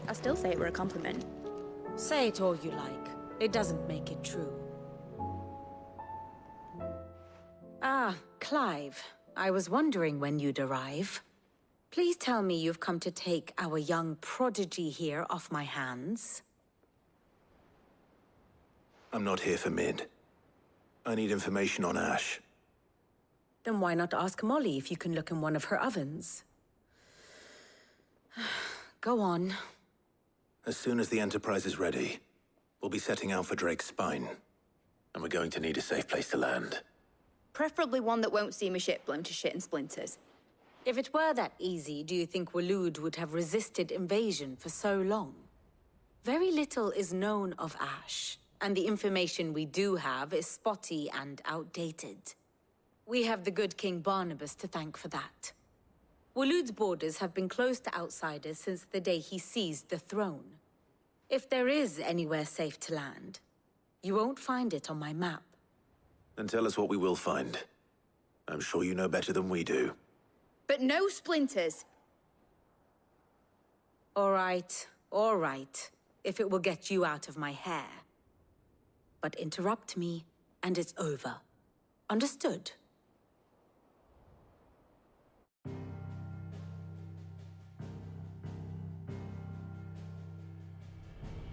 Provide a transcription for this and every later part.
I still say it were a compliment. Say it all you like. It doesn't make it true. Ah, Clive. I was wondering when you'd arrive. Please tell me you've come to take our young prodigy here off my hands. I'm not here for Mid. I need information on Ash. Then why not ask Molly if you can look in one of her ovens? Go on. As soon as the Enterprise is ready, we'll be setting out for Drake's Spine. And we're going to need a safe place to land. Preferably one that won't see my ship blown to shit and splinters. If it were that easy, do you think Waloed would have resisted invasion for so long? Very little is known of Ash, and the information we do have is spotty and outdated. We have the good King Barnabas to thank for that. Waloed's borders have been closed to outsiders since the day he seized the throne. If there is anywhere safe to land, you won't find it on my map. Then tell us what we will find. I'm sure you know better than we do. But no splinters! All right, if it will get you out of my hair. But interrupt me, and it's over. Understood?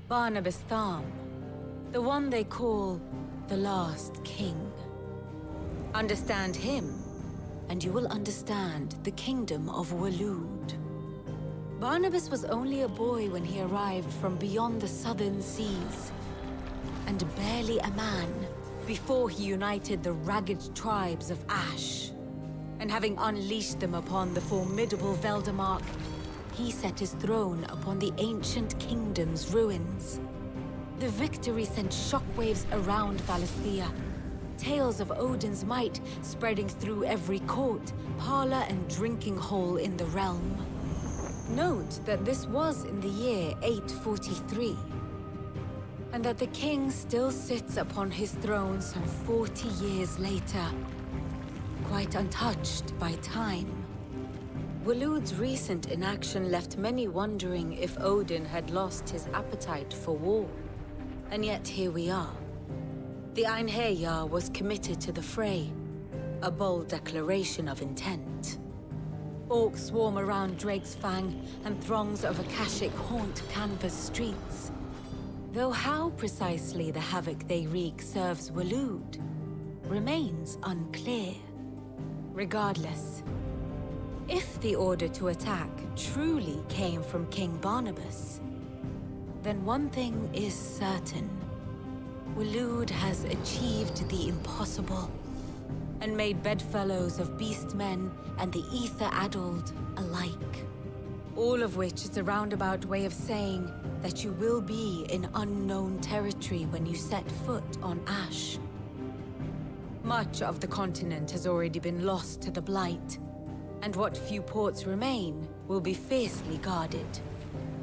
Barnabas Tham, the one they call the Last King. Understand him, and you will understand the kingdom of Waloed. Barnabas was only a boy when he arrived from beyond the southern seas, and barely a man before he united the ragged tribes of Ash. And having unleashed them upon the formidable Veldamark, he set his throne upon the ancient kingdom's ruins. The victory sent shockwaves around Valisthea, tales of Odin's might spreading through every court, parlor, and drinking hole in the realm. Note that this was in the year 843, and that the king still sits upon his throne some 40 years later, quite untouched by time. Waloed's recent inaction left many wondering if Odin had lost his appetite for war. And yet here we are. The Einherjar was committed to the fray, a bold declaration of intent. Orcs swarm around Drake's Fang, and throngs of Akashic haunt Canvas streets. Though how precisely the havoc they wreak serves Waloed remains unclear. Regardless, if the order to attack truly came from King Barnabas, then one thing is certain. Waloed has achieved the impossible, and made bedfellows of beastmen and the ether-addled alike. All of which is a roundabout way of saying that you will be in unknown territory when you set foot on Ash. Much of the continent has already been lost to the Blight, and what few ports remain will be fiercely guarded.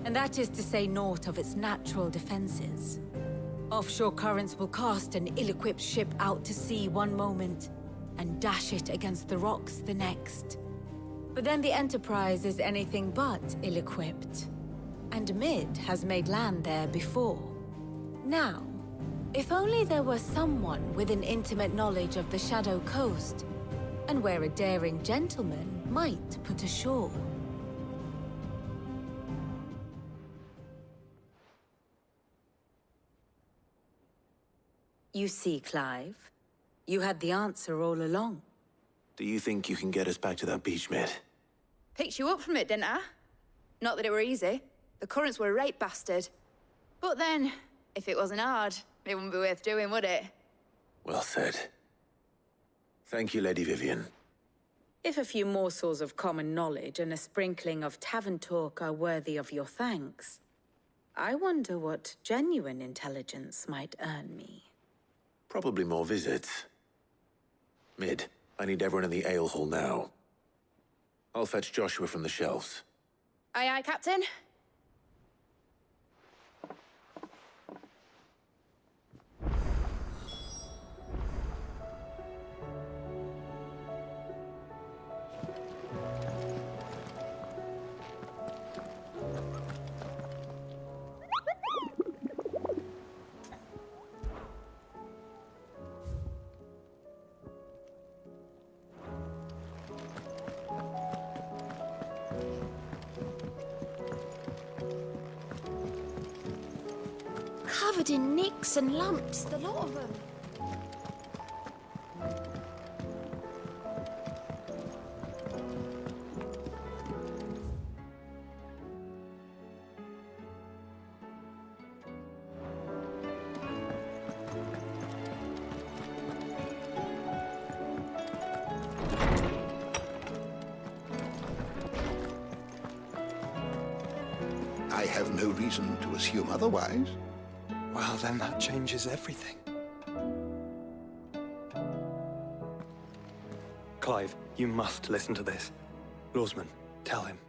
And that is to say naught of its natural defenses. Offshore currents will cast an ill-equipped ship out to sea one moment, and dash it against the rocks the next. But then the Enterprise is anything but ill-equipped. And Mid has made land there before. Now, if only there were someone with an intimate knowledge of the Shadow Coast, and where a daring gentleman might put ashore. You see, Clive, you had the answer all along. Do you think you can get us back to that beach, Mid? Picked you up from it, didn't I? Not that it were easy. The currents were a right bastard. But then, if it wasn't hard, it wouldn't be worth doing, would it? Well said. Thank you, Lady Vivian. If a few morsels of common knowledge and a sprinkling of tavern talk are worthy of your thanks, I wonder what genuine intelligence might earn me. Probably more visits. Mid, I need everyone in the ale hall now. I'll fetch Joshua from the shelves. Aye, aye, Captain. Covered in nicks and lumps, the lot of them. I have no reason to assume otherwise. Well, then that changes everything. Clive, you must listen to this. Lawsman, tell him.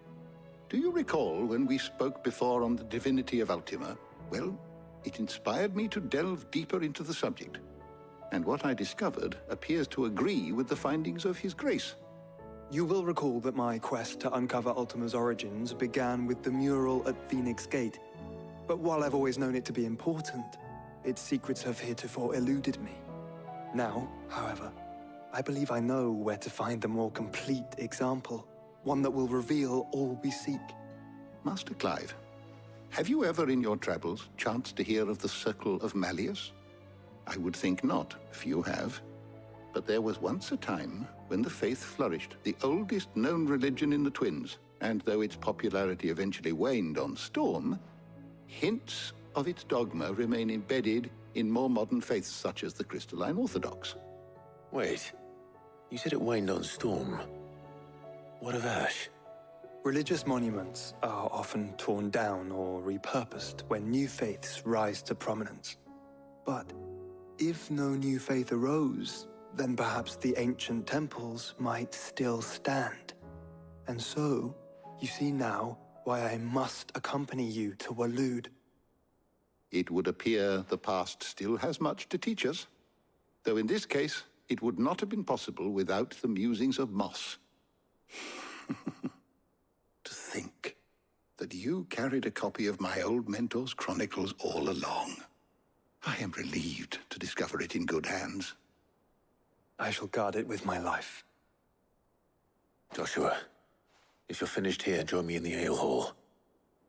Do you recall when we spoke before on the divinity of Ultima? Well, it inspired me to delve deeper into the subject. And what I discovered appears to agree with the findings of His Grace. You will recall that my quest to uncover Ultima's origins began with the mural at Phoenix Gate. But while I've always known it to be important, its secrets have heretofore eluded me. Now, however, I believe I know where to find the more complete example, one that will reveal all we seek. Master Clive, have you ever in your travels chanced to hear of the Circle of Malleus? I would think not, if you have. But there was once a time when the faith flourished, the oldest known religion in the Twins, and though its popularity eventually waned on Storm, hints of its dogma remain embedded in more modern faiths such as the Crystalline Orthodox. Wait, you said it waned on Storm. What of Ash? Religious monuments are often torn down or repurposed when new faiths rise to prominence. But if no new faith arose, then perhaps the ancient temples might still stand. And so, you see now why I must accompany you to Waloed. It would appear the past still has much to teach us, though in this case, it would not have been possible without the musings of Moss. To think that you carried a copy of my old mentor's chronicles all along. I am relieved to discover it in good hands. I shall guard it with my life. Joshua, if you're finished here, join me in the ale hall.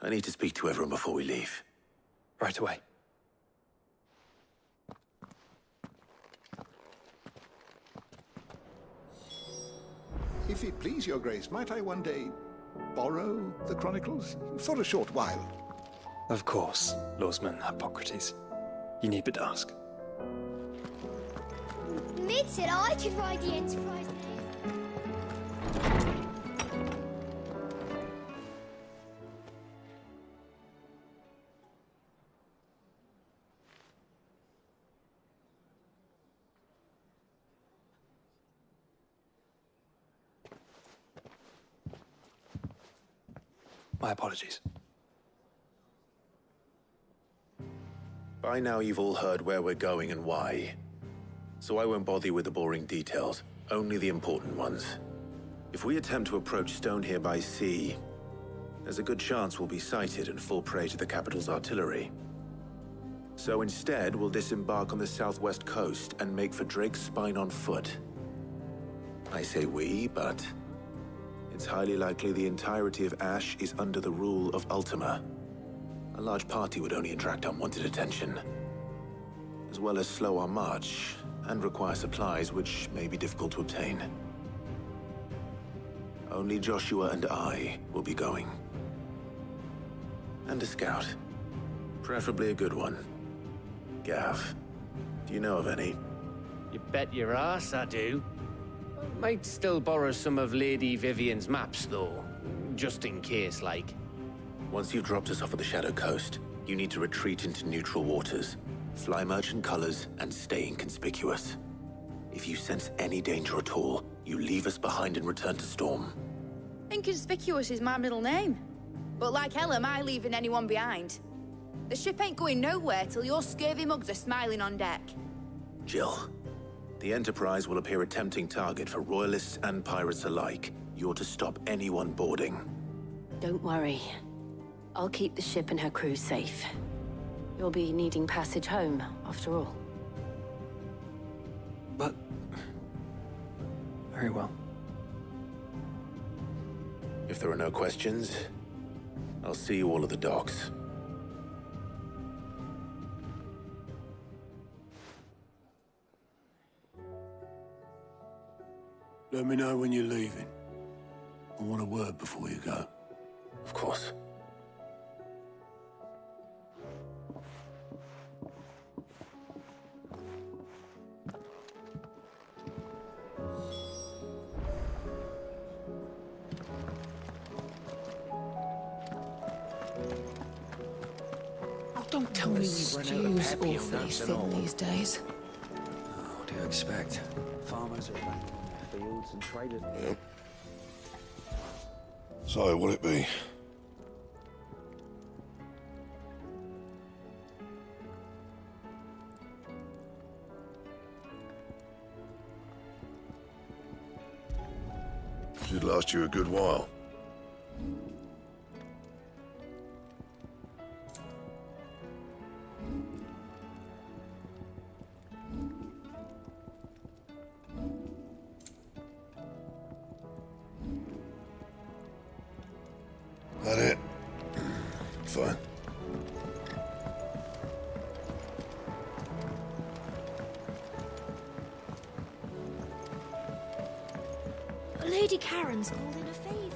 I need to speak to everyone before we leave. Right away. If it please your grace, might I one day borrow the chronicles? For a short while. Of course, Lawsman Hippocrates. You need but ask. Mid said I could ride the Enterprise. My apologies. By now you've all heard where we're going and why. So I won't bother you with the boring details, only the important ones. If we attempt to approach Stone here by sea, there's a good chance we'll be sighted and fall prey to the capital's artillery. So instead, we'll disembark on the southwest coast and make for Drake's Spine on foot. I say we, but it's highly likely the entirety of Ash is under the rule of Ultima. A large party would only attract unwanted attention, as well as slow our march and require supplies which may be difficult to obtain. Only Joshua and I will be going. And a scout. Preferably a good one. Gav, do you know of any? You bet your ass I do. Might still borrow some of Lady Vivian's maps, though. Just in case, like. Once you've dropped us off at the Shadow Coast, you need to retreat into neutral waters, fly merchant colors, and stay inconspicuous. If you sense any danger at all, you leave us behind and return to Storm. Inconspicuous is my middle name. But like hell am I leaving anyone behind. The ship ain't going nowhere till your scurvy mugs are smiling on deck. Jill, the Enterprise will appear a tempting target for royalists and pirates alike. You're to stop anyone boarding. Don't worry. I'll keep the ship and her crew safe. You'll be needing passage home, after all. But... very well. If there are no questions, I'll see you all at the docks. Let me know when you're leaving. I want a word before you go. Of course. Don't tell me we stews awfully thin these days. What do you expect? Farmers are back in their fields and traders... Yep. So, what'll it be? Should last you a good while. That it? Fine. Lady Karen's called in a favor.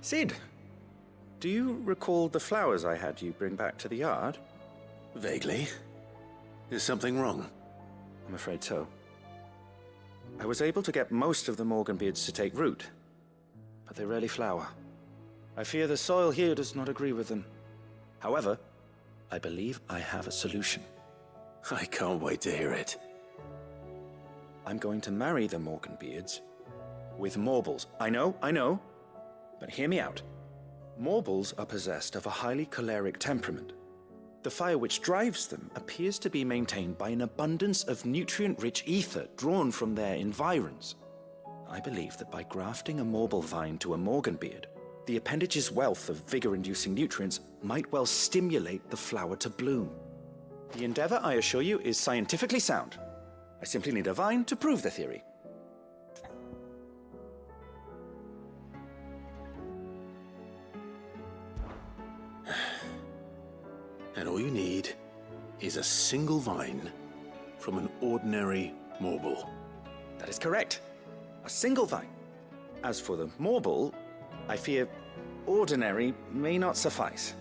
Sid, do you recall the flowers I had you bring back to the yard? Vaguely. Is something wrong? I'm afraid so. I was able to get most of the Morganbeards to take root, but they rarely flower. I fear the soil here does not agree with them. However, I believe I have a solution. I can't wait to hear it. I'm going to marry the Morganbeards with Morbles. I know, but hear me out. Morbles are possessed of a highly choleric temperament. The fire which drives them appears to be maintained by an abundance of nutrient-rich ether drawn from their environs. I believe that by grafting a Morble vine to a Morganbeard, the appendage's wealth of vigor-inducing nutrients might well stimulate the flower to bloom. The endeavor, I assure you, is scientifically sound. I simply need a vine to prove the theory. And all you need is a single vine from an ordinary Morble. That is correct. A single vine. As for the Morble, I fear ordinary may not suffice.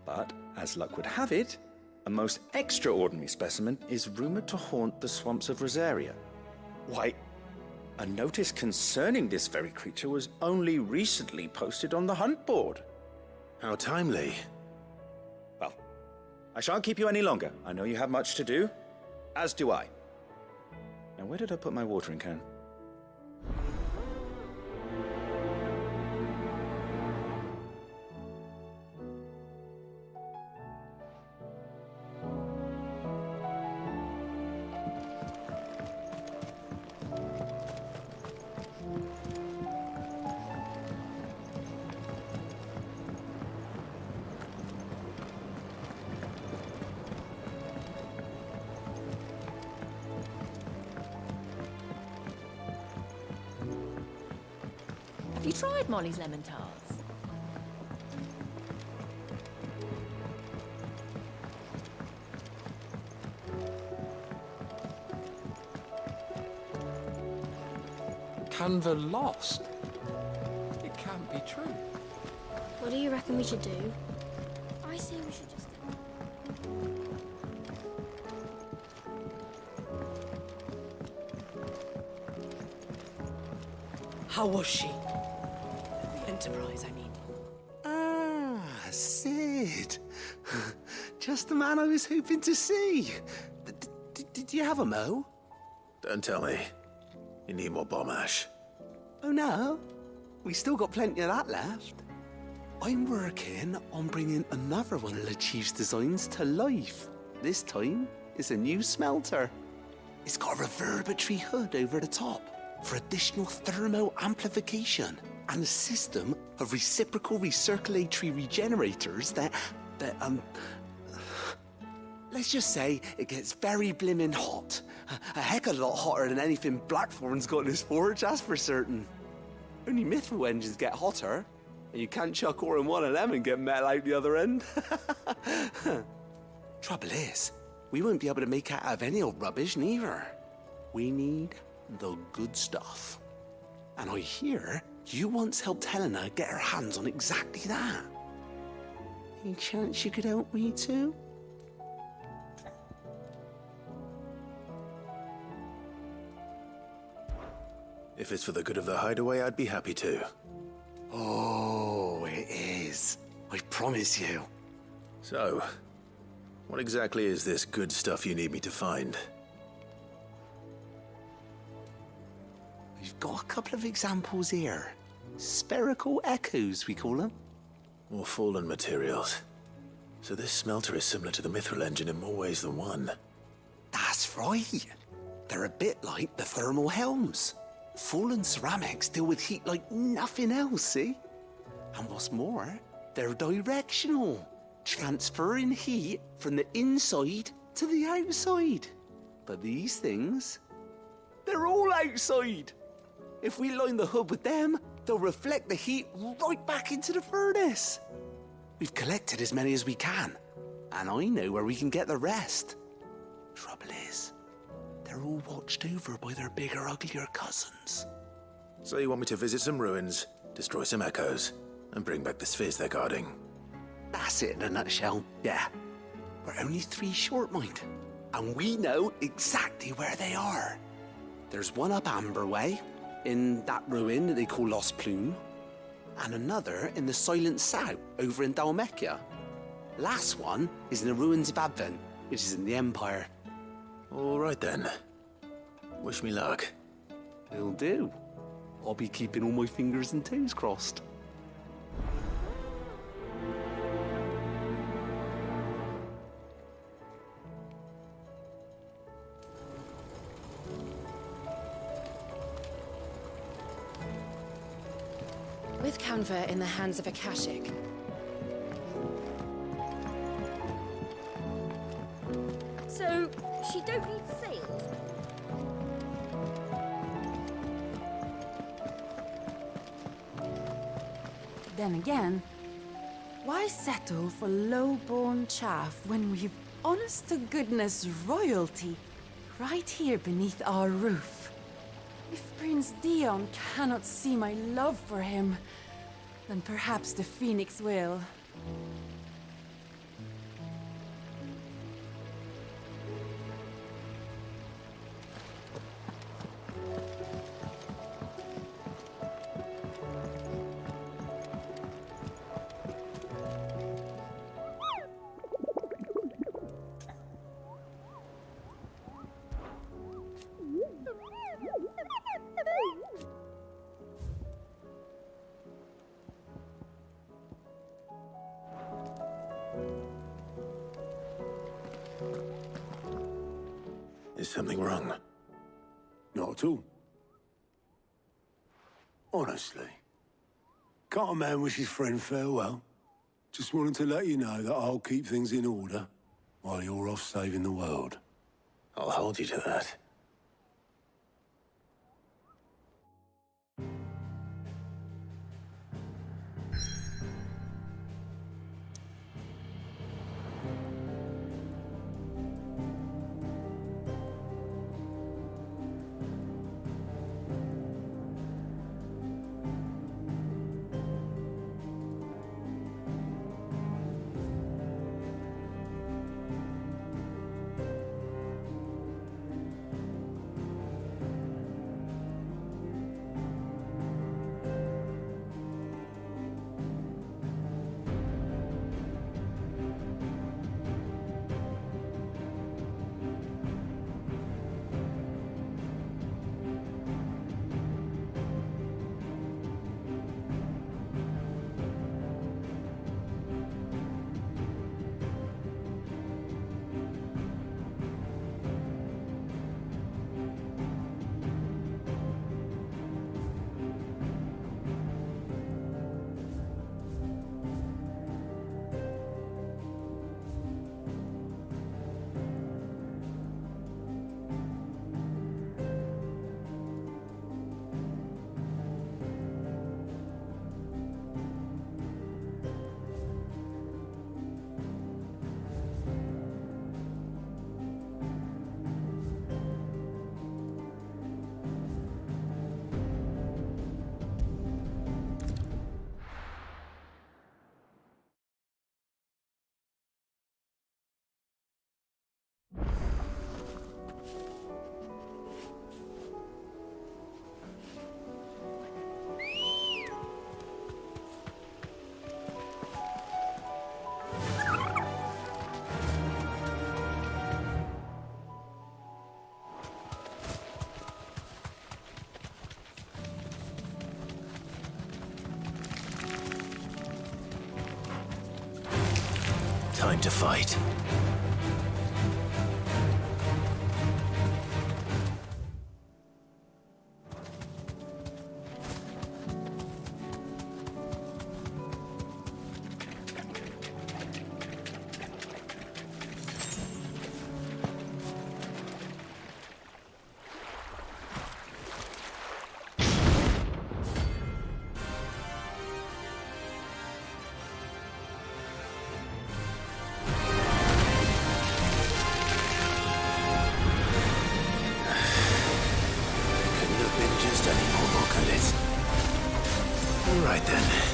But, as luck would have it, a most extraordinary specimen is rumored to haunt the swamps of Rosaria. Why, a notice concerning this very creature was only recently posted on the hunt board. How timely. Well, I shan't keep you any longer. I know you have much to do, as do I. Now, where did I put my watering can? Have you tried Molly's lemon tarts? Canva lost? It can't be true. What do you reckon we should do? I say we should just... How was she? The Enterprise, I mean. Ah, Sid. Just the man I was hoping to see. Did you have a mo? Don't tell me. You need more bomb ash. Oh no, we still got plenty of that left. I'm working on bringing another one of the Chief's designs to life. This time, it's a new smelter. It's got a reverberatory hood over the top for additional thermo amplification and a system of reciprocal recirculatory regenerators that let's just say it gets very blimmin' hot. A heck of a lot hotter than anything Blackthorn's got in his forge, that's for certain. Only Mithril engines get hotter, and you can't chuck ore in one of them and get metal out the other end. Trouble is, we won't be able to make it out of any old rubbish, neither. We need the good stuff. And I hear you once helped Helena get her hands on exactly that. Any chance you could help me too? If it's for the good of the hideaway, I'd be happy to. Oh, it is. I promise you. So, what exactly is this good stuff you need me to find? We've got a couple of examples here. Spherical echoes, we call them. More fallen materials. So this smelter is similar to the Mithril engine in more ways than one. That's right. They're a bit like the thermal helms. Fallen ceramics deal with heat like nothing else, see? And what's more, they're directional, transferring heat from the inside to the outside. But these things, they're all outside. If we line the hood with them, they'll reflect the heat right back into the furnace. We've collected as many as we can, and I know where we can get the rest. Trouble is, they're all watched over by their bigger, uglier cousins. So you want me to visit some ruins, destroy some echoes, and bring back the spheres they're guarding? That's it in a nutshell, yeah. We're only 3 short, mind, and we know exactly where they are. There's one up Amber Way, in that ruin that they call Lost Plume, and another in the Silent South, over in Dalmekia. Last one is in the ruins of Advent, which is in the Empire. All right then. Wish me luck. Will do. I'll be keeping all my fingers and toes crossed. With Canva in the hands of Akashic, So, she don't need sails? Then again, why settle for low-born chaff when we've honest-to-goodness royalty right here beneath our roof? If Prince Dion cannot see my love for him, then perhaps the Phoenix will. Is something wrong? Not at all. Honestly. Can't a man wish his friend farewell? Just wanted to let you know that I'll keep things in order while you're off saving the world. I'll hold you to that. time to fight. Right then.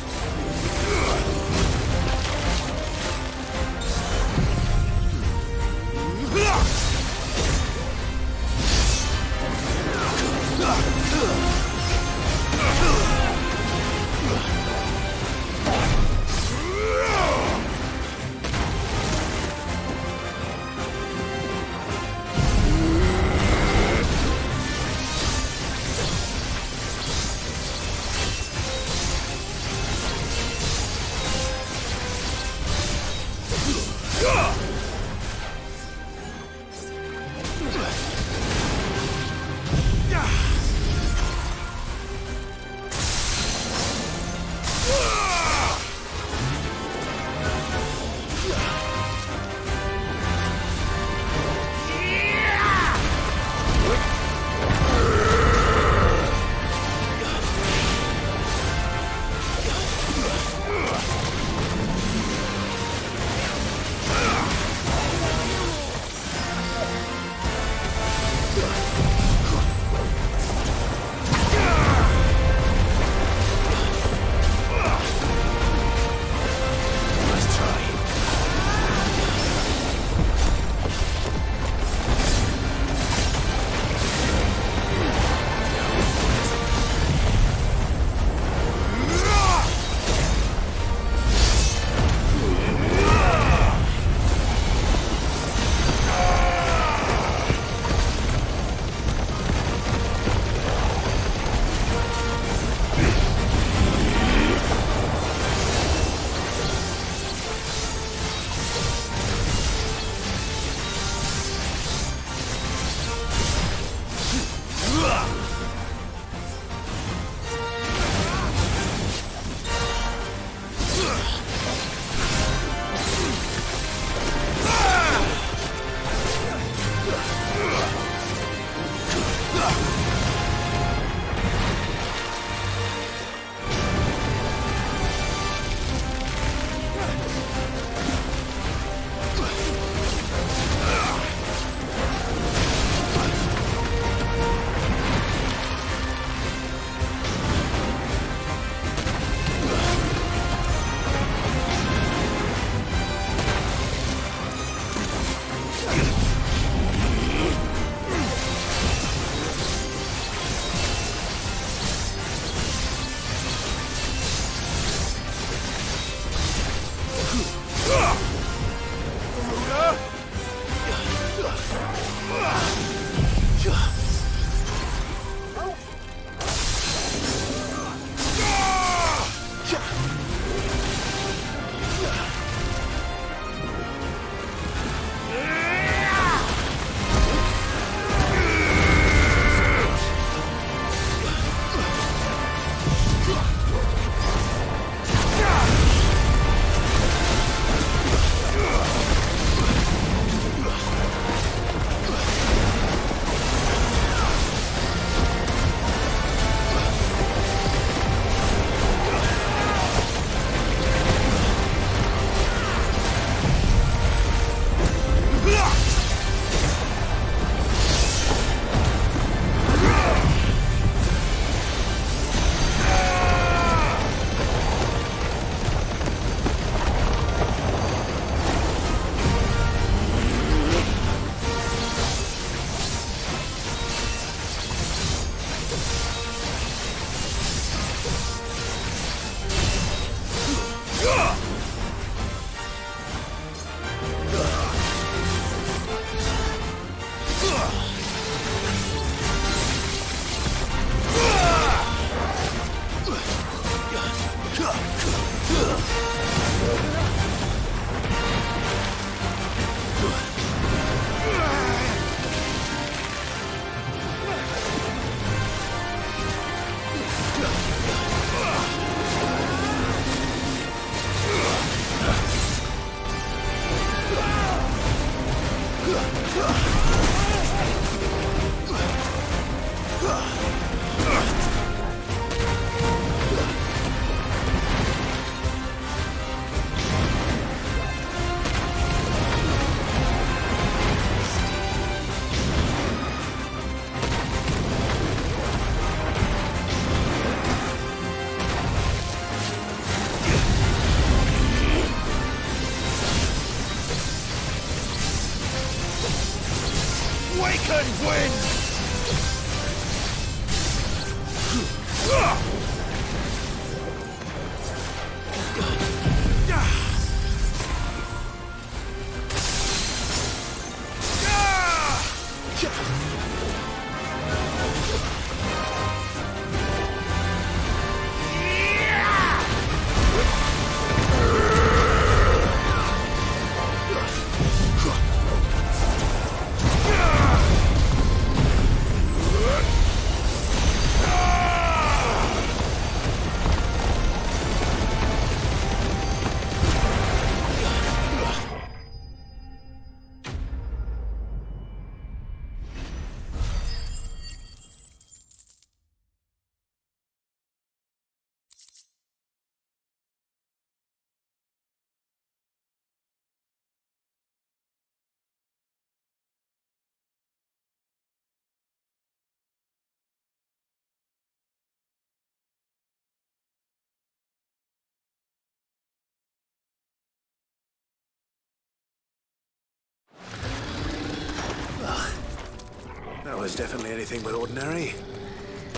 was definitely anything but ordinary.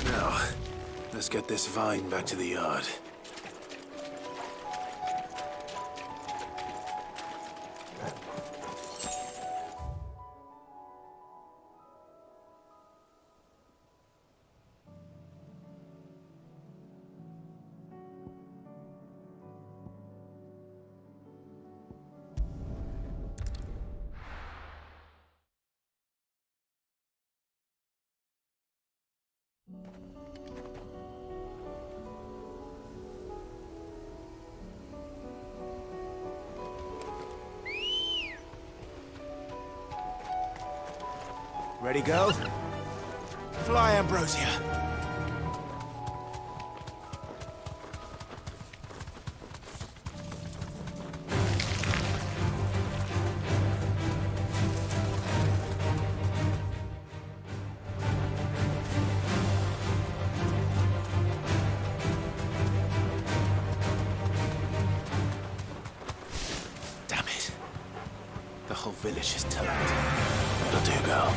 Now, let's get this vine back to the yard. Ready, go? Fly, Ambrosia. Damn it. The whole village is turned. What'll do, girl?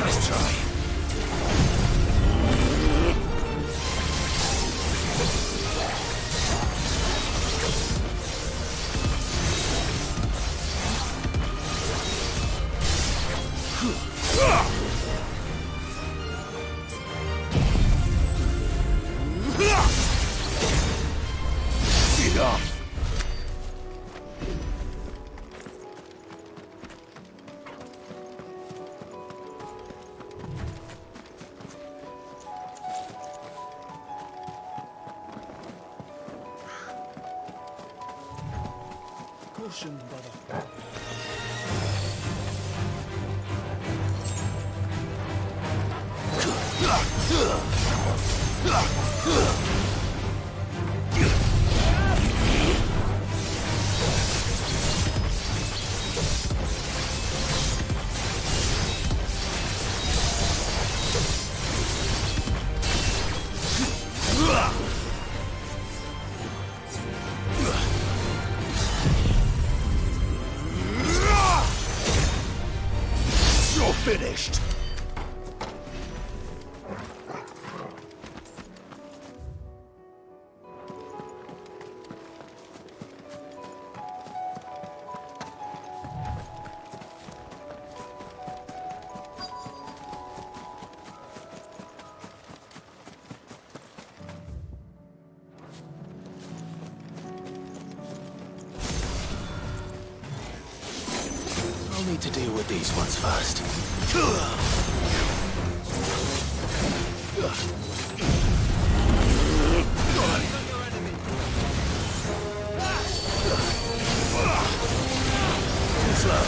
Nice try. Enough. Caution, brother. You're finished. I'll need to deal with these ones first. Too slow.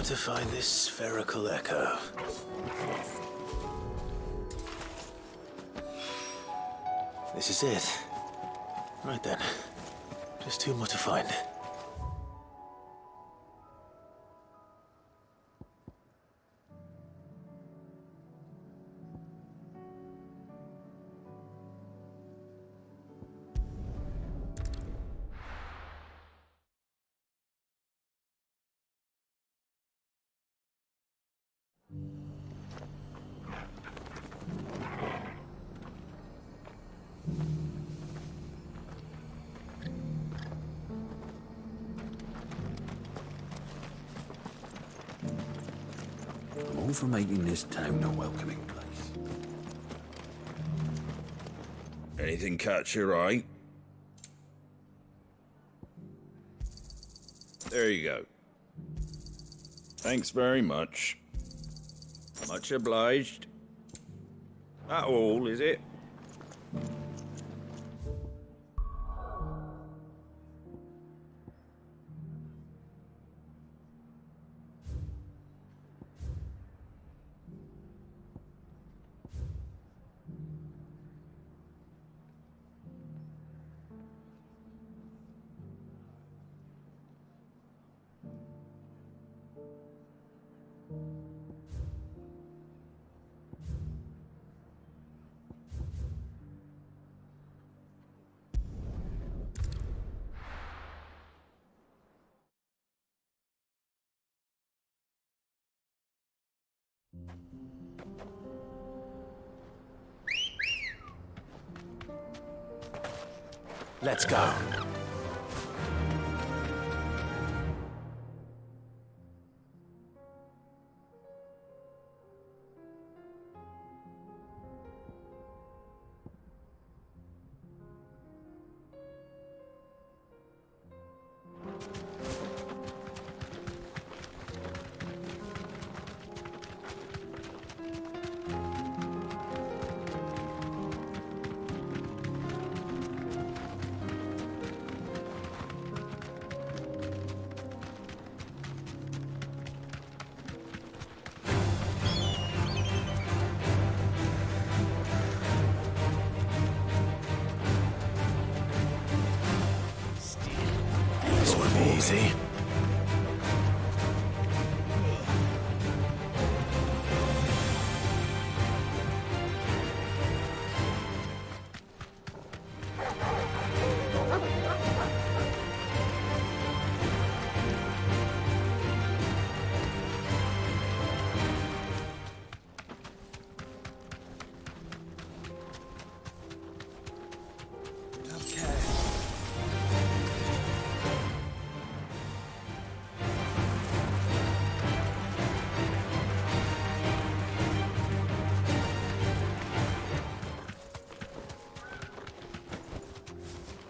To find this spherical echo. This is it. Right then. Just two more to find. All for making this town a welcoming place. Anything catch your eye? There you go. Thanks very much. Much obliged. That all, is it? Let's go. This won't be easy.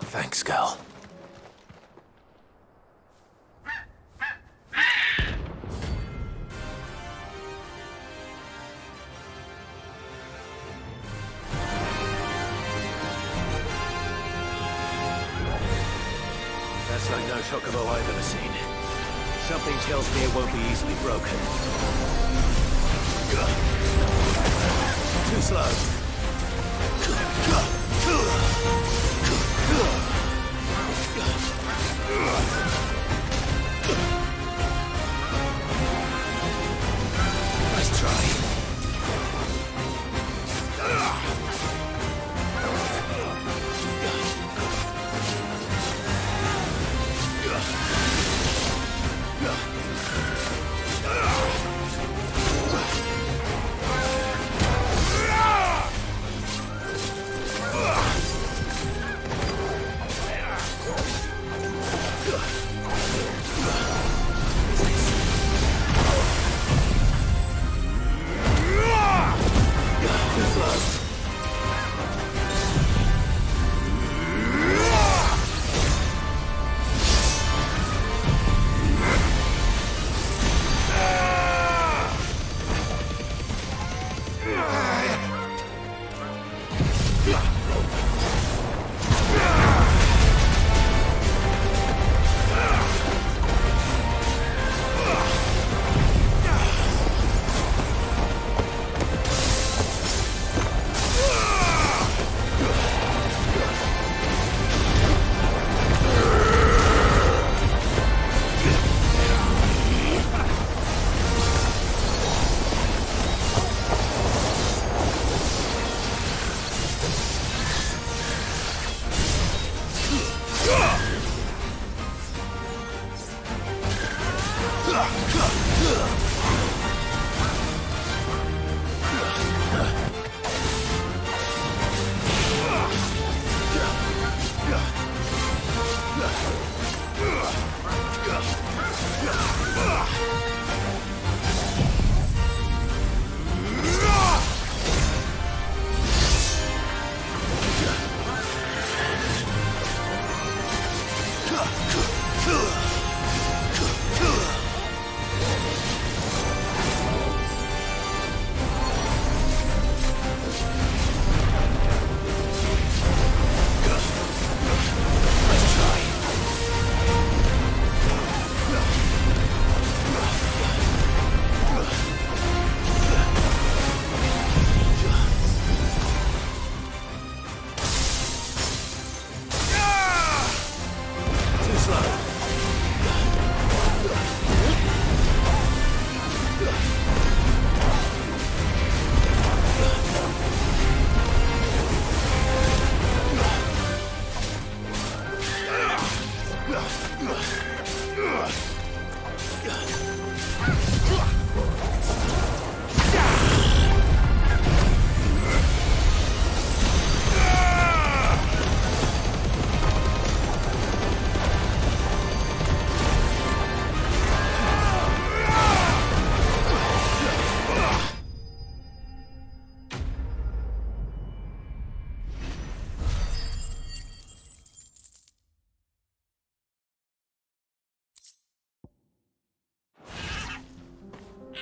Thanks, Gal. That's like no chocobo I've ever seen. Something tells me it won't be easily broken. Too slow.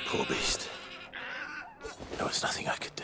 Poor beast. There was nothing I could do.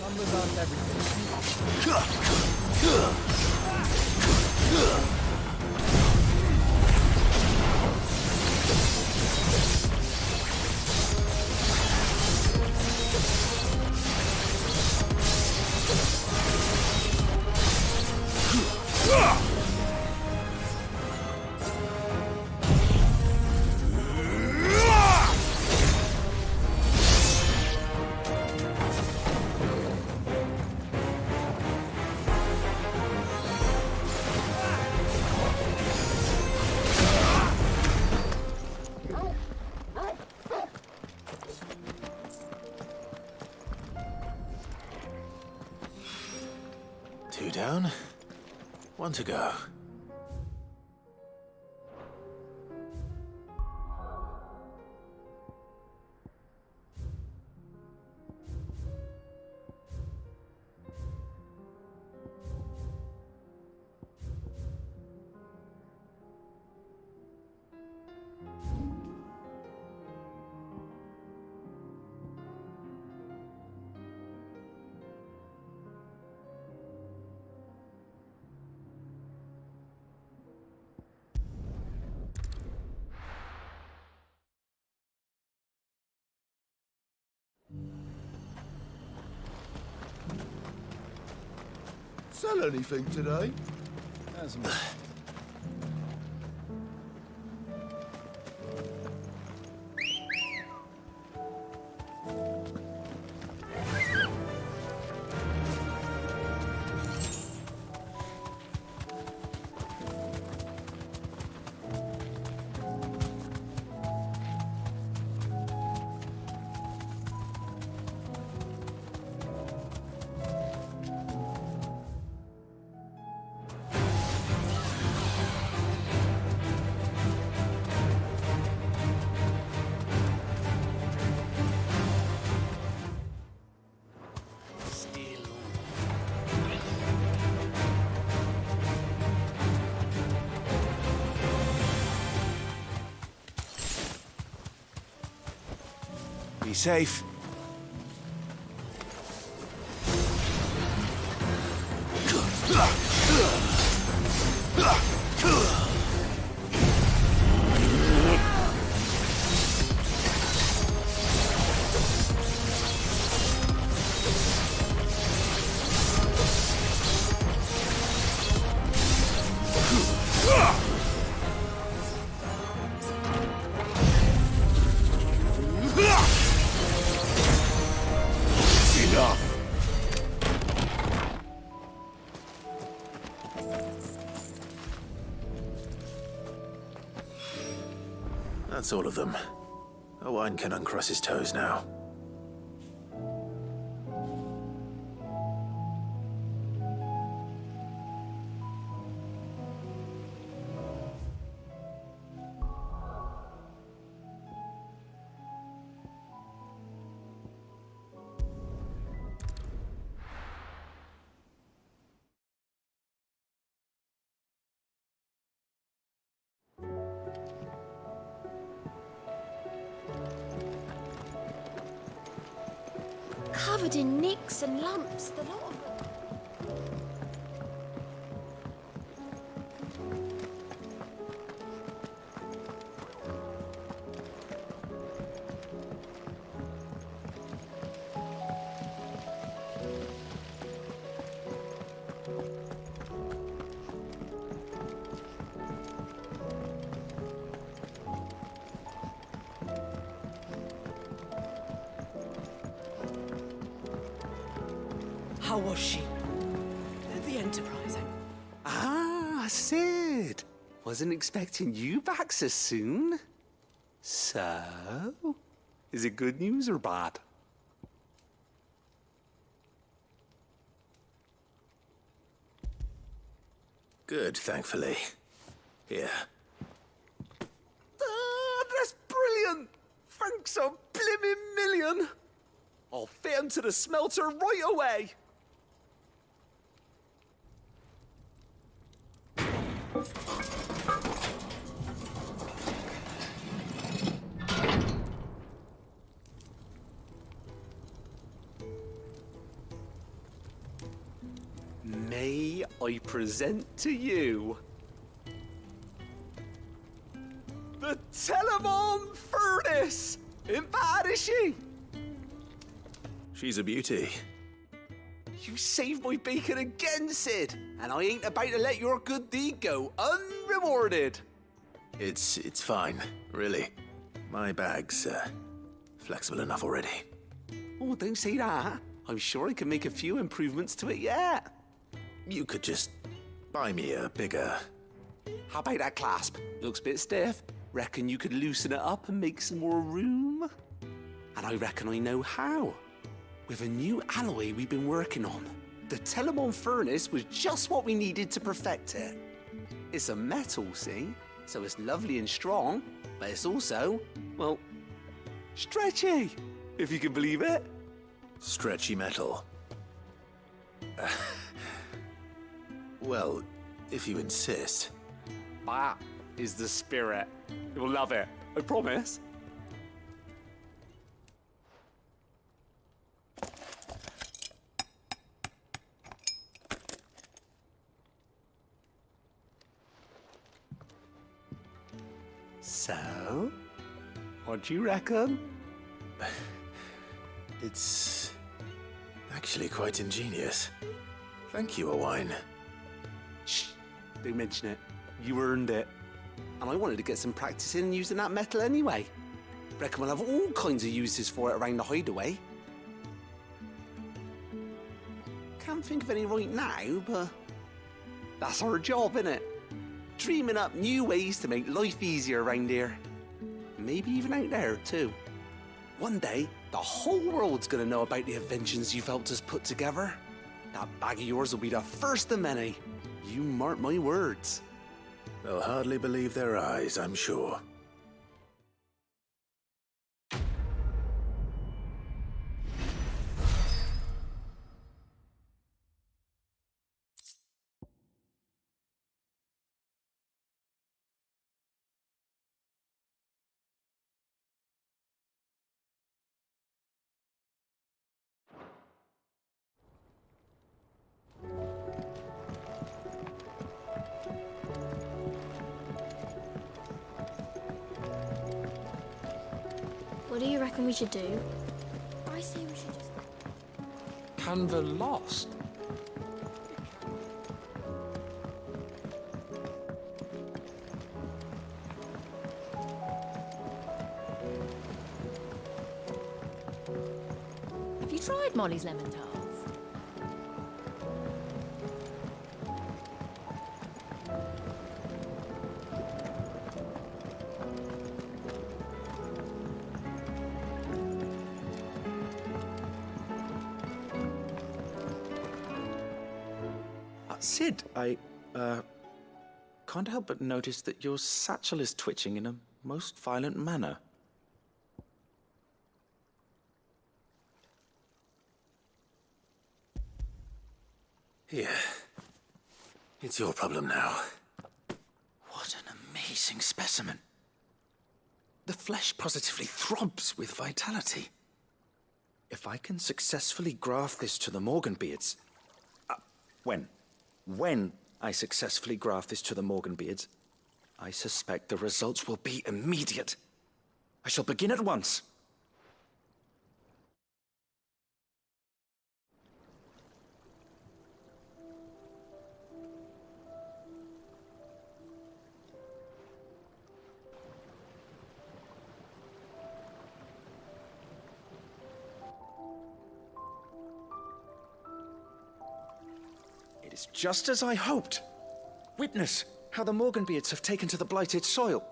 Numbers aren't everything. 2 down, 1 to go. Sell anything today? Be safe. That's all of them. Owain can uncross his toes now. Covered in nicks and lumps, the lot of them. How was she? The Enterprise. Ah, Sid. Wasn't expecting you back so soon. So, is it good news or bad? Good, thankfully. Here. Ah, that's brilliant. Thanks a blimmin' million. I'll fit 'em to the smelter right away. May I present to you the Telemon Furnace? Ain't bad, is she? She's a beauty. You saved my bacon again, Sid, and I ain't about to let your good deed go unrewarded. It's fine, really. My bag's flexible enough already. Oh, don't say that. I'm sure I can make a few improvements to it yet. You could just buy me a bigger... How about that clasp? Looks a bit stiff. Reckon you could loosen it up and make some more room? And I reckon I know how. With a new alloy we've been working on. The Telemon furnace was just what we needed to perfect it. It's a metal, see? So it's lovely and strong, but it's also, well, stretchy, if you can believe it. Stretchy metal. Well, if you insist. That is the spirit. You'll love it, I promise. So, what do you reckon? It's actually quite ingenious. Thank you, Owain. Shh, don't mention it. You earned it. And I wanted to get some practice in using that metal anyway. Reckon we'll have all kinds of uses for it around the hideaway. Can't think of any right now, but that's our job, innit? Dreaming up new ways to make life easier around here. Maybe even out there, too. One day, the whole world's gonna know about the inventions you've helped us put together. That bag of yours will be the first of many. You mark my words. They'll hardly believe their eyes, I'm sure. What do you reckon we should do? I say we should just... Canva lost? Have you tried Molly's lemon tarts? Sid, I can't help but notice that your satchel is twitching in a most violent manner. Here. It's your problem now. What an amazing specimen. The flesh positively throbs with vitality. If I can successfully graft this to the Morganbeards... When I successfully graft this to the Morganbeards, I suspect the results will be immediate. I shall begin at once. It is just as I hoped. Witness how the Morganbeards have taken to the blighted soil.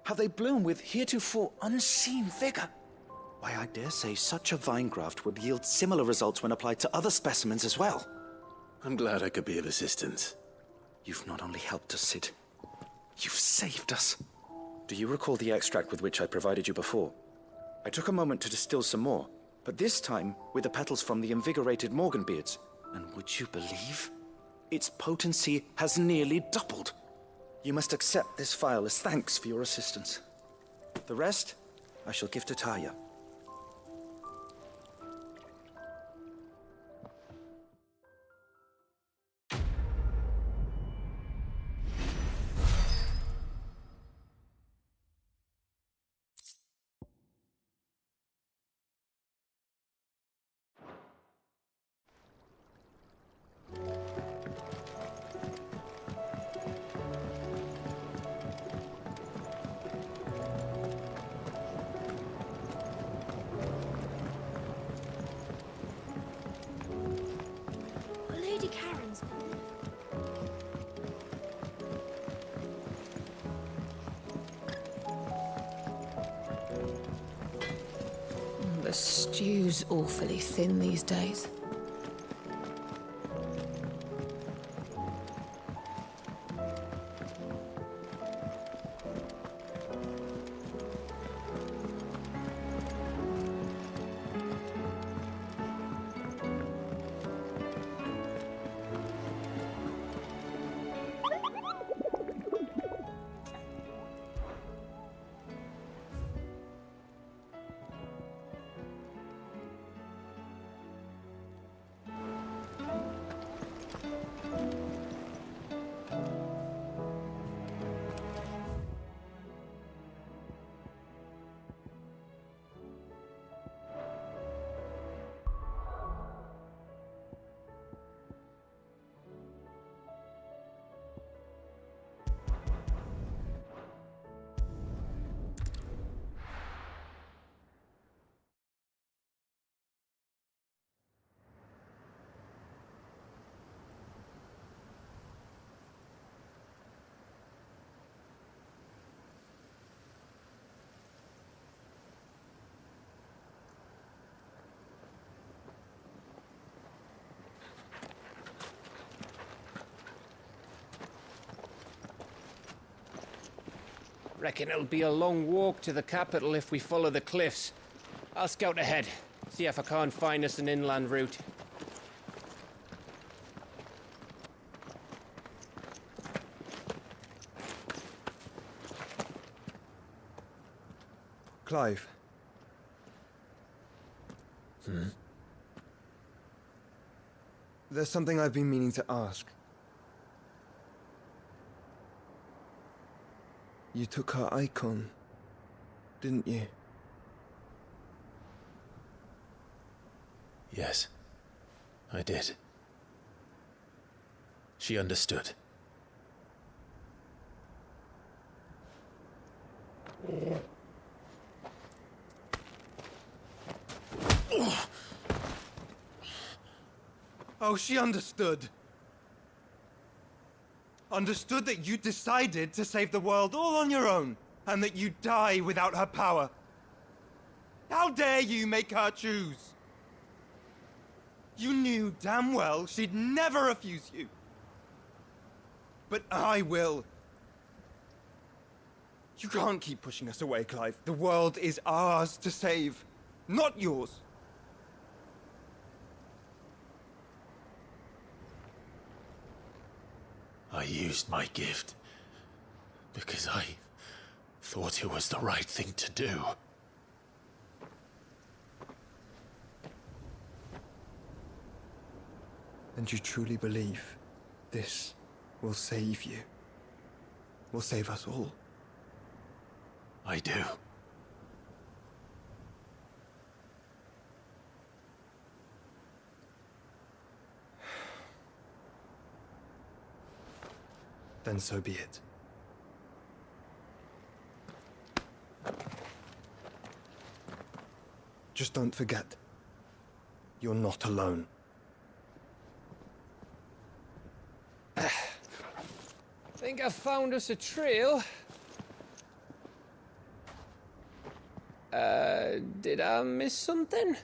How they bloom with heretofore unseen vigor. Why, I dare say such a vine graft would yield similar results when applied to other specimens as well. I'm glad I could be of assistance. You've not only helped us, Sid, you've saved us. Do you recall the extract with which I provided you before? I took a moment to distill some more, but this time with the petals from the invigorated Morganbeards. And would you believe? Its potency has nearly doubled. You must accept this vial as thanks for your assistance. The rest, I shall give to Taya. Lady Karen's called. The stew's awfully thin these days. Reckon it'll be a long walk to the capital if we follow the cliffs. I'll scout ahead, see if I can't find us an inland route. Clive. There's something I've been meaning to ask. You took her icon, didn't you? Yes, I did. She understood. Oh, she understood. Understood that you decided to save the world all on your own, and that you'd die without her power. How dare you make her choose? You knew damn well she'd never refuse you. But I will. You can't keep pushing us away, Clive. The world is ours to save, not yours. I used my gift because I thought it was the right thing to do. And you truly believe this will save you? Will save us all? I do. Then so be it. Just don't forget, you're not alone. Think I found us a trail. Did I miss something?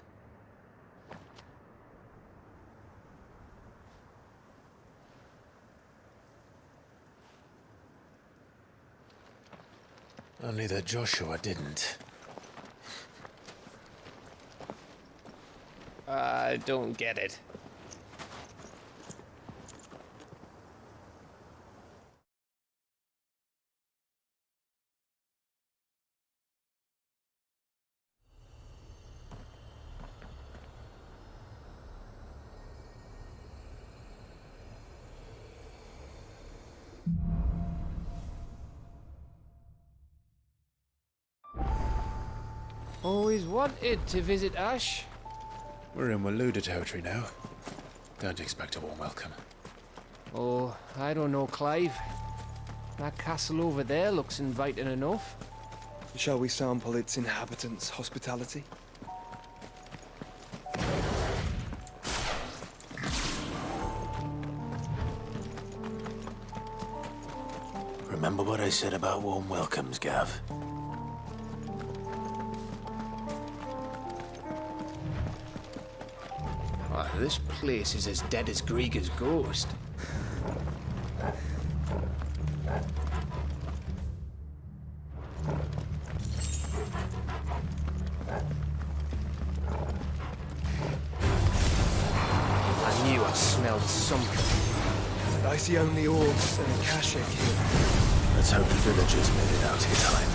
Only that Joshua didn't. I don't get it. Always wanted to visit Ash. We're in Waluda territory now. Don't expect a warm welcome. Oh, I don't know, Clive. That castle over there looks inviting enough. Shall we sample its inhabitants' hospitality? Remember what I said about warm welcomes, Gav? Oh, this place is as dead as Grieger's ghost. I knew I smelled something. And I see only orcs and a Kashik here. Let's hope the villagers made it out in time.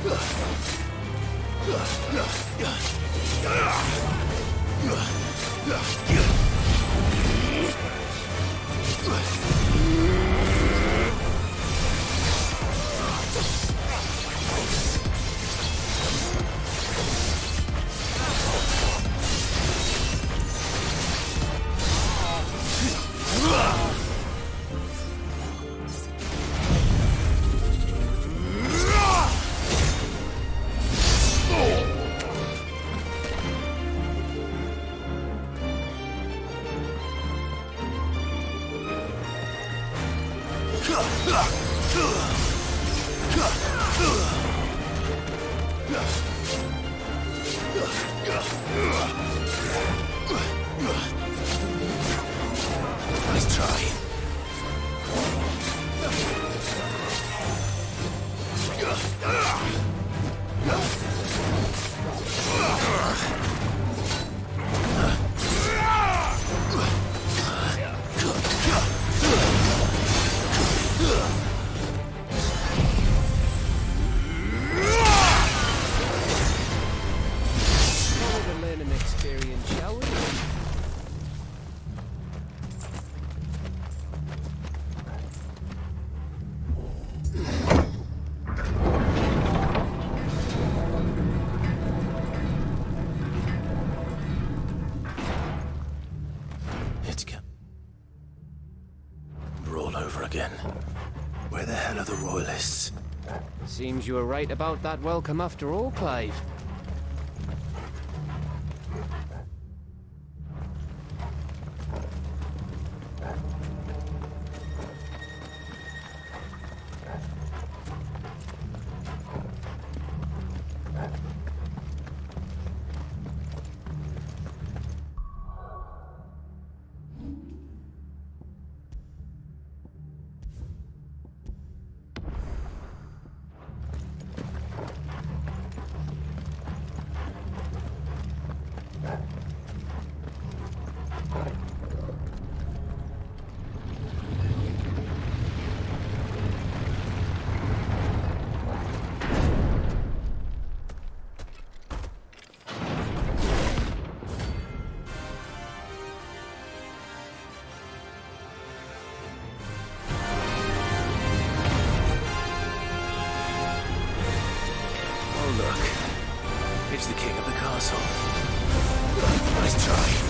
Nice try. We're all over again. Where the hell are the Royalists? Seems you were right about that welcome after all, Clive. It's the king of the castle. Nice try.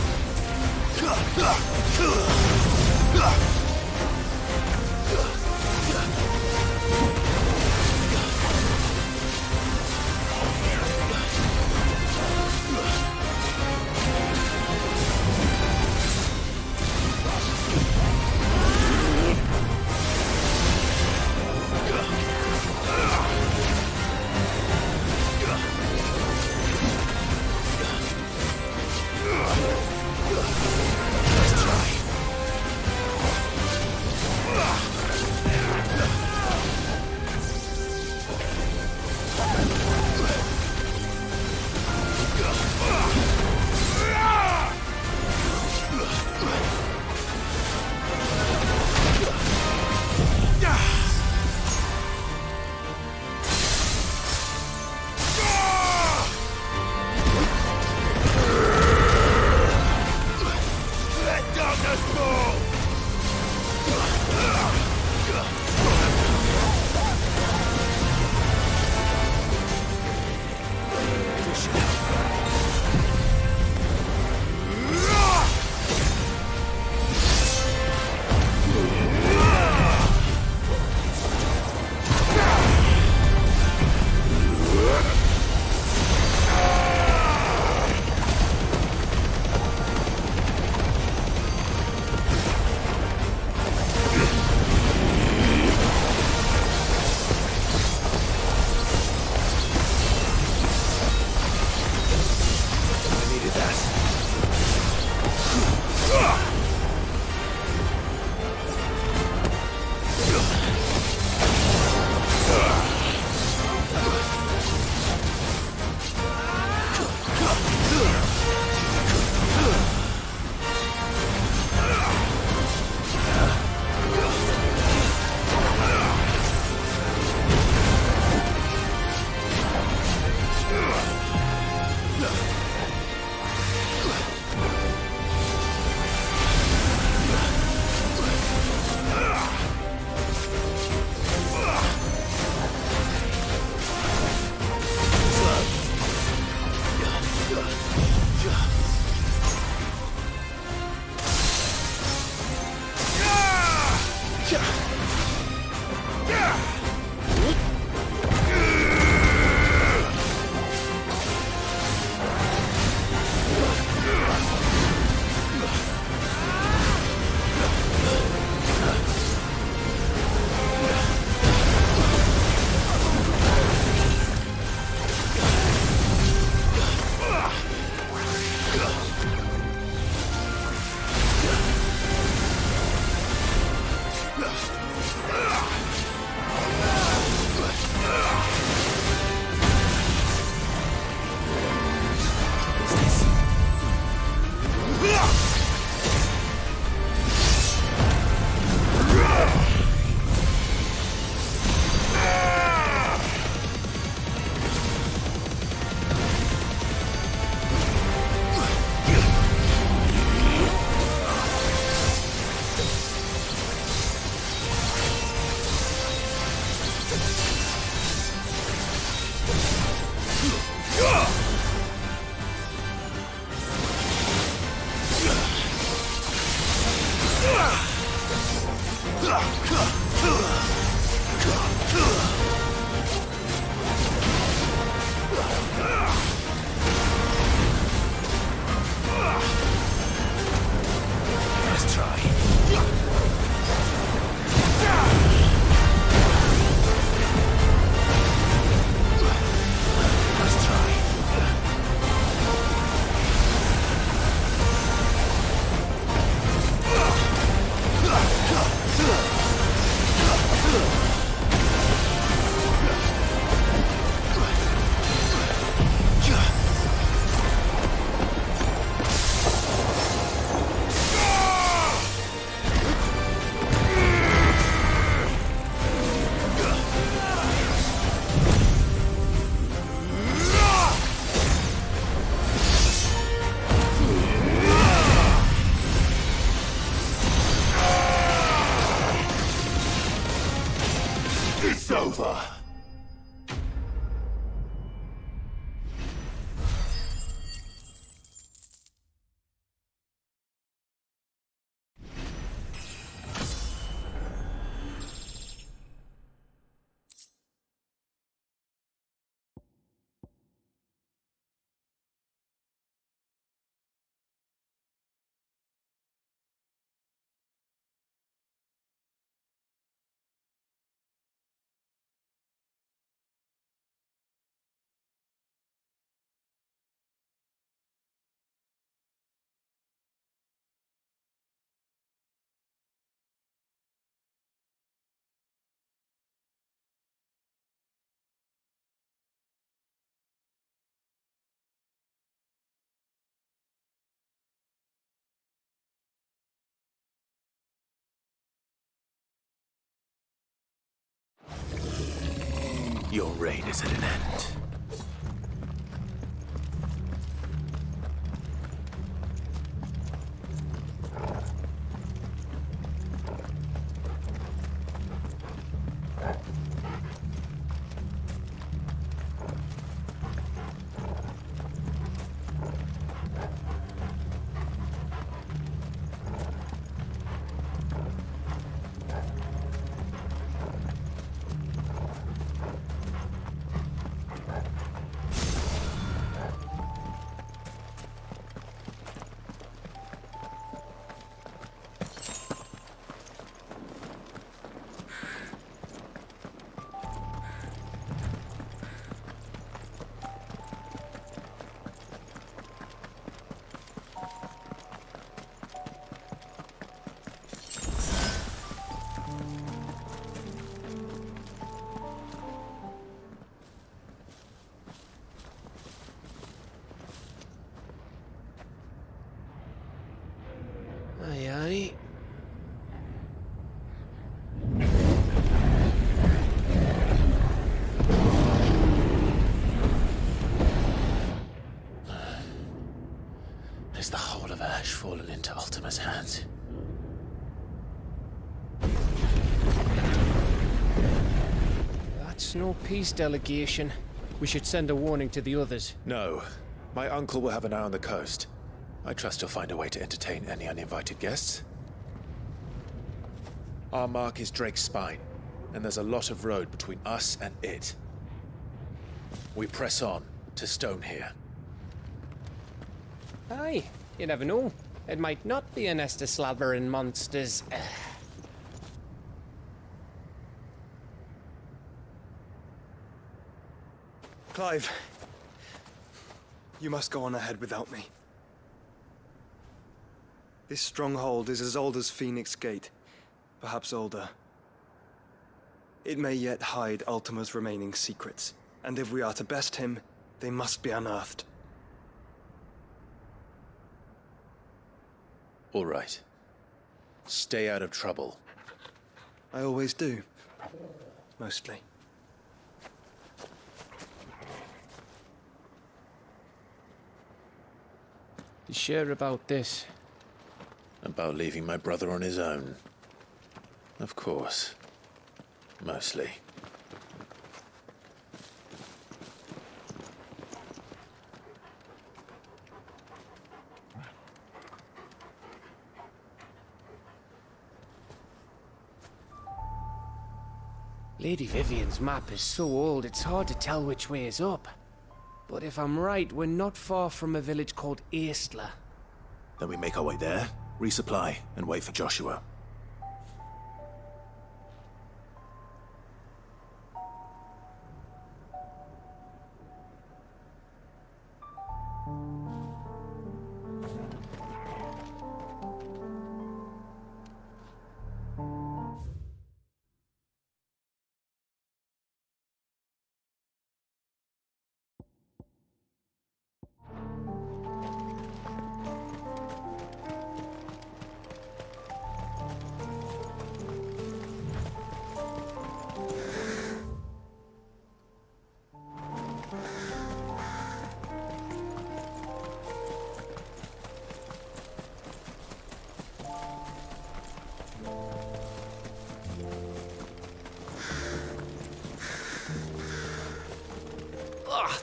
Your reign is at an end. Aye, aye. Has the whole of Ash fallen into Ultima's hands? That's no peace delegation. We should send a warning to the others. No. My uncle will have an eye on the coast. I trust he'll find a way to entertain any uninvited guests. Our mark is Drake's Spine, and there's a lot of road between us and it. We press on to Stone here. Aye, you never know. It might not be a nest of slavering monsters. Clive, you must go on ahead without me. This stronghold is as old as Phoenix Gate, perhaps older. It may yet hide Ultima's remaining secrets, and if we are to best him, they must be unearthed. All right. Stay out of trouble. I always do. Mostly. You sure about this? About leaving my brother on his own? Of course. Mostly. Lady Vivian's map is so old it's hard to tell which way is up. But if I'm right, we're not far from a village called Eastla. Then we make our way there, resupply, and wait for Joshua.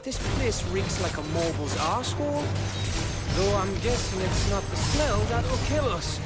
This place reeks like a mobile's arsehole. Though I'm guessing it's not the smell that'll kill us.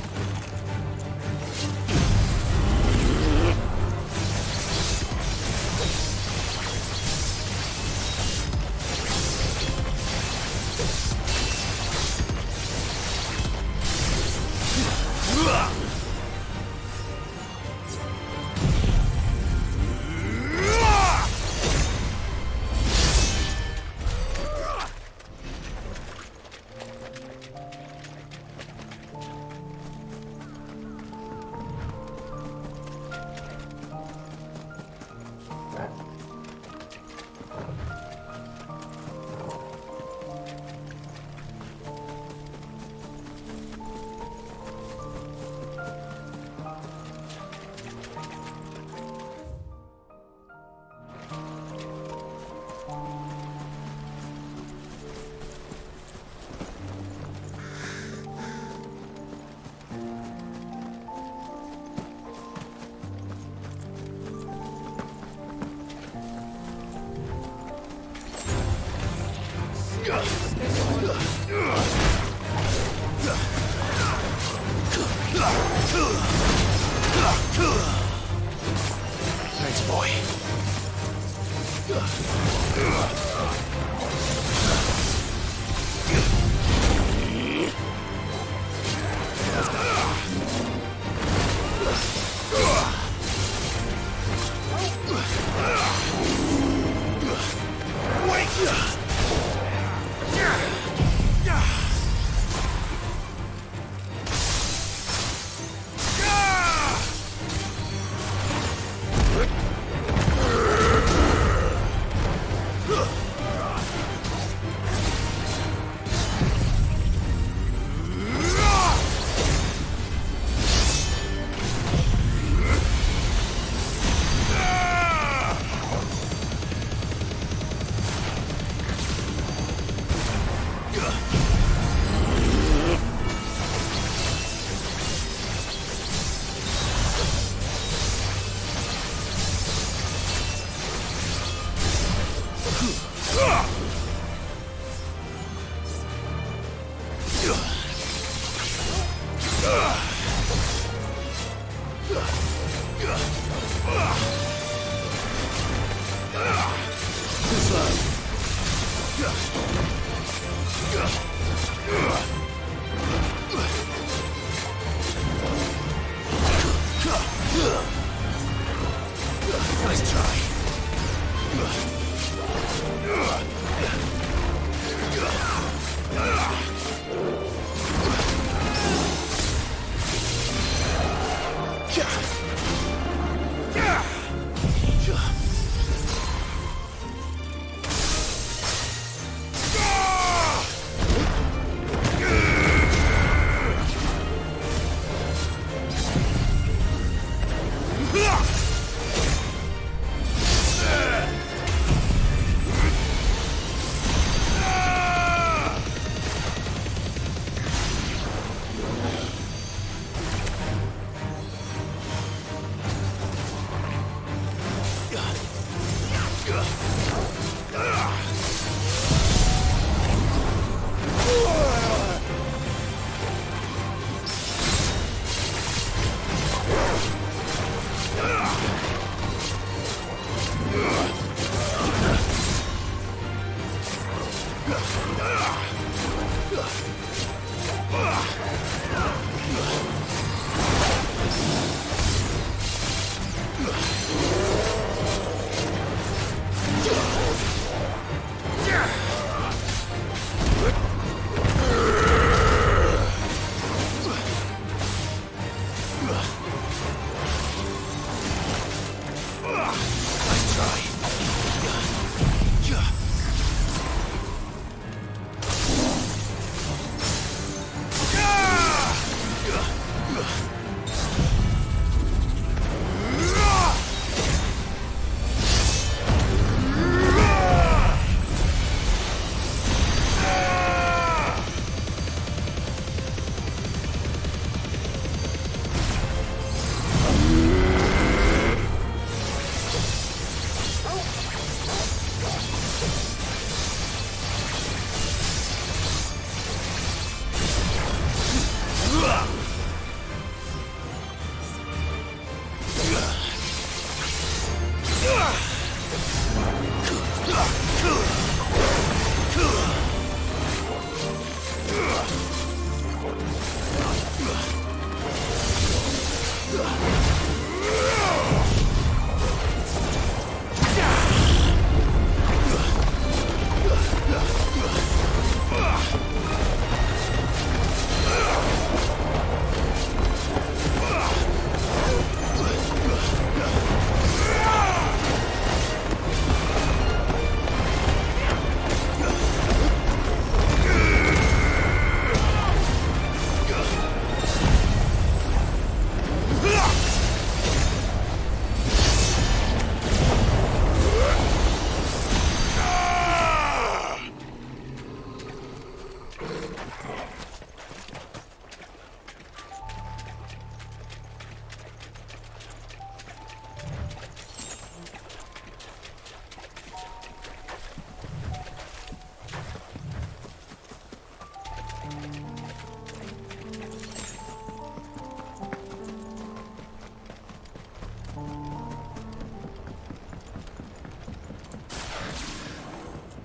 Nice try.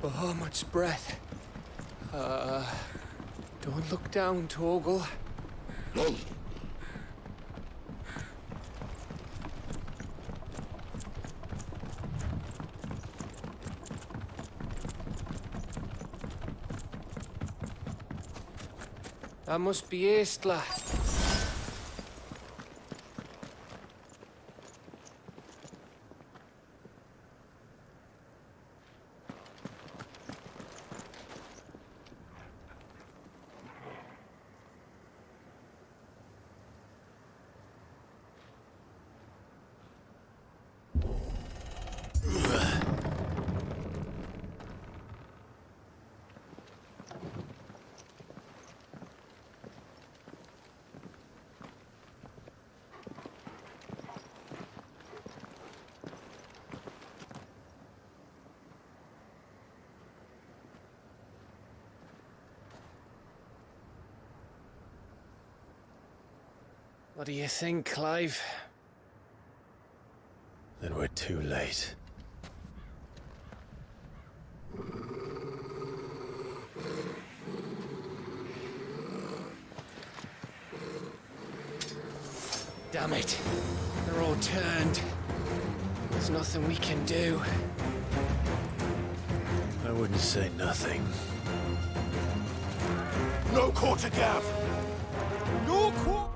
Bahamut's breath. Don't look down, Torgal. No. That must be Aistla. What do you think, Clive? Then we're too late. Damn it. They're all turned. There's nothing we can do. I wouldn't say nothing. No quarter gav! No quarter!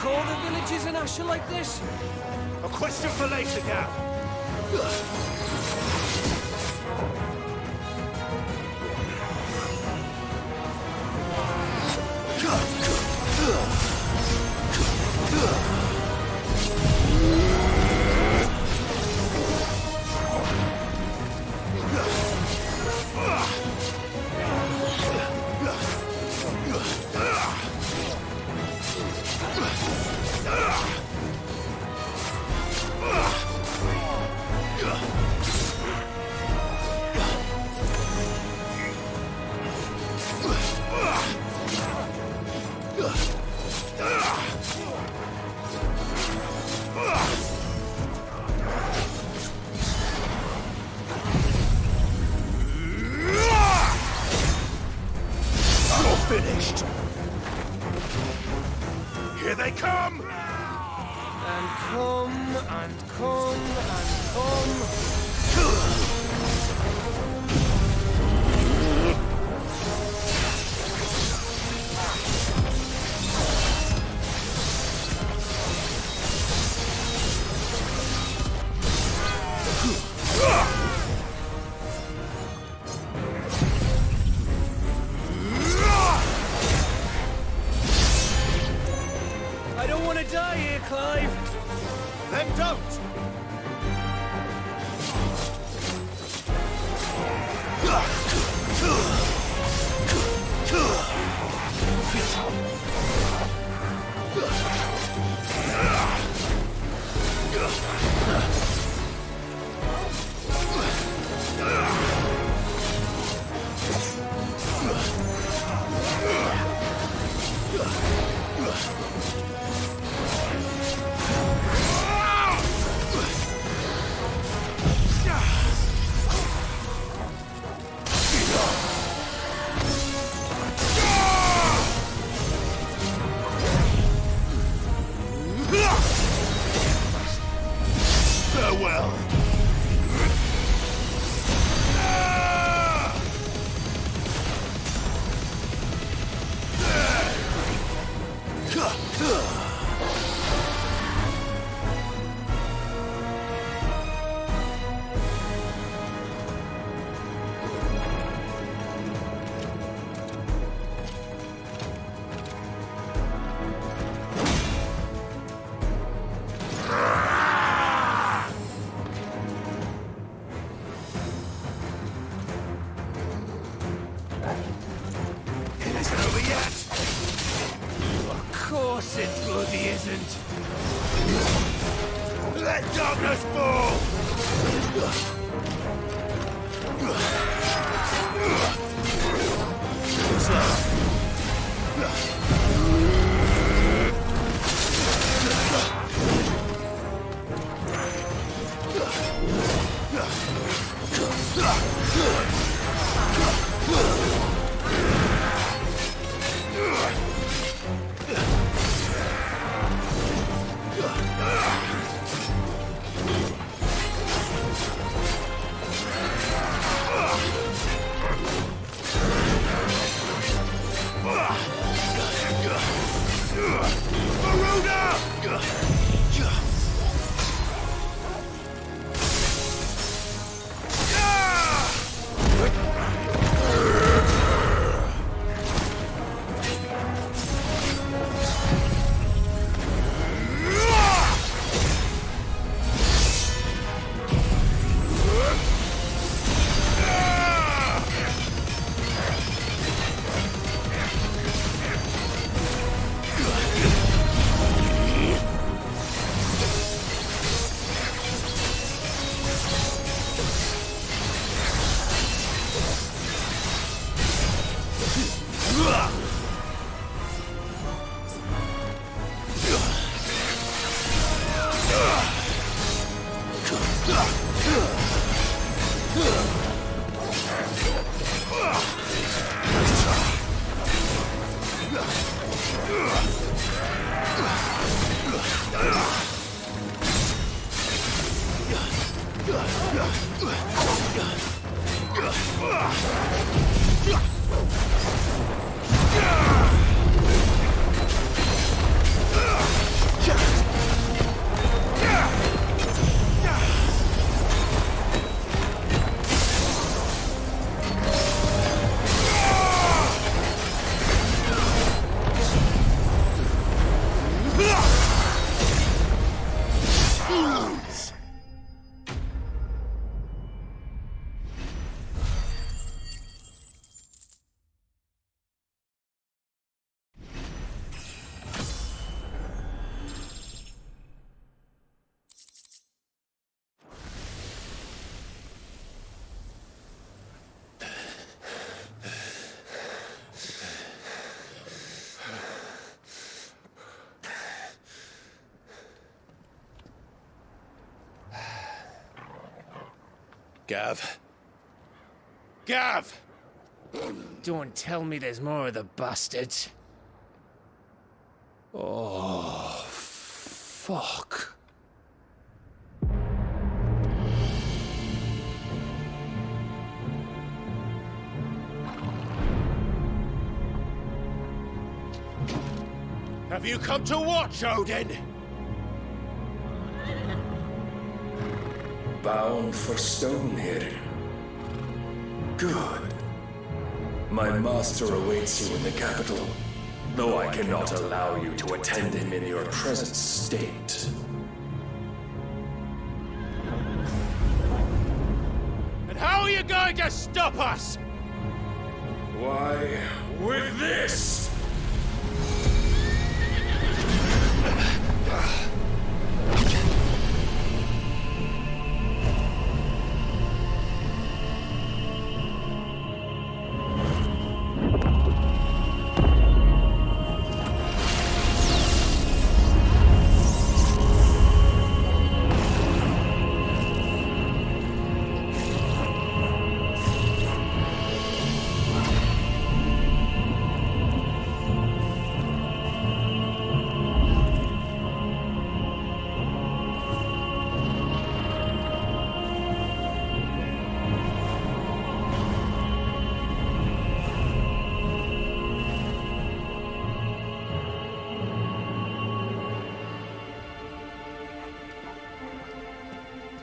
All the villages in Asher like this? A question for later, Gav. Finished. Here they come! And come, and come, and come. I don't want to die here, Clive. Then don't! Farewell. Let darkness fall! Gav. Gav! Don't tell me there's more of the bastards. Oh, fuck. Have you come to watch, Odin? Bound for Stonehill. Good. My master awaits you in the capital, though I cannot allow you to attend him in your present state. And how are you going to stop us? Why, with this!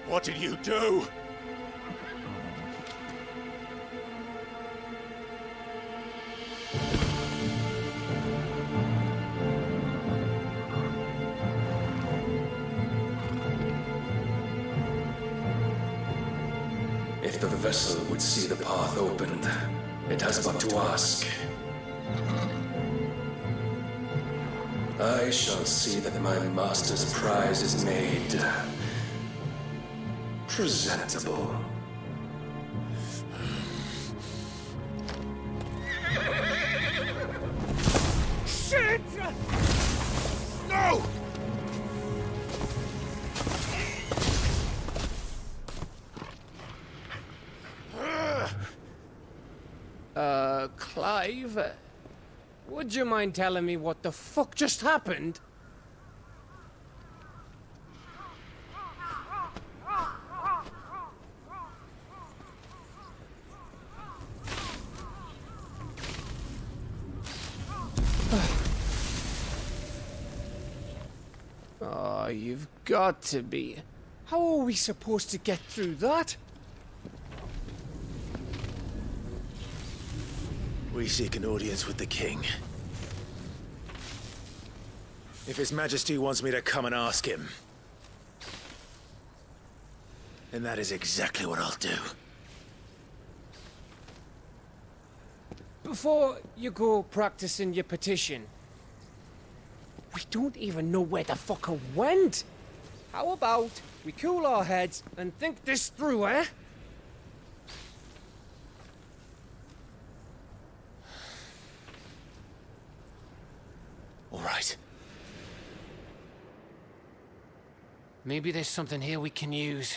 What did you do? If the vessel would see the path opened, it has but to ask. I shall see that my master's prize is made, presentable. Shit! No! Clive, would you mind telling me what the fuck just happened? Oh, you've got to be. How are we supposed to get through that? We seek an audience with the king. If His Majesty wants me to come and ask him, then that is exactly what I'll do. Before you go practicing your petition, we don't even know where the fucker went. How about we cool our heads and think this through, eh? All right. Maybe there's something here we can use.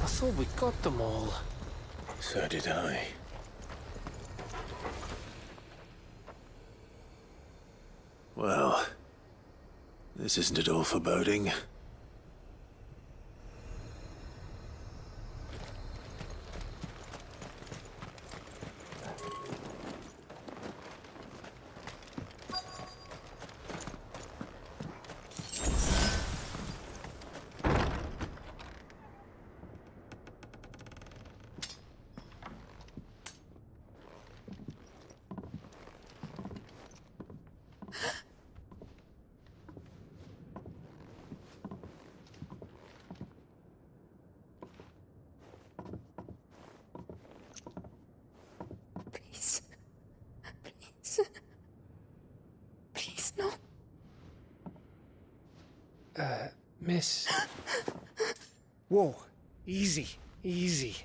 I thought we got them all. So did I. Well, this isn't at all foreboding. Please, no. Miss. Whoa, easy, easy.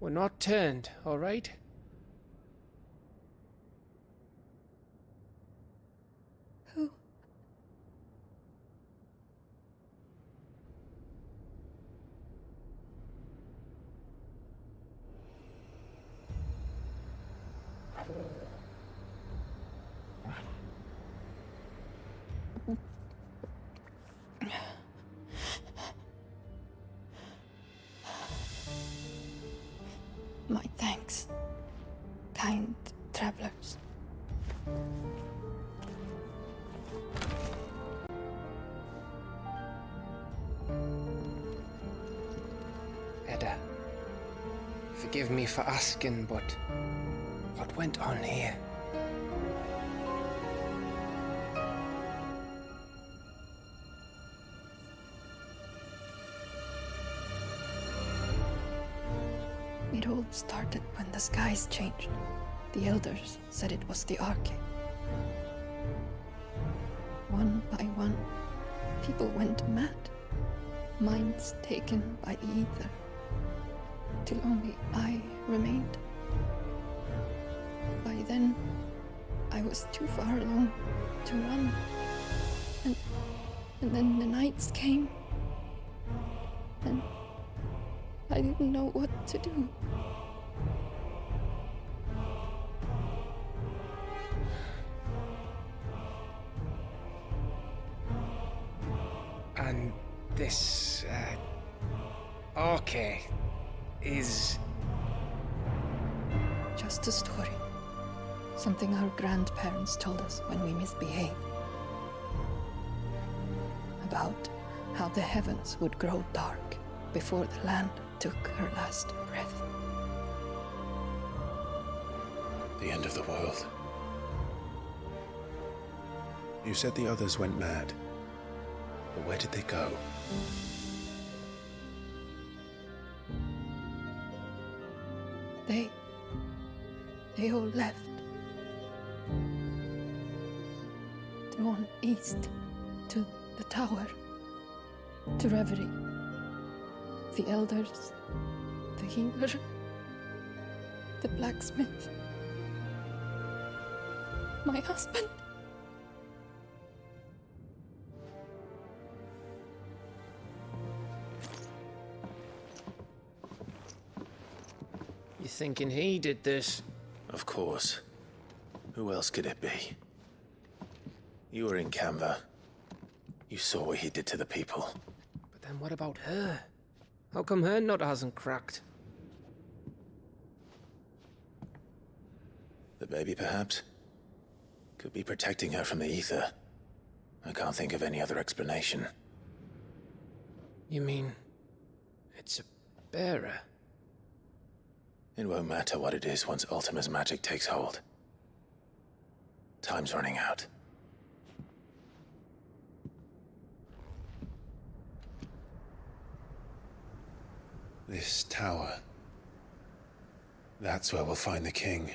We're not turned, all right? Who? My thanks, kind travelers. Edda, forgive me for asking, but what went on here? It all started when the skies changed. The elders said it was the Arcade. One by one, people went mad. Minds taken by the ether. Till only I remained. By then, I was too far along to run. And then the nights came. And I didn't know what to do. And this, Arcade is... Just a story. Something our grandparents told us when we misbehaved. About how the heavens would grow dark before the land took her last breath. The end of the world. You said the others went mad. But where did they go? They all left. Drawn east to the tower, to Reverie. The elders, the healer, the blacksmith, my husband. You thinking he did this? Of course. Who else could it be? You were in Canva. You saw what he did to the people. But then what about her? How come her nut hasn't cracked? The baby, perhaps? Could be protecting her from the ether. I can't think of any other explanation. You mean... it's a bearer? It won't matter what it is once Ultima's magic takes hold. Time's running out. This tower. That's where we'll find the king.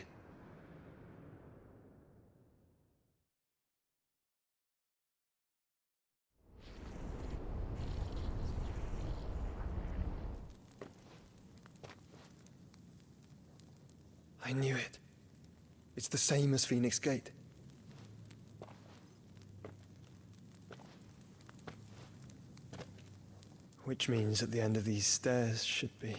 I knew it. It's the same as Phoenix Gate. Which means at the end of these stairs should be...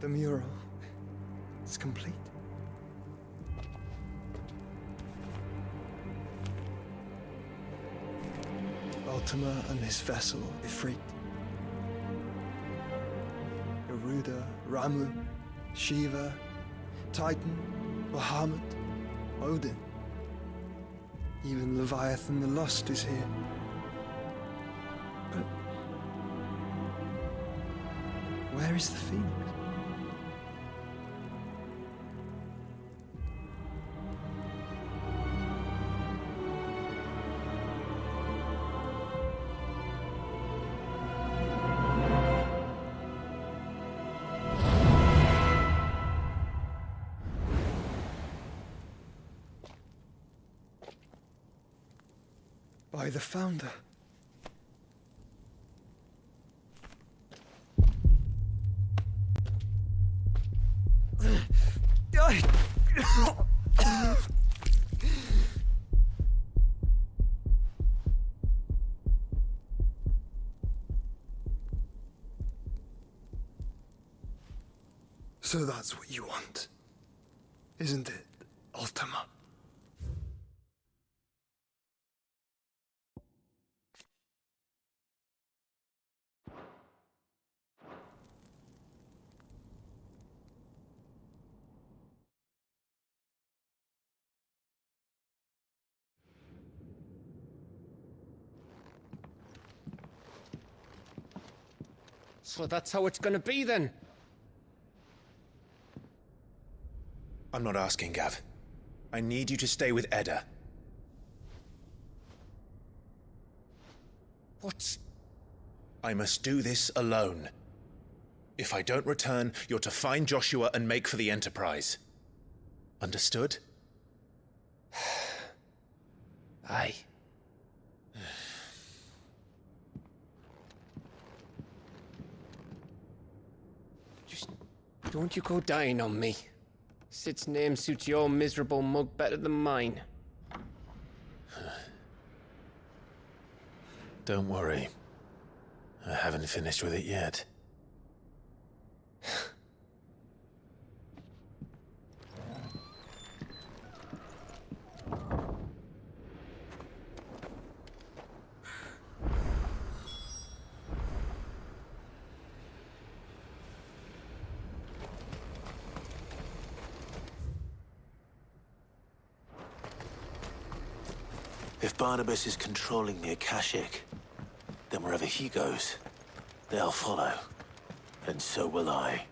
The mural is complete. Ultima and his vessel, Ifrit. Garuda, Ramu, Shiva, Titan, Bahamut, Odin. Even Leviathan the Lost is here. But where is the Phoenix? By the Founder. So that's what you want, isn't it, Ultima? So that's how it's gonna be then? I'm not asking, Gav. I need you to stay with Edda. What? I must do this alone. If I don't return, you're to find Joshua and make for the Enterprise. Understood? Aye. Just don't you go dying on me. Sid's name suits your miserable mug better than mine. Don't worry. I haven't finished with it yet. If Barnabas is controlling the Akashic, then wherever he goes, they'll follow. And so will I.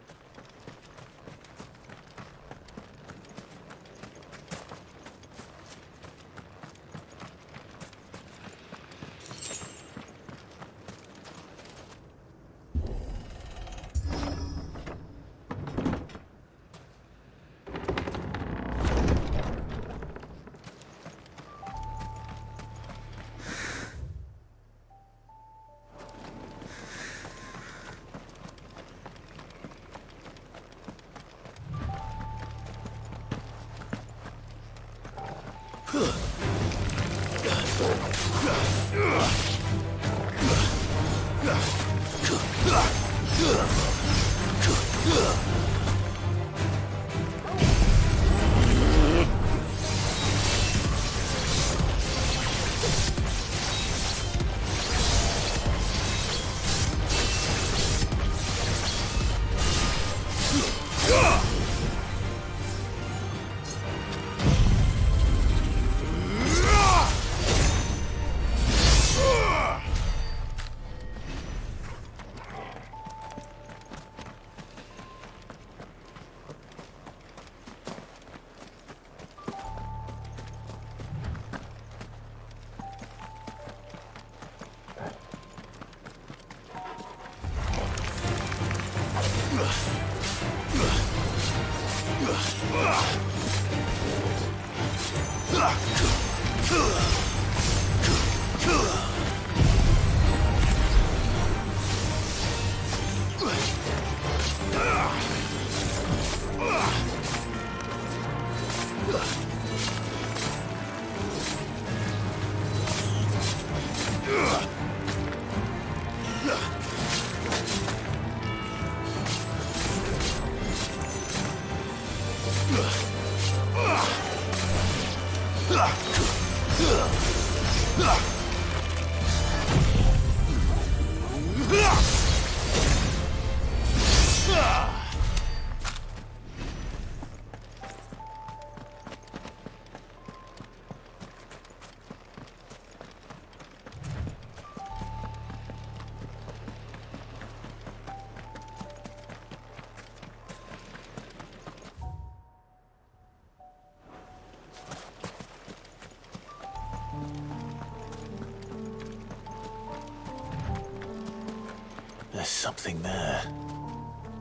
There's something there.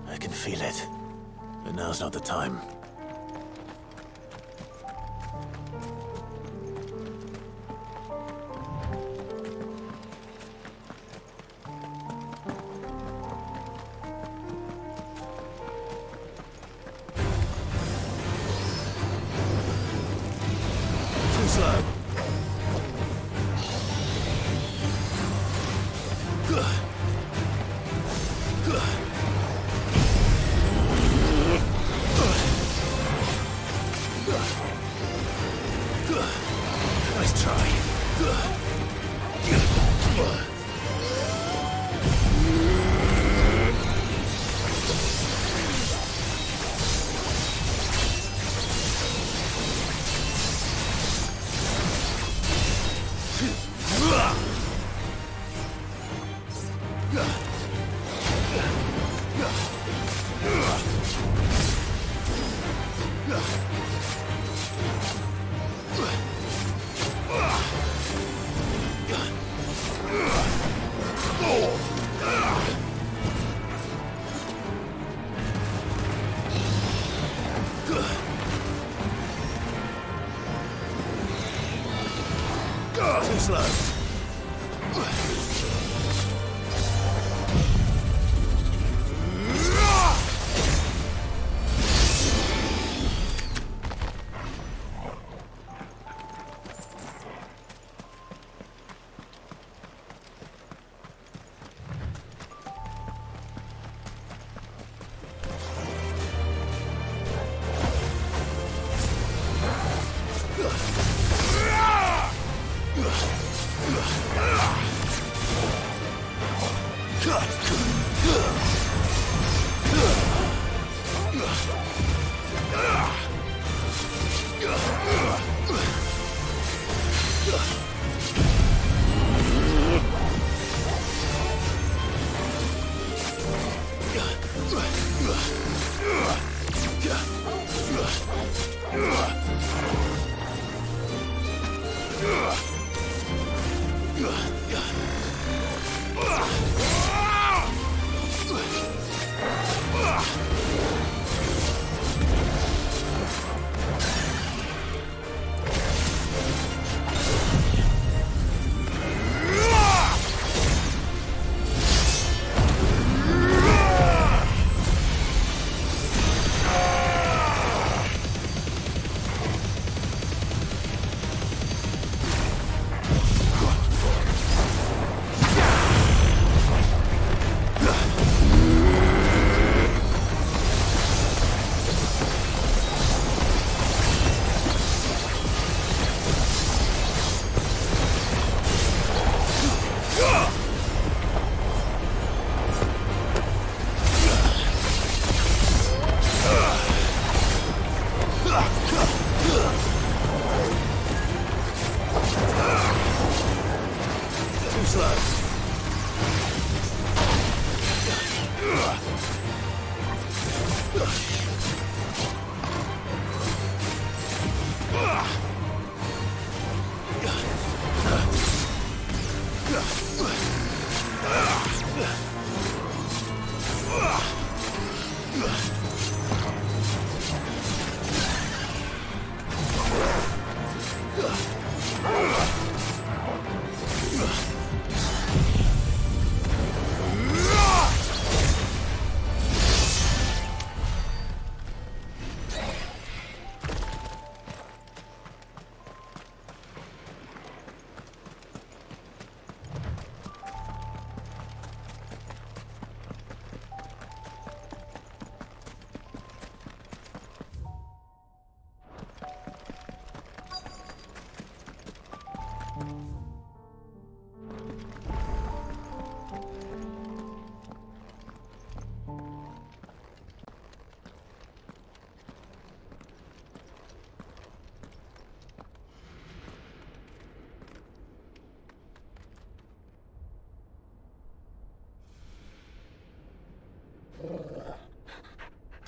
I can feel it. But now's not the time. Too slow. Nice try. Too slow.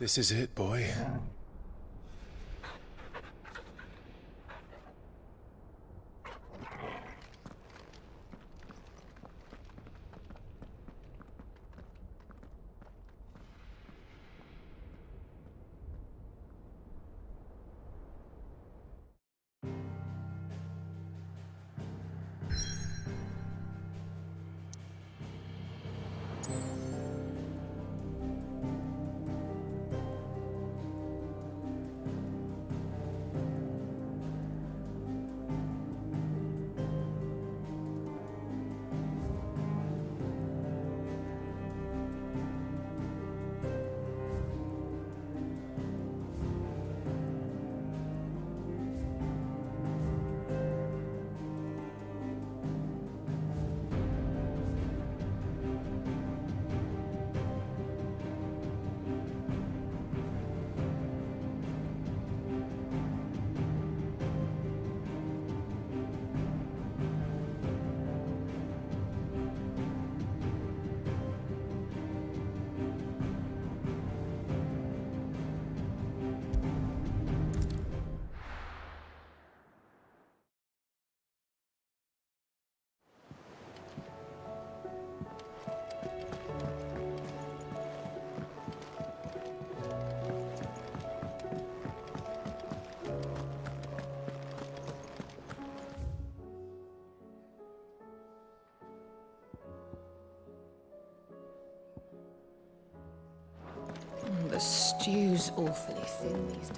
This is it, boy. The stew's awfully thin these days.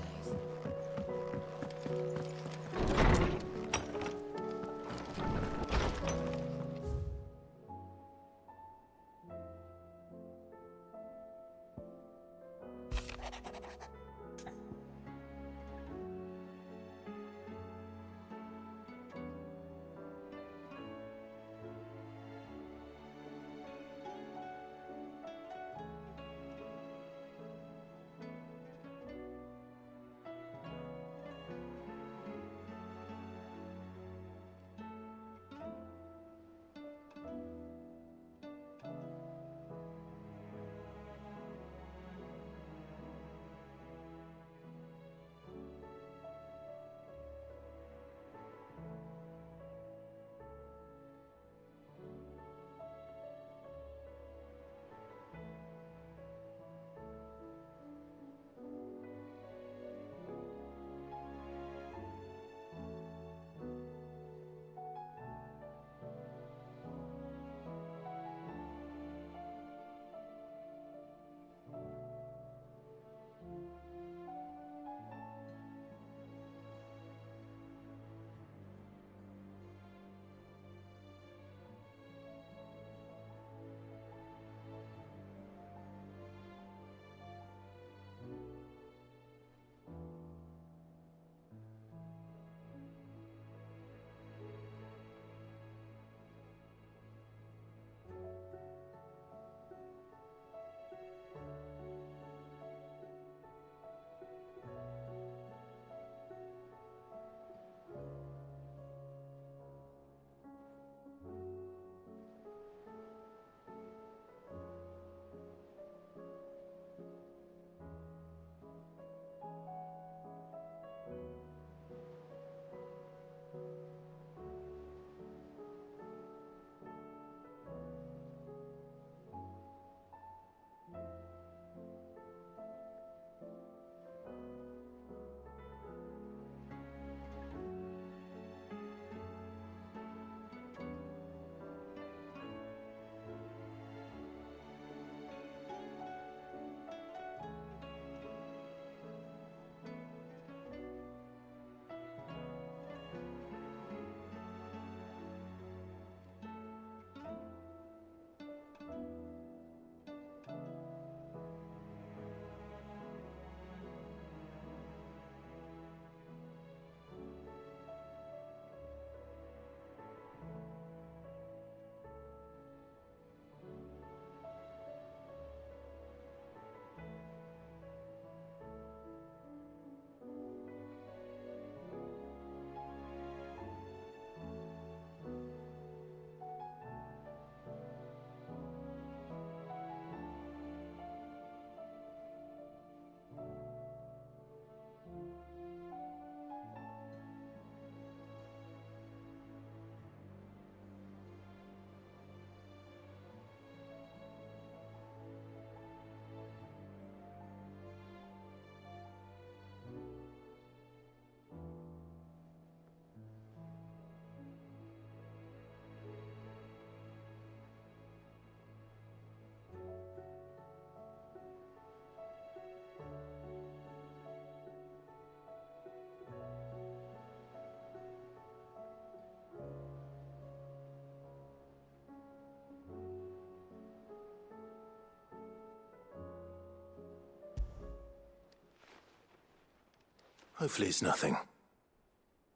Hopefully it's nothing.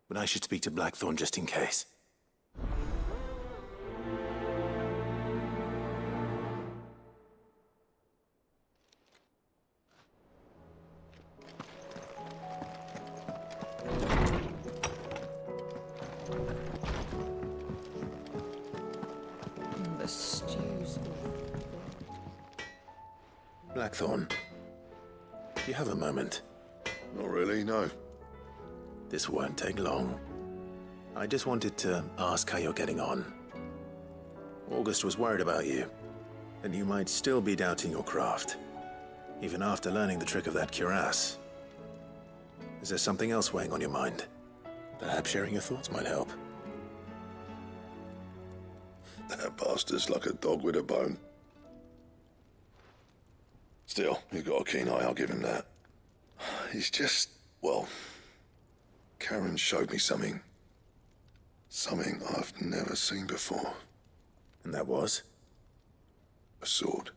But I should speak to Blackthorn just in case. The stew's Blackthorn, do you have a moment? Not really, no. This won't take long. I just wanted to ask how you're getting on. August was worried about you, and you might still be doubting your craft, even after learning the trick of that cuirass. Is there something else weighing on your mind? Perhaps sharing your thoughts might help. That bastard's like a dog with a bone. Still, he's got a keen eye, I'll give him that. He's just, well, Karen showed me something. Something I've never seen before. And that was? A sword.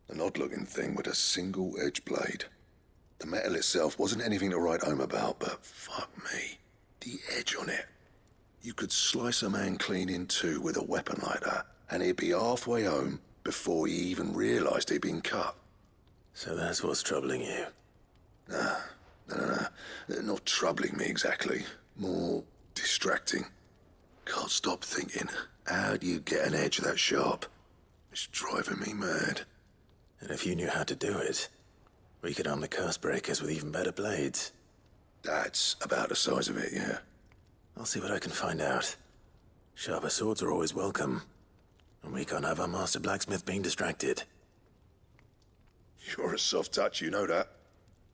An odd-looking thing with a single-edged blade. The metal itself wasn't anything to write home about, but fuck me, the edge on it. You could slice a man clean in two with a weapon like that, and he'd be halfway home before he even realized he'd been cut. So that's what's troubling you? No. Not troubling me exactly. More distracting. Can't stop thinking, how do you get an edge that sharp? It's driving me mad. And if you knew how to do it, we could arm the curse breakers with even better blades. That's about the size of it, yeah. I'll see what I can find out. Sharper swords are always welcome. And we can't have our master blacksmith being distracted. You're a soft touch, you know that.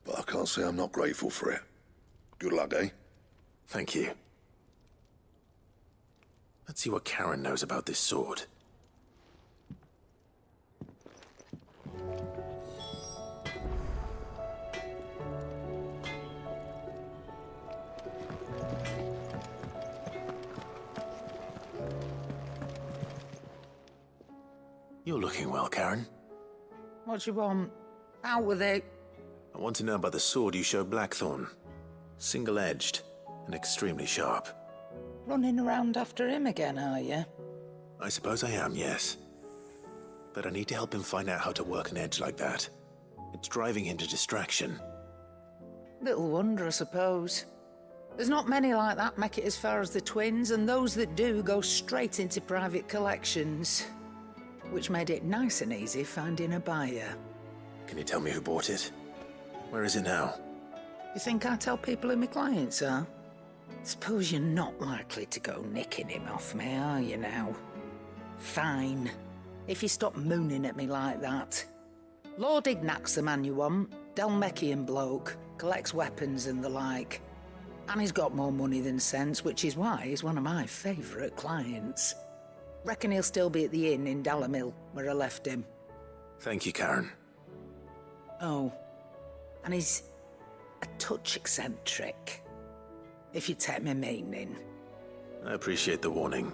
But I can't say I'm not grateful for it. Good luck, eh? Thank you. Let's see what Karen knows about this sword. You're looking well, Karen. What do you want? Out with it. I want to know about the sword you showed Blackthorn. Single-edged and extremely sharp. Running around after him again, are you? I suppose I am, yes. But I need to help him find out how to work an edge like that. It's driving him to distraction. Little wonder, I suppose. There's not many like that make it as far as the twins, and those that do go straight into private collections. Which made it nice and easy finding a buyer. Can you tell me who bought it? Where is it now? You think I tell people who my clients are? Suppose you're not likely to go nicking him off me, are you now? Fine. If you stop mooning at me like that. Lord Ignac's the man you want. Dalmekian bloke. Collects weapons and the like. And he's got more money than sense, which is why he's one of my favourite clients. Reckon he'll still be at the inn in Dalamil, where I left him. Thank you, Karen. Oh, and he's a touch eccentric, if you take my meaning. I appreciate the warning.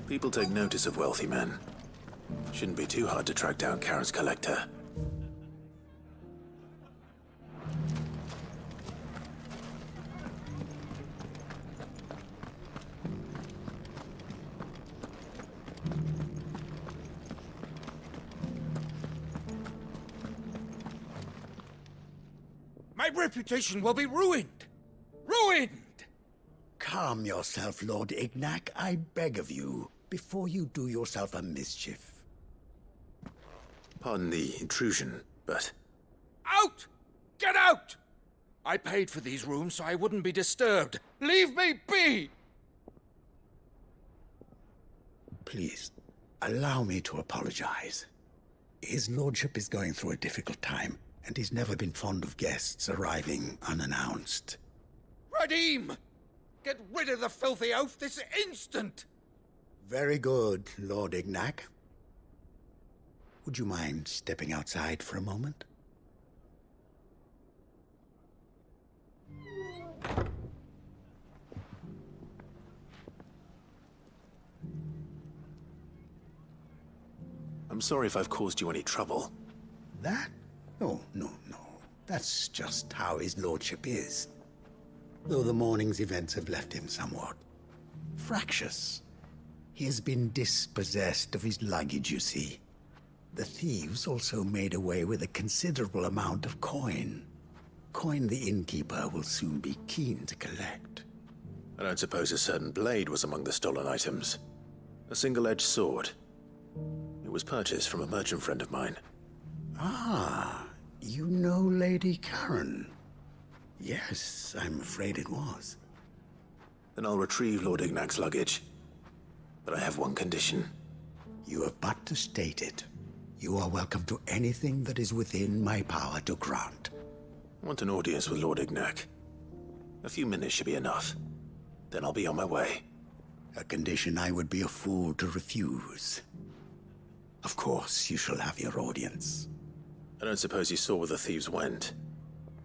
People take notice of wealthy men. Shouldn't be too hard to track down Karen's collector. My reputation will be ruined! Ruined! Calm yourself, Lord Ignac, I beg of you, before you do yourself a mischief. Pardon the intrusion, but... Out! Get out! I paid for these rooms so I wouldn't be disturbed. Leave me be! Please, allow me to apologize. His lordship is going through a difficult time, and he's never been fond of guests arriving unannounced. Radim! Get rid of the filthy oaf this instant! Very good, Lord Ignac. Would you mind stepping outside for a moment? I'm sorry if I've caused you any trouble. That? Oh, no. That's just how his lordship is. Though the morning's events have left him somewhat fractious. He has been dispossessed of his luggage, you see. The thieves also made away with a considerable amount of coin. Coin the innkeeper will soon be keen to collect. I don't suppose a certain blade was among the stolen items. A single-edged sword. It was purchased from a merchant friend of mine. Ah, you know Lady Karen. Yes, I'm afraid it was. Then I'll retrieve Lord Ignac's luggage. But I have one condition. You have but to state it. You are welcome to anything that is within my power to grant. I want an audience with Lord Ignac. A few minutes should be enough. Then I'll be on my way. A condition I would be a fool to refuse. Of course, you shall have your audience. I don't suppose you saw where the thieves went?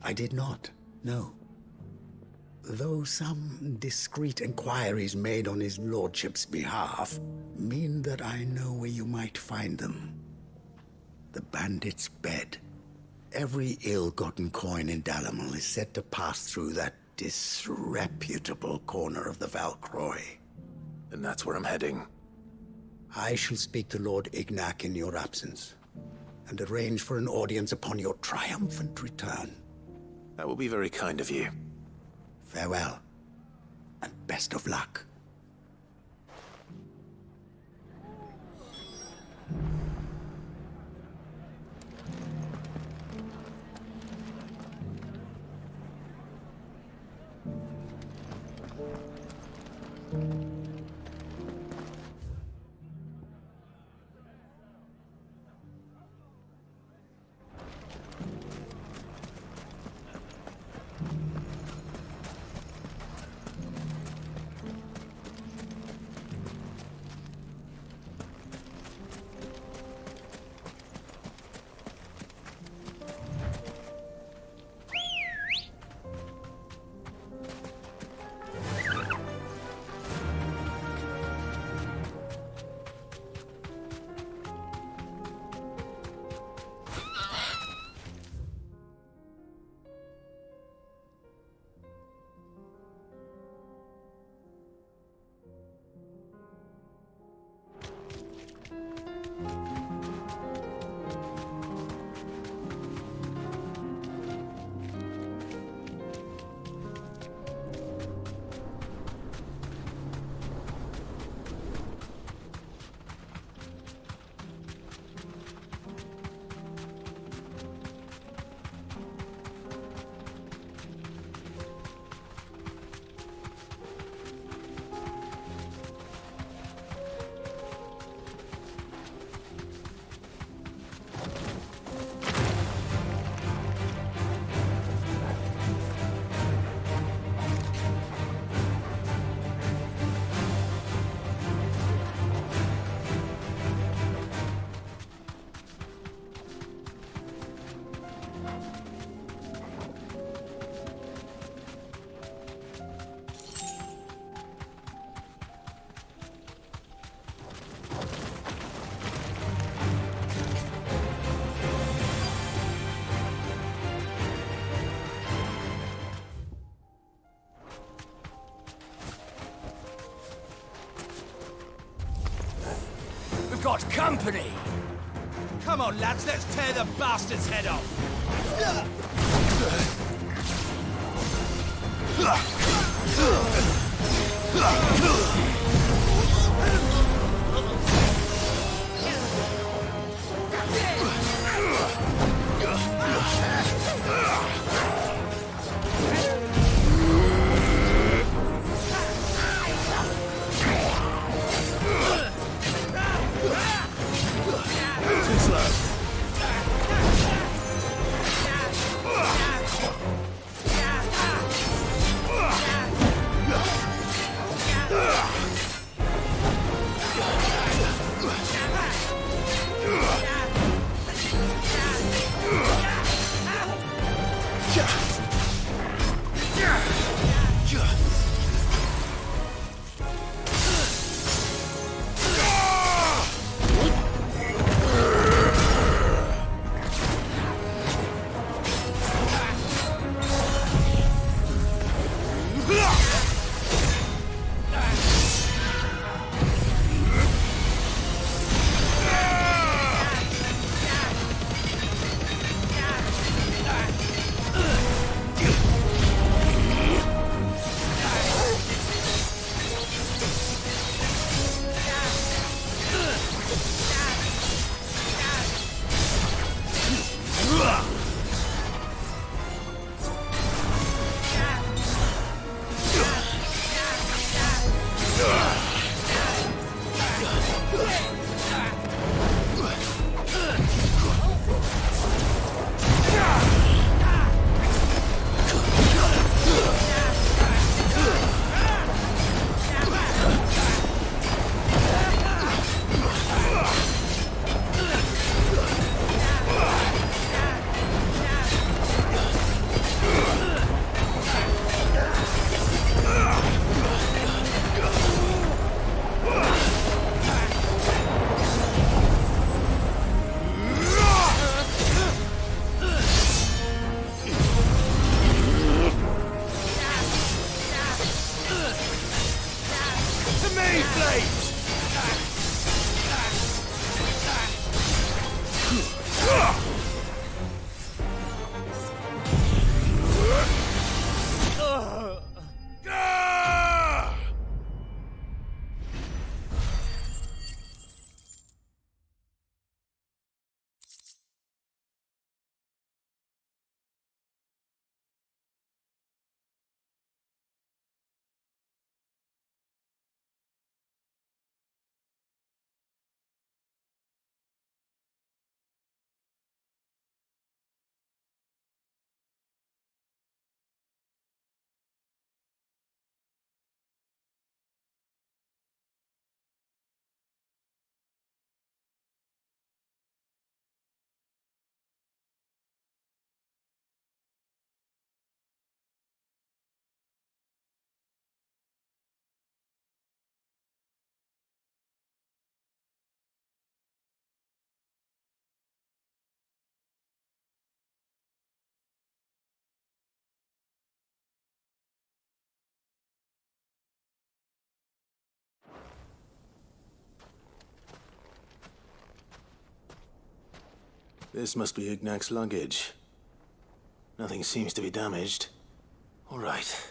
I did not, no. Though some discreet inquiries made on his lordship's behalf mean that I know where you might find them. The bandit's bed. Every ill-gotten coin in Dalamil is said to pass through that disreputable corner of the Valcroy. And that's where I'm heading. I shall speak to Lord Ignac in your absence, and arrange for an audience upon your triumphant return. That will be very kind of you. Farewell, and best of luck. Got company! Come on, lads, let's tear the bastard's head off! slow. This must be Ignac's luggage. Nothing seems to be damaged. All right.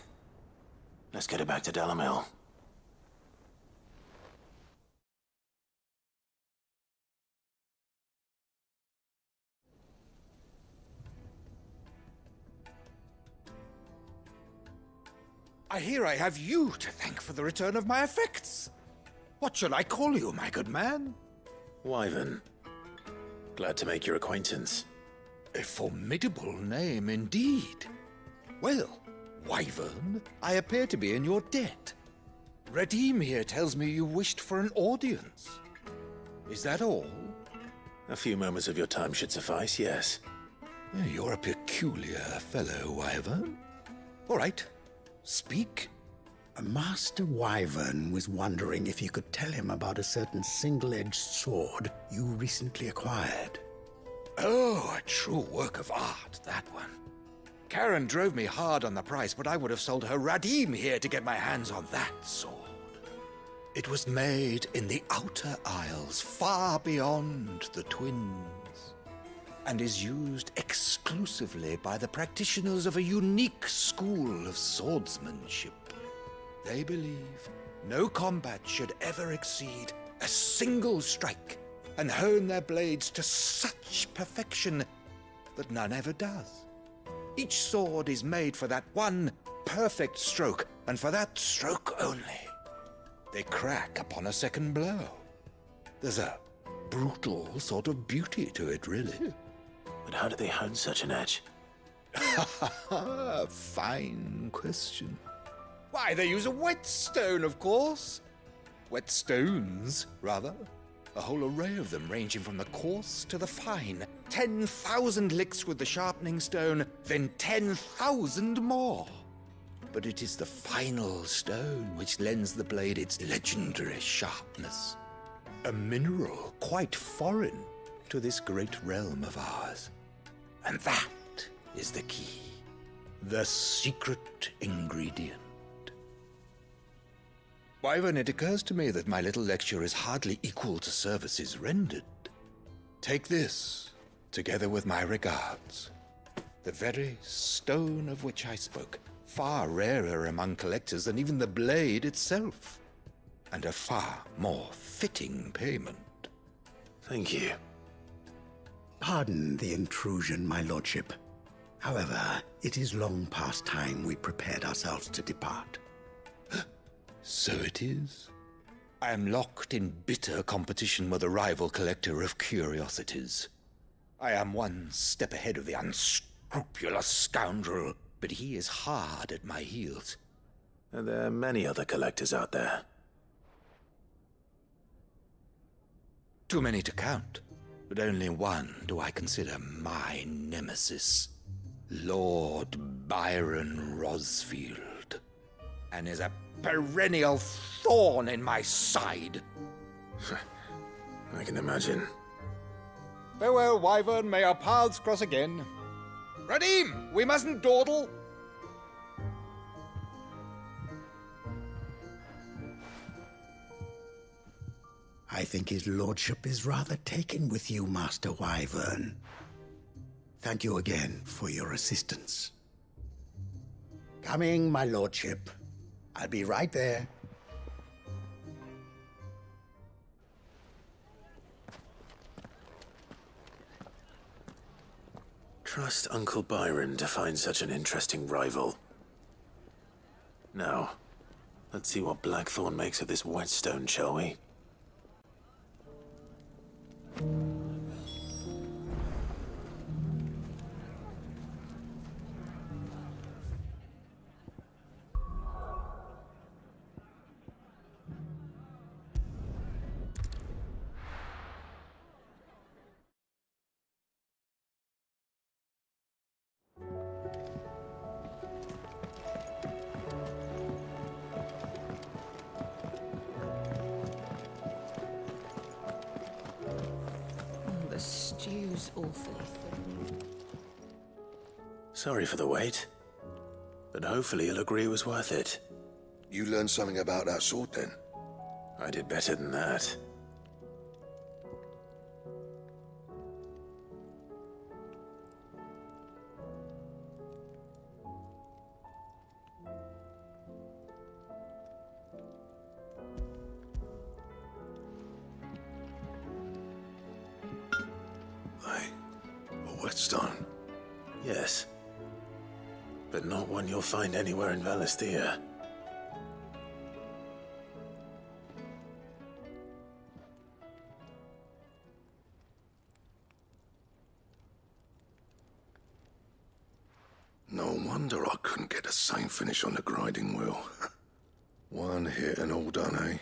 Let's get it back to Dalamel. I hear I have you to thank for the return of my effects. What shall I call you, my good man? Wyvern. Glad to make your acquaintance. A formidable name indeed. Well, Wyvern, I appear to be in your debt. Redeem here tells me you wished for an audience. Is that all? A few moments of your time should suffice, yes. You're a peculiar fellow, Wyvern. All right, speak. Master Wyvern was wondering if you could tell him about a certain single-edged sword you recently acquired. Oh, a true work of art, that one. Karen drove me hard on the price, but I would have sold her Radim here to get my hands on that sword. It was made in the Outer Isles, far beyond the Twins, and is used exclusively by the practitioners of a unique school of swordsmanship. They believe no combat should ever exceed a single strike, and hone their blades to such perfection that none ever does. Each sword is made for that one perfect stroke, and for that stroke only. They crack upon a second blow. There's a brutal sort of beauty to it, really. But how do they hone such an edge? Fine question. Why, they use a whetstone, of course. Whetstones, rather. A whole array of them, ranging from the coarse to the fine. 10,000 licks with the sharpening stone, then 10,000 more. But it is the final stone which lends the blade its legendary sharpness. A mineral quite foreign to this great realm of ours. And that is the key. The secret ingredient. Wyvern, it occurs to me that my little lecture is hardly equal to services rendered. Take this, together with my regards. The very stone of which I spoke, far rarer among collectors than even the blade itself, and a far more fitting payment. Thank you. Pardon the intrusion, my lordship. However, it is long past time we prepared ourselves to depart. So it is. I am locked in bitter competition with a rival collector of curiosities. I am one step ahead of the unscrupulous scoundrel, but he is hard at my heels. Are there many other collectors out there? Too many to count, but only one do I consider my nemesis. Lord Byron Rosfield, and is a perennial thorn in my side. I can imagine. Farewell, Wyvern, may our paths cross again. Radim, we mustn't dawdle. I think his lordship is rather taken with you, Master Wyvern. Thank you again for your assistance. Coming, my lordship. I'll be right there. Trust Uncle Byron to find such an interesting rival. Now, let's see what Blackthorn makes of this whetstone, shall we? The stew's awfully thin. Sorry for the wait, but hopefully you'll agree it was worth it. You learned something about that sword, then? I did better than that. A whetstone? Yes. But not one you'll find anywhere in Valisthea. No wonder I couldn't get the same finish on the grinding wheel. One hit and all done, eh?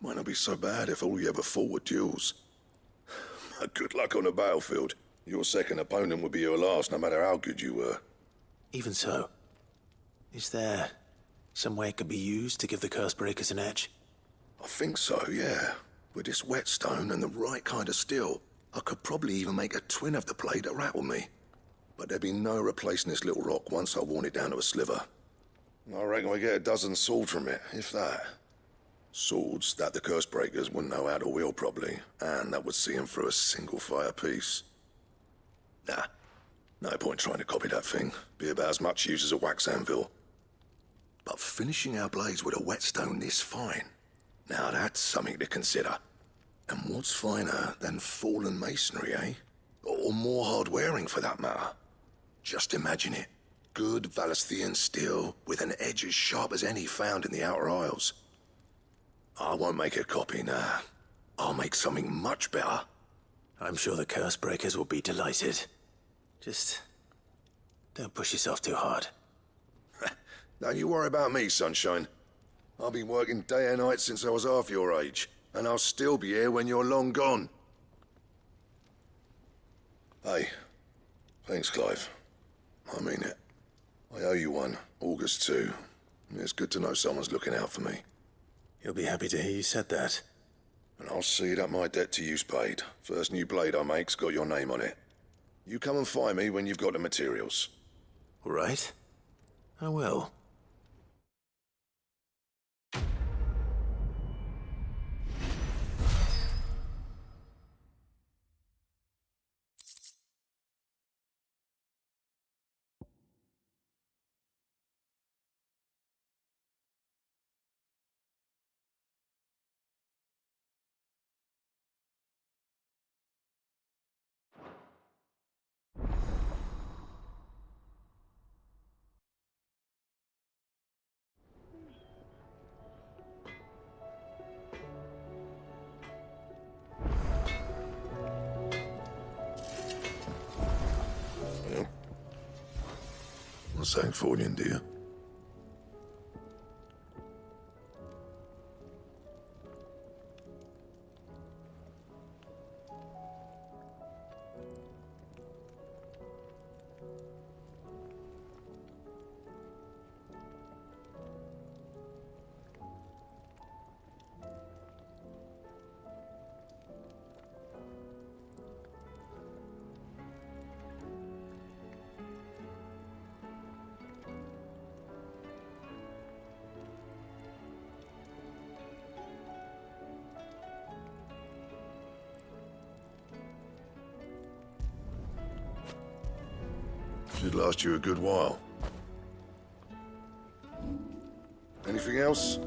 Might not be so bad if all you ever fought were duels. But good luck on the battlefield. Your second opponent would be your last, no matter how good you were. Even so, is there some way it could be used to give the Cursebreakers an edge? I think so, yeah. With this whetstone and the right kind of steel, I could probably even make a twin of the blade that rattled me. But there'd be no replacing this little rock once I worn it down to a sliver. I reckon we get a dozen swords from it, if that. Swords that the Cursebreakers wouldn't know how to wield properly, and that would see them through a single fire piece. Nah, no point trying to copy that thing. Be about as much use as a wax anvil. But finishing our blades with a whetstone this fine, now that's something to consider. And what's finer than fallen masonry, eh? Or more hard-wearing, for that matter. Just imagine it. Good Valisthean steel with an edge as sharp as any found in the Outer Isles. I won't make a copy, nah. I'll make something much better. I'm sure the Curse Breakers will be delighted. Just don't push yourself too hard. Don't you worry about me, Sunshine. I've been working day and night since I was half your age, and I'll still be here when you're long gone. Hey, thanks, Clive. I mean it. I owe you one, August too. It's good to know someone's looking out for me. He'll be happy to hear you said that. And I'll see that my debt to you's paid. First new blade I make's got your name on it. You come and find me when you've got the materials. All right. I will. Sancfordian, do you? Should last you a good while. Anything else?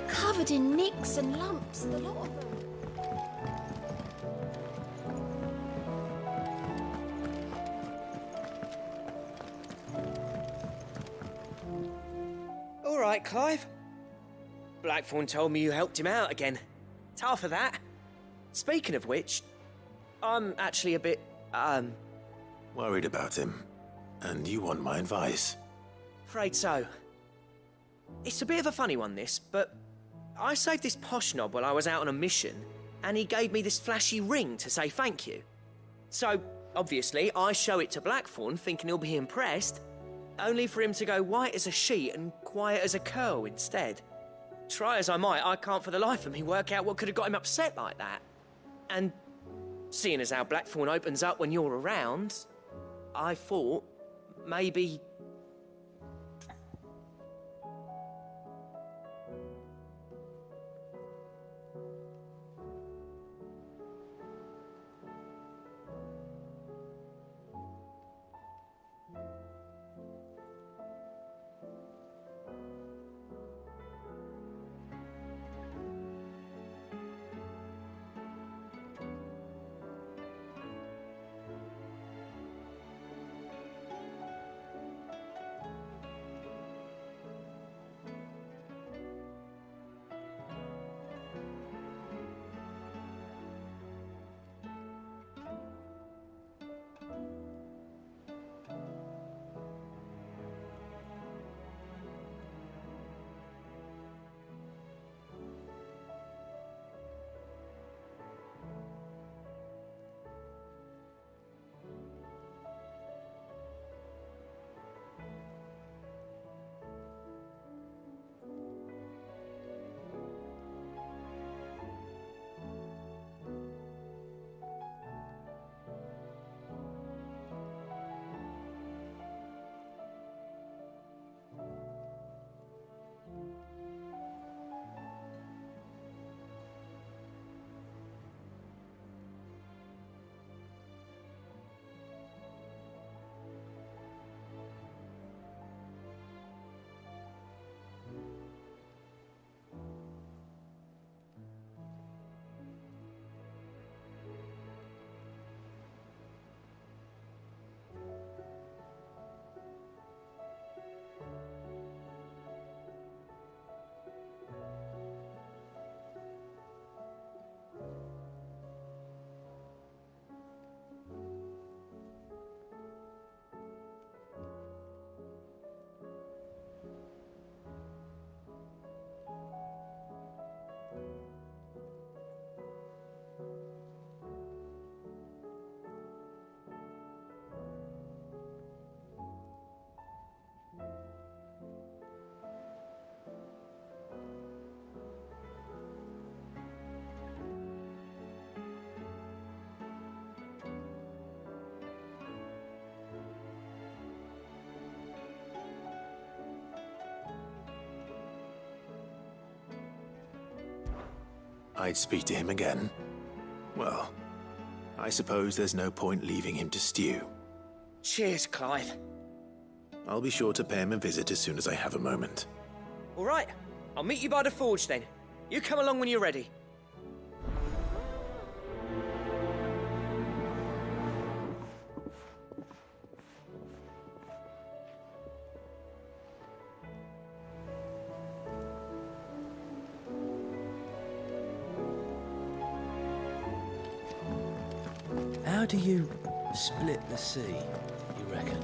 Covered in nicks and lumps, the lot of them. All right, Clive. Blackthorn told me you helped him out again. It's half of that. Speaking of which, I'm actually a bit, Worried about him. And you want my advice? afraid so. It's a bit of a funny one, this, but I saved this posh knob while I was out on a mission, and he gave me this flashy ring to say thank you. So, obviously, I show it to Blackthorn, thinking he'll be impressed, only for him to go white as a sheet and quiet as a curl instead. Try as I might, I can't for the life of me work out what could have got him upset like that. And seeing as how Blackthorn opens up when you're around, I thought maybe... I'd speak to him again. Well, I suppose there's no point leaving him to stew. Cheers, Clive. I'll be sure to pay him a visit as soon as I have a moment. All right, I'll meet you by the forge then. You come along when you're ready. How do you split the sea, you reckon?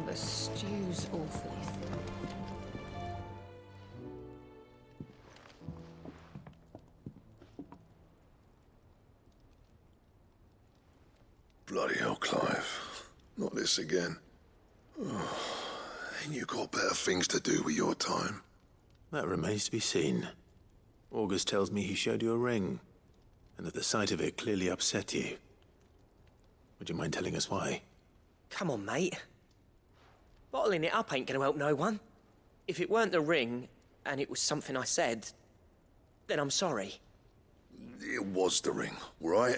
The stew's awfully thick. Bloody hell, Clive. Not this again. Oh, ain't you got better things to do with your time? That remains to be seen. August tells me he showed you a ring, and that the sight of it clearly upset you. Would you mind telling us why? Come on, mate. Bottling it up ain't gonna help no one. If it weren't the ring, and it was something I said, then I'm sorry. It was the ring, right?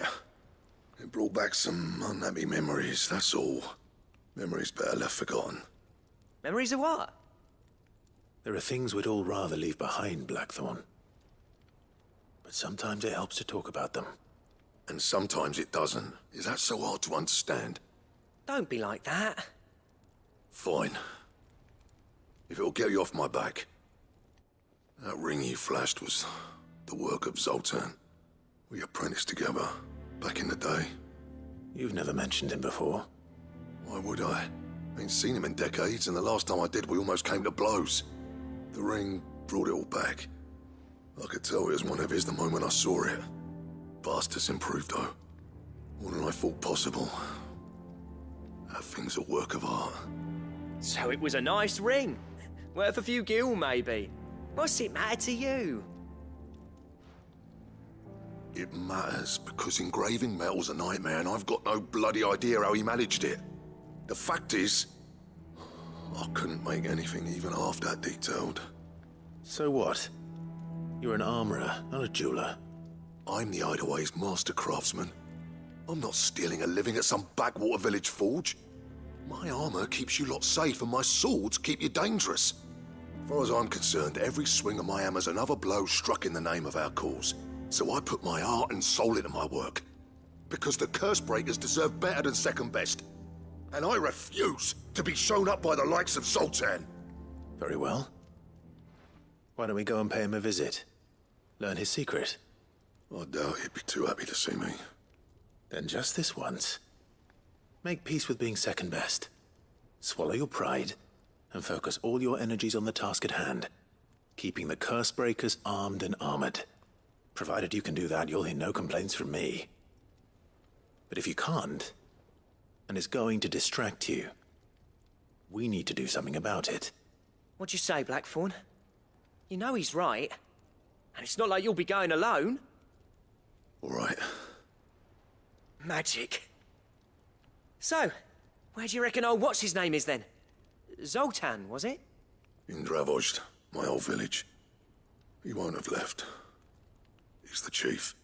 It brought back some unhappy memories, that's all. Memories better left forgotten. Memories of what? There are things we'd all rather leave behind, Blackthorn. But sometimes it helps to talk about them. And sometimes it doesn't. Is that so hard to understand? Don't be like that. Fine. If it'll get you off my back. That ring you flashed was the work of Zoltan. We apprenticed together, back in the day. You've never mentioned him before. Why would I? Ain't seen him in decades, and the last time I did, we almost came to blows. The ring brought it all back. I could tell it was one of his the moment I saw it. Bastard's improved, though. More than I thought possible. That thing's a work of art. So it was a nice ring. Worth a few gil, maybe. What's it matter to you? It matters because engraving metal's a nightmare, and I've got no bloody idea how he managed it. The fact is, I couldn't make anything even half that detailed. So what? You're an armorer, not a jeweler. I'm the Hideaway's master craftsman. I'm not stealing a living at some backwater village forge. My armor keeps you lot safe, and my swords keep you dangerous. As far as I'm concerned, every swing of my hammer's another blow struck in the name of our cause. So I put my heart and soul into my work. Because the curse breakers deserve better than second best. And I refuse to be shown up by the likes of Zoltan. Very well. Why don't we go and pay him a visit? Learn his secret. I doubt he'd be too happy to see me. Then just this once. Make peace with being second best. Swallow your pride, and focus all your energies on the task at hand. Keeping the curse breakers armed and armored. Provided you can do that, you'll hear no complaints from me. But if you can't, and it's going to distract you, we need to do something about it. What'd you say, Blackthorn? You know he's right. And it's not like you'll be going alone. All right. Magic. So, where do you reckon old what's-his-name is then? Zoltan, was it? In Dravozd, my old village. He won't have left. He's the chief.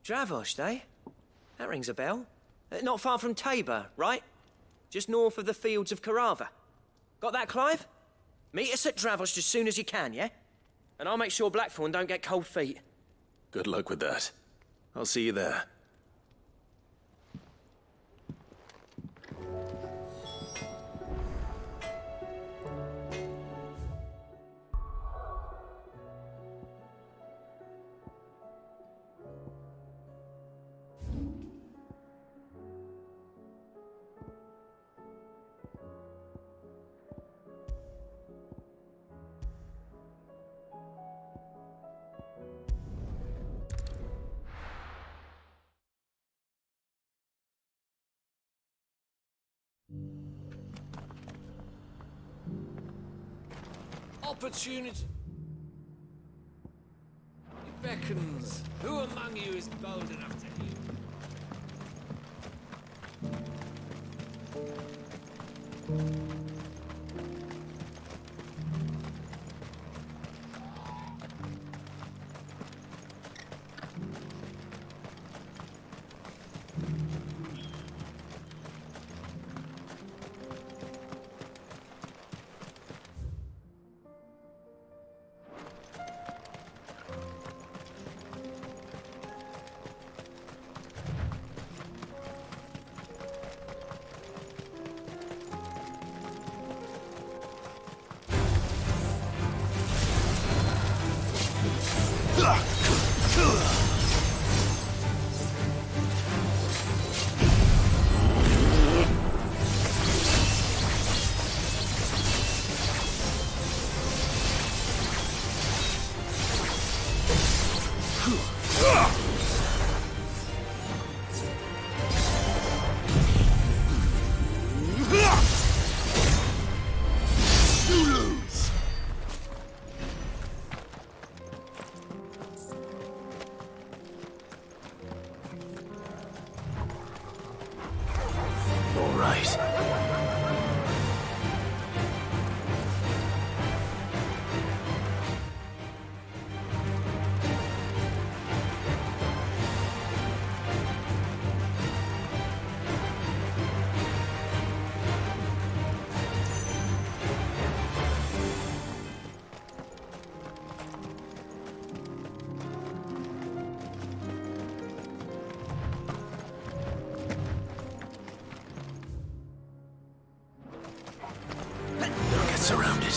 Dravozd, eh? That rings a bell. Not far from Tabor, right? Just north of the fields of Carava. Got that, Clive? Meet us at Dravozd as soon as you can, yeah? And I'll make sure Blackthorn don't get cold feet. Good luck with that. I'll see you there. Opportunity. beckons. Who among you is bold enough to hear? Surrounded.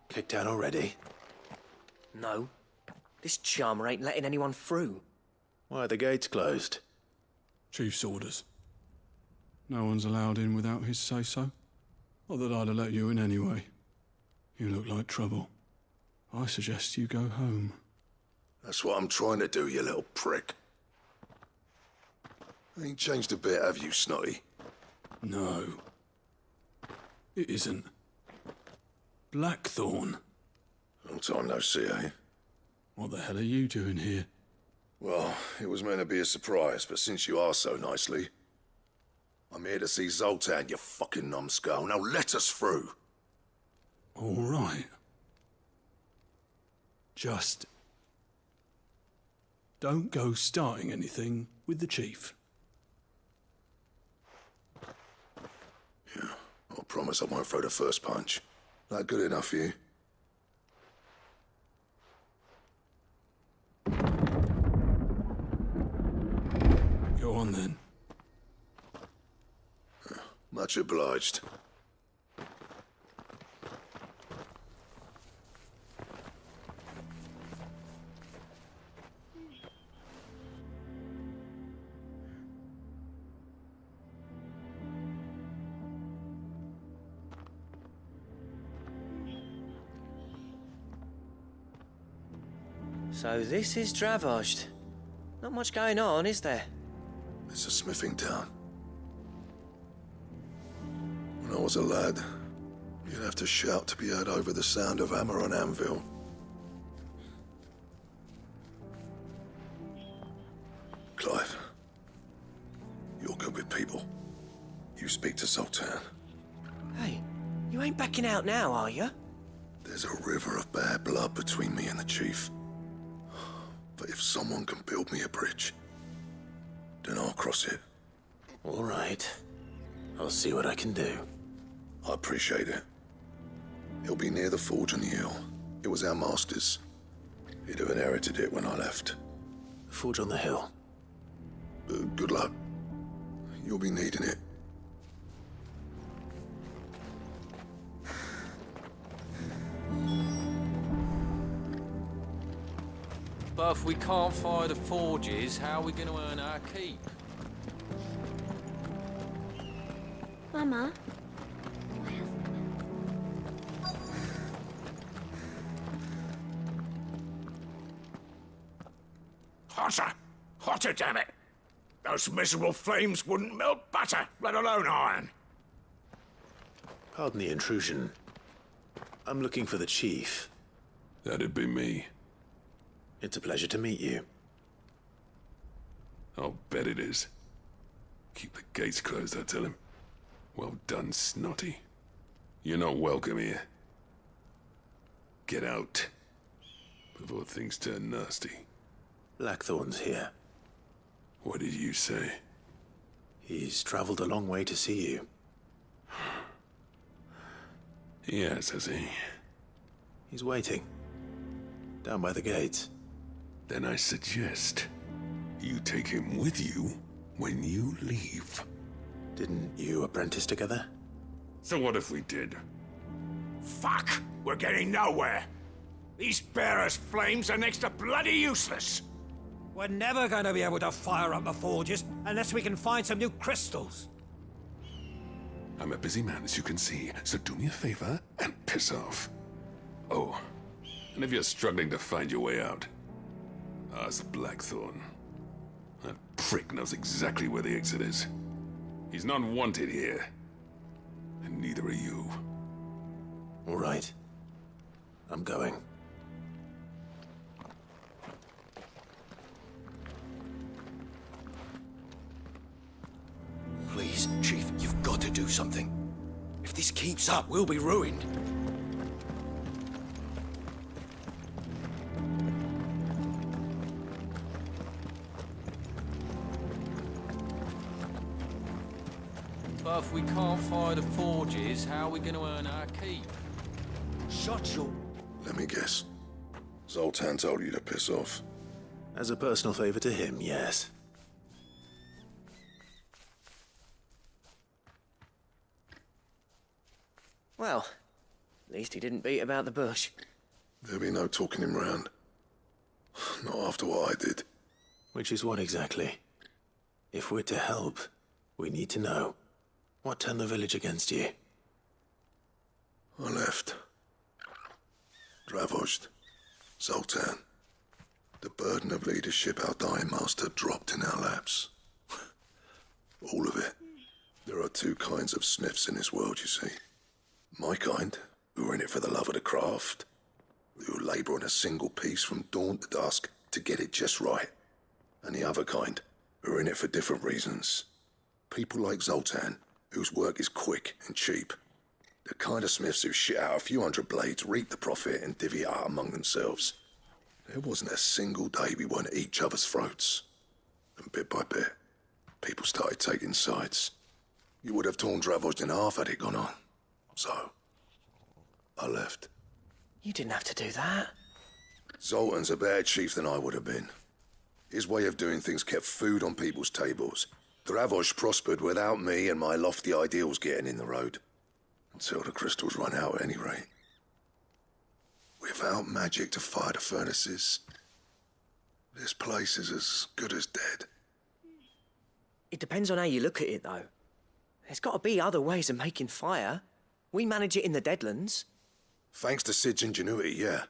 Kicked out already? No. This charmer ain't letting anyone through. Why are the gates closed? Chief's orders. No one's allowed in without his say-so. Not that I'd have let you in anyway. You look like trouble. I suggest you go home. That's what I'm trying to do, you little prick. Ain't changed a bit, have you, Snotty? No. It isn't. Blackthorn. Long time no see, eh? What the hell are you doing here? Well, it was meant to be a surprise, but since you asked so nicely, I'm here to see Zoltan, you fucking numbskull. Now let us through. All right. Just don't go starting anything with the chief. Yeah, I promise I won't throw the first punch. That good enough for you? Go on then. Much obliged. So this is Dravaged. Not much going on, is there? It's a smithing town. When I was a lad, you'd have to shout to be heard over the sound of hammer on anvil. Clive, you're good with people. You speak to Sultan. Hey, you ain't backing out now, are you? There's a river of bad blood between me and the chief. But if someone can build me a bridge, then I'll cross it. All right. I'll see what I can do. I appreciate it. It'll be near the forge on the hill. It was our master's. He'd have inherited it when I left. Forge on the hill. Good luck. You'll be needing it. But if we can't fire the forges, how are we going to earn our keep? Mama? Hotter! Hotter, damn it! Those miserable flames wouldn't melt butter, let alone iron. Pardon the intrusion. I'm looking for the chief. That'd be me. It's a pleasure to meet you. I'll bet it is. Keep the gates closed, I tell him. Well done, Snotty. You're not welcome here. Get out. Before things turn nasty. Blackthorn's here. What did you say? He's traveled a long way to see you. Yes, has he? He's waiting. Down by the gates. Then I suggest you take him with you when you leave. Didn't you apprentice together? So what if we did? Fuck! We're getting nowhere. These bearers' flames are next to bloody useless. We're never going to be able to fire up the forges unless we can find some new crystals. I'm a busy man, as you can see, so do me a favor and piss off. Oh, and if you're struggling to find your way out, ask Blackthorn. That prick knows exactly where the exit is. He's not wanted here. And neither are you. All right. I'm going. Please, Chief, you've got to do something. If this keeps up, we'll be ruined. But if we can't fire the forges, how are we going to earn our keep? Shut your... Let me guess. Zoltan told you to piss off. As a personal favor to him, yes. Well, at least he didn't beat about the bush. There'll be no talking him round. Not after what I did. Which is what exactly? If we're to help, we need to know. What turned the village against you? I left. Dravozd. Zoltan. The burden of leadership our dying master dropped in our laps. All of it. There are two kinds of smiths in this world, you see. My kind, who are in it for the love of the craft, who labour on a single piece from dawn to dusk to get it just right. And the other kind, who are in it for different reasons. People like Zoltan, whose work is quick and cheap. The kind of smiths who shit out a few hundred blades, reap the profit, and divvy it out among themselves. There wasn't a single day we weren't at each other's throats. And bit by bit, people started taking sides. You would have torn Dravozd in half had it gone on. So, I left. You didn't have to do that. Zoltan's a better chief than I would have been. His way of doing things kept food on people's tables. Dravozd prospered without me and my lofty ideals getting in the road. Until the crystals run out at any rate. Without magic to fire the furnaces, this place is as good as dead. It depends on how you look at it, though. There's got to be other ways of making fire. We manage it in the Deadlands. Thanks to Sid's ingenuity, yeah.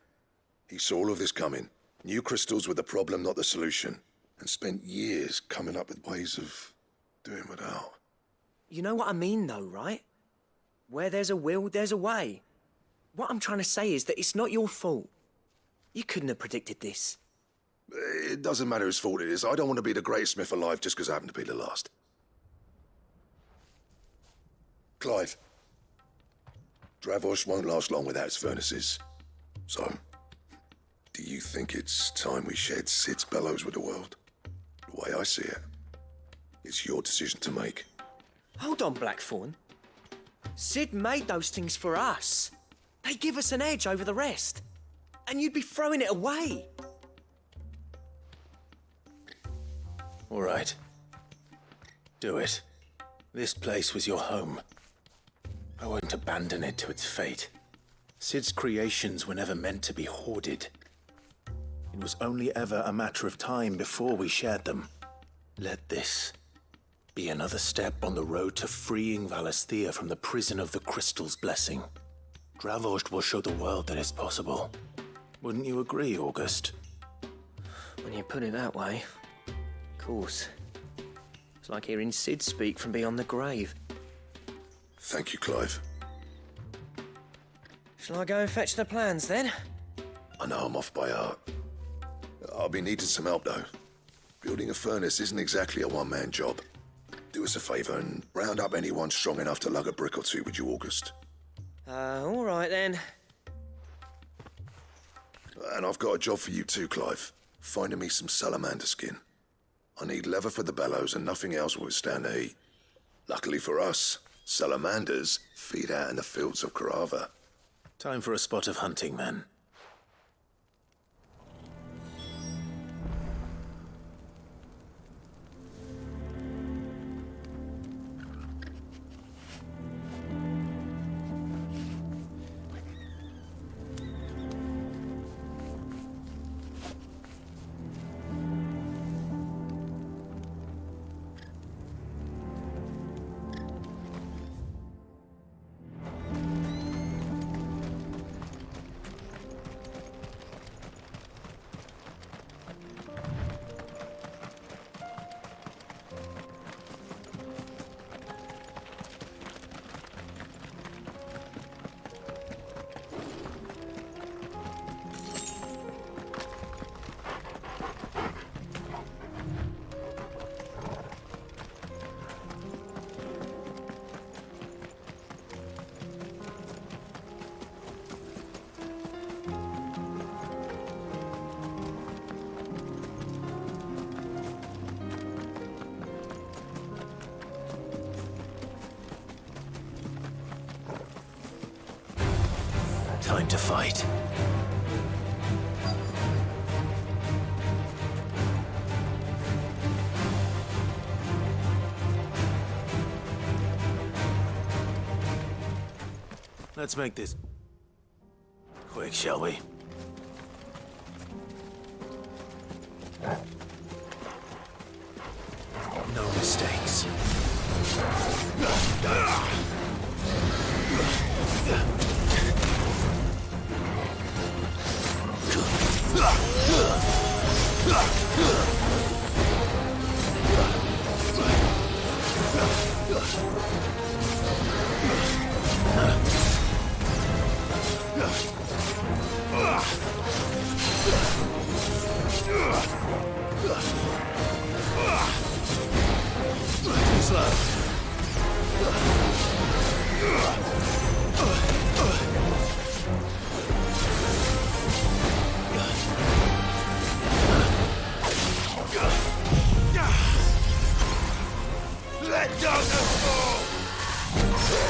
He saw all of this coming. New crystals were the problem, not the solution. And spent years coming up with ways of doing without. You know what I mean, though, right? Where there's a will, there's a way. What I'm trying to say is that it's not your fault. You couldn't have predicted this. It doesn't matter whose fault it is. I don't want to be the greatest smith alive just because I happen to be the last. Clive. Dravozd won't last long without its furnaces. So, do you think it's time we shared Sid's bellows with the world? The way I see it, It's your decision to make. Hold on, Blackthorn. Sid made those things for us. They give us an edge over the rest. And you'd be throwing it away. All right. Do it. This place was your home. I won't abandon it to its fate. Sid's creations were never meant to be hoarded. It was only ever a matter of time before we shared them. Let this be another step on the road to freeing Valisthea from the prison of the Crystal's blessing. Dravost will show the world that it's possible. Wouldn't you agree, August? When you put it that way, of course. It's like hearing Sid speak from beyond the grave. Thank you, Clive. Shall I go and fetch the plans, then? I know I'm off by heart. I'll be needing some help, though. Building a furnace isn't exactly a one-man job. Do us a favour and round up anyone strong enough to lug a brick or two, would you, August? All right, then. And I've got a job for you too, Clive. Finding me some salamander skin. I need leather for the bellows and nothing else will withstand the heat. Luckily for us, salamanders feed out in the fields of Carava. Time for a spot of hunting, then. Time to fight. Let's make this quick, shall we? No mistakes. Too slow. Let down the foe! Too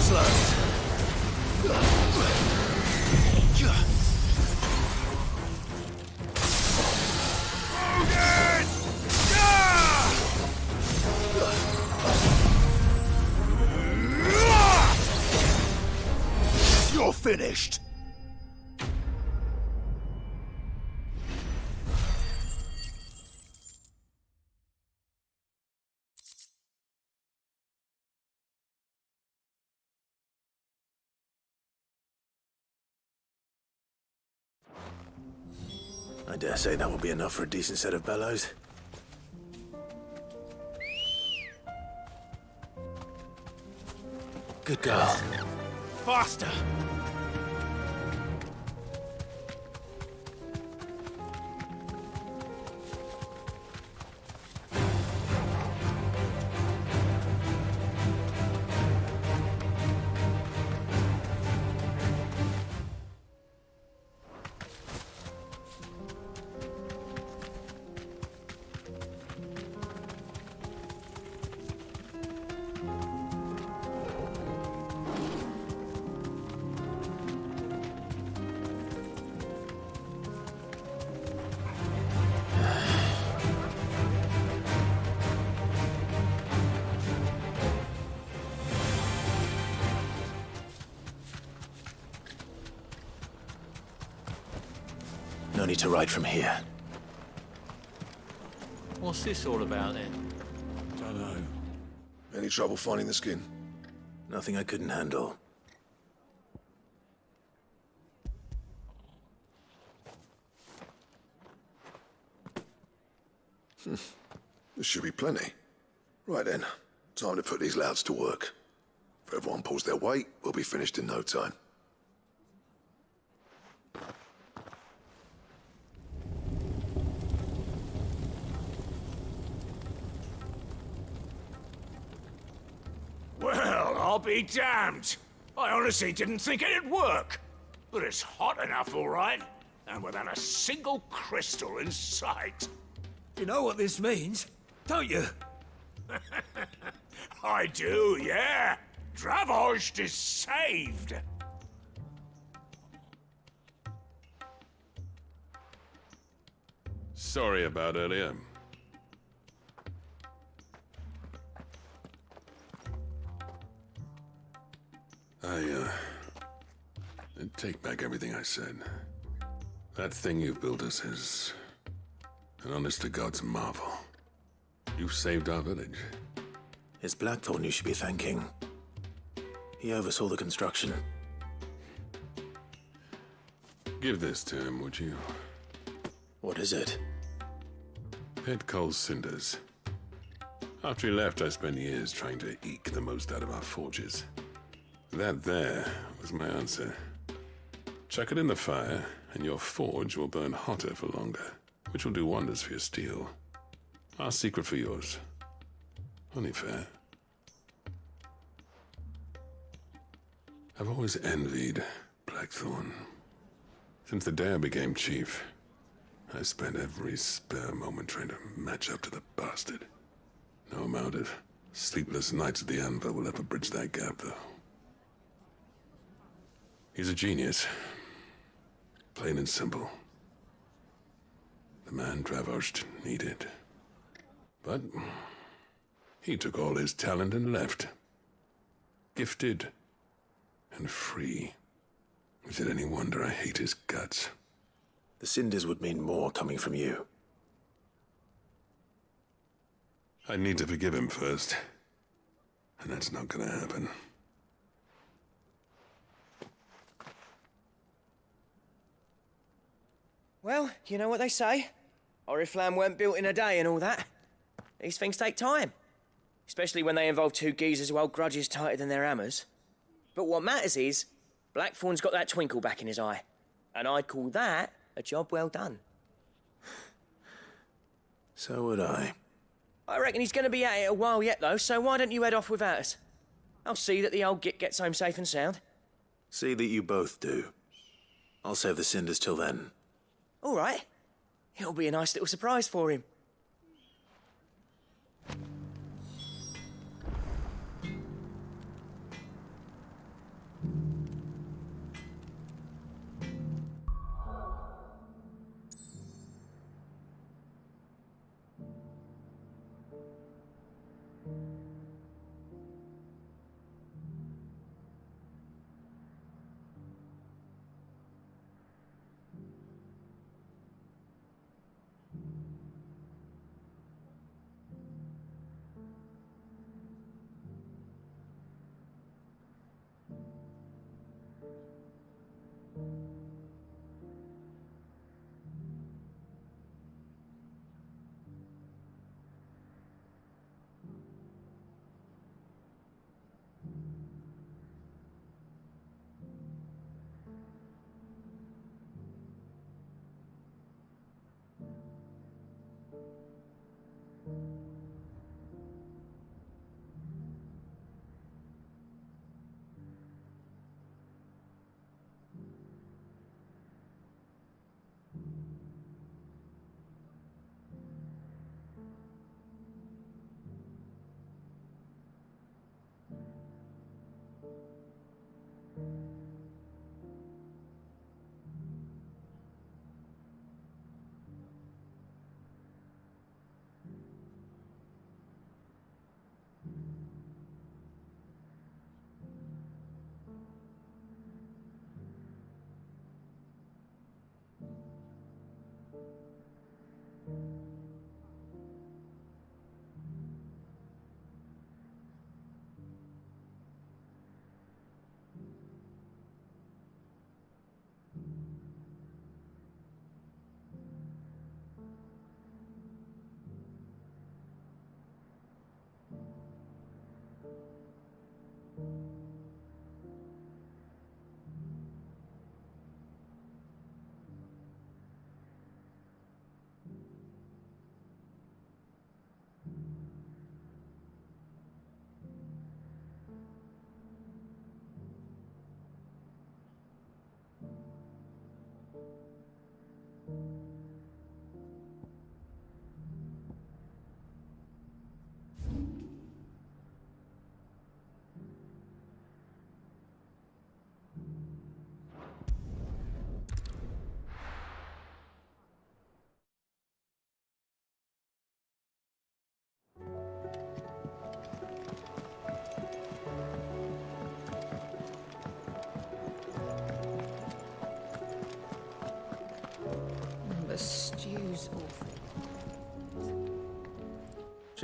slow. You're finished! I dare say that will be enough for a decent set of bellows. Good girl. Faster! No need to ride from here. What's this all about then? Dunno. Any trouble finding the skin? Nothing I couldn't handle. There should be plenty. Right then, time to put these louds to work. If everyone pulls their weight, we'll be finished in no time. Well, I'll be damned. I honestly didn't think it'd work. But it's hot enough, all right. And without a single crystal in sight. You know what this means, don't you? I do, yeah. Dravost is saved. Sorry about earlier. I take back everything I said. That thing you built us is an honest-to-God's marvel. You saved our village. It's Blackthorn you should be thanking. He oversaw the construction. Give this to him, would you? What is it? Pit Coal's cinders. After he left, I spent years trying to eke the most out of our forges. That there was my answer. Chuck it in the fire, and your forge will burn hotter for longer, which will do wonders for your steel. Our secret for yours. Only fair. I've always envied Blackthorn. Since the day I became chief, I spent every spare moment trying to match up to the bastard. No amount of sleepless nights at the anvil will ever bridge that gap, though. He's a genius. Plain and simple. The man Dravost needed. But he took all his talent and left. Gifted and free. Is it any wonder I hate his guts? The cinders would mean more coming from you. I need to forgive him first. And that's not gonna happen. Well, you know what they say. Oriflamme weren't built in a day and all that. These things take time. Especially when they involve two geezers who hold grudges tighter than their hammers. But what matters is, Blackthorn's got that twinkle back in his eye. And I'd call that a job well done. So would I. I reckon he's going to be at it a while yet, though, so why don't you head off without us? I'll see that the old git gets home safe and sound. See that you both do. I'll save the cinders till then. All right. It'll be a nice little surprise for him.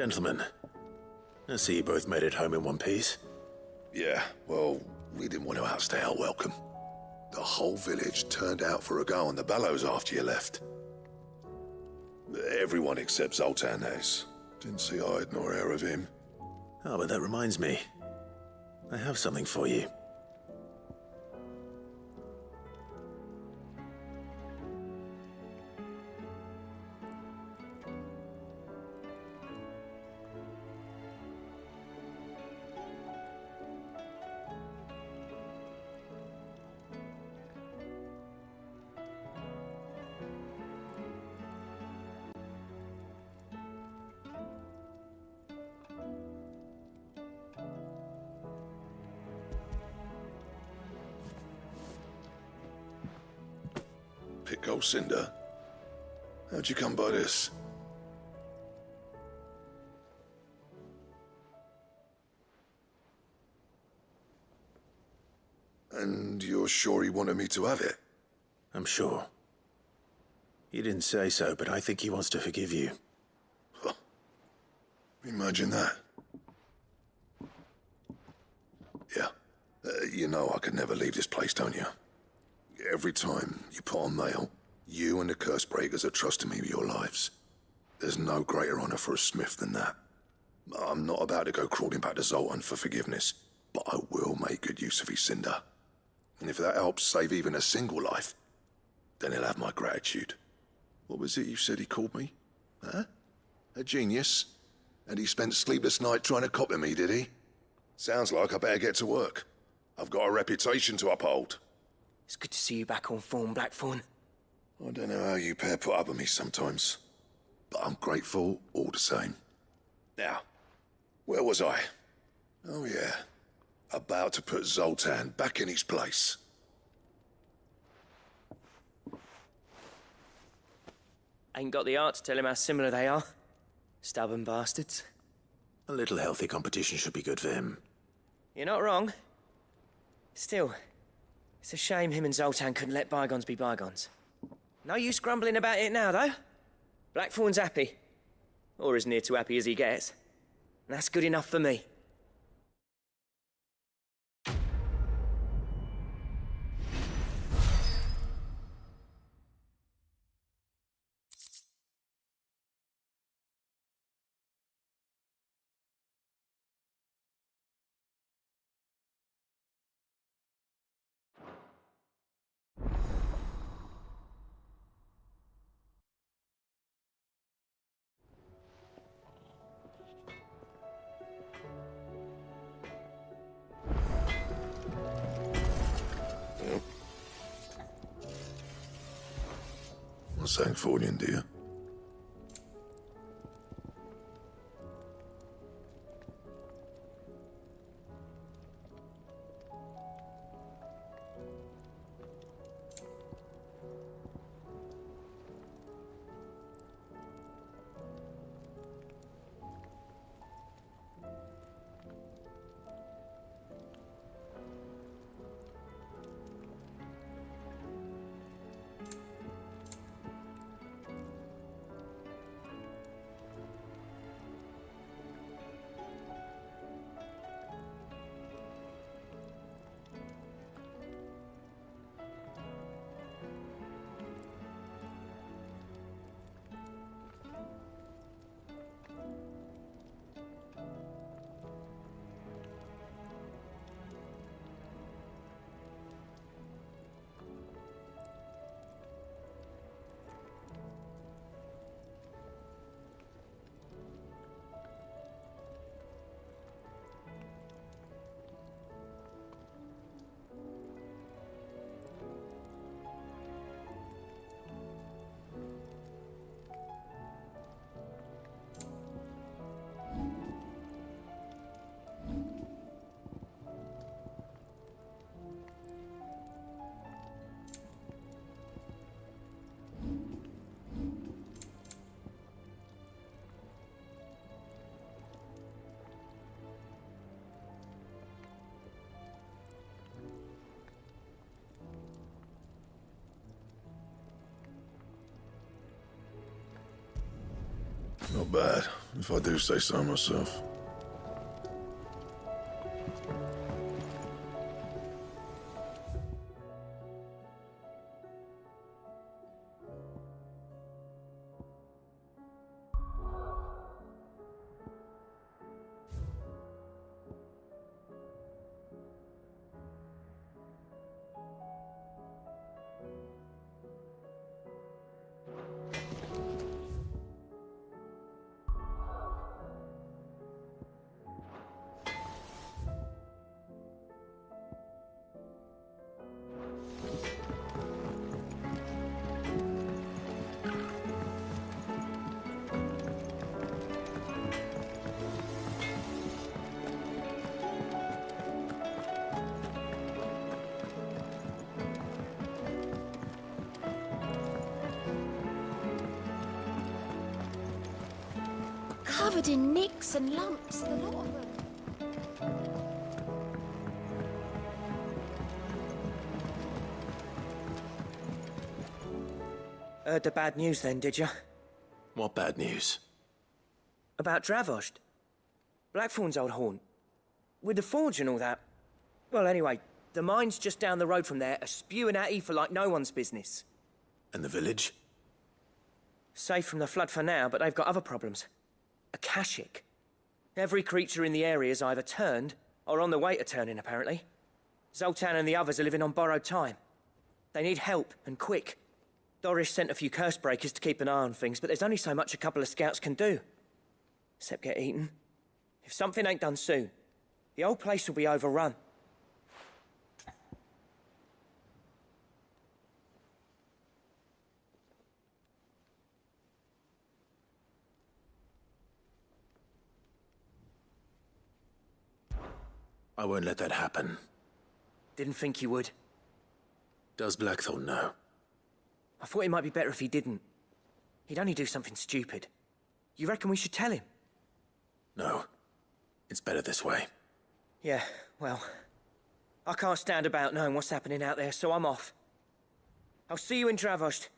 Gentlemen, I see you both made it home in one piece. Yeah, well, we didn't want to outstay our welcome. The whole village turned out for a go on the bellows after you left. Everyone except Zoltan has. Didn't see hide nor hair of him. Oh, but that reminds me. I have something for you. Pick old Cinder. How'd you come by this? And you're sure he wanted me to have it? I'm sure. He didn't say so, but I think he wants to forgive you. Huh. Imagine that. Yeah. You know I could never leave this place, don't you? Every time you put on mail, you and the curse breakers are trusting me with your lives. There's no greater honor for a smith than that. I'm not about to go crawling back to Zoltan for forgiveness, but I will make good use of his cinder. And if that helps save even a single life, then he'll have my gratitude. What was it you said he called me? Huh? A genius? And he spent sleepless night trying to copy me, did he? Sounds like I better get to work. I've got a reputation to uphold. It's good to see you back on form, Blackthorn. I don't know how you pair put up with me sometimes, but I'm grateful all the same. Now, where was I? Oh yeah, about to put Zoltan back in his place. Ain't got the art to tell him how similar they are. Stubborn bastards. A little healthy competition should be good for him. You're not wrong. Still, it's a shame him and Zoltan couldn't let bygones be bygones. No use grumbling about it now, though. Blackthorn's happy. Or as near to happy as he gets. And that's good enough for me. What's that for you, dear? Not bad. if I do say so myself. Covered in nicks and lumps, the lot of them. Heard the bad news then, did you? What bad news? About Dravost. Blackthorn's old haunt. With the forge and all that. Well, anyway, the mines just down the road from there are spewing at Aoife like no one's business. And the village? Safe from the flood for now, but they've got other problems. Akashic. Every creature in the area is either turned, or on the way to turning, apparently. Zoltan and the others are living on borrowed time. They need help, and quick. Doris sent a few curse breakers to keep an eye on things, but there's only so much a couple of scouts can do. Except get eaten. If something ain't done soon, the whole place will be overrun. I won't let that happen. Didn't think you would. Does Blackthorn know? I thought it might be better if he didn't. He'd only do something stupid. You reckon we should tell him? No. It's better this way. Yeah, well, I can't stand about knowing what's happening out there, so I'm off. I'll see you in Dravost.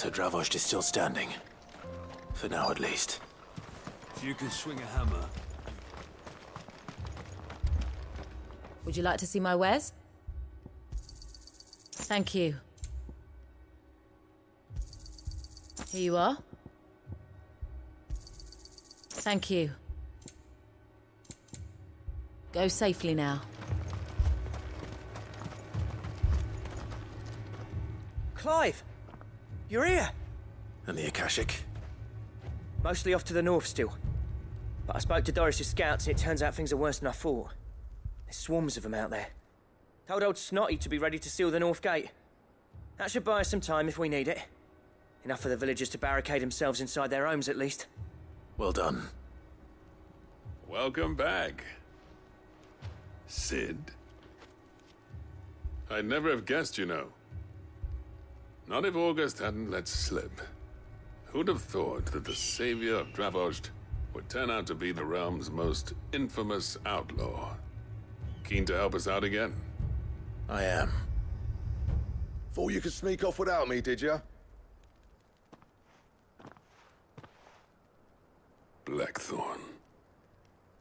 So Dravost is still standing. For now, at least. If you can swing a hammer. Would you like to see my wares? Thank you. Here you are. Thank you. Go safely now. Clive! You're here! And the Akashic? Mostly off to the north still. But I spoke to Doris's scouts and it turns out things are worse than I thought. There's swarms of them out there. Told old Snotty to be ready to seal the north gate. That should buy us some time if we need it. Enough for the villagers to barricade themselves inside their homes at least. Well done. Welcome back, Sid. I'd never have guessed, you know. Not if August hadn't let slip. Who'd have thought that the savior of Dravost would turn out to be the realm's most infamous outlaw? Keen to help us out again? I am. Thought you could sneak off without me, did ya? Blackthorn.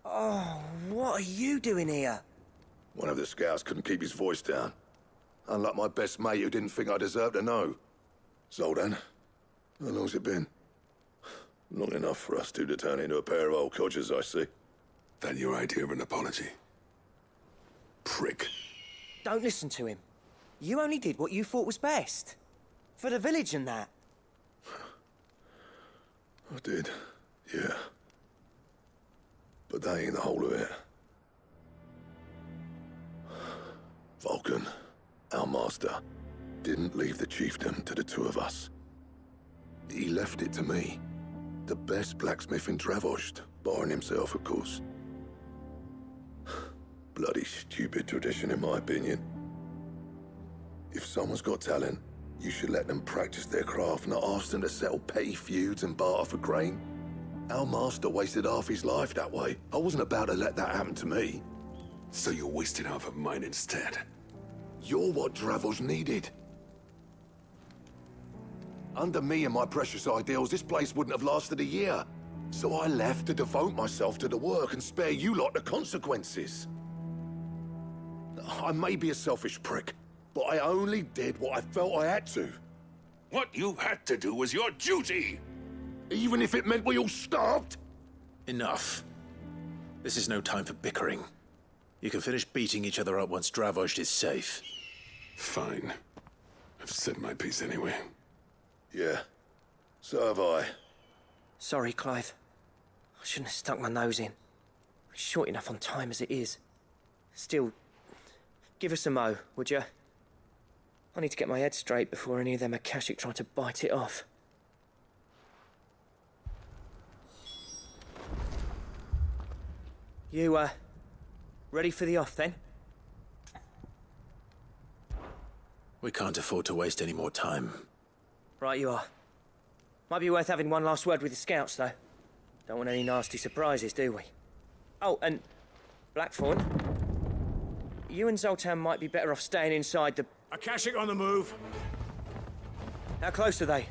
Oh, what are you doing here? One of the scouts couldn't keep his voice down. Unlike my best mate who didn't think I deserved to know. Zoltan, how long's it been? Long enough for us two to turn into a pair of old codgers, I see. That your idea of an apology? Prick. Don't listen to him. You only did what you thought was best. For the village and that. I did, yeah. But that ain't the whole of it. Vulcan, our master, didn't leave the chiefdom to the two of us. He left it to me. The best blacksmith in Dravost, barring himself, of course. Bloody stupid tradition, in my opinion. If someone's got talent, you should let them practice their craft, not ask them to settle petty feuds and barter for grain. Our master wasted half his life that way. I wasn't about to let that happen to me. So you wasted half of mine instead. You're what Dravost needed. Under me and my precious ideals, this place wouldn't have lasted a year. So I left to devote myself to the work and spare you lot the consequences. I may be a selfish prick, but I only did what I felt I had to. What you had to do was your duty! Even if it meant we all starved? Enough. This is no time for bickering. You can finish beating each other up once Dravost is safe. Fine. I've said my piece anyway. Yeah, so have I. Sorry, Clive. I shouldn't have stuck my nose in. We're short enough on time as it is. Still, give us a mo, would you? I need to get my head straight before any of them Akashic try to bite it off. You, ready for the off, then? We can't afford to waste any more time. Right you are. Might be worth having one last word with the scouts, though. Don't want any nasty surprises, do we? Oh, and Blackthorn, you and Zoltan might be better off staying inside the... Akashic on the move. How close are they?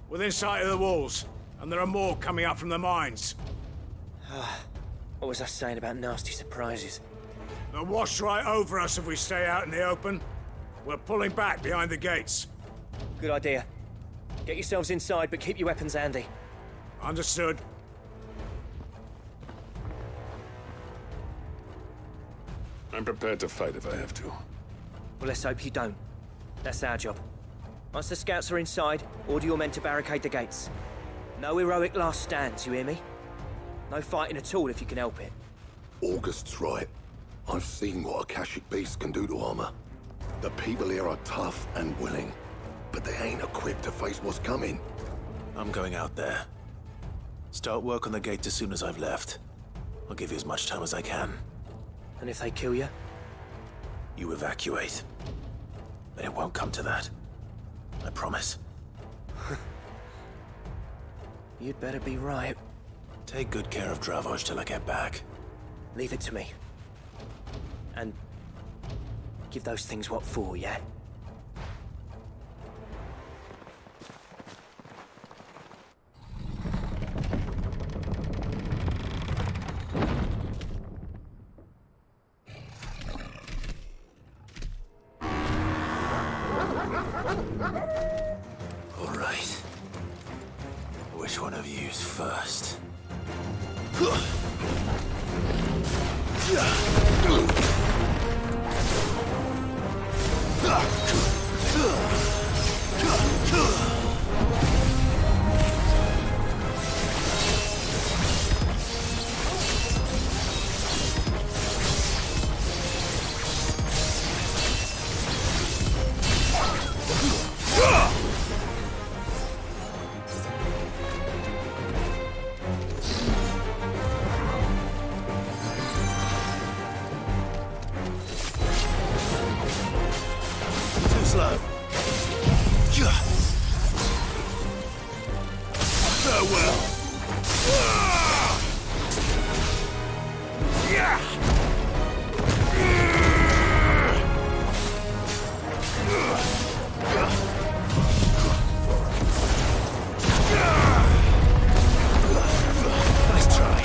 Within sight of the walls, and there are more coming up from the mines. What was I saying about nasty surprises? They'll wash right over us if we stay out in the open. We're pulling back behind the gates. Good idea. Get yourselves inside, but keep your weapons handy. Understood. I'm prepared to fight if I have to. Well, let's hope you don't. That's our job. Once the scouts are inside, order your men to barricade the gates. No heroic last stands, you hear me? No fighting at all if you can help it. August's right. I've seen what Akashic beasts can do to armor. The people here are tough and willing, but they ain't equipped to face what's coming. I'm going out there. Start work on the gate as soon as I've left. I'll give you as much time as I can. And if they kill you? You evacuate. But it won't come to that. I promise. You'd better be right. Take good care of Dravost till I get back. Leave it to me. And give those things what for, yeah? All right. Which one of you's first? Slow. Farewell. Nice try.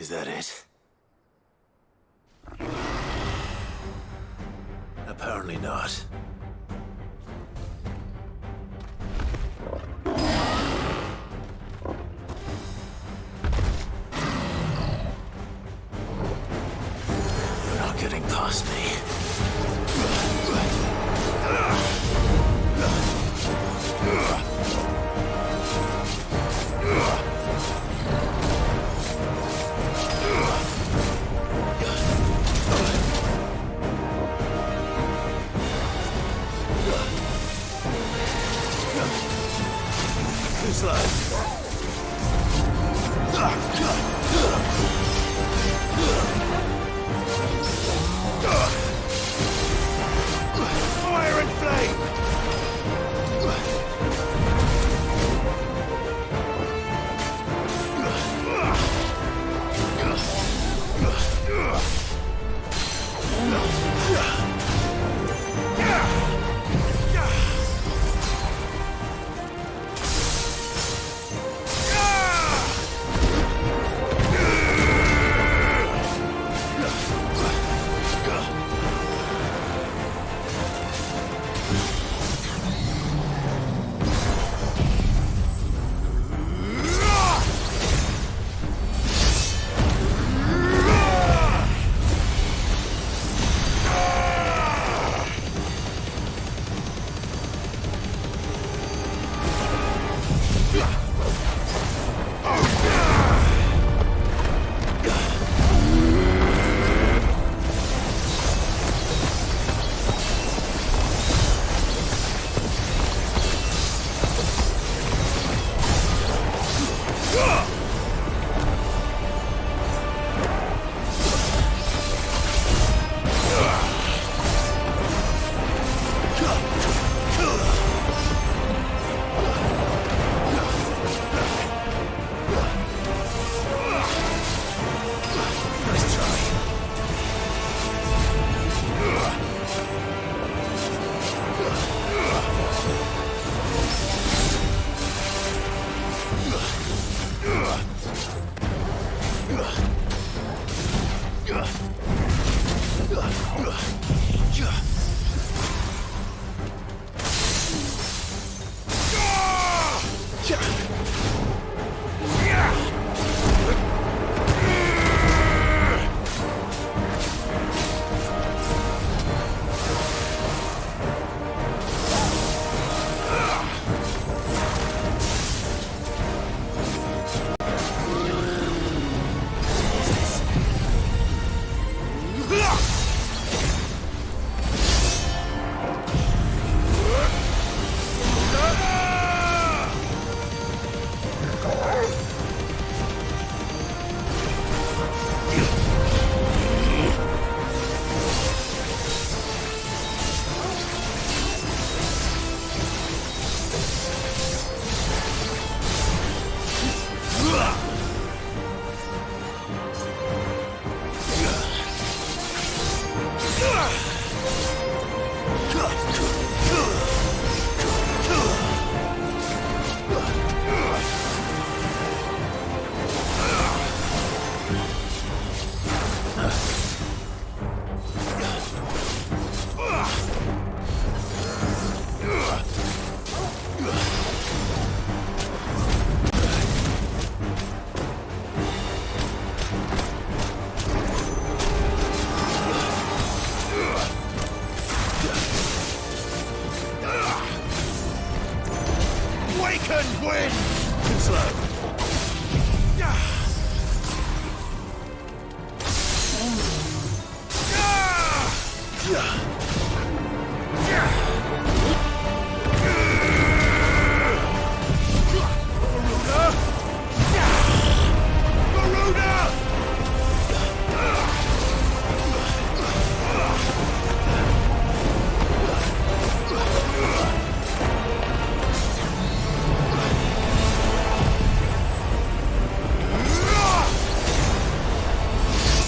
Is that it? Apparently not. You're not getting past me. Too slow. Fire and flame!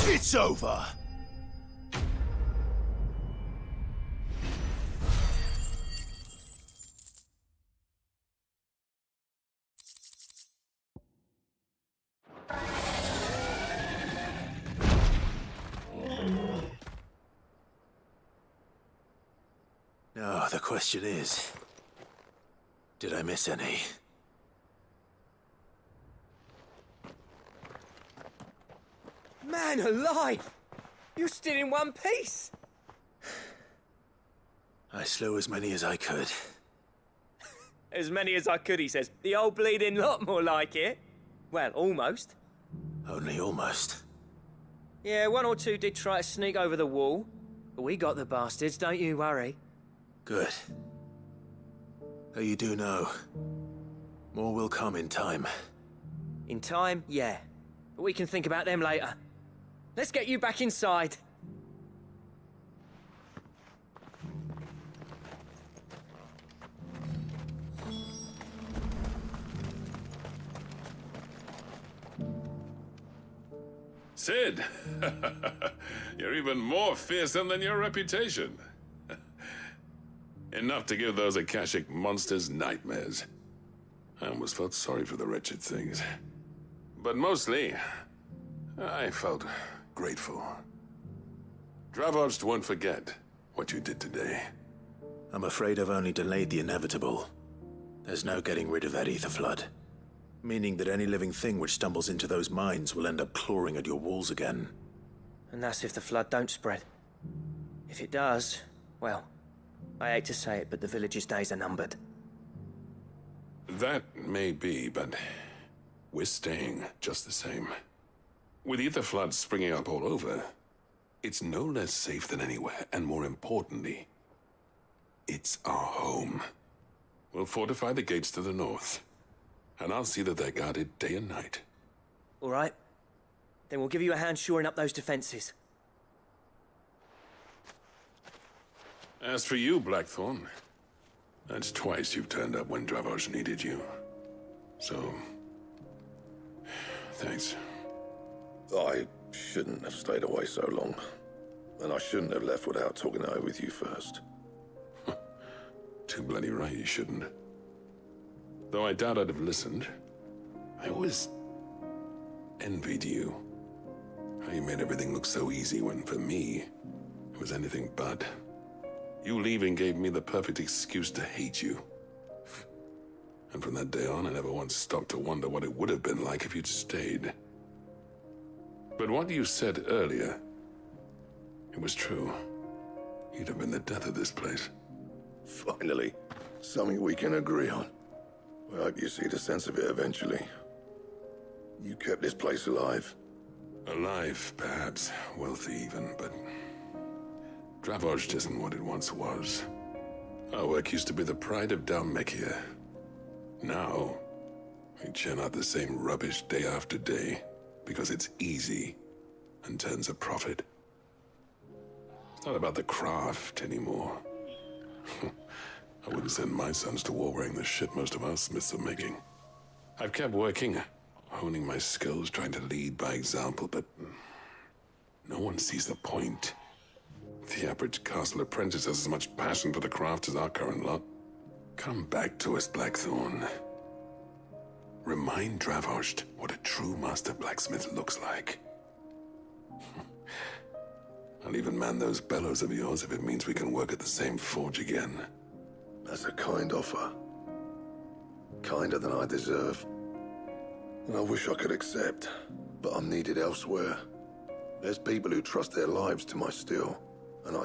It's over! Now, the question is, did I miss any? Man alive! You're still in one piece! I slew as many as I could. As many as I could, he says. The old bleeding lot, more like it. Well, almost. Only almost. Yeah, one or two did try to sneak over the wall. But we got the bastards, don't you worry. Good. Though you do know, more will come in time. In time, yeah. But we can think about them later. Let's get you back inside. Sid! You're even more fearsome than your reputation. Enough to give those Akashic monsters nightmares. I almost felt sorry for the wretched things. But mostly, I felt grateful. Dravoged won't forget what you did today. I'm afraid I've only delayed the inevitable. There's no getting rid of that ether flood. Meaning that any living thing which stumbles into those mines will end up clawing at your walls again. And that's if the flood don't spread. If it does, well, I hate to say it, but the village's days are numbered. That may be, but we're staying just the same. With ether floods springing up all over, it's no less safe than anywhere, and more importantly, it's our home. We'll fortify the gates to the north, and I'll see that they're guarded day and night. All right. Then we'll give you a hand shoring up those defenses. As for you, Blackthorn, that's twice you've turned up when Dravos needed you. So, thanks. I shouldn't have stayed away so long. And I shouldn't have left without talking it over with you first. Too bloody right you shouldn't. Though I doubt I'd have listened. I always envied you. How you made everything look so easy when, for me, it was anything but. You leaving gave me the perfect excuse to hate you. And from that day on, I never once stopped to wonder what it would have been like if you'd stayed. But what you said earlier, it was true. You'd have been the death of this place. Finally, something we can agree on. I hope you see the sense of it eventually. You kept this place alive. Alive, perhaps. Wealthy even, but Dravoged isn't what it once was. Our work used to be the pride of Dalmekia. Now, we churn out the same rubbish day after day because it's easy and turns a profit. It's not about the craft anymore. I wouldn't send my sons to war wearing the shit most of our smiths are making. I've kept working, honing my skills, trying to lead by example, but no one sees the point. The average castle apprentice has as much passion for the craft as our current lot. Come back to us, Blackthorn. Remind Dravoged what a true master blacksmith looks like. I'll even man those bellows of yours if it means we can work at the same forge again. That's a kind offer. Kinder than I deserve. And I wish I could accept, but I'm needed elsewhere. There's people who trust their lives to my steel, and I...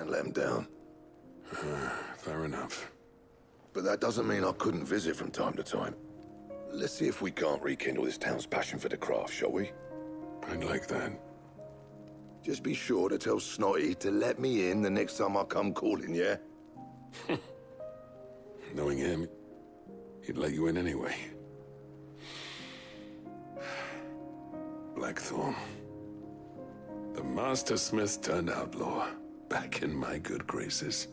and let him down. Fair enough. But that doesn't mean I couldn't visit from time to time. Let's see if we can't rekindle this town's passion for the craft, shall we? I'd like that. Just be sure to tell Snotty to let me in the next time I come calling, yeah? Knowing him, he'd let you in anyway. Blackthorn. The Master Smith turned outlaw, back in my good graces.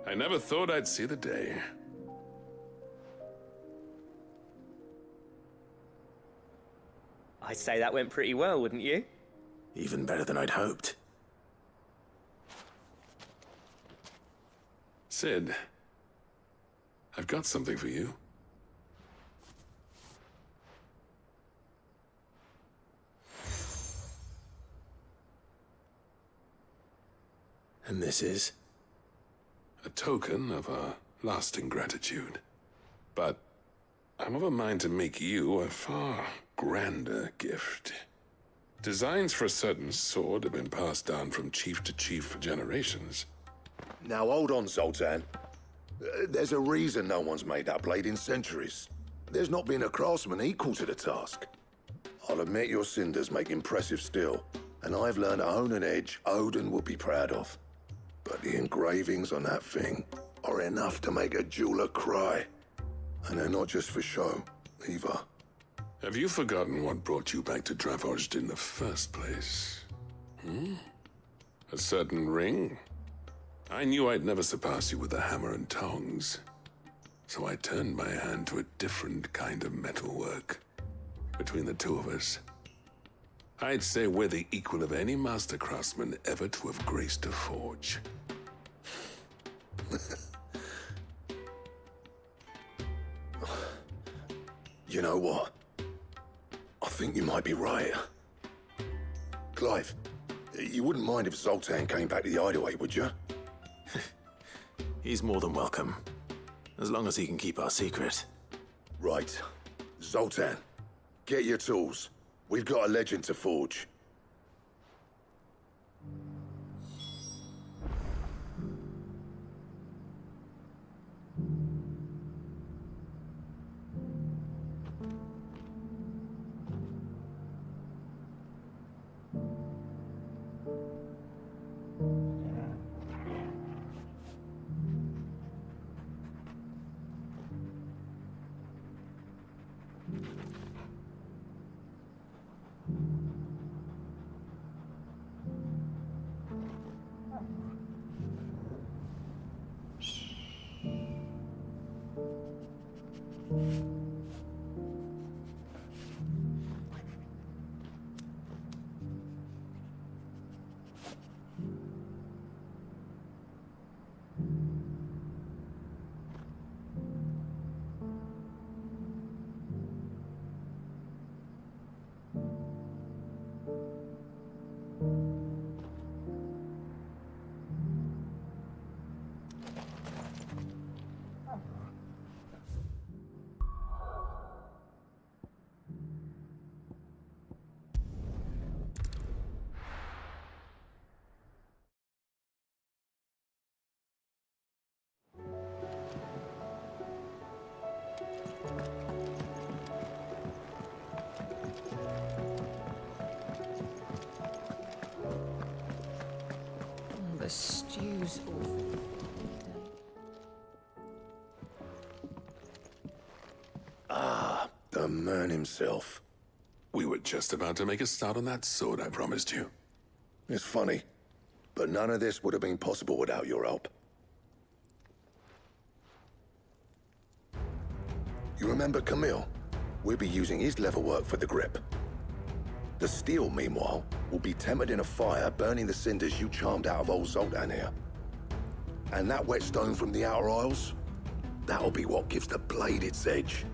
I never thought I'd see the day. I'd say that went pretty well, wouldn't you? Even better than I'd hoped. Sid, I've got something for you. And this is? A token of a lasting gratitude. But I'm of a mind to make you a far grander gift. Designs for a certain sword have been passed down from chief to chief for generations. Now hold on, Zoltan. There's a reason no one's made that blade in centuries. There's not been a craftsman equal to the task. I'll admit your cinders make impressive steel, and I've learned to own an edge Odin will be proud of. But the engravings on that thing are enough to make a jeweler cry. And they're not just for show, either. Have you forgotten what brought you back to Dravozd in the first place? A certain ring? I knew I'd never surpass you with the hammer and tongs. So I turned my hand to a different kind of metalwork. Between the two of us, I'd say we're the equal of any master craftsman ever to have graced a forge. You know what? I think you might be right. Clive, you wouldn't mind if Zoltan came back to the Hideaway, would you? He's more than welcome. As long as he can keep our secret. Right. Zoltan, get your tools. We've got a legend to forge. The stew's awful. Ah, the man himself. We were just about to make a start on that sword I promised you. It's funny, but none of this would have been possible without your help. You remember Camille? We'll be using his leatherwork for the grip. The steel, meanwhile, will be tempered in a fire, burning the cinders you charmed out of old Zoltan here. And that whetstone from the Outer Isles, that'll be what gives the blade its edge.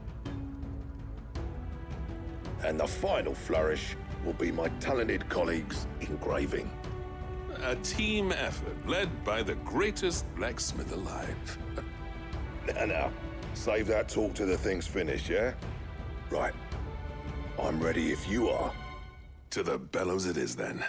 And the final flourish will be my talented colleagues' engraving. A team effort led by the greatest blacksmith alive. Now, save that talk till the thing's finished, yeah? Right. I'm ready if you are. To the bellows it is, then.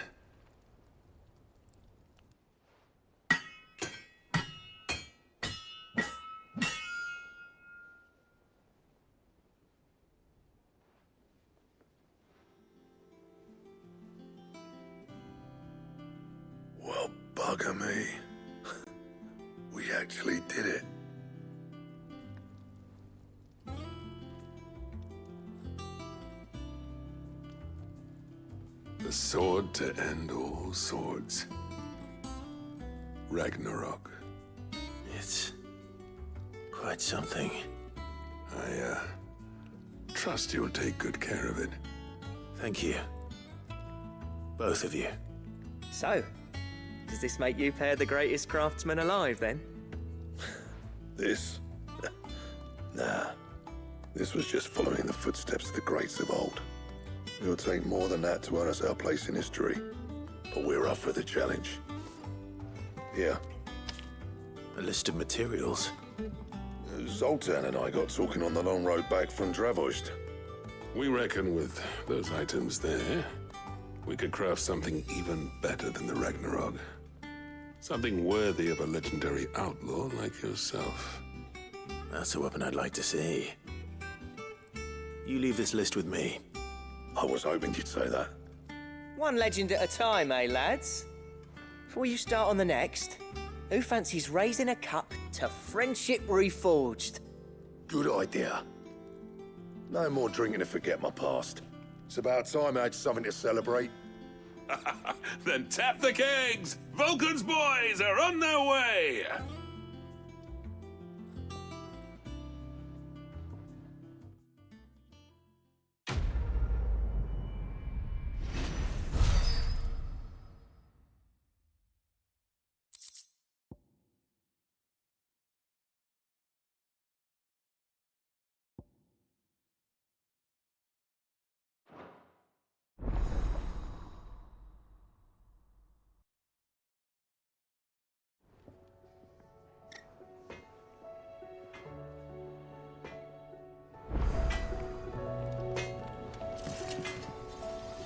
Bugger me. We actually did it. The sword to end all swords. Ragnarok. It's quite something. I trust you'll take good care of it. Thank you. Both of you. So, does this make you pair the greatest craftsmen alive, then? This? Nah. This was just following the footsteps of the greats of old. It'll take more than that to earn us our place in history. But we're up for the challenge. Here. A list of materials. Zoltan and I got talking on the long road back from Dravost. We reckon with those items there, we could craft something even better than the Ragnarok. Something worthy of a legendary outlaw like yourself. That's a weapon I'd like to see. You leave this list with me. I was hoping you'd say that. One legend at a time, eh, lads? Before you start on the next, who fancies raising a cup to friendship reforged? Good idea. No more drinking to forget my past. It's about time I had something to celebrate. Then tap the kegs! Vulcan's boys are on their way!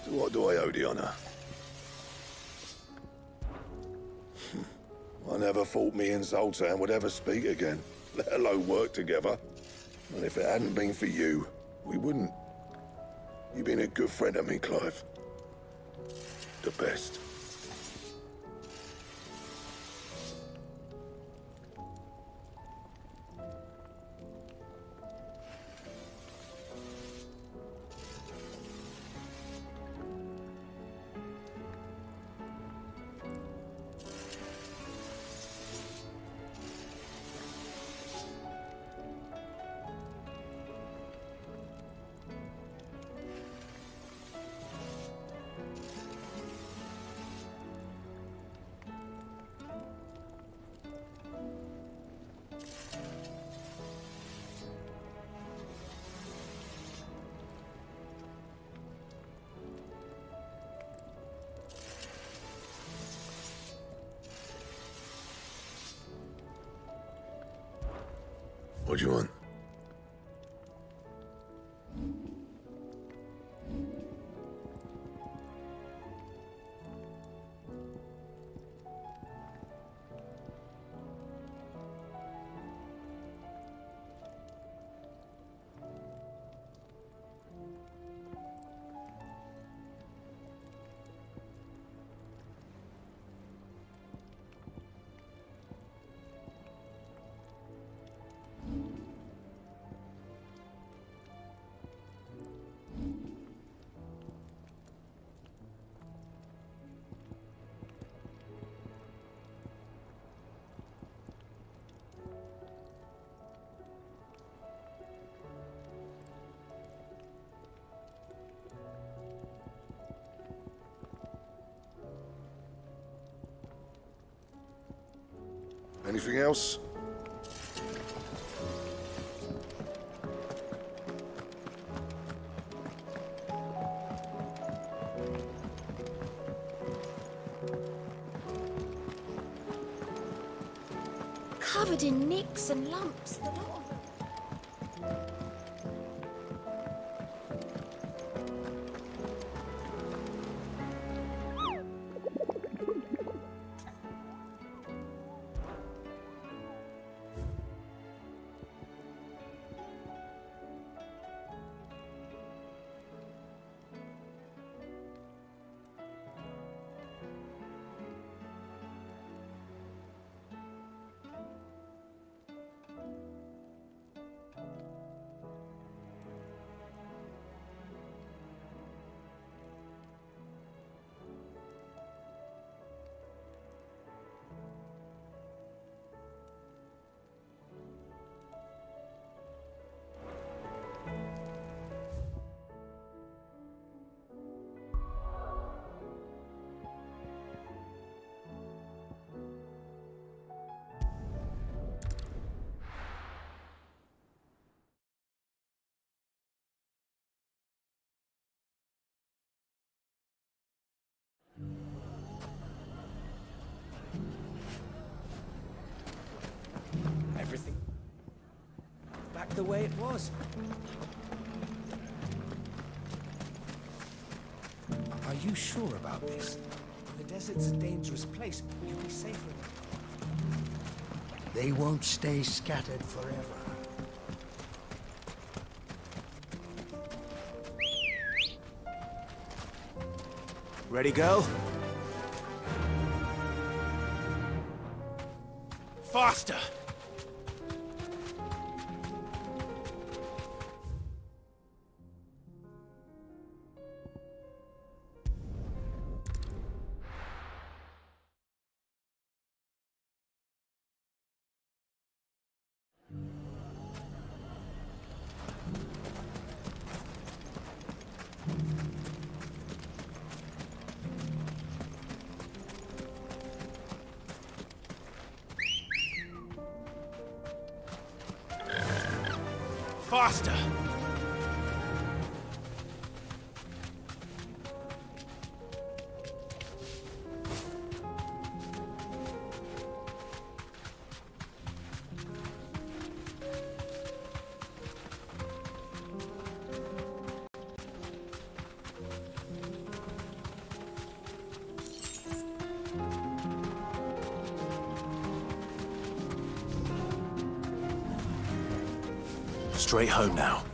What do I owe the honor? I never thought me and Zoltan would ever speak again, let alone work together. And if it hadn't been for you, we wouldn't. You've been a good friend to me, Clive. The best. What do you want? Anything else? Covered in nicks and lumps, the lot of them. the way it was. Are you sure about this? The desert's a dangerous place. You'll be safer. They won't stay scattered forever. Ready, go? Faster! Faster! Straight home now.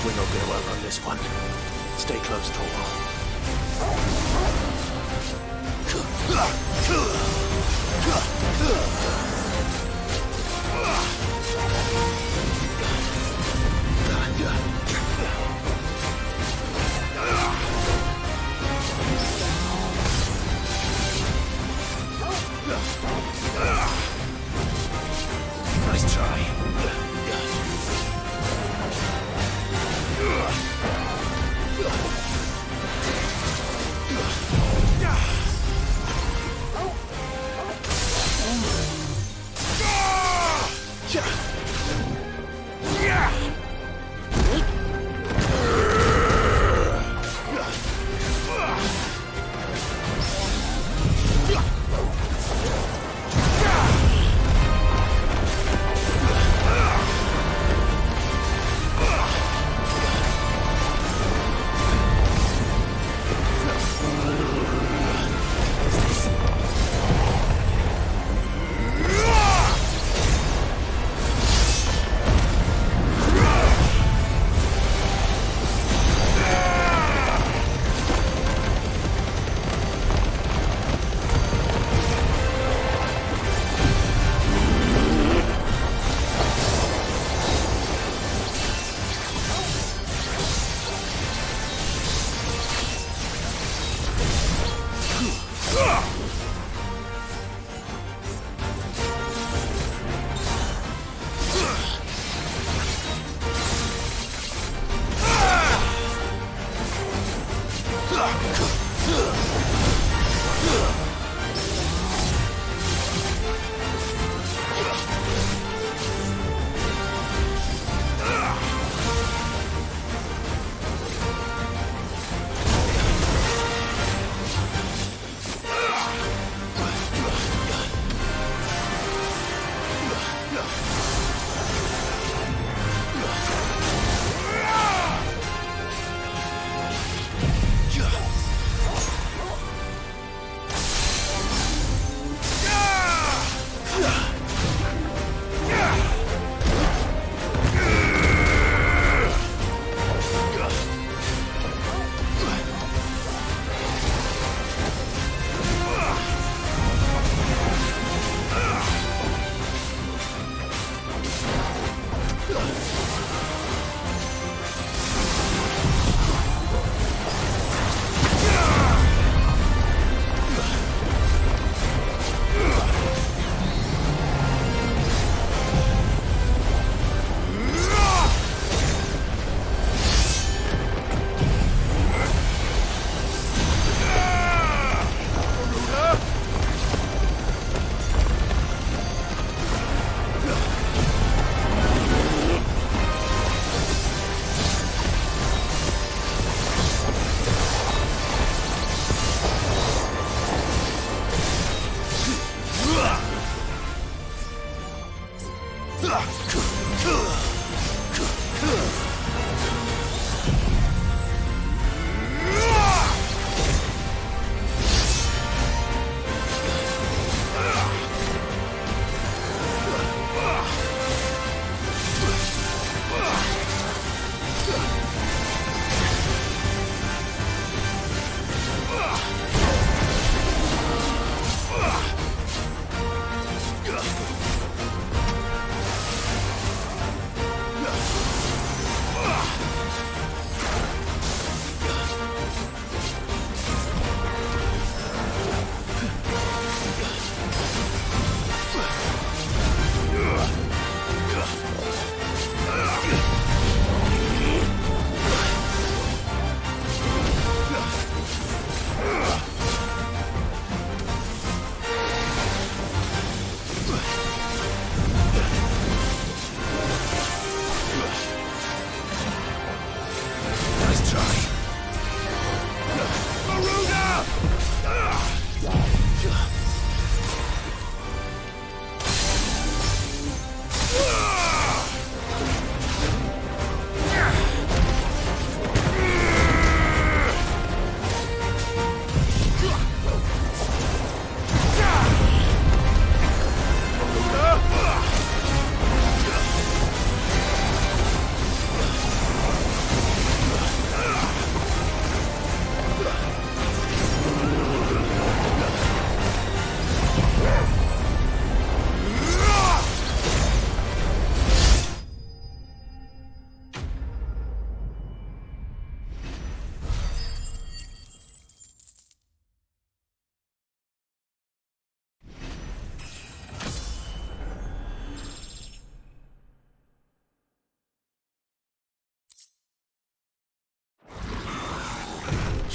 We're not gonna outrun this one. Stay close, Nice try.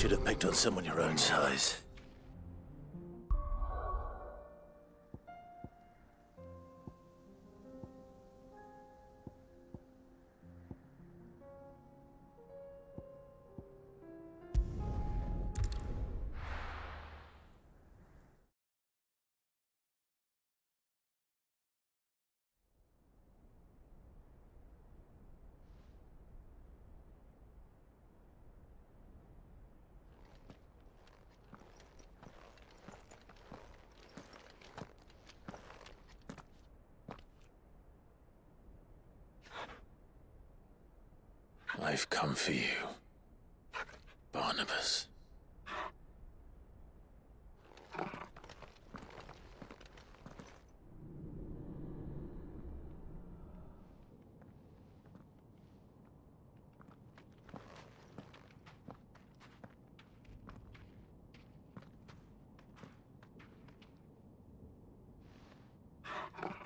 Should have picked on someone your own size. I've come for you, Barnabas.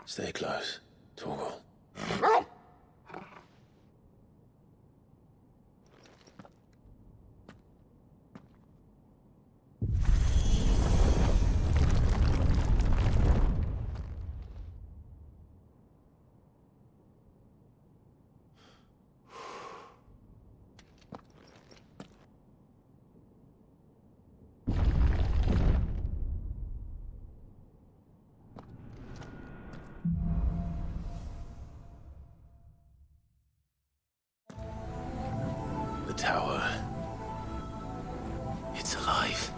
Stay close, Torgal. The tower. It's alive.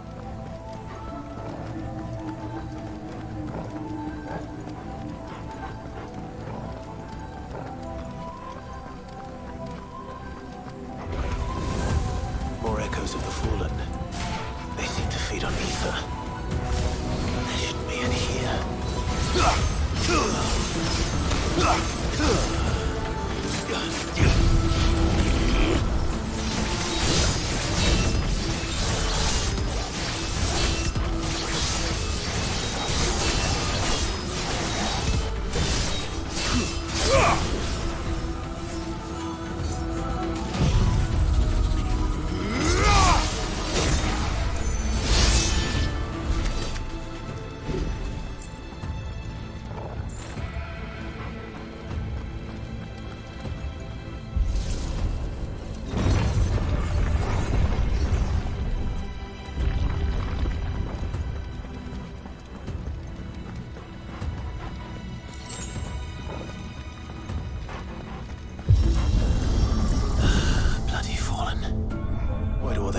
More echoes of the fallen. They seem to feed on ether. There shouldn't be any here.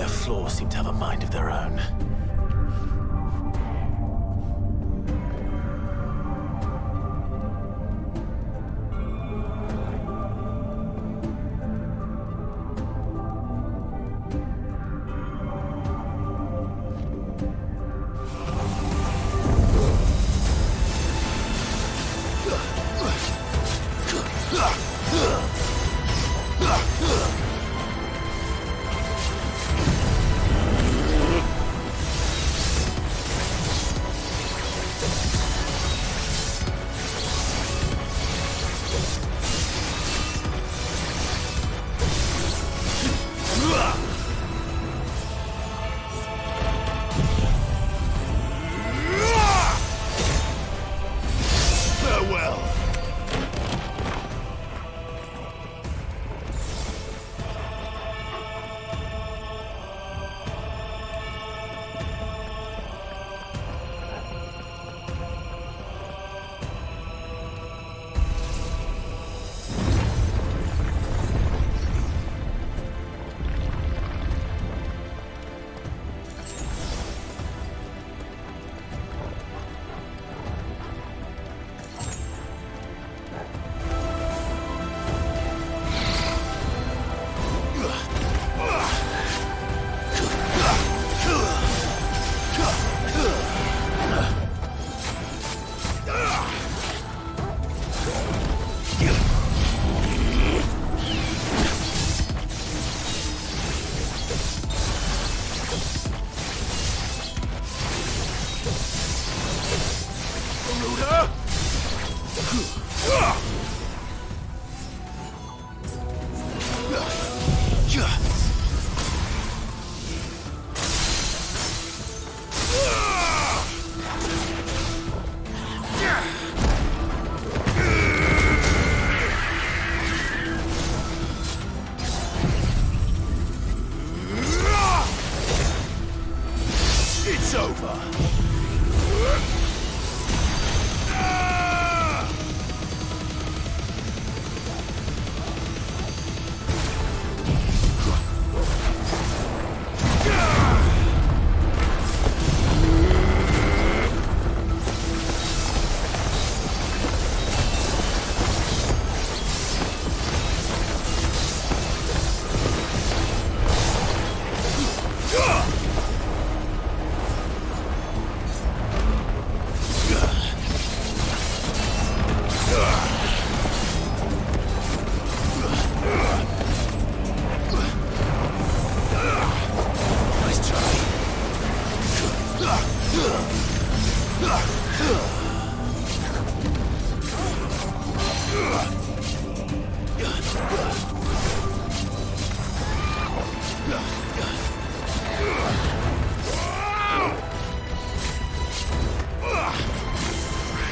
Floors seem to have a mind of their own.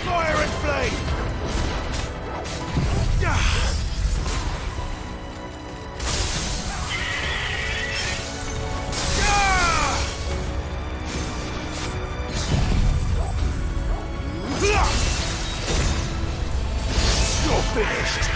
Fire and flame! You're finished!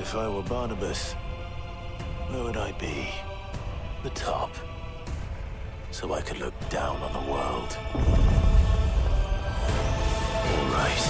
If I were Barnabas, where would I be? The top. So I could look down on the world. All right.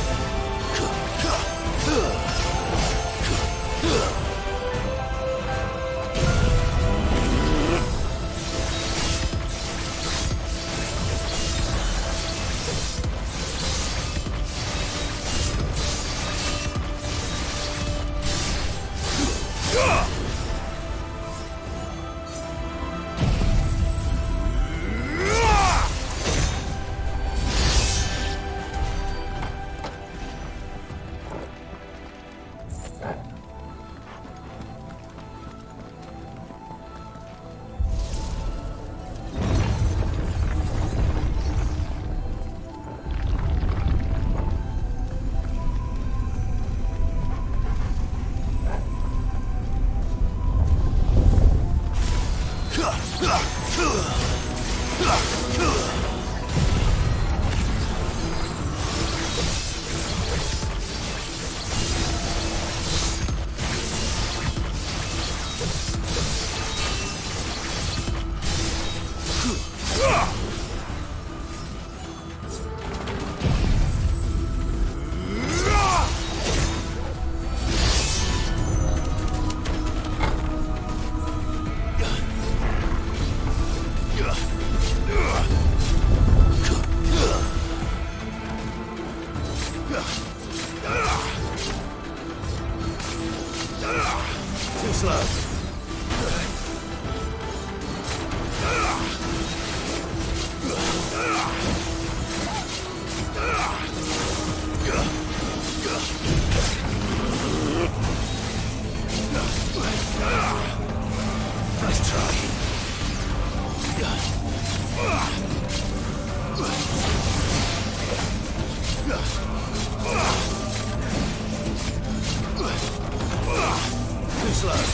Too slow. Nice try. Too slow.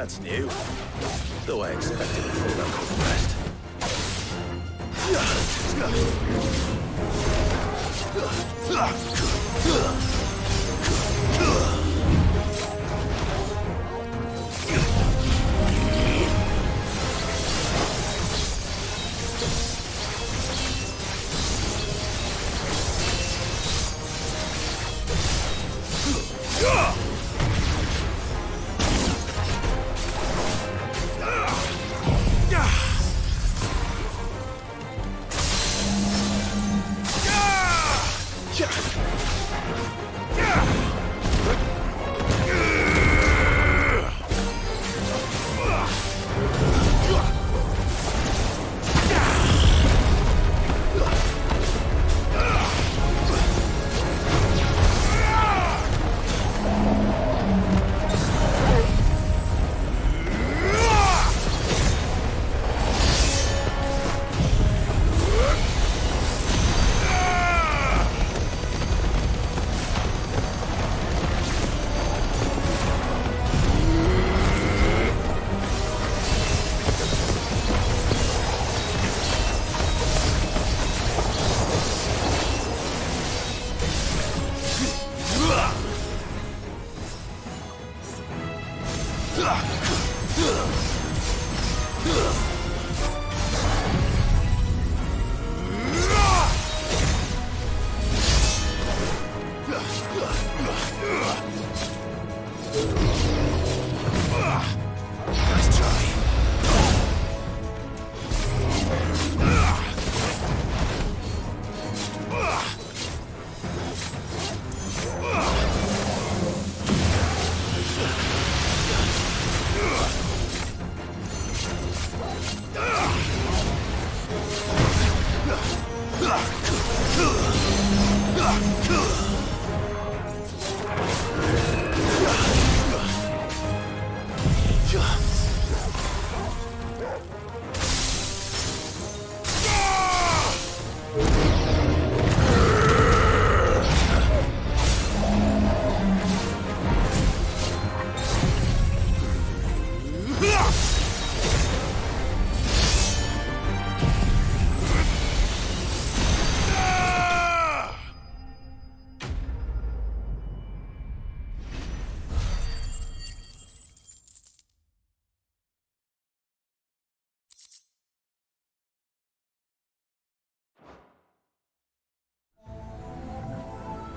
That's new. Though I expected a full conquest.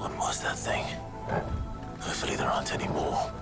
What was that thing? Hopefully there aren't any more.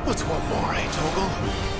What's one more, eh, Torgal?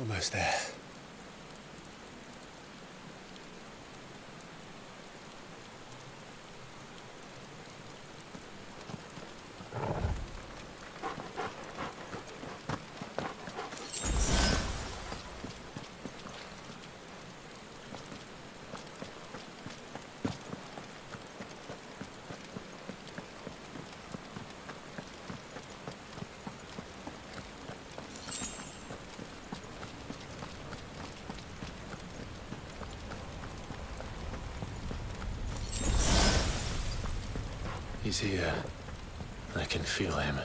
Almost there. He's here. I can feel him.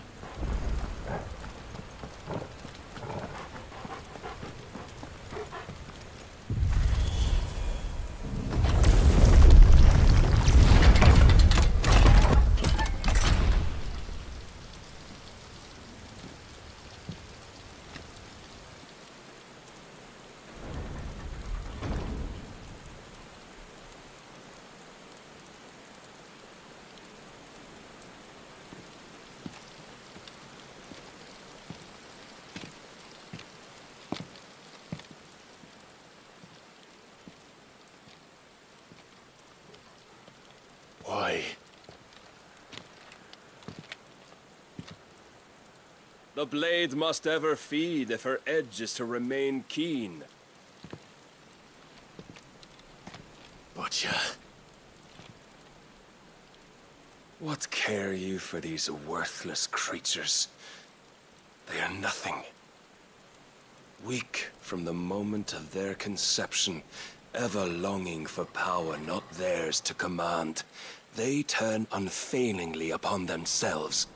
Why? The blade must ever feed if her edge is to remain keen. Butcher. What care you for these worthless creatures? They are nothing. Weak from the moment of their conception, ever longing for power not theirs to command, they turn unfailingly upon themselves.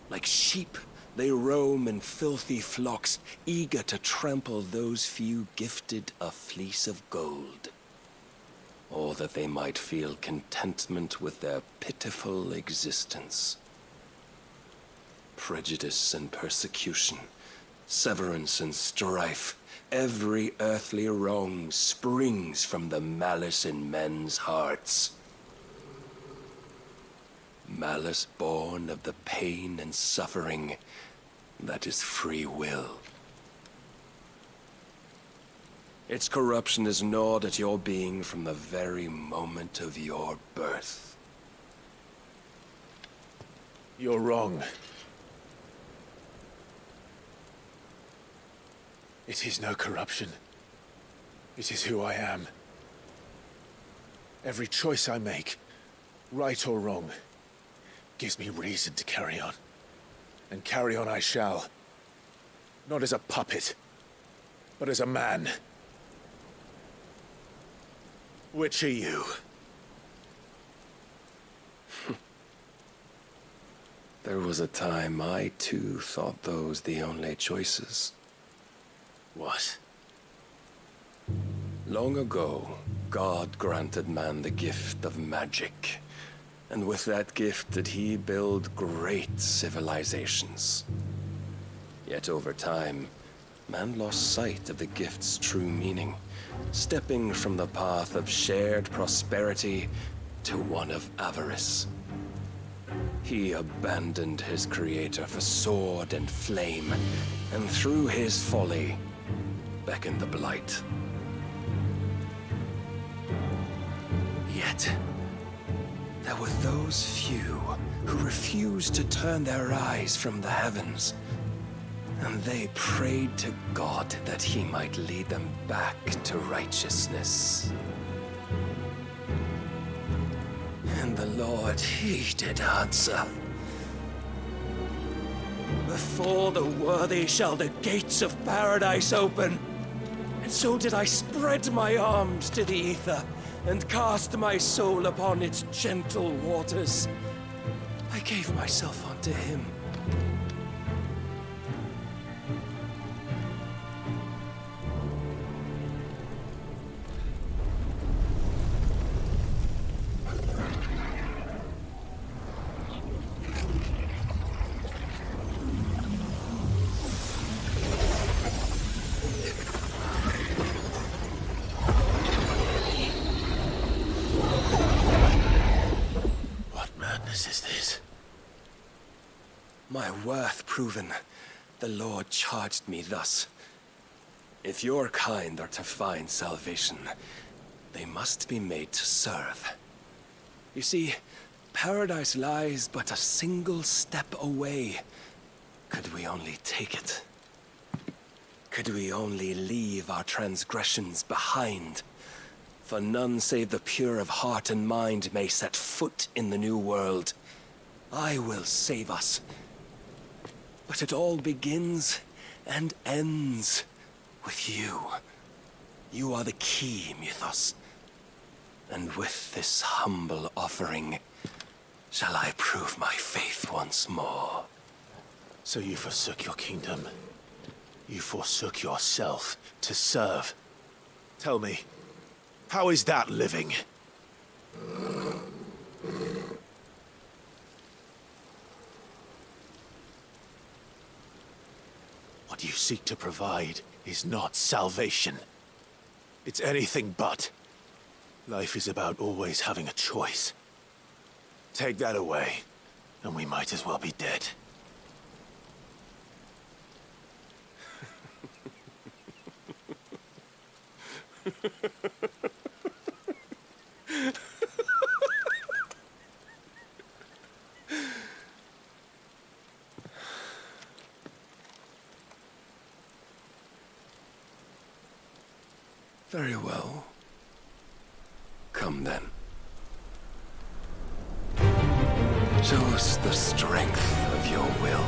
Like sheep, they roam in filthy flocks, eager to trample those few gifted a fleece of gold. Or that they might feel contentment with their pitiful existence. Prejudice and persecution, severance and strife, every earthly wrong springs from the malice in men's hearts. Malice born of the pain and suffering that is free will. Its corruption is gnawed at your being from the very moment of your birth. You're wrong. It is no corruption. It is who I am. Every choice I make, right or wrong, gives me reason to carry on. And carry on I shall. Not as a puppet, but as a man. Which are you? There was a time I too thought those the only choices. What? Long ago, God granted man the gift of magic. And with that gift did he build great civilizations. Yet over time, man lost sight of the gift's true meaning, stepping from the path of shared prosperity to one of avarice. He abandoned his creator for sword and flame, and through his folly, beckoned the blight. Yet, there were those few who refused to turn their eyes from the heavens, and they prayed to God that he might lead them back to righteousness. And the Lord, he did answer. Before the worthy shall the gates of paradise open. And so did I spread my arms to the ether, and cast my soul upon its gentle waters. I gave myself unto him. My worth proven, the Lord charged me thus. If your kind are to find salvation, they must be made to serve. You see, paradise lies but a single step away. Could we only take it? Could we only leave our transgressions behind? For none save the pure of heart and mind may set foot in the new world. I will save us. But it all begins and ends with you. You are the key, Mythos. And with this humble offering, shall I prove my faith once more. So you forsook your kingdom. You forsook yourself to serve. Tell me, how is that living? What you seek to provide is not salvation. It's anything but. Life is about always having a choice. Take that away, and we might as well be dead. Very well. Come then. Show us the strength of your will.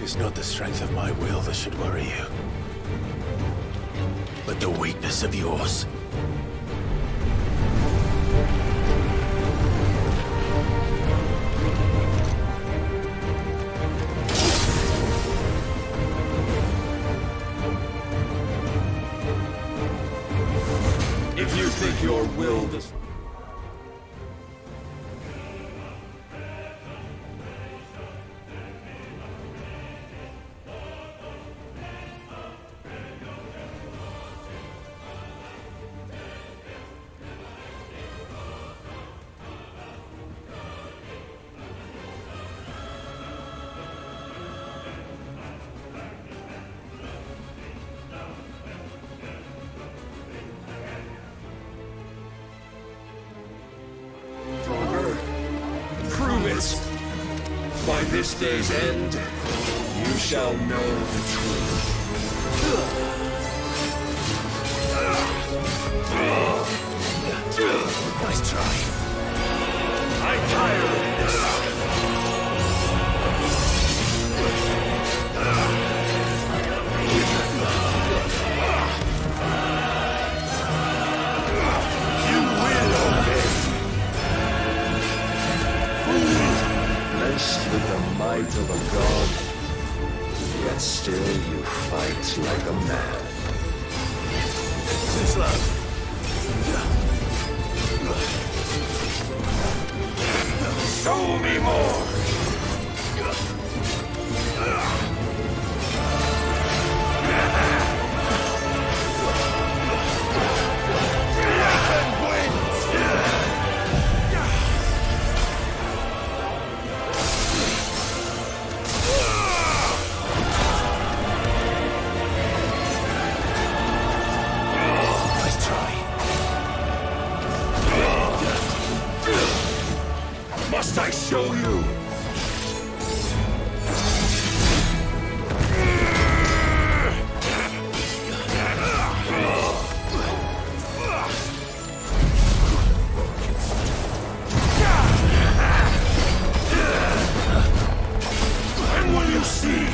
It's not the strength of my will that should worry you, but the weakness of yours. If you think your will does... By this day's end, you shall know the truth. Nice try. I'm tired of this. You will obey. Blessed with the might of a god, yet still you fight like a man. This love. Show me more! Must I show you? And will you see?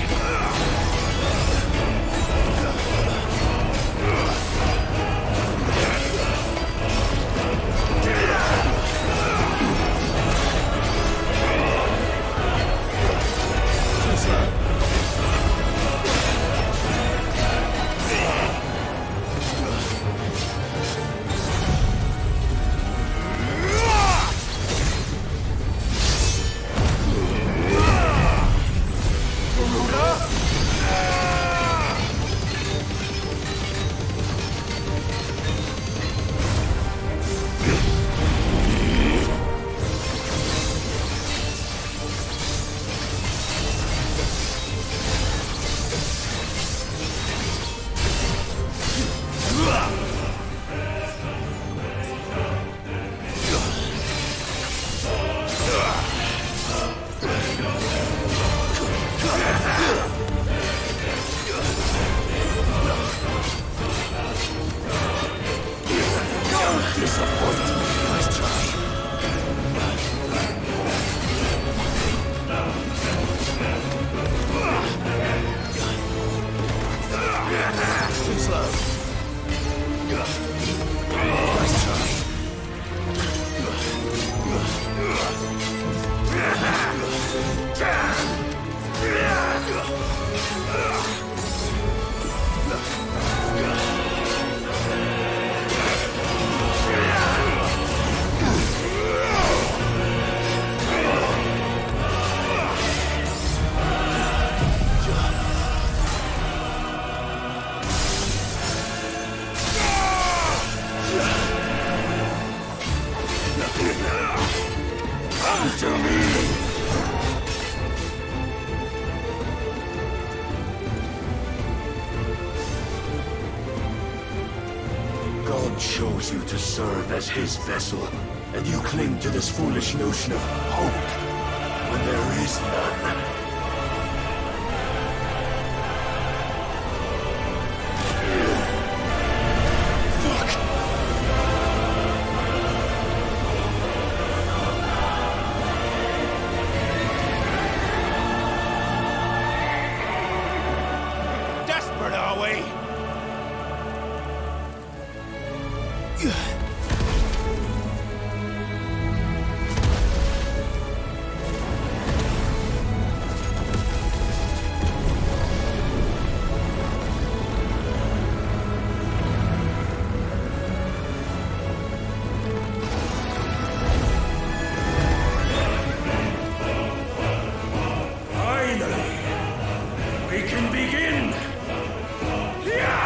Come to me! God chose you to serve as his vessel, and you cling to this foolish notion of hope when there is none. Desperate, are we? Finally, we can begin! Yeah!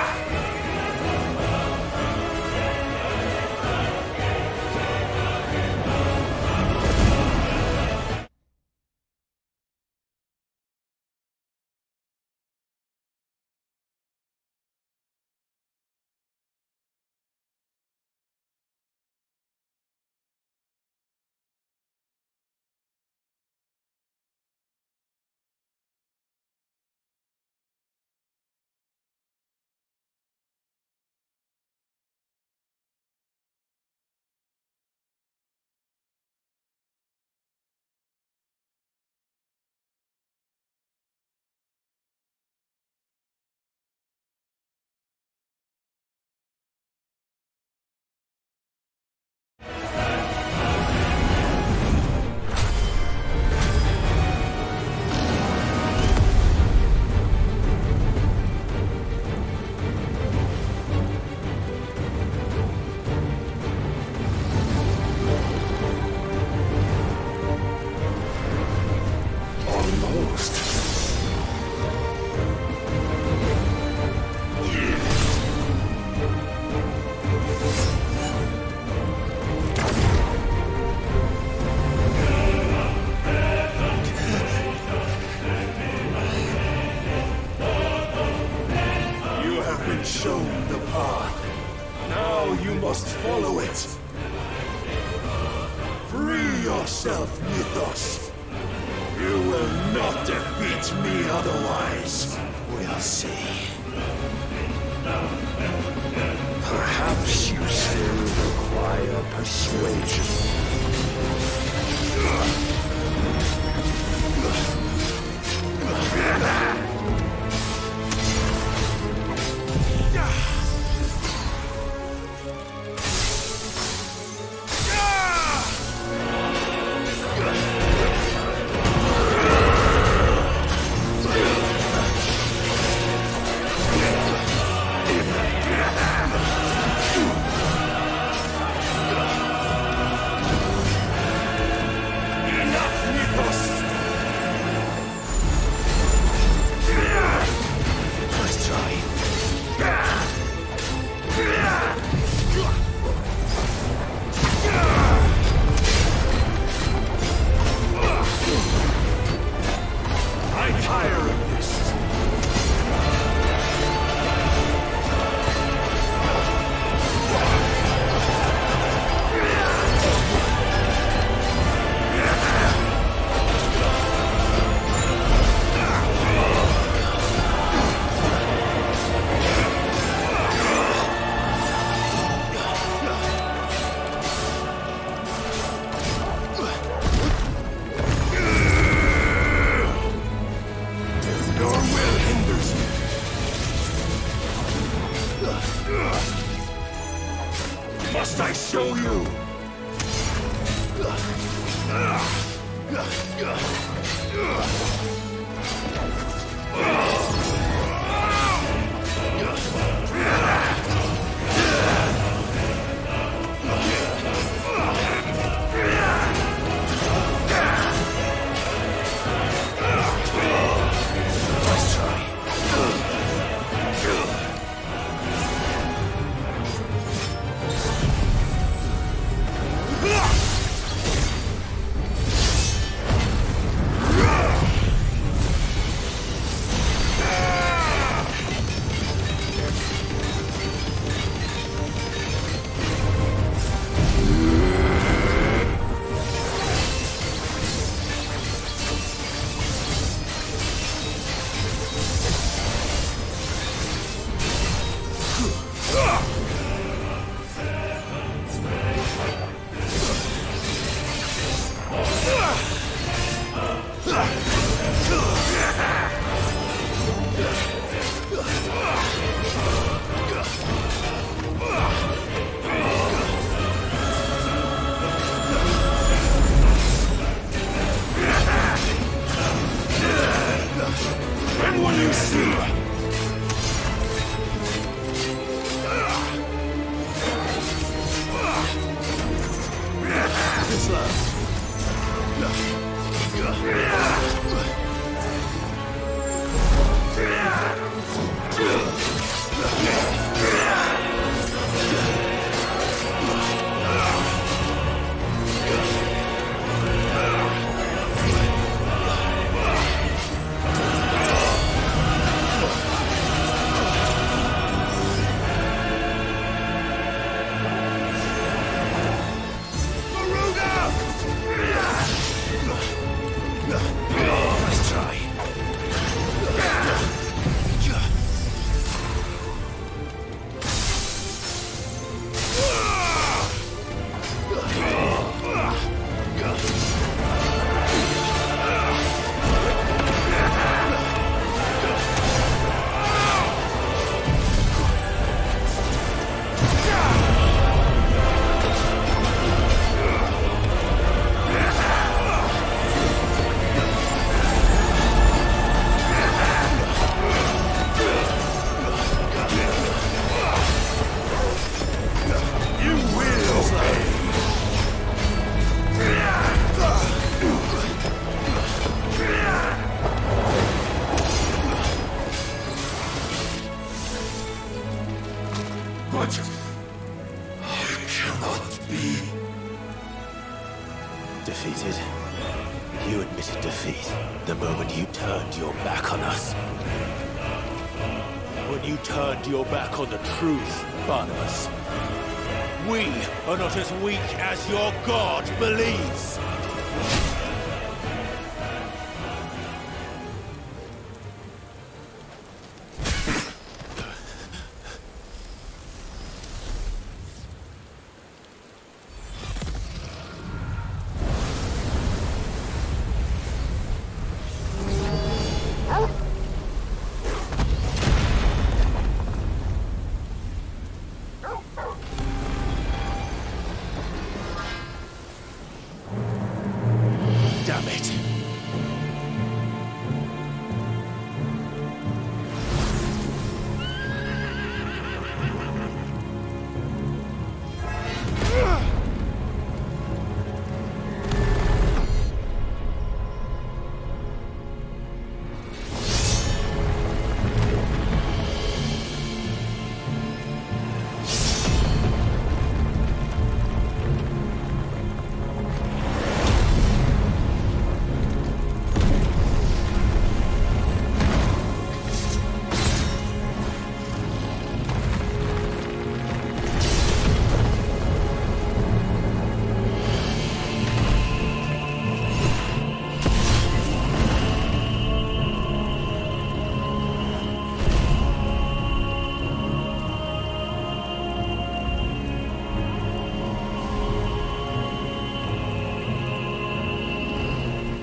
You have been shown the path. Now you must follow it. Free yourself, Mythos. You will not defeat me otherwise. We'll see. Perhaps you still require persuasion. I'm tired of this. Your will hinders me. Must I show you? Nice try. But I cannot be. Defeated? You admitted defeat the moment you turned your back on us. When you turned your back on the truth, Barnabas. We are not as weak as your god believes. Damn it.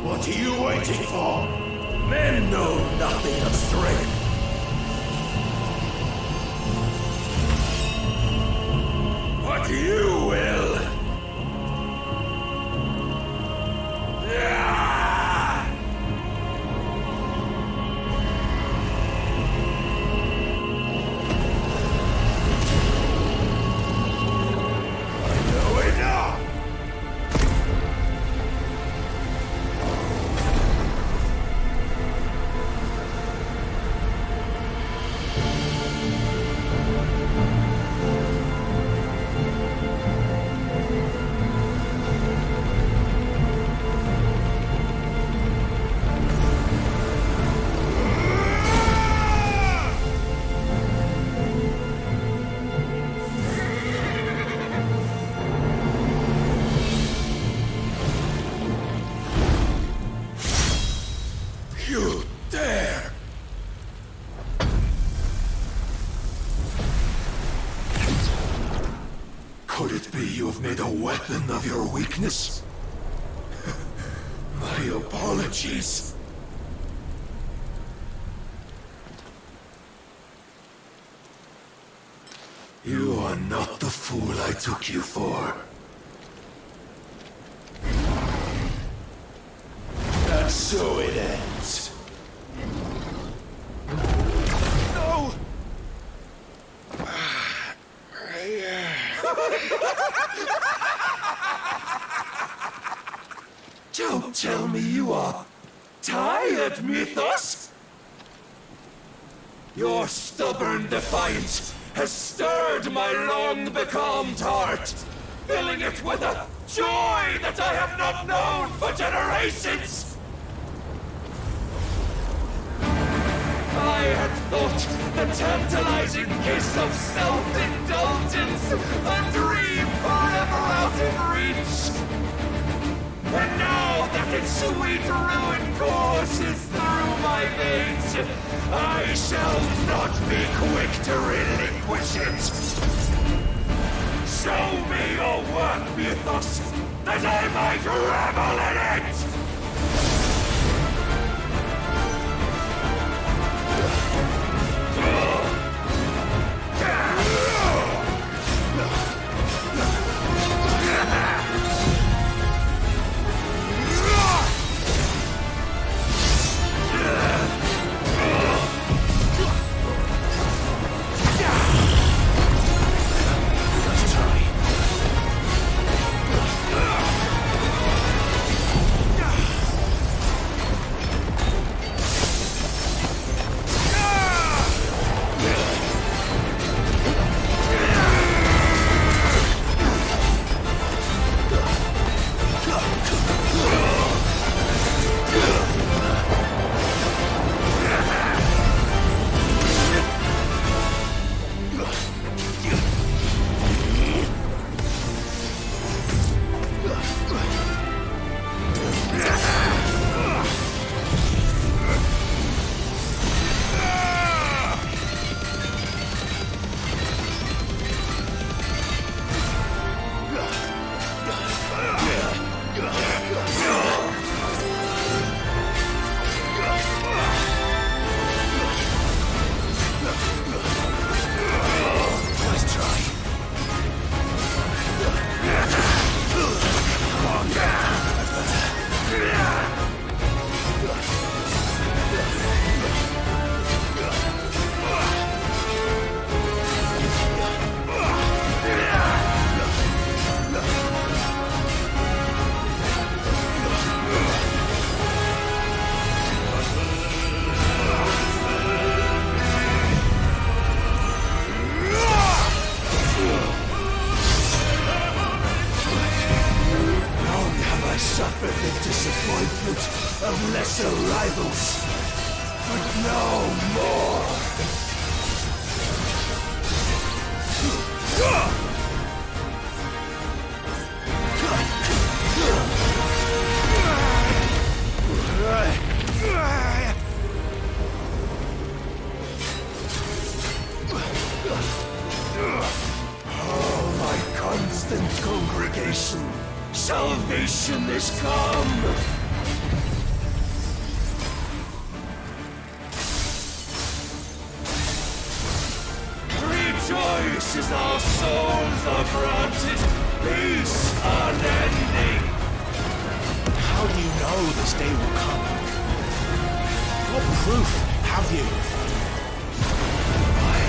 What are you waiting for? Men know nothing of strength. But you will. I know enough. You dare! Could it be you have made a weapon of your weakness? My apologies. You are not the fool I took you for. And so it ends. No! tell me you are tired, Mythos? Your stubborn defiance has stirred my long-becalmed heart, filling it with a joy that I have not known for generations! I had thought the tantalizing kiss of self-indulgence a dream forever out of reach. And now that its sweet ruin courses through my veins, I shall not be quick to relinquish it. Show me your work, Mythos, that I might revel in it! Of lesser rivals, but no more. Oh, my constant congregation, salvation is come. Rejoice as our souls are granted peace unending. How do you know this day will come? What proof have you? Why,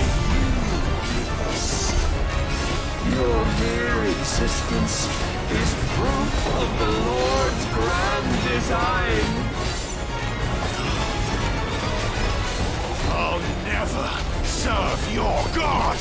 your mere existence is proof of the Lord's grand design. I'll never serve your god!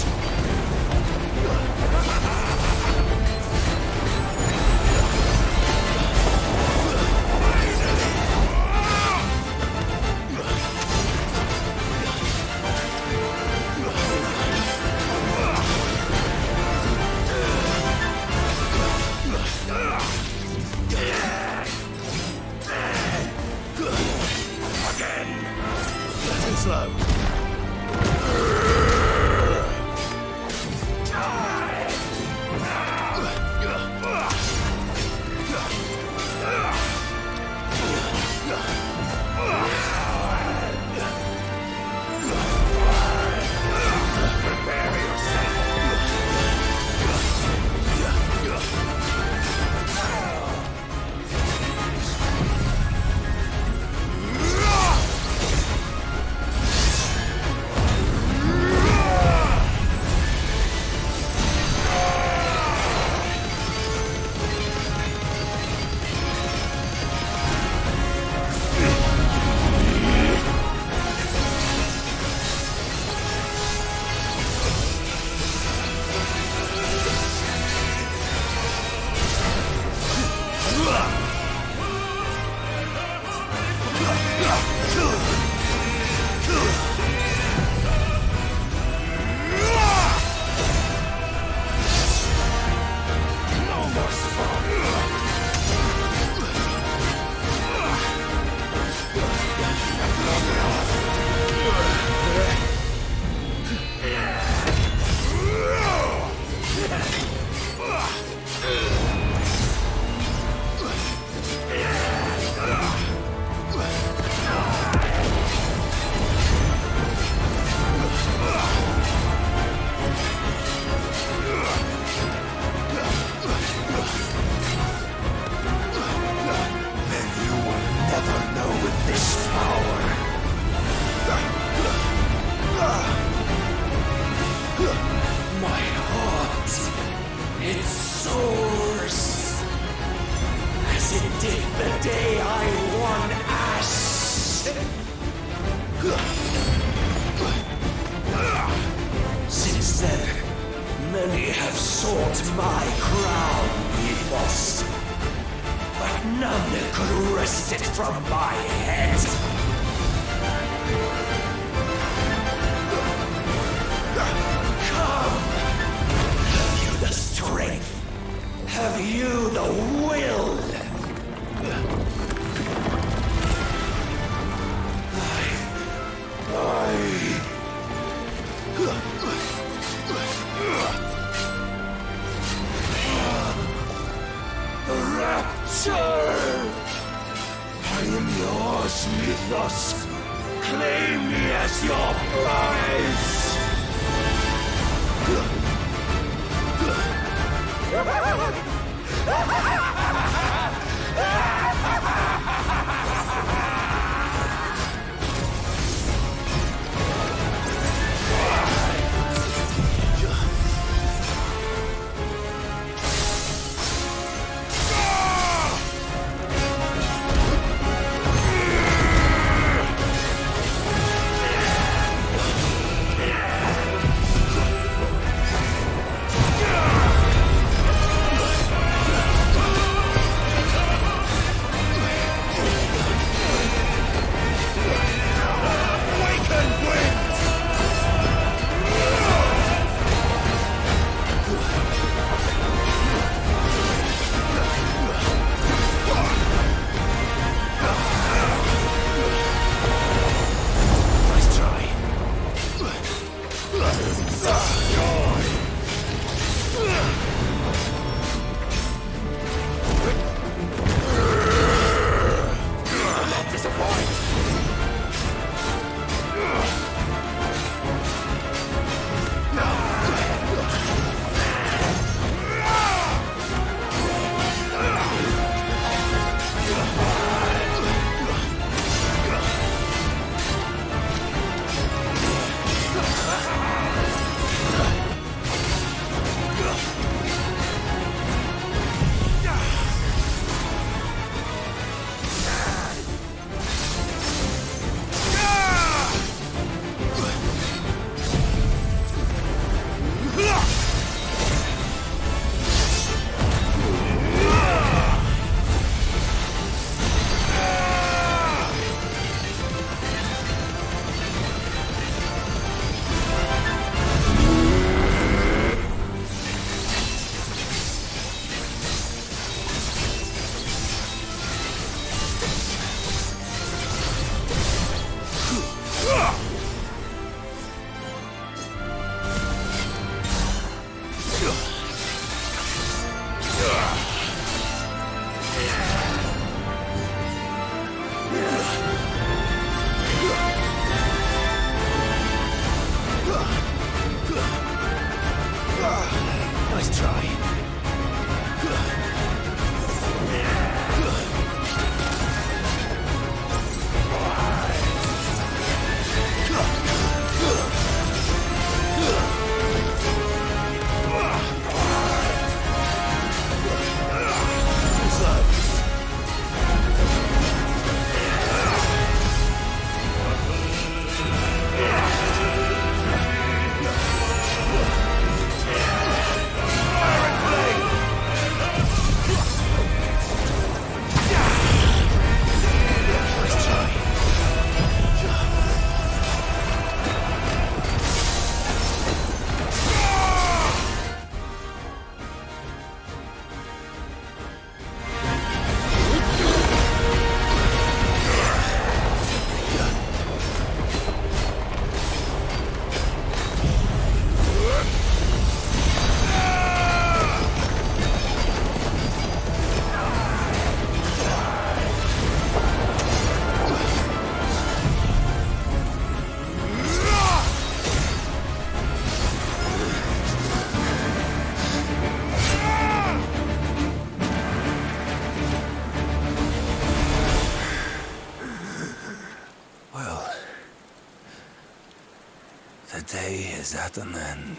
day is at an end.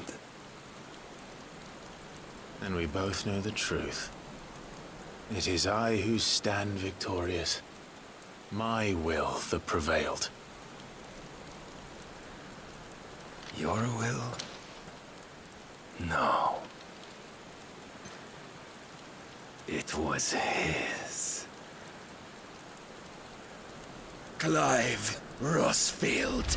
And we both know the truth. It is I who stand victorious. My will that prevailed. Your will? No. It was his. Clive Rossfield.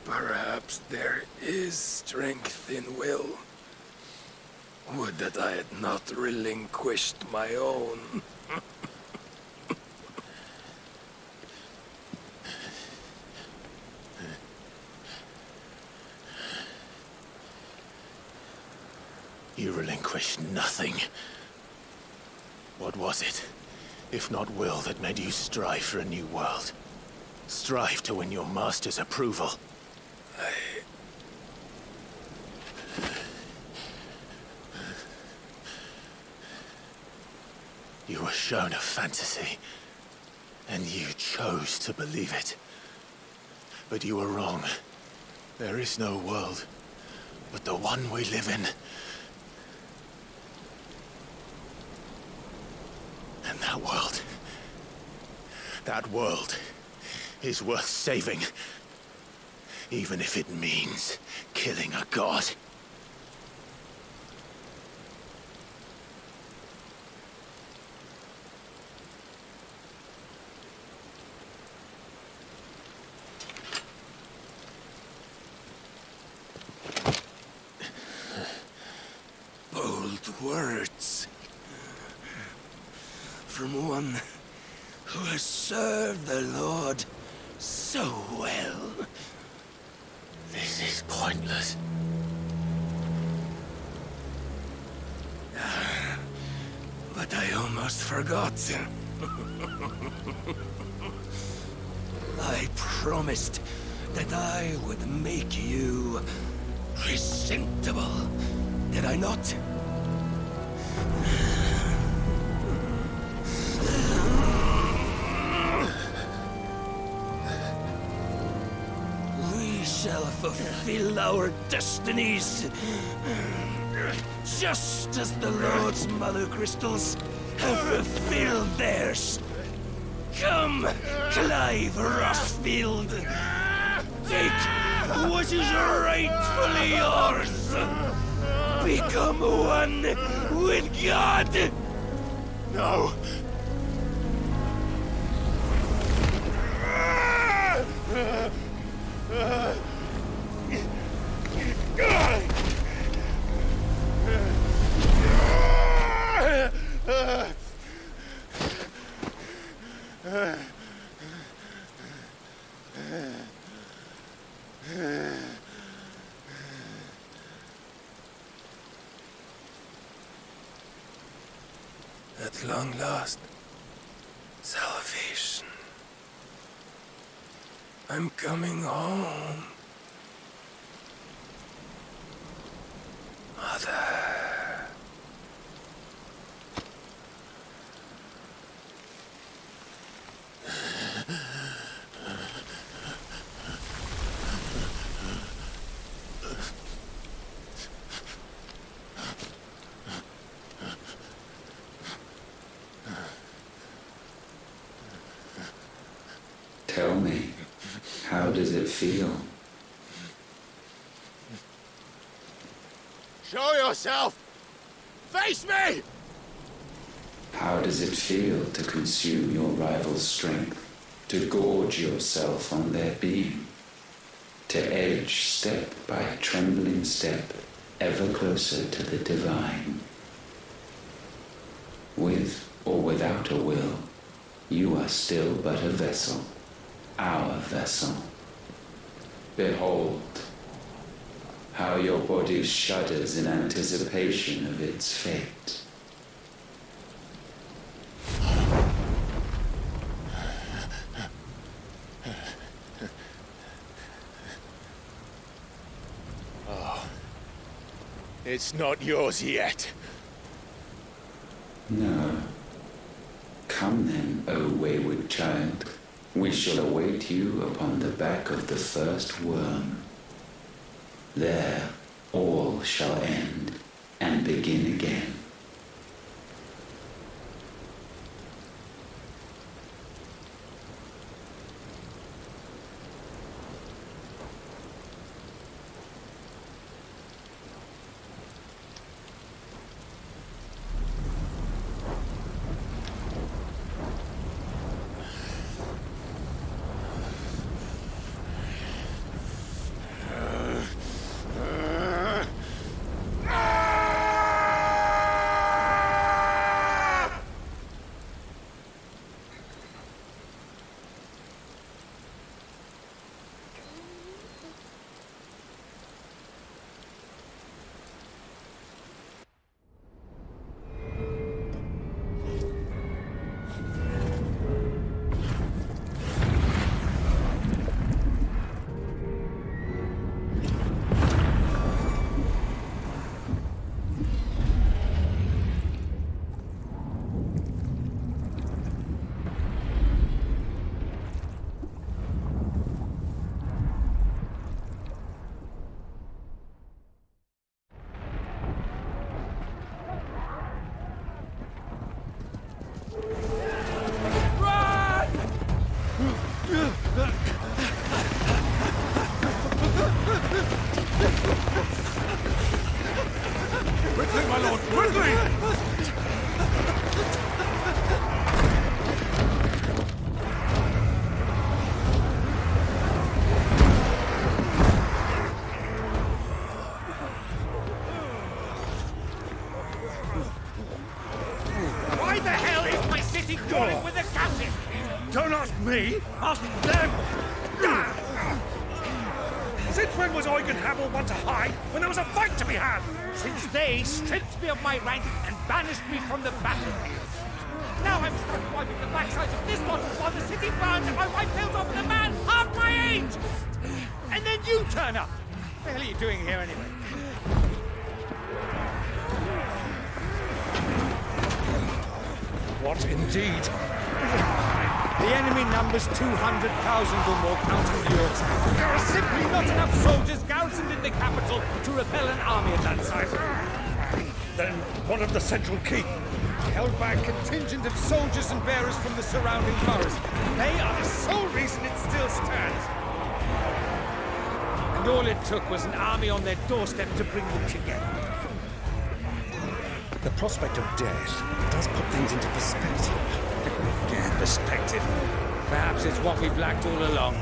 Perhaps there is strength in will. Would that I had not relinquished my own. You relinquished nothing. What was it, if not will, that made you strive for a new world? Strive to win your master's approval? You were shown a fantasy, and you chose to believe it. But you were wrong. There is no world, but the one we live in. And that world is worth saving, even if it means killing a god. Bold words. From one who has served the Lord so well. This is pointless. But I almost forgot. I promised that I would make you presentable. Did I not? We shall fulfill our destinies, just as the Lord's Mother Crystals have fulfilled theirs. Come, Clive Rossfield. Take what is rightfully yours. Become one with God. No. long lost salvation. I'm coming home. Mother. Tell me, how does it feel? Show yourself! Face me! How does it feel to consume your rival's strength, to gorge yourself on their beam, to edge step by trembling step ever closer to the divine? With or without a will, you are still but a vessel, our vessel. Behold, how your body shudders in anticipation of its fate. Oh, it's not yours yet. No. Come then, O wayward child. We shall await you upon the back of the first worm. There all shall end and begin again. Quickly, my lord, quickly! Why the hell is my city crawling with a captain? Don't ask me, ask them! Since when was Eugen Hamel one to hide when there was a fight to be had? Since they stripped me of my rank and banished me from the battlefield. Now I'm stuck wiping the backsides of this one while the city burns and my wife tails off with a man half my age! And then you turn up! What the hell are you doing here anyway? What indeed? The enemy numbers 200,000 or more, counting the Yorks. There are simply not enough soldiers garrisoned in the capital to repel an army of that size. Then what of the central keep? Held by a contingent of soldiers and bearers from the surrounding boroughs. They are the sole reason it still stands. And all it took was an army on their doorstep to bring them together. The prospect of death does put things into perspective. Perspective. Perhaps it's what we've lacked all along.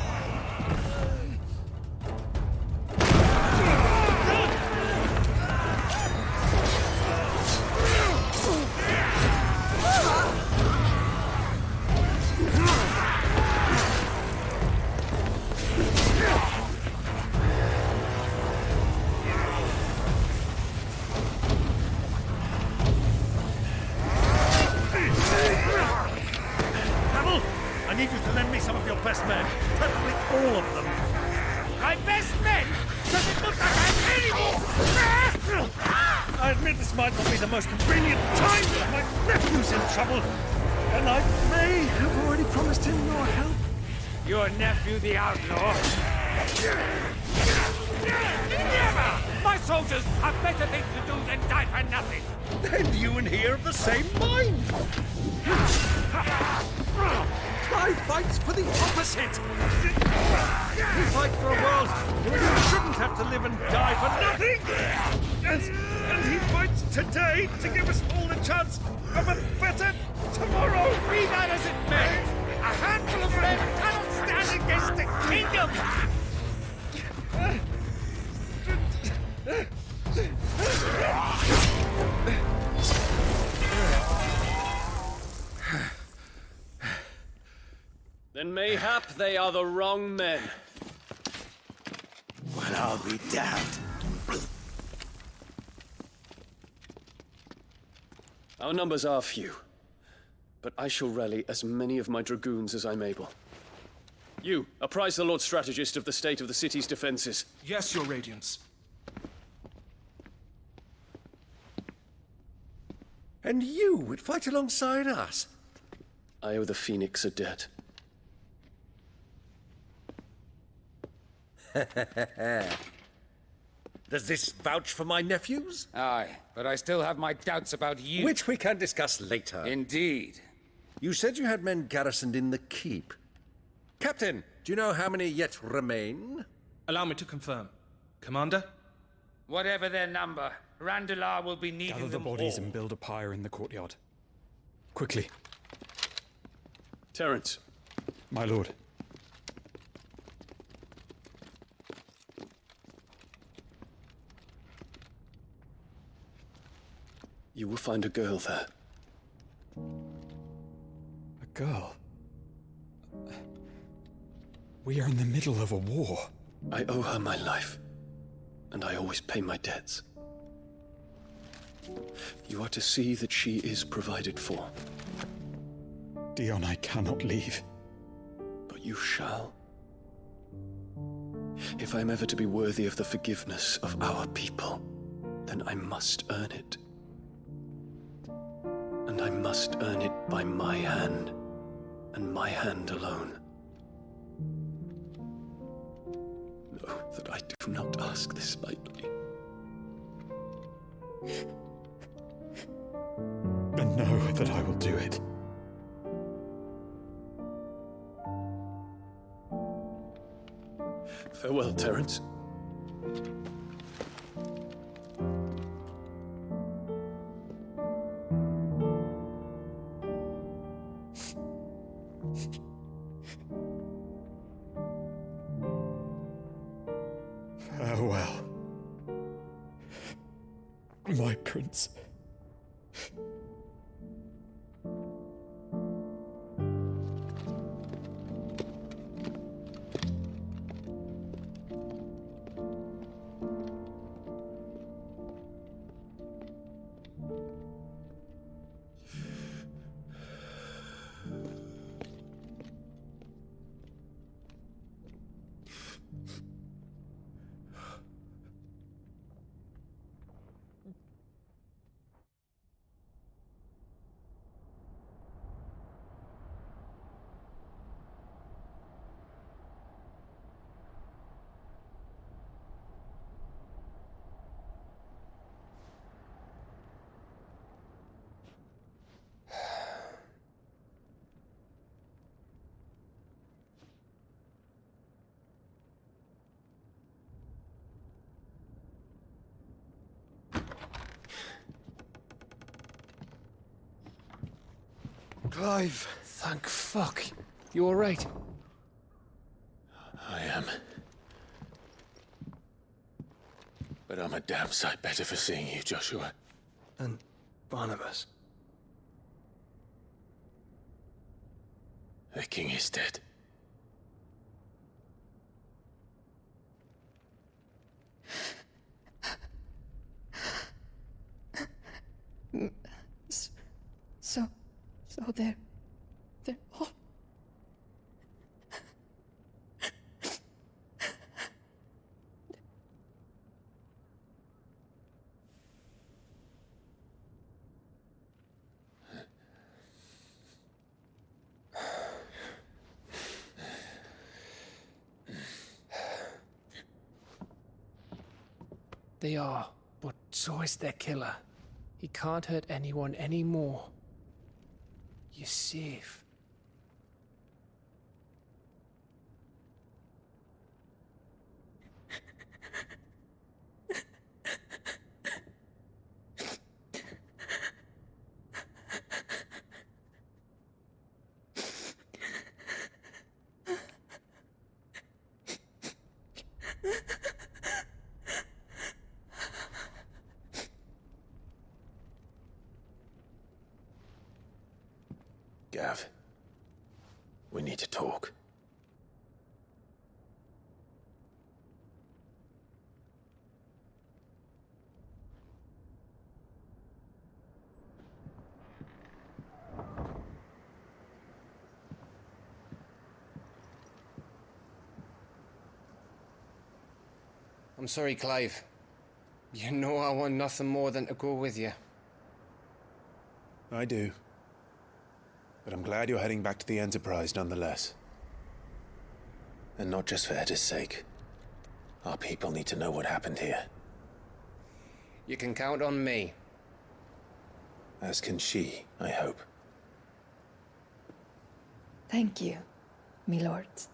might not be the most convenient time, but my nephew's in trouble, and I may have already promised him your help. Your nephew, the outlaw? Never! My soldiers have better things to do than die for nothing. Then you and he are of the same mind. Clive fights for the opposite. We fight for a world where you shouldn't have to live and die for nothing. And he fights today to give us all the chance of a better tomorrow. Be that as it may, a handful of men cannot stand against the kingdom. Then mayhap they are the wrong men. Well, I'll be damned. Our numbers are few, but I shall rally as many of my dragoons as I'm able. You, apprise the Lord Strategist of the state of the city's defenses. Yes, Your Radiance. And you would fight alongside us? I owe the Phoenix a debt. Does this vouch for my nephews? Aye, but I still have my doubts about you. Which we can discuss later. Indeed. You said you had men garrisoned in the keep. Captain, do you know how many yet remain? Allow me to confirm. Commander? Whatever their number, Randalar will be needing Gather the them bodies all. and build a pyre in the courtyard. Quickly. Terence. My lord. You will find a girl there. A girl? We are in the middle of a war. I owe her my life, and I always pay my debts. You are to see that she is provided for. Dion, I cannot leave. But you shall. If I am ever to be worthy of the forgiveness of our people, then I must earn it. And I must earn it by my hand, and my hand alone. Know that I do not ask this lightly. And know that I will do it. Farewell, Terence. Farewell, my prince. Clive, thank fuck. You alright? I am. But I'm a damn sight better for seeing you, Joshua. And Barnabas. The king is dead. So they're all... They are, but so is their killer. He can't hurt anyone anymore. You're safe. Gav, we need to talk. I'm sorry, Clive. You know I want nothing more than to go with you. I do. But I'm glad you're heading back to the Enterprise nonetheless. And not just for Edda's sake. Our people need to know what happened here. You can count on me. As can she, I hope. Thank you, my lords.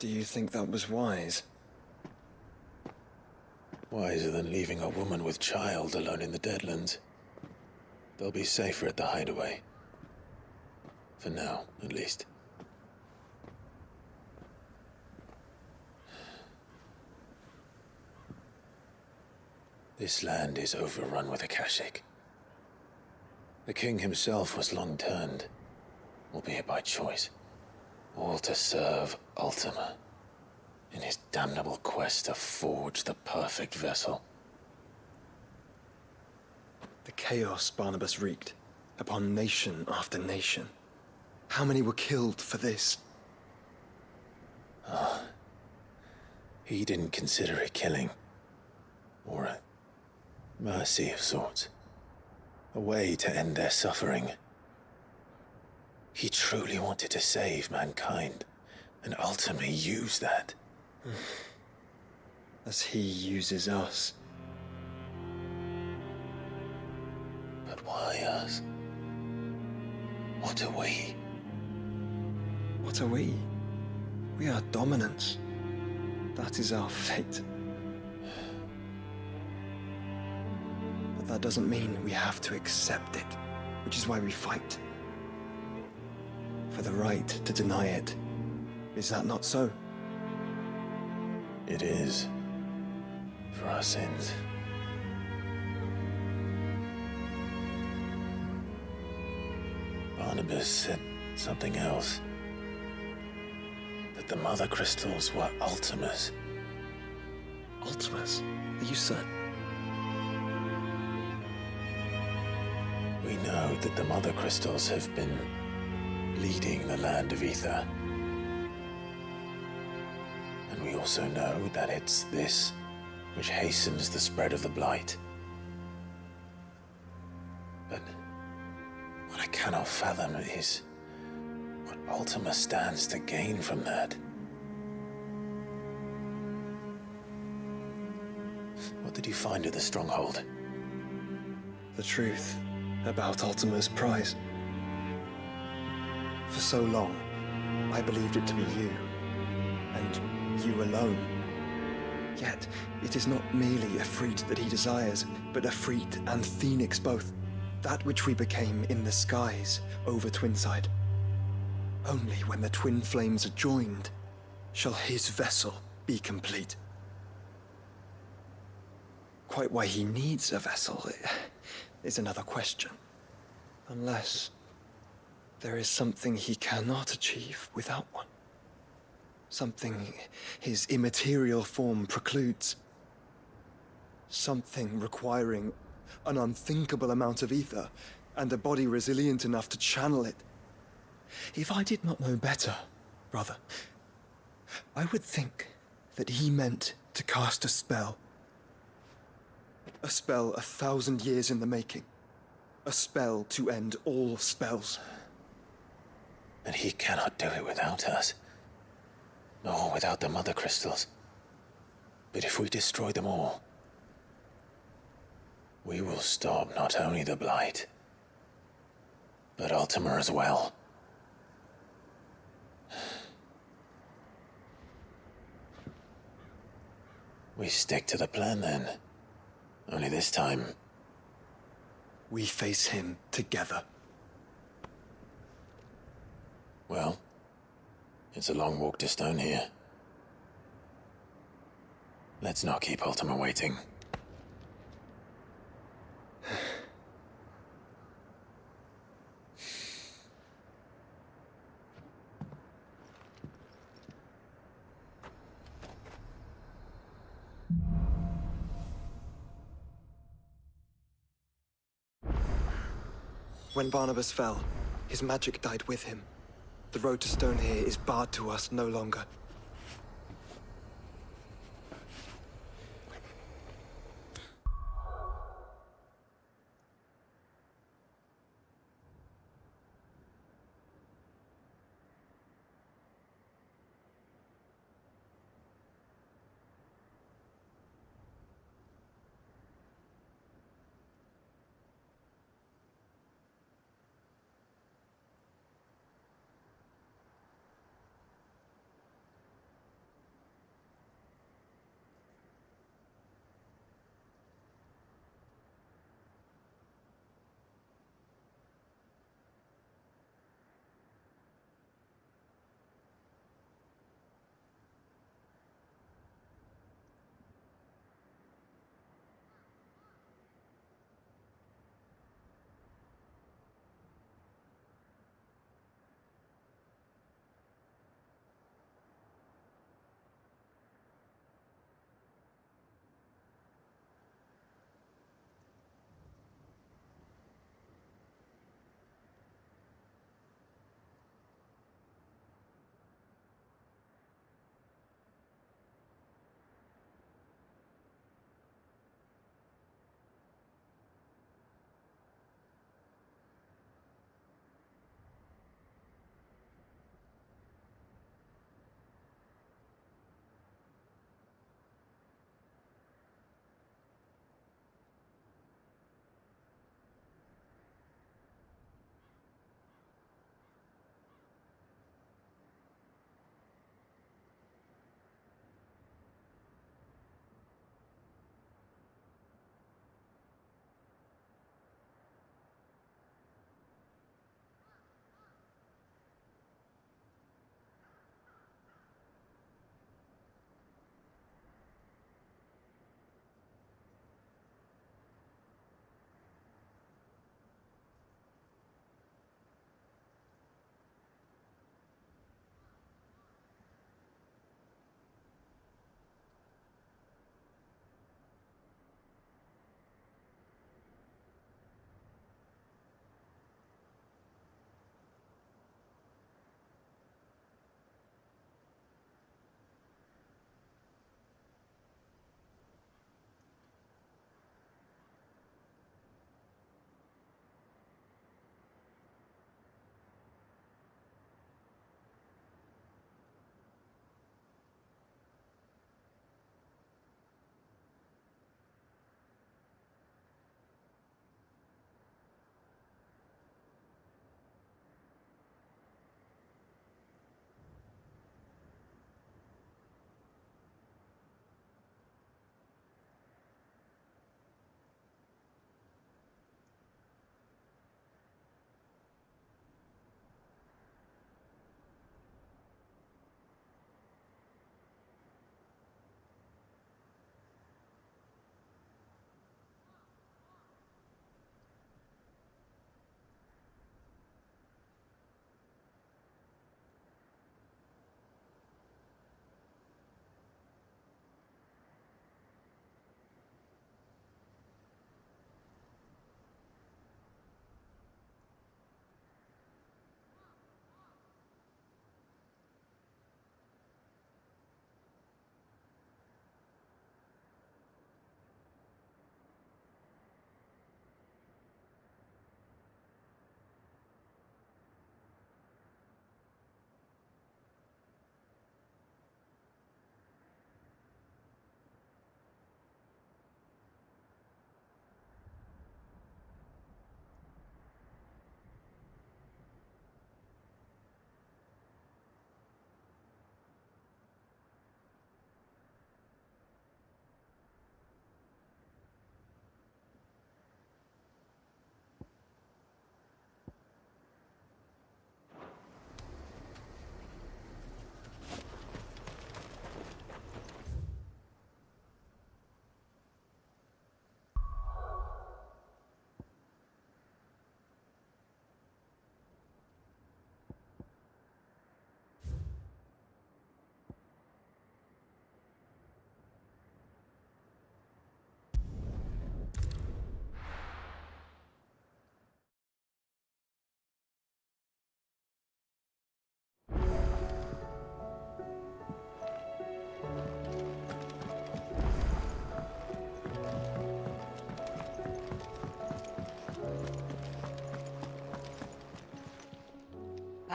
Do you think that was wise? Wiser than leaving a woman with child alone in the Deadlands. They'll be safer at the hideaway. For now, at least. This land is overrun with Akashic. The king himself was long turned, albeit by choice, all to serve Ultima, in his damnable quest to forge the perfect vessel. The chaos Barnabas wreaked upon nation after nation. How many were killed for this? He didn't consider it killing, or a mercy of sorts. A way to end their suffering. He truly wanted to save mankind, and ultimately used that. As he uses us. But why us? What are we? What are we? We are dominance. That is our fate. But that doesn't mean we have to accept it, which is why we fight. For the right to deny it. Is that not so? It is. For our sins. Barnabas said something else. That the Mother Crystals were Ultimas. Ultimas? Are you certain? We know that the Mother Crystals have been leading the land of Ether. And we also know that it's this which hastens the spread of the Blight. But what I cannot fathom is what Ultima stands to gain from that. What did you find at the Stronghold? The truth about Ultima's prize. For so long, I believed it to be you, and you alone. Yet, it is not merely Efreet that he desires, but Efreet and Phoenix both. That which we became in the skies over Twinside. Only when the twin flames are joined shall his vessel be complete. Quite why he needs a vessel is another question. Unless there is something he cannot achieve without one. Something his immaterial form precludes. Something requiring an unthinkable amount of ether and a body resilient enough to channel it. If I did not know better, brother, I would think that he meant to cast a spell. A spell 1,000 years in the making. A spell to end all spells. And he cannot do it without us. Nor without the Mother Crystals. But if we destroy them all, we will stop not only the Blight, but Ultima as well. We stick to the plan then. Only this time, we face him together. Well, it's a long walk to Stone here. Let's not keep Ultima waiting. When Barnabas fell, his magic died with him. The road to Stone here is barred to us no longer.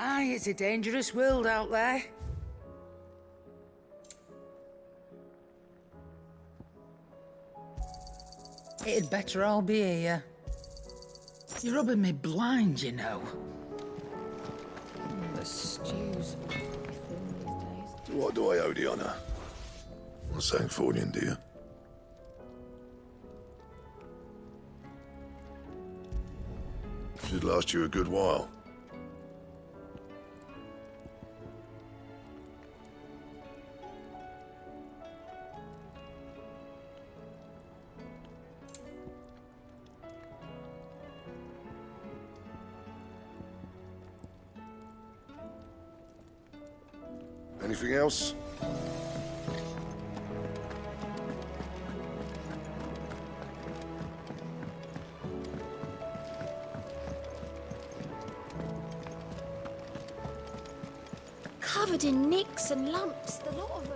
Aye, it's a dangerous world out there. It'd better all be here. You're rubbing me blind, you know. The stews. What do I owe the honor? Not Sancfordian, do you? Should last you a good while. Anything else? Covered in nicks and lumps, the lot of them.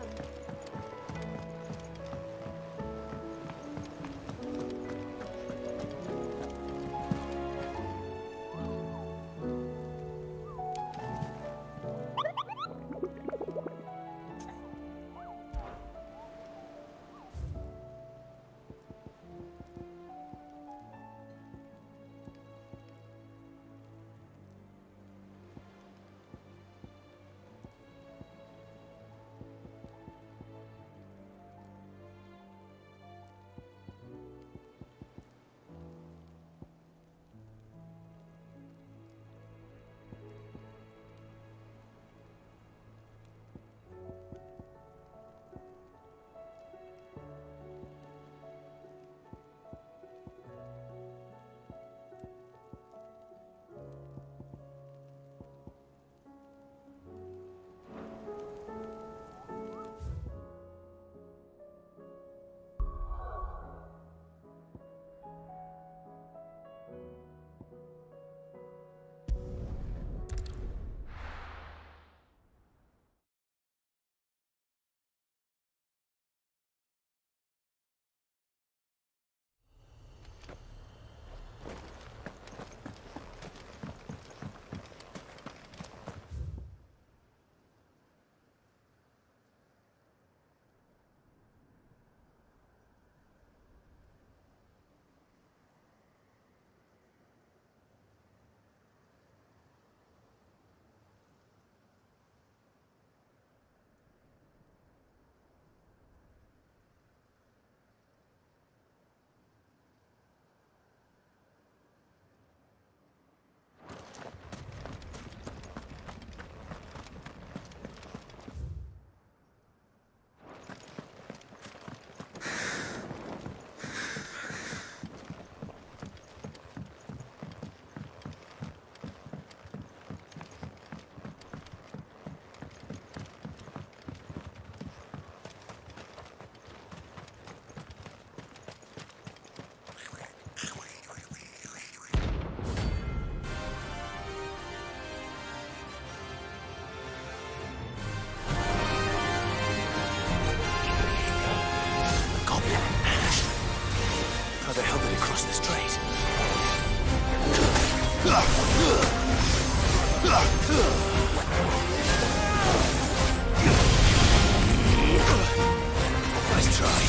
How the hell did he cross the strait? Nice try.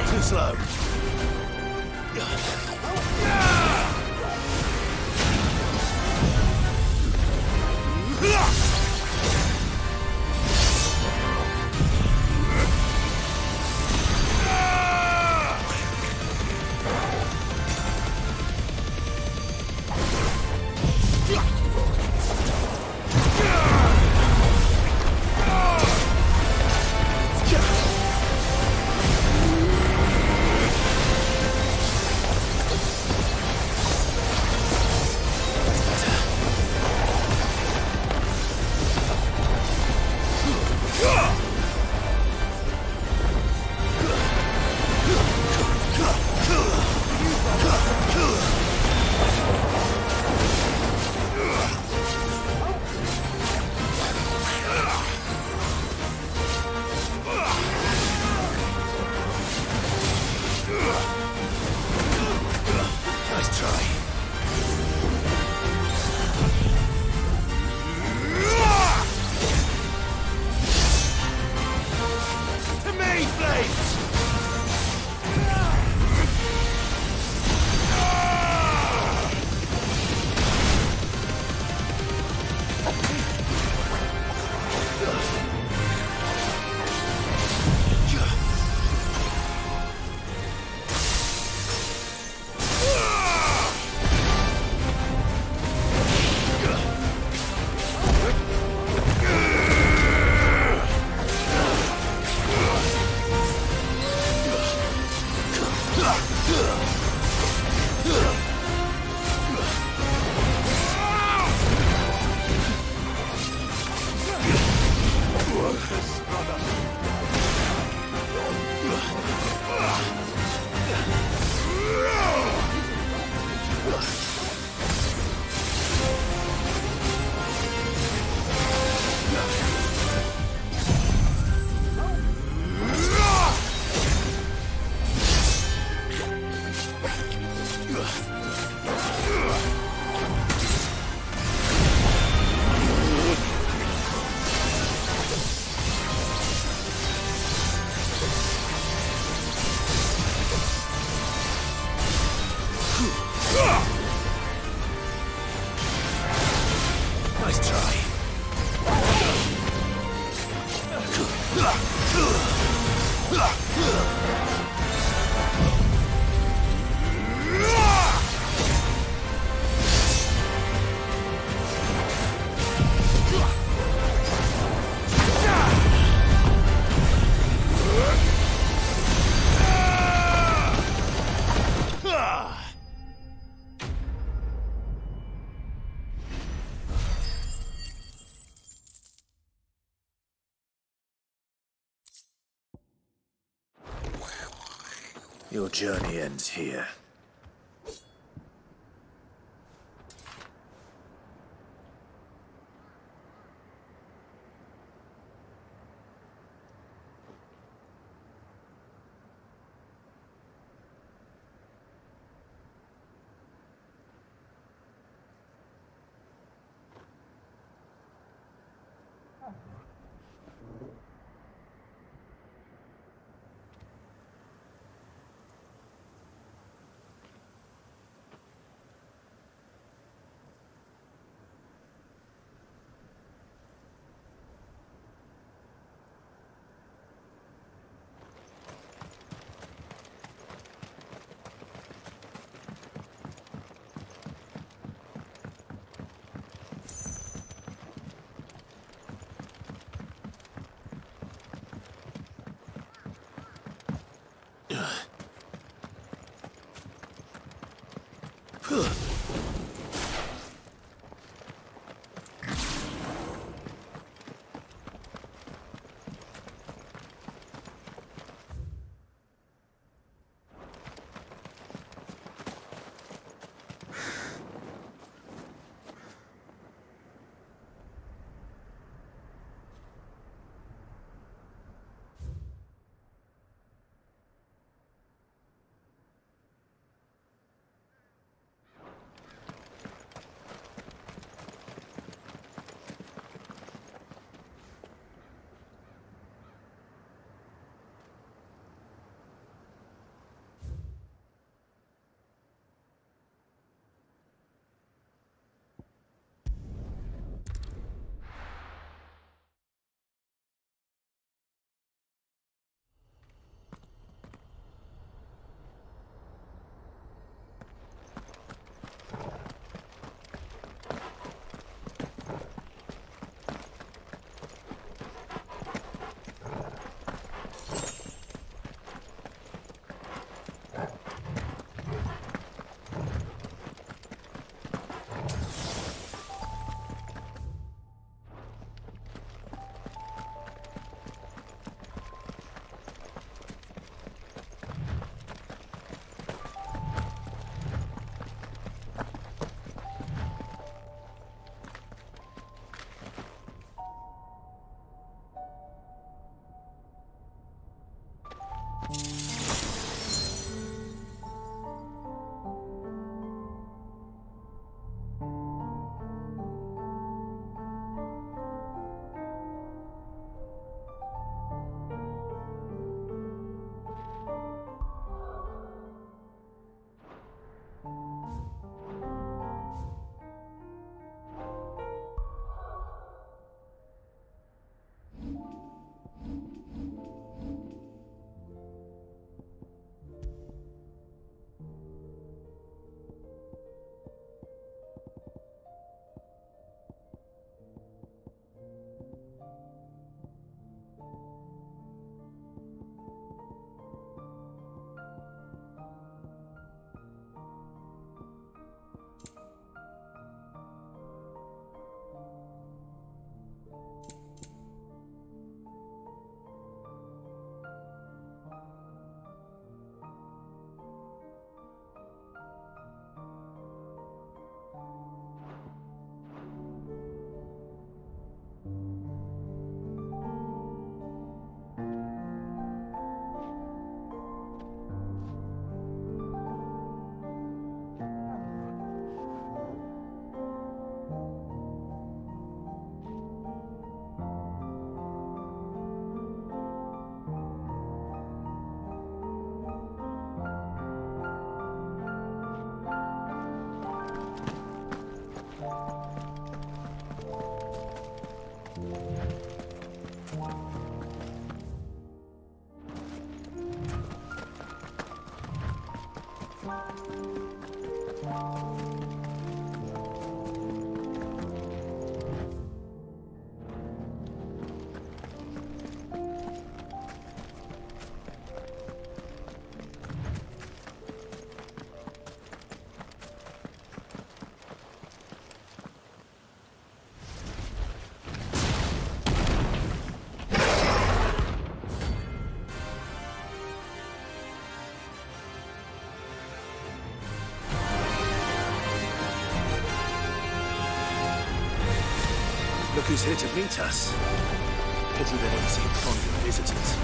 Too slow. Nice try. Your journey ends here. Look who's here to meet us. Pity they don't seem fond of visitors.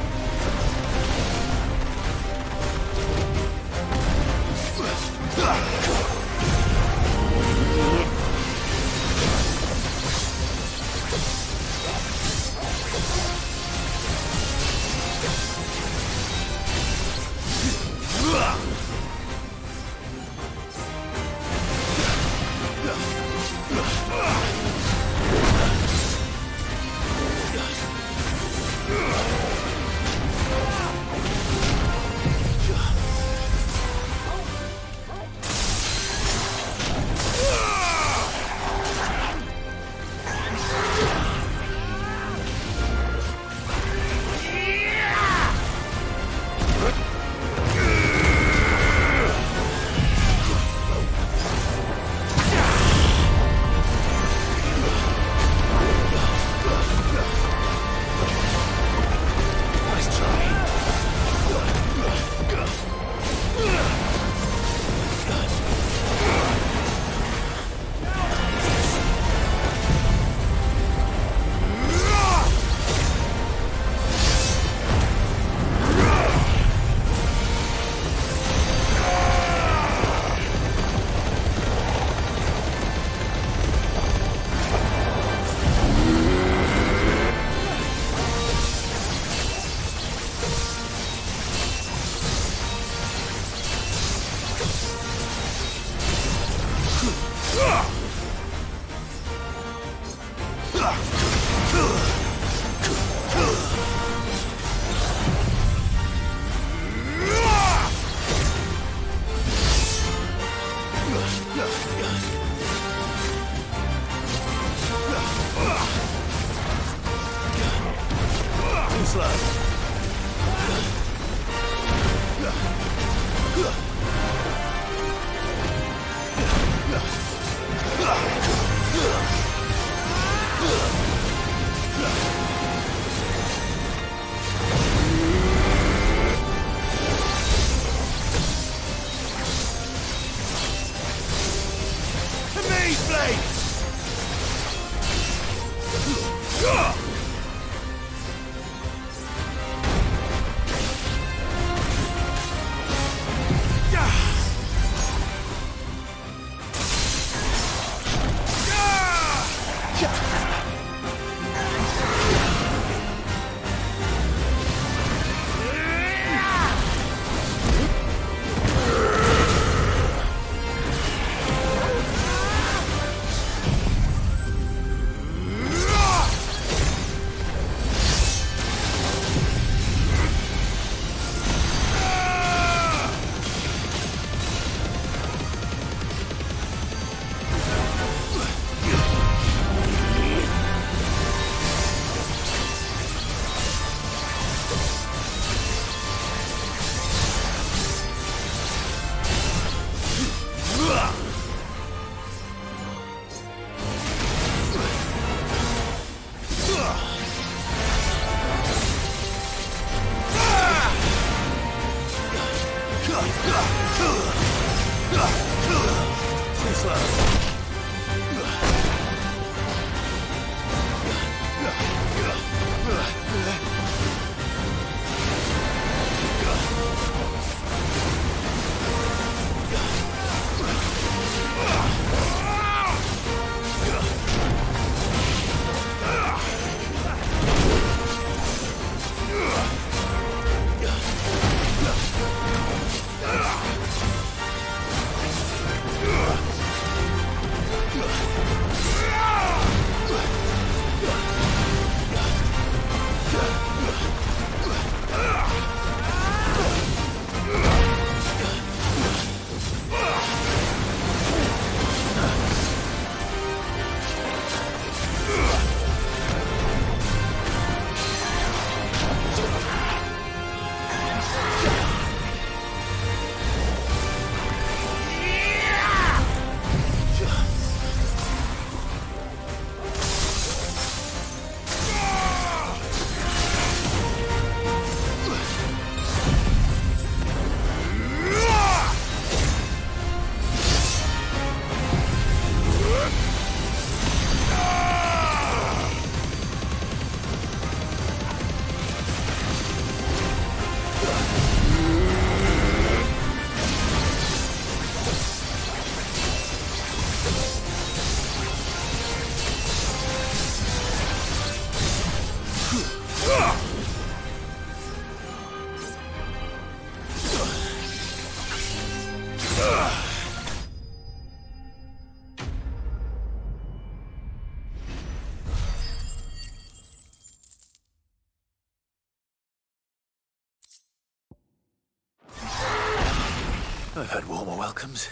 I've had warmer welcomes.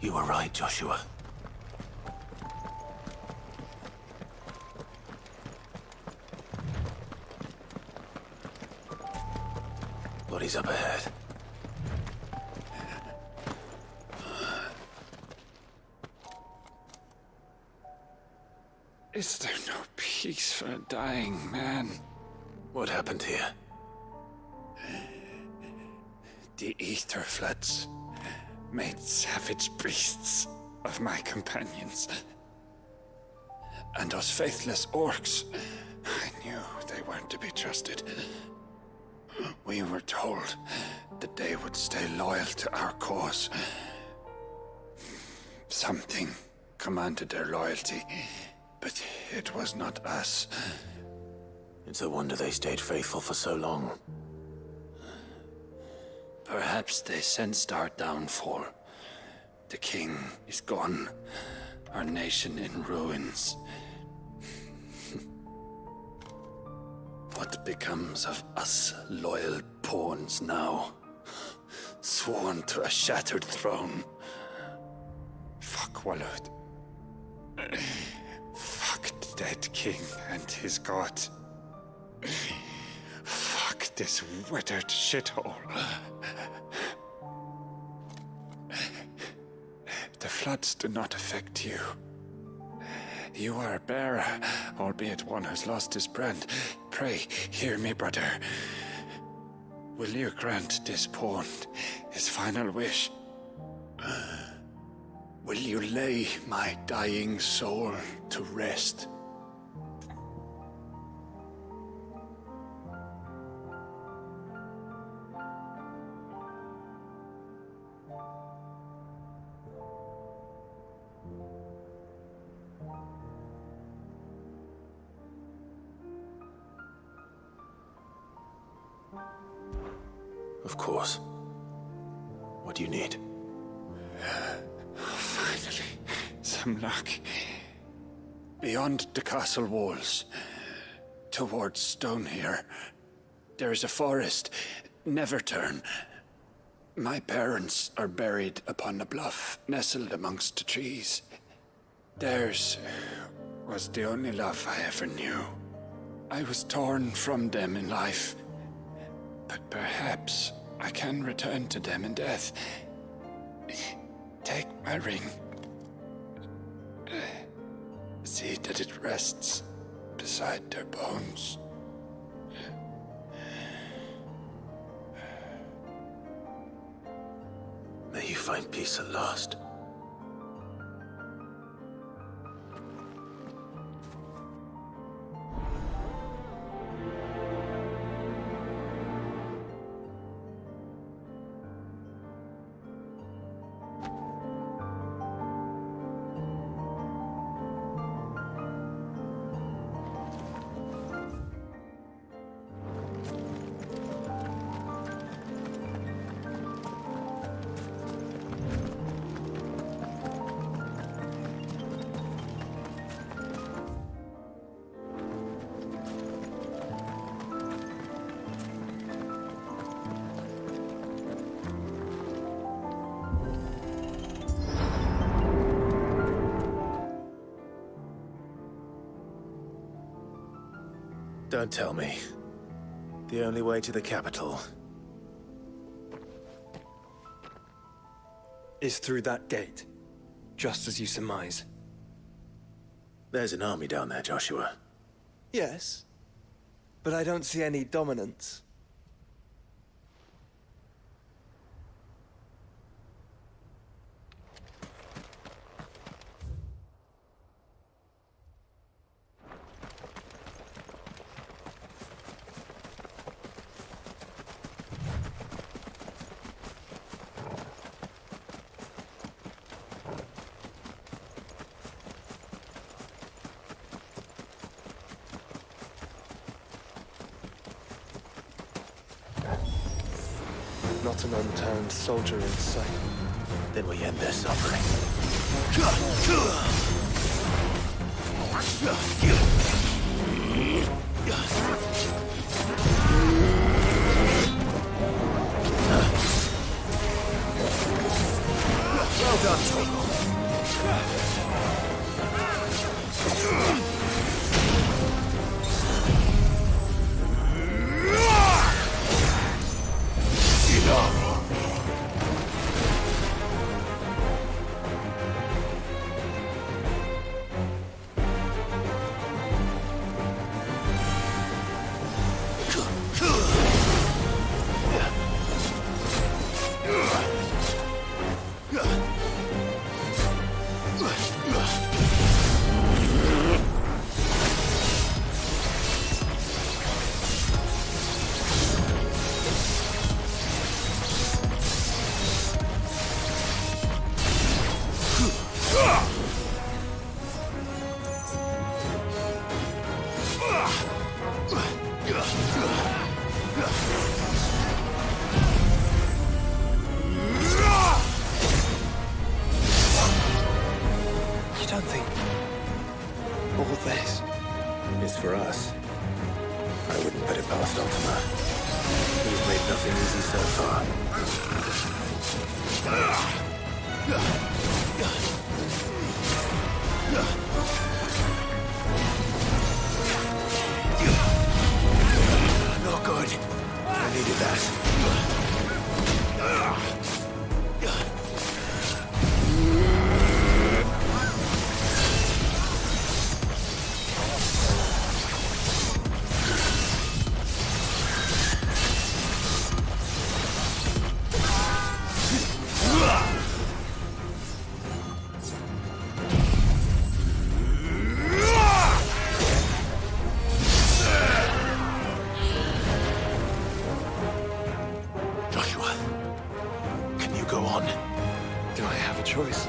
You were right, Joshua. Bodies up ahead. Is there no peace for a dying man? What happened here? The ether floods made savage beasts of my companions. And those faithless orcs, I knew they weren't to be trusted. We were told that they would stay loyal to our cause. Something commanded their loyalty, but it was not us. It's a wonder they stayed faithful for so long. Perhaps they sensed our downfall. The king is gone, our nation in ruins. What becomes of us loyal pawns now? Sworn to a shattered throne. Fuck Walud. Fuck the dead king and his god. Fuck this withered shithole. The floods do not affect you. You are a bearer, albeit one who's lost his brand. Pray, hear me, brother. Will you grant this pawn his final wish? Will you lay my dying soul to rest? Of course. What do you need? Finally, some luck. Beyond the castle walls, towards Stone here, there is a forest. Never turn. My parents are buried upon a bluff, nestled amongst the trees. Theirs was the only love I ever knew. I was torn from them in life, but perhaps I can return to them in death. Take my ring. See that it rests beside their bones. May you find peace at last. Don't tell me. The only way to the capital is through that gate, just as you surmise. There's an army down there, Joshua. Yes, but I don't see any dominance. Not an unturned soldier in sight. Then we end their suffering. Well done, Torgo. You don't think all this is for us? I wouldn't put it past Ultima. He's made nothing easy so far. Not good. I needed that. Go on. Do I have a choice?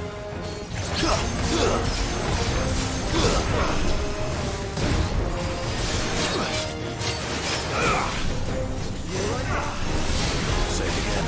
Say it again.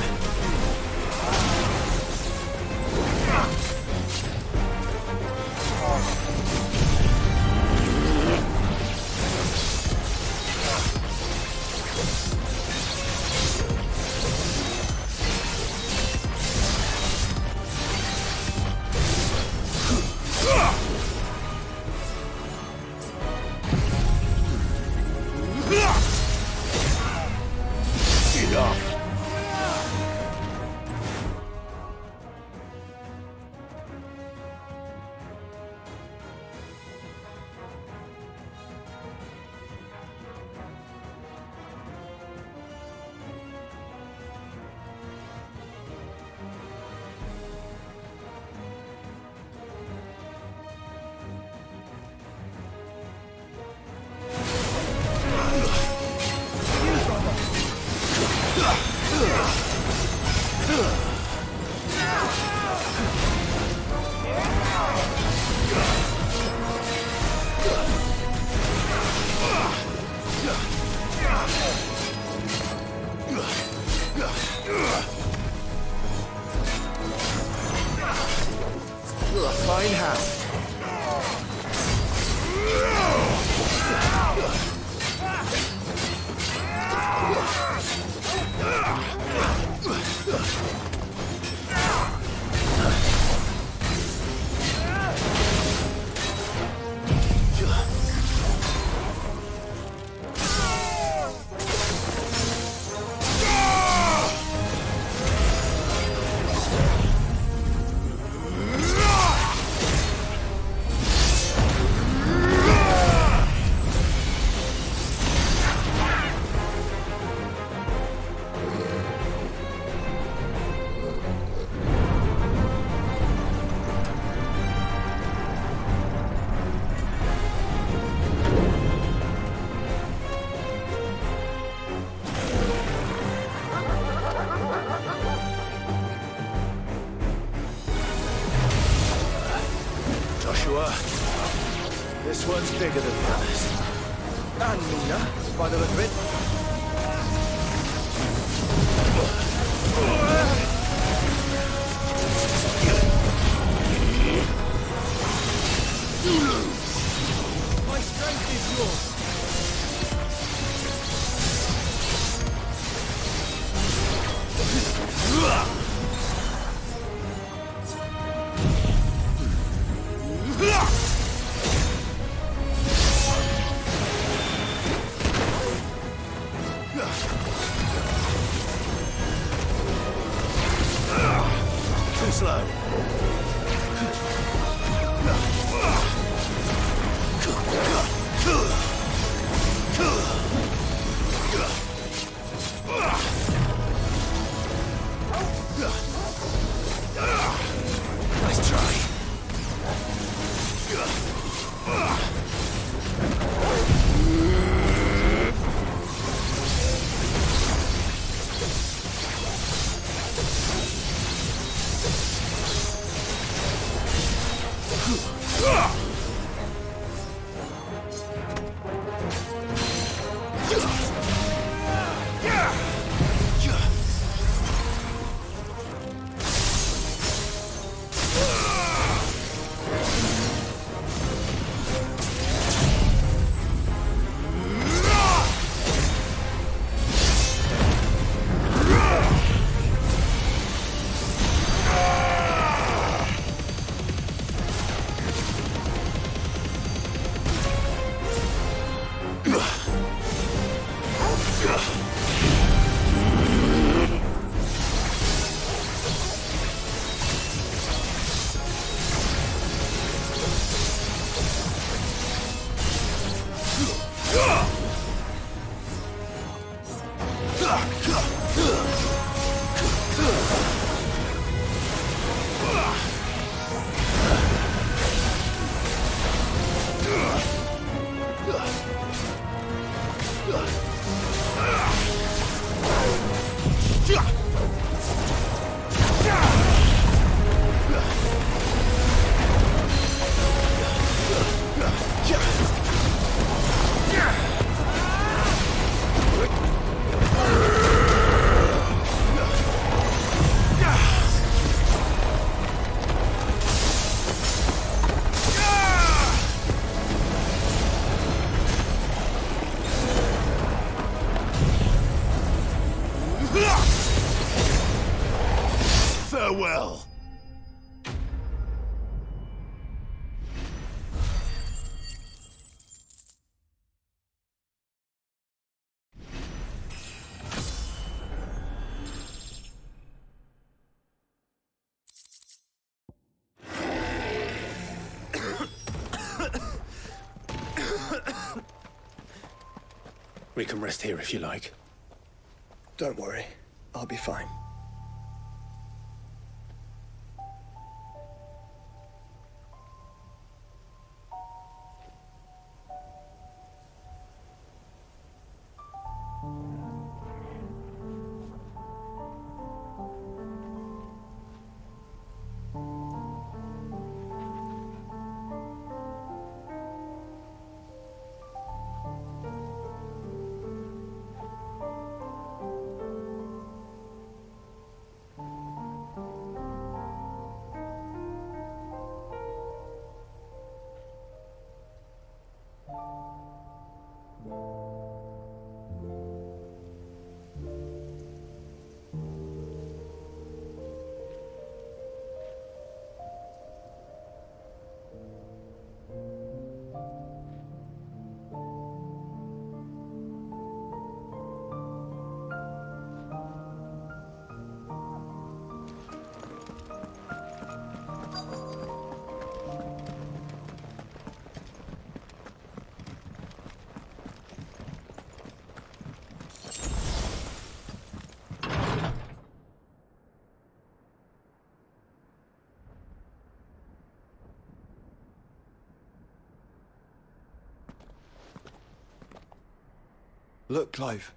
Fine hand. This one's bigger than the others. And Mina, by the look of it. My strength is yours. Too slow. Nice try. Farewell. We can rest here if you like. Don't worry, I'll be fine. Look, Clive.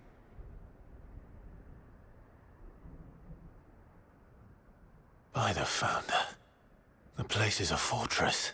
By the Founder. The place is a fortress.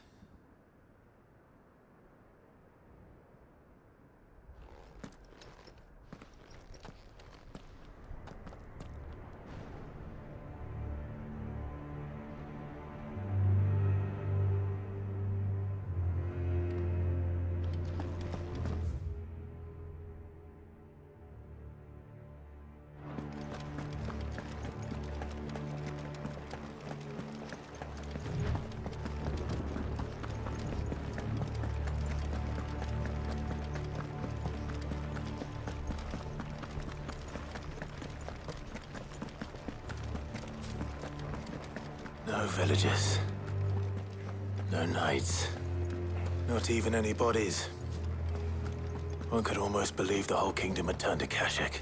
No villages. No knights. Not even any bodies. One could almost believe the whole kingdom had turned to Kashek.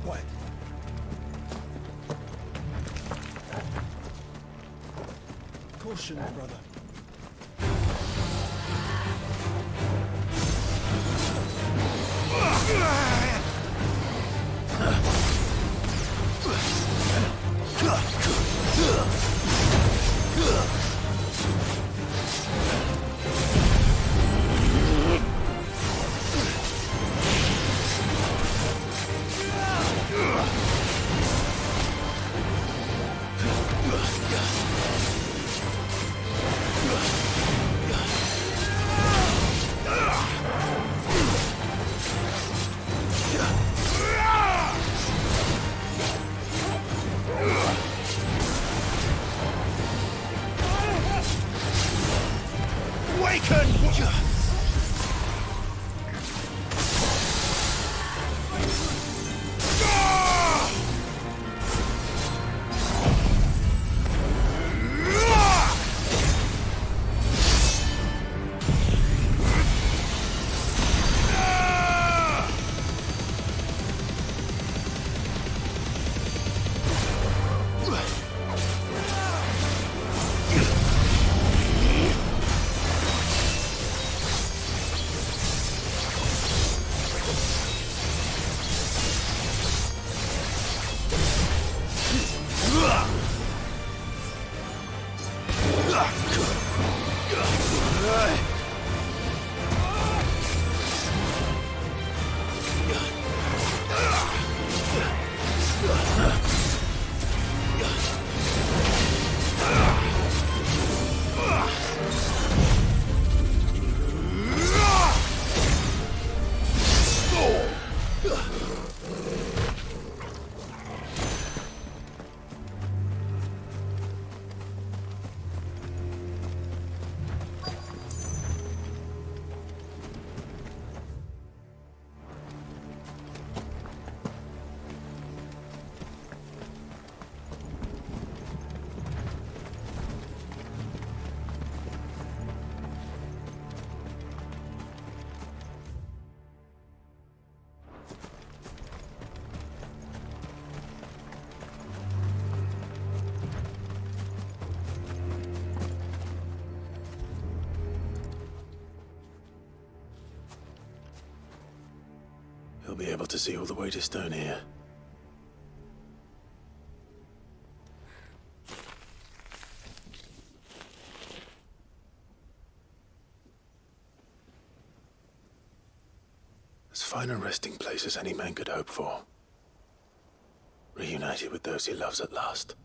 Quiet. Caution, brother. He'll be able to see all the way to Stone here. As fine a resting place as any man could hope for. Reunited with those he loves at last.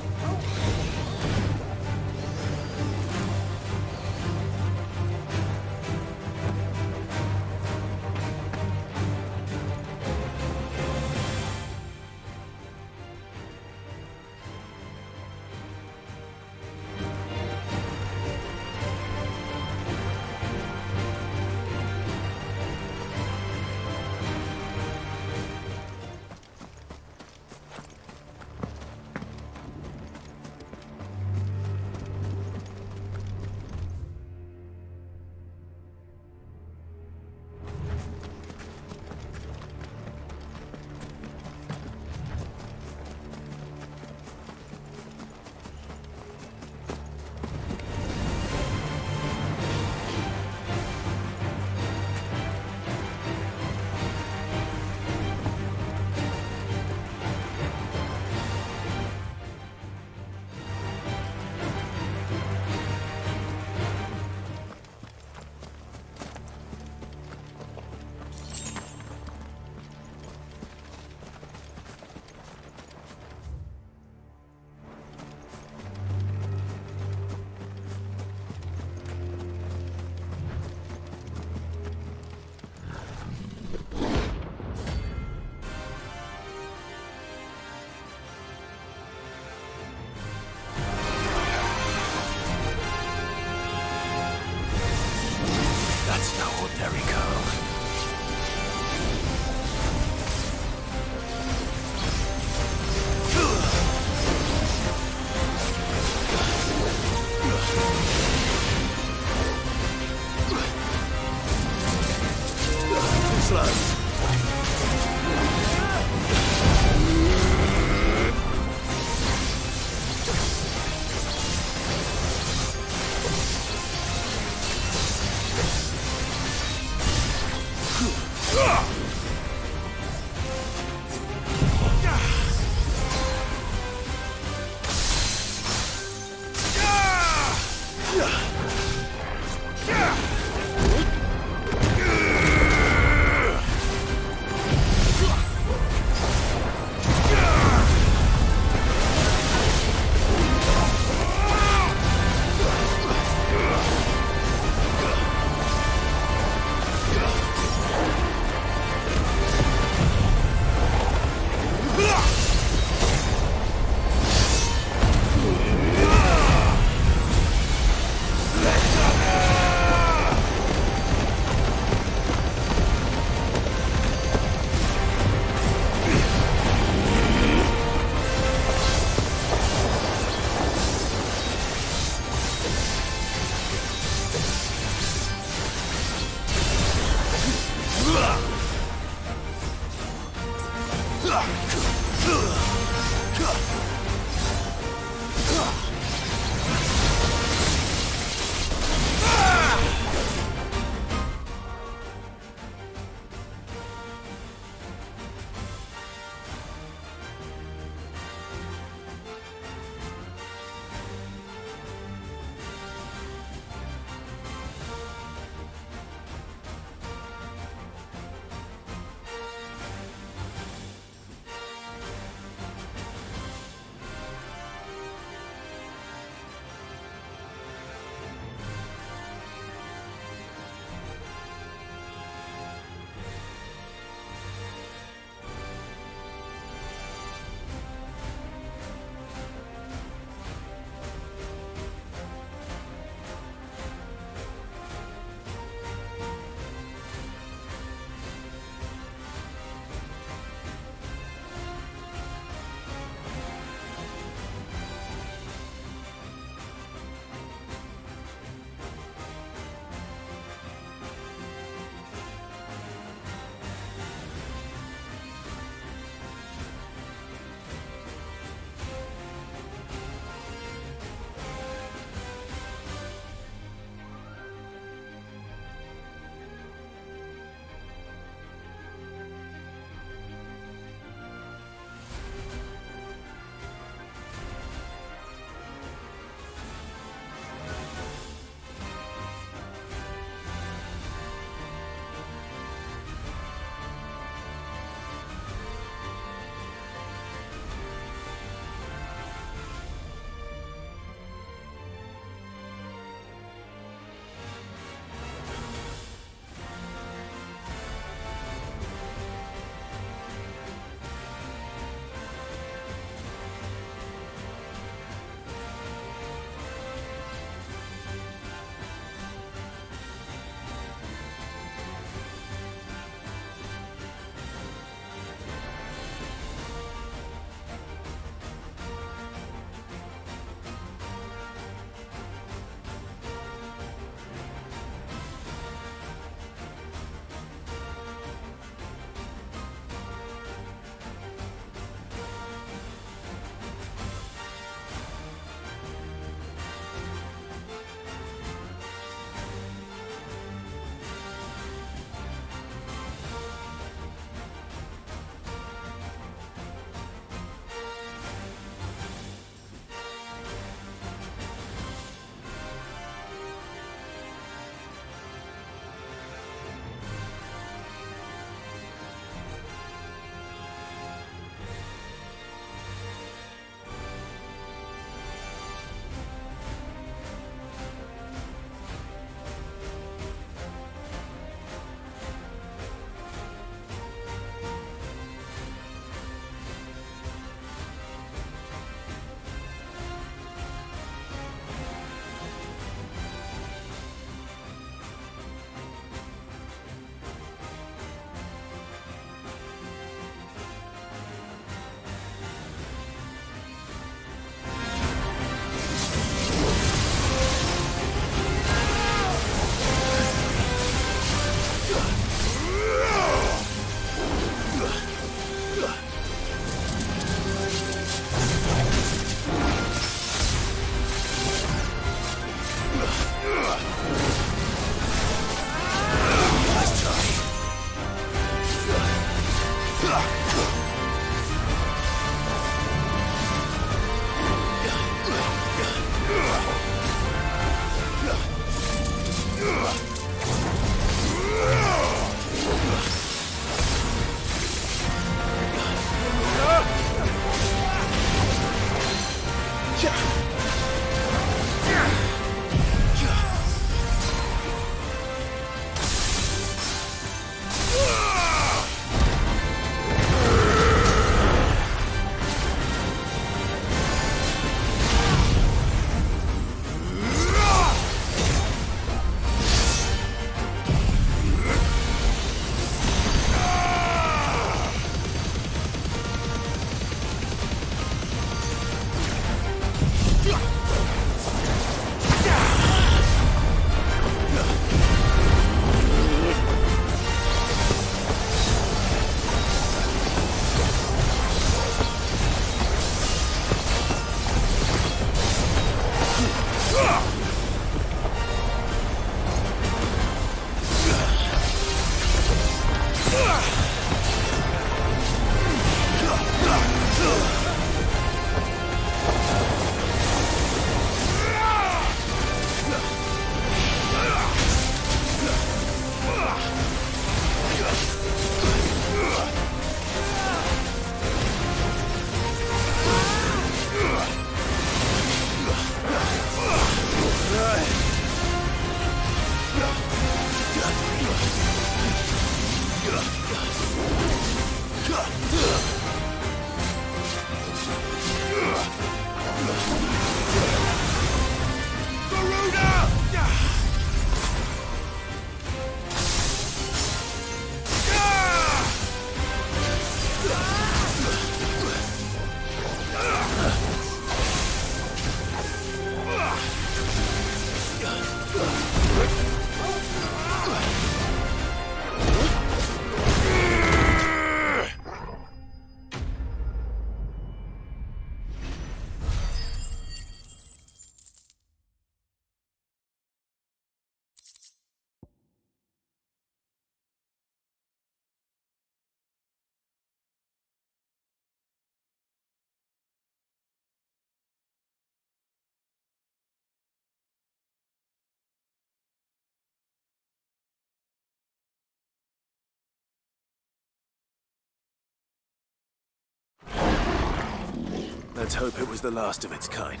Let's hope it was the last of its kind.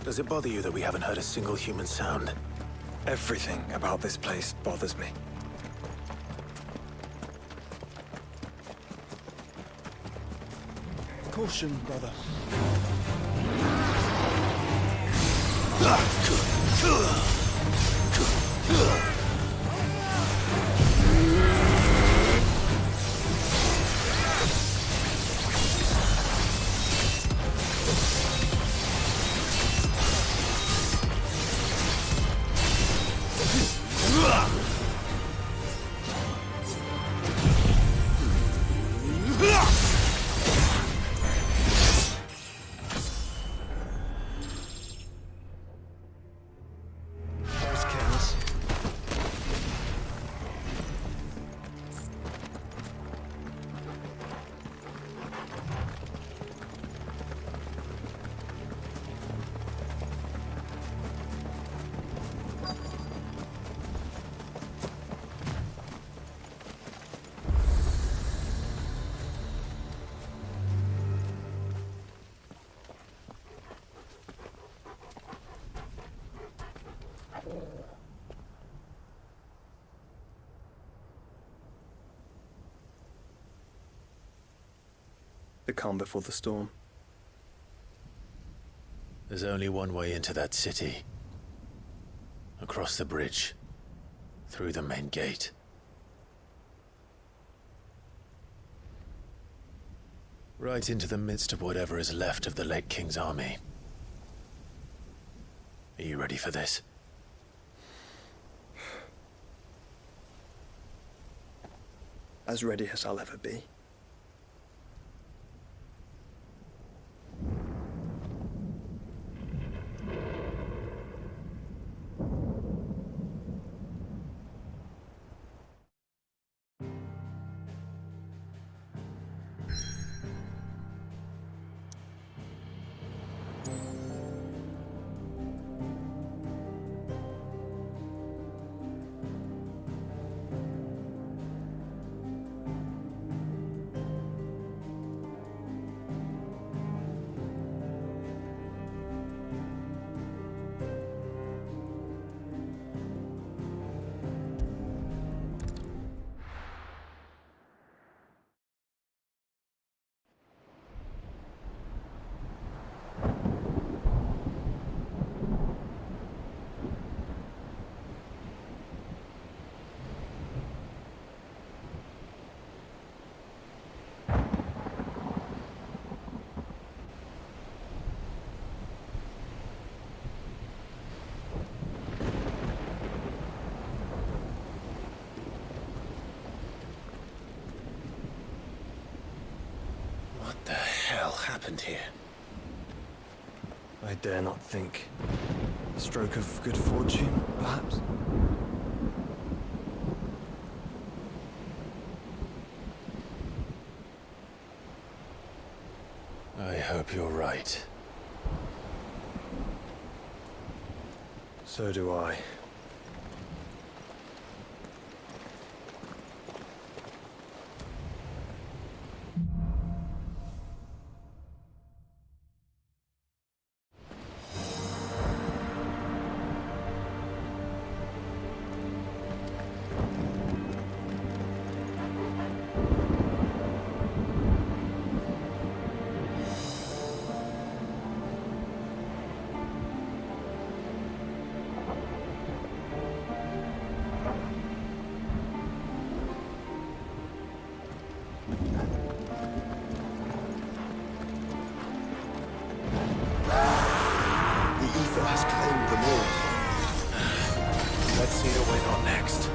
Does it bother you that we haven't heard a single human sound? Everything about this place bothers me. Caution, brother. The calm before the storm. There's only one way into that city. Across the bridge. Through the main gate. Right into the midst of whatever is left of the late King's army. Are you ready for this? As ready as I'll ever be. happened here? I dare not think. A stroke of good fortune, perhaps? I hope you're right. So do I. Has claimed them all. Let's see who went on next.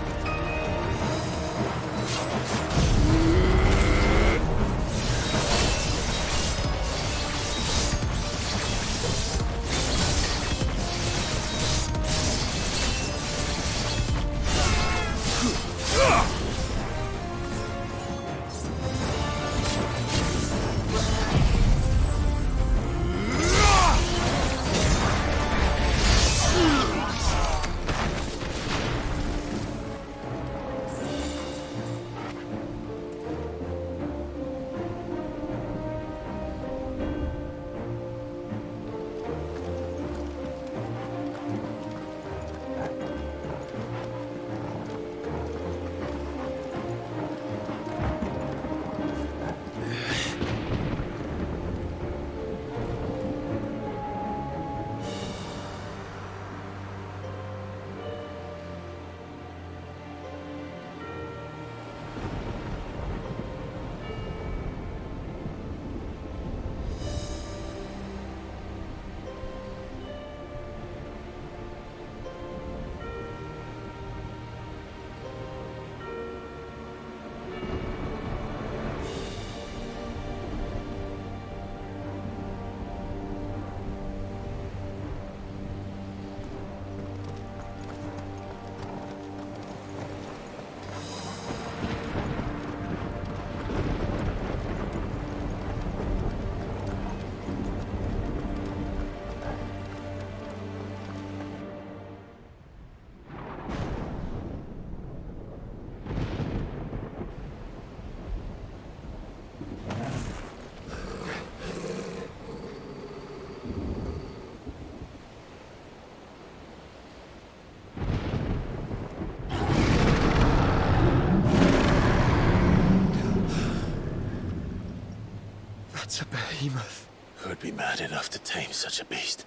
That's a behemoth. Who'd be mad enough to tame such a beast?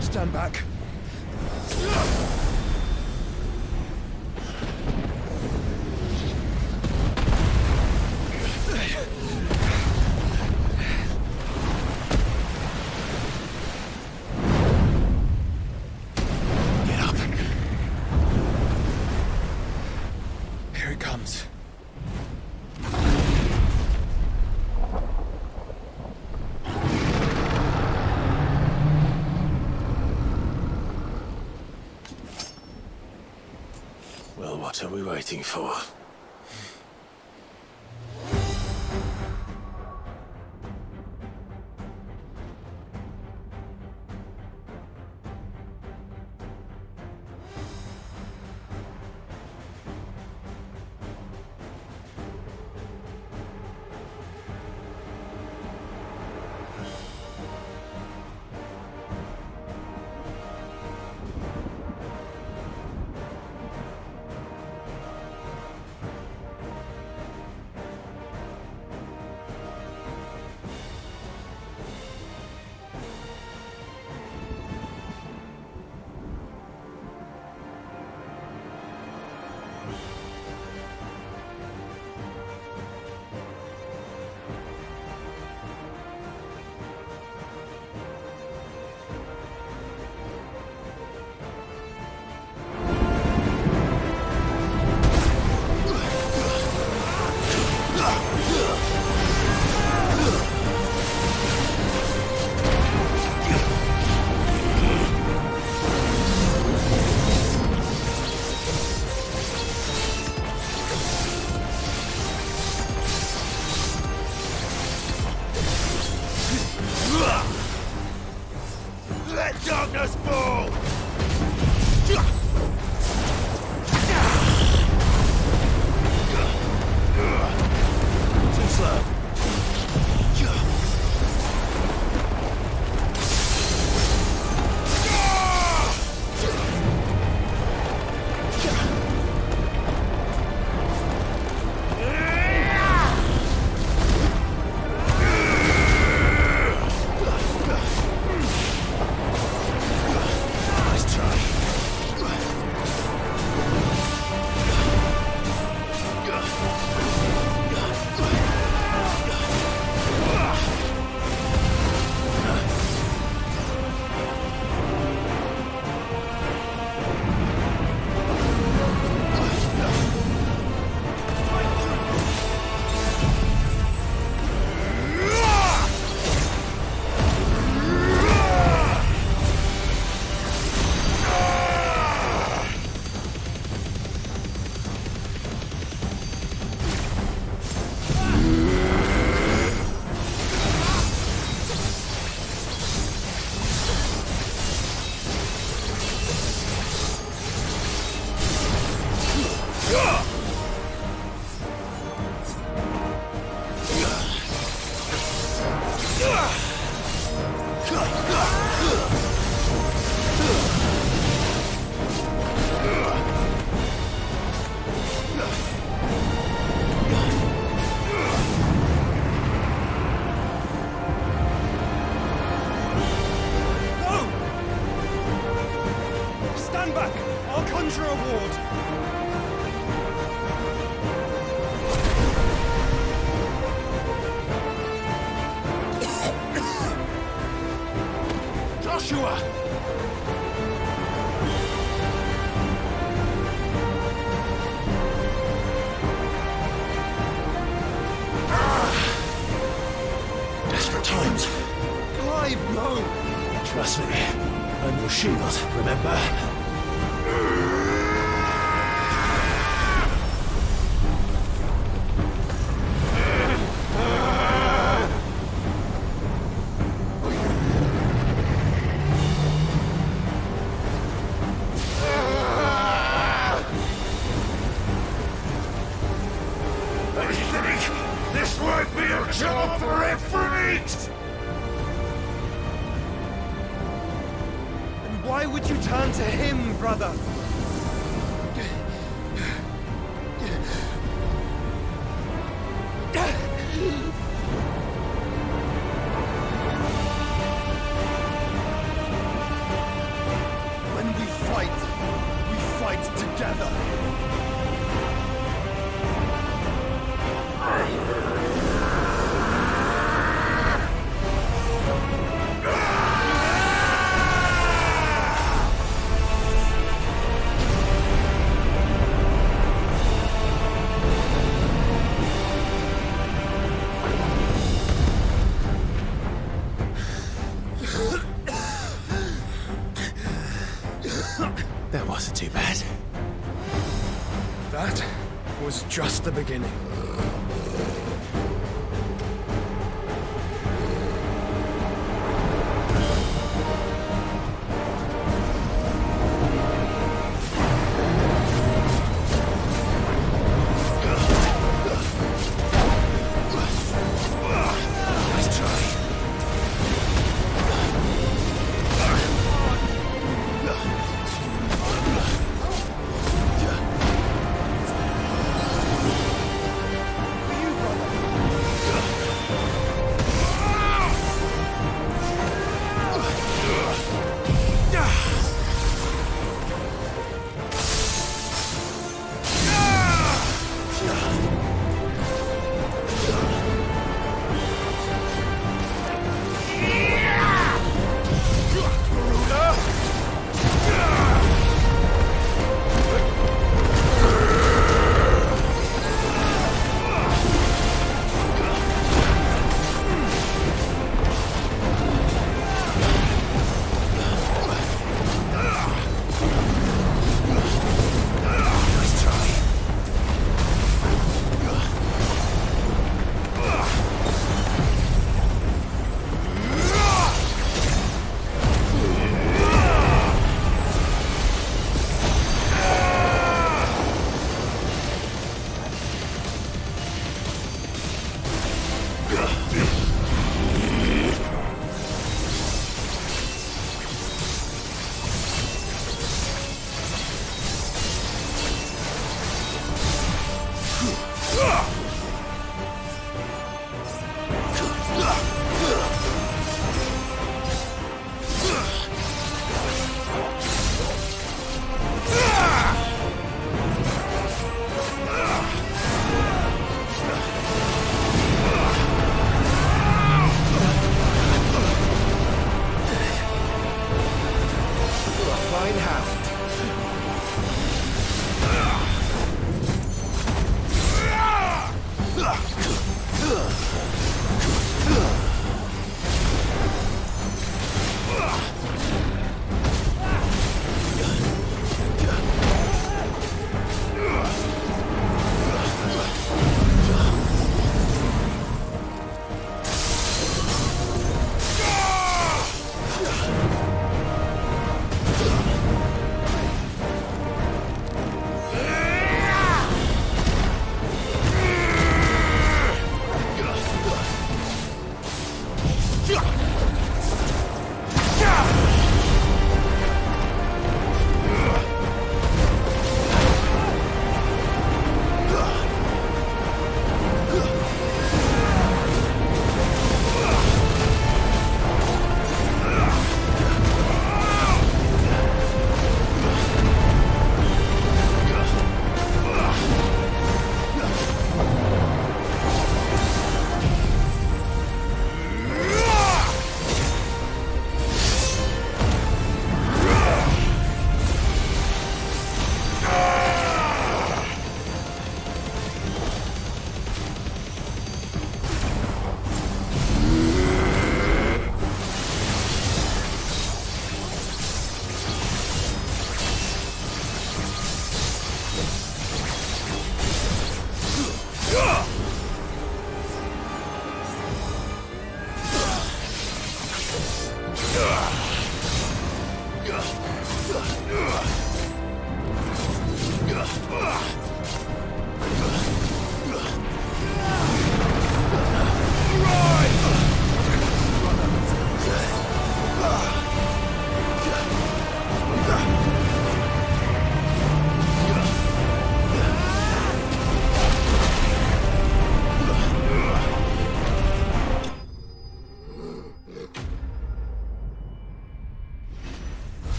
Stand back. Here it comes. Well, what are we waiting for? Stand back! I'll conjure a ward! Joshua! Desperate times. Clive, no! Trust me. I'm your shield, remember? I think this might be a job for Ifrit! Why would you turn to him, brother? When we fight together. That wasn't too bad. That was just the beginning. Nice try. You, brother.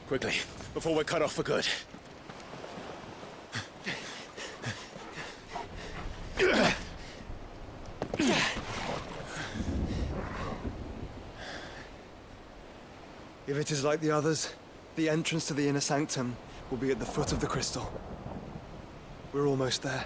Quickly, before we're cut off for good. If it is like the others, the entrance to the inner sanctum will be at the foot of the crystal. We're almost there.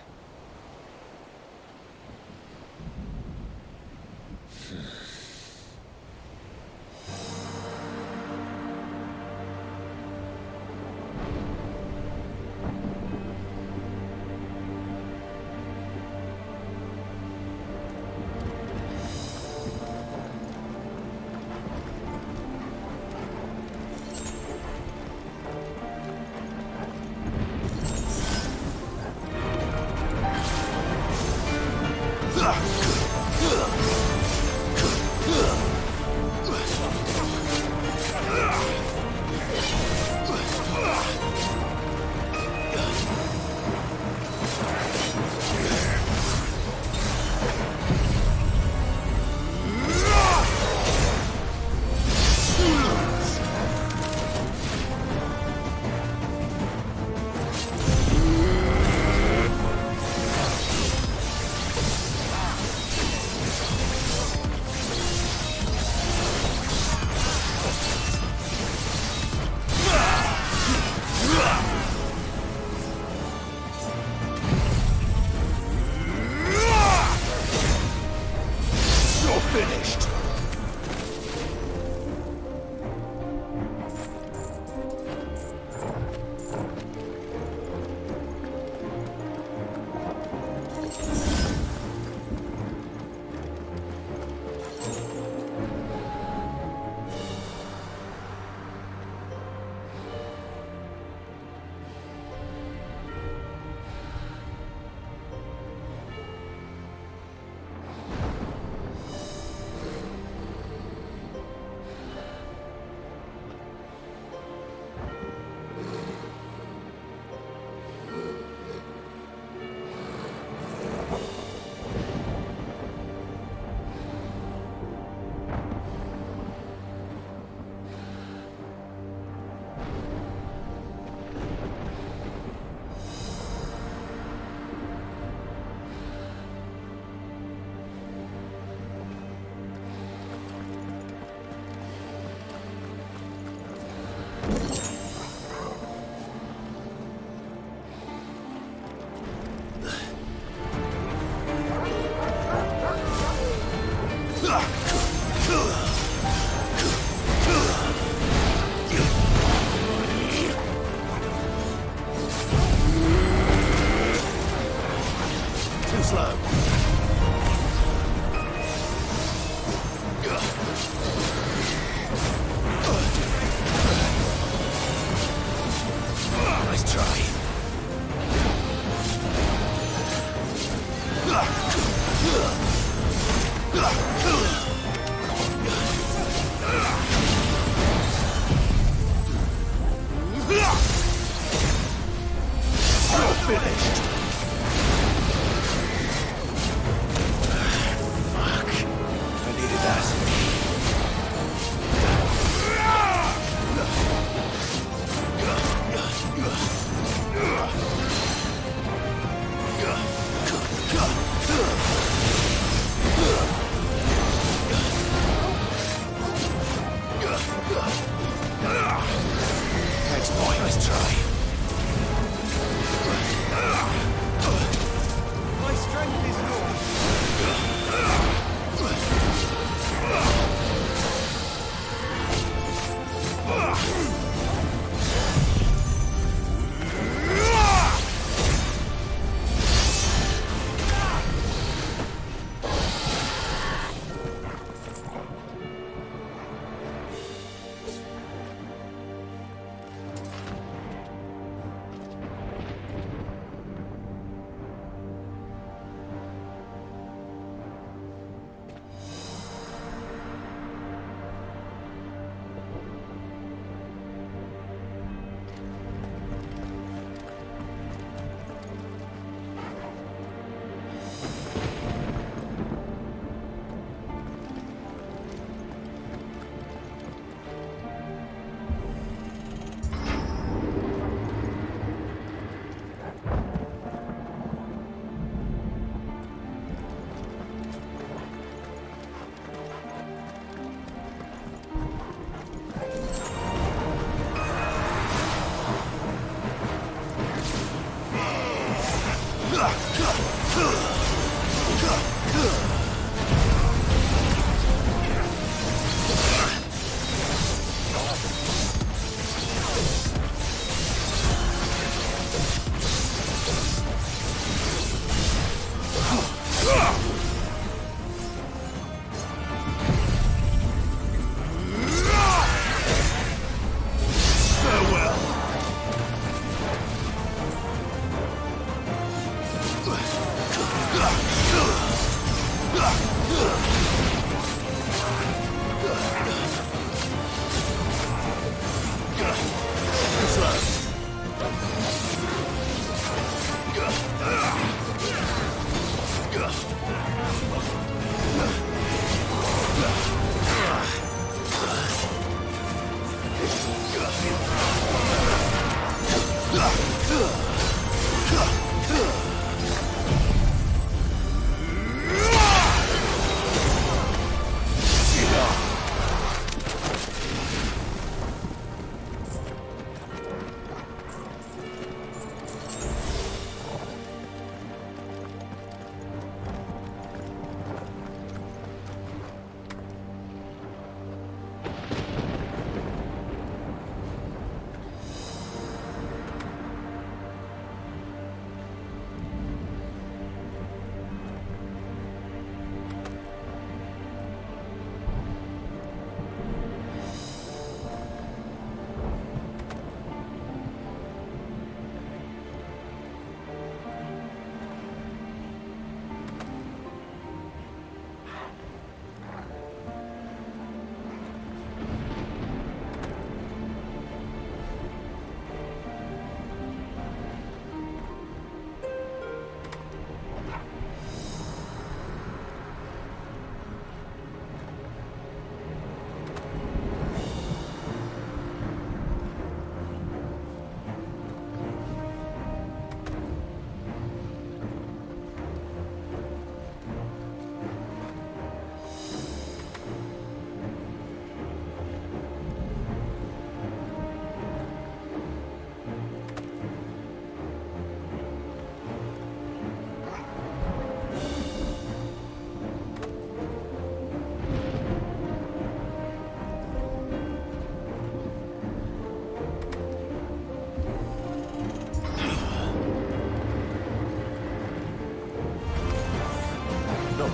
Finished! Too slow. Nice try. You're finished. Fuck. I needed that. Thanks, boy. Nice try.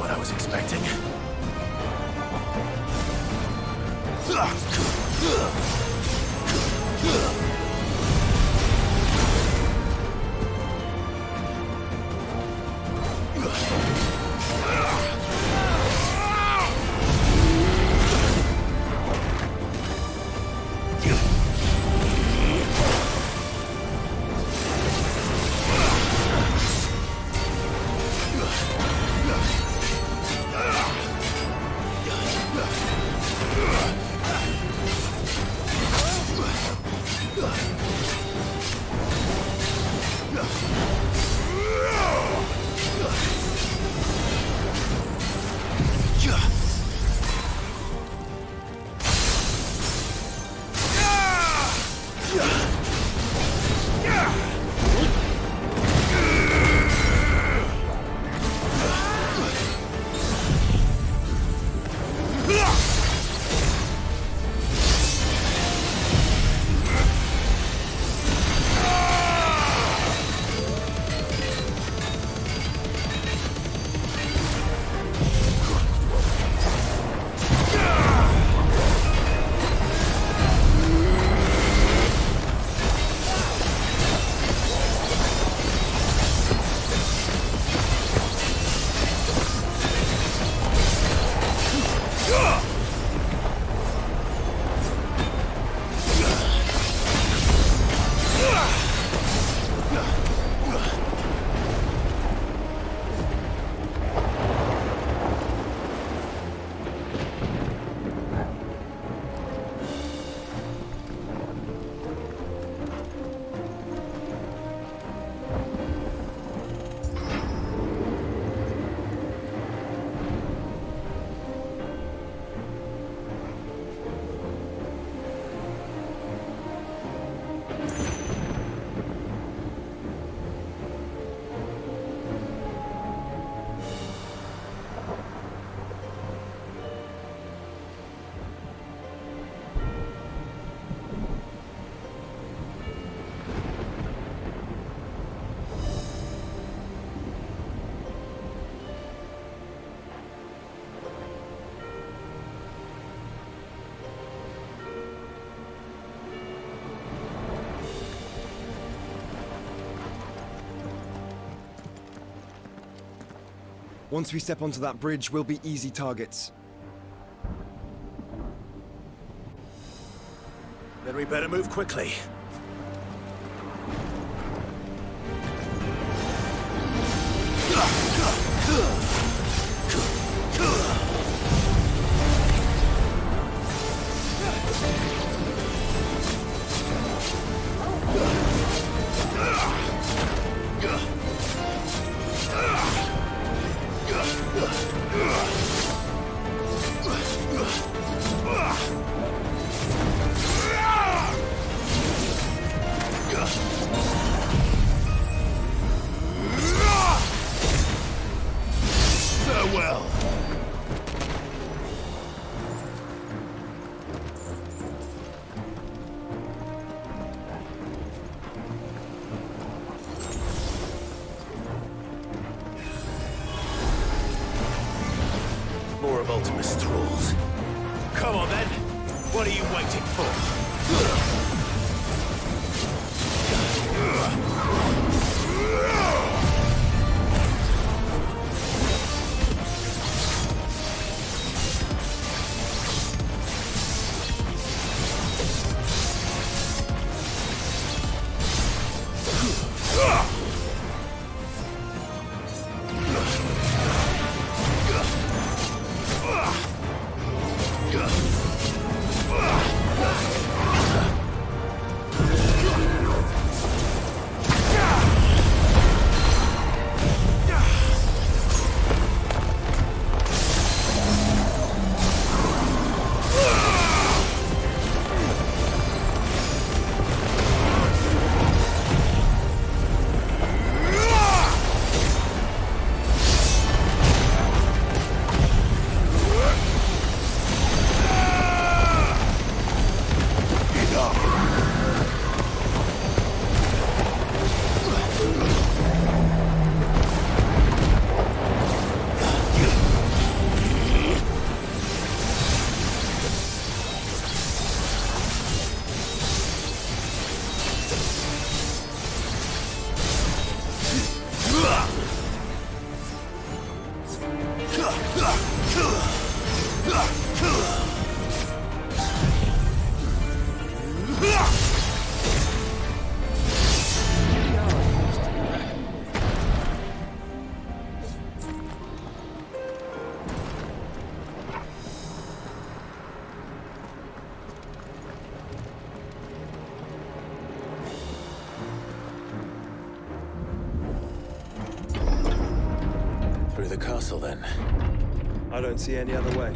What I was expecting. Once we step onto that bridge, we'll be easy targets. Then we better move quickly. Farewell. More of Ultimus thralls. Come on then. What are you waiting for? Through the castle, then. I don't see any other way.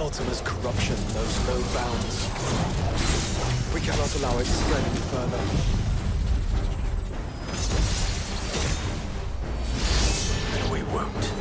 Ultima's corruption knows no bounds. We cannot allow it to spread any further. And we won't.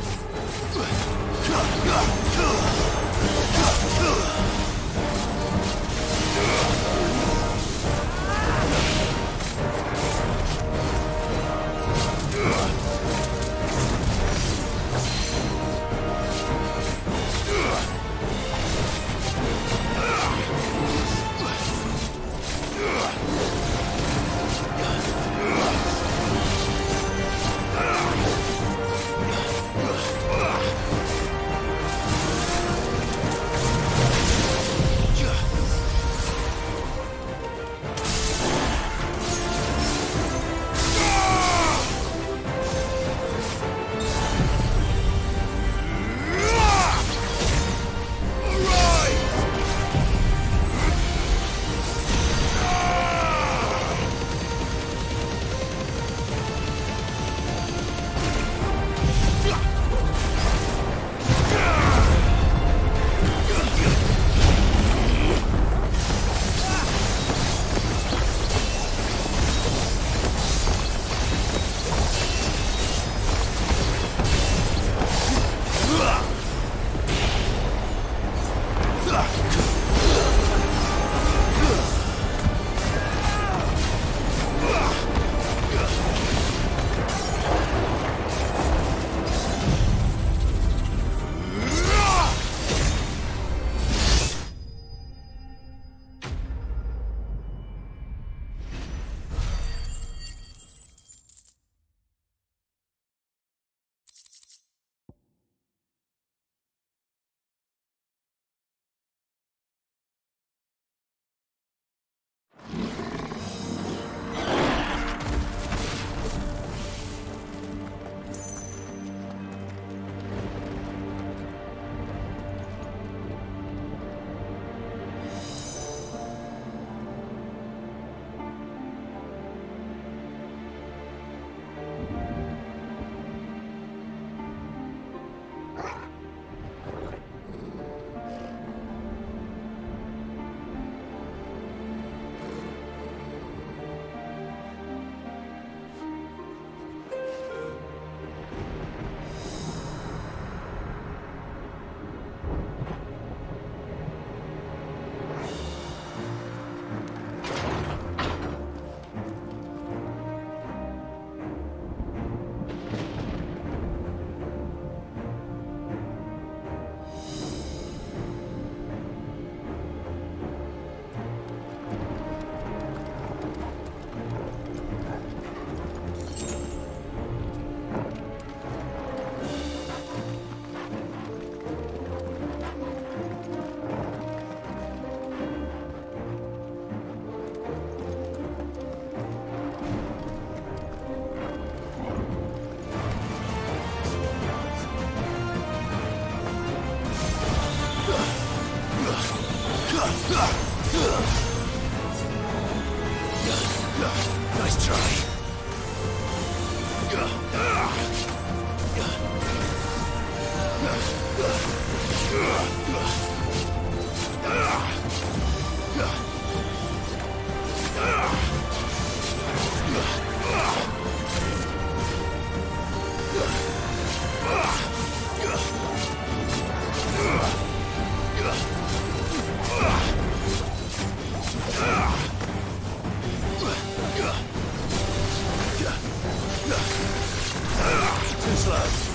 Too slow.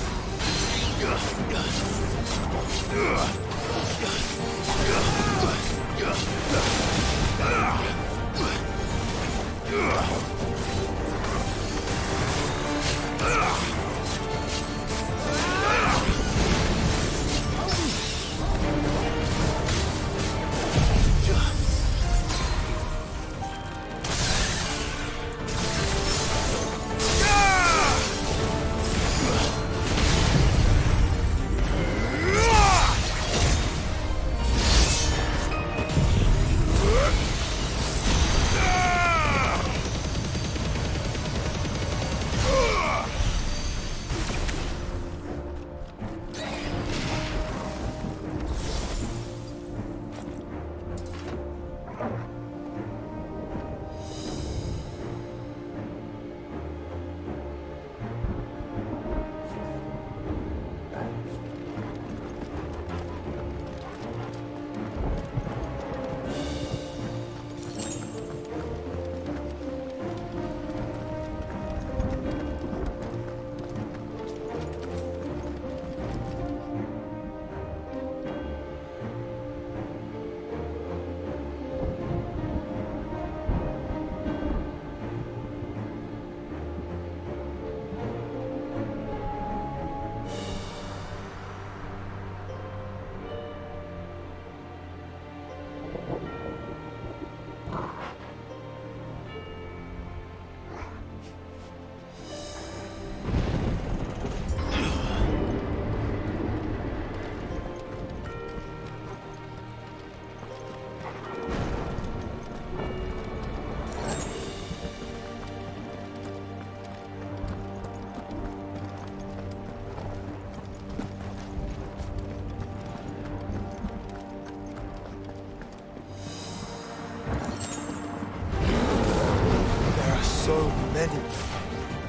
So many.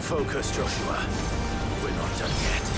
Focus, Joshua. We're not done yet.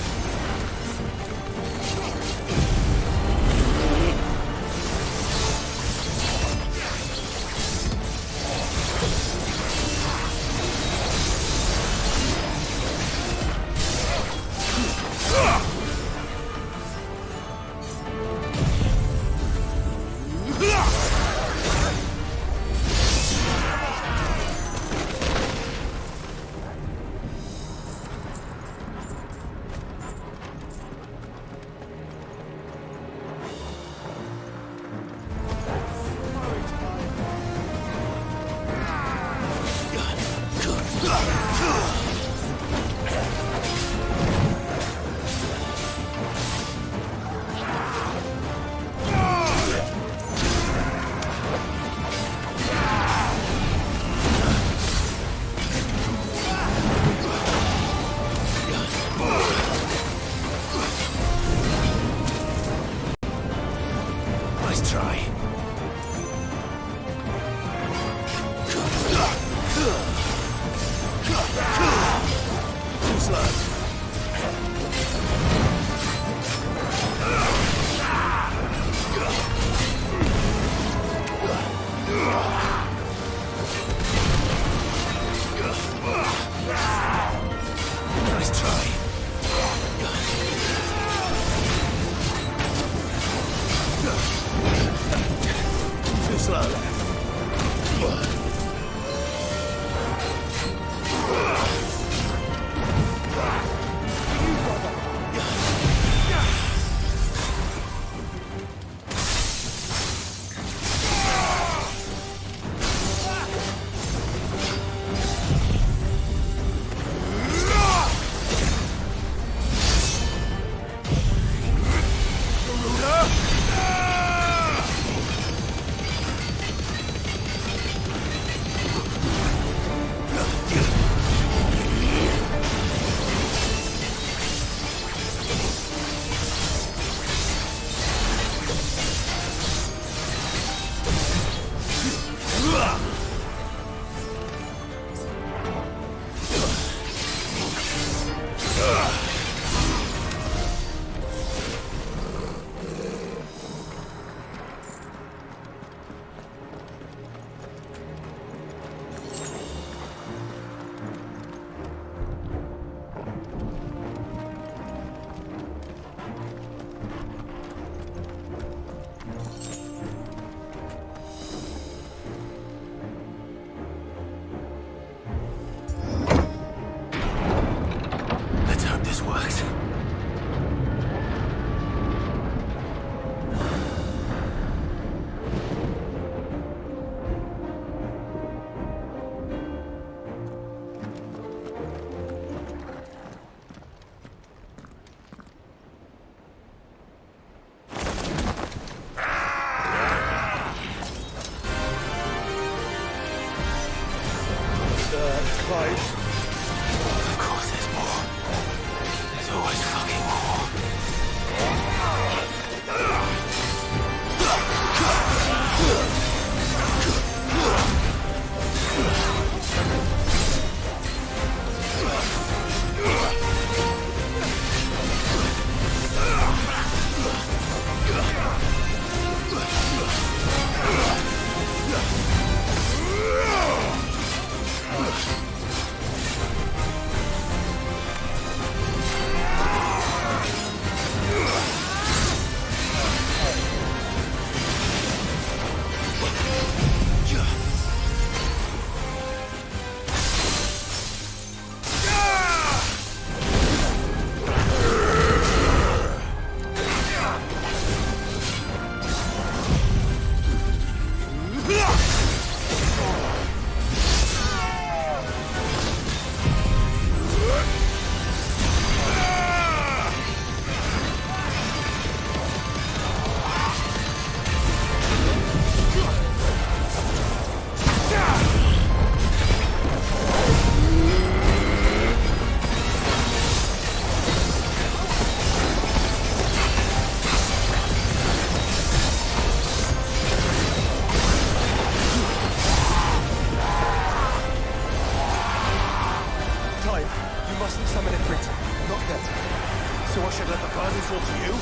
So I should let the burden fall to you?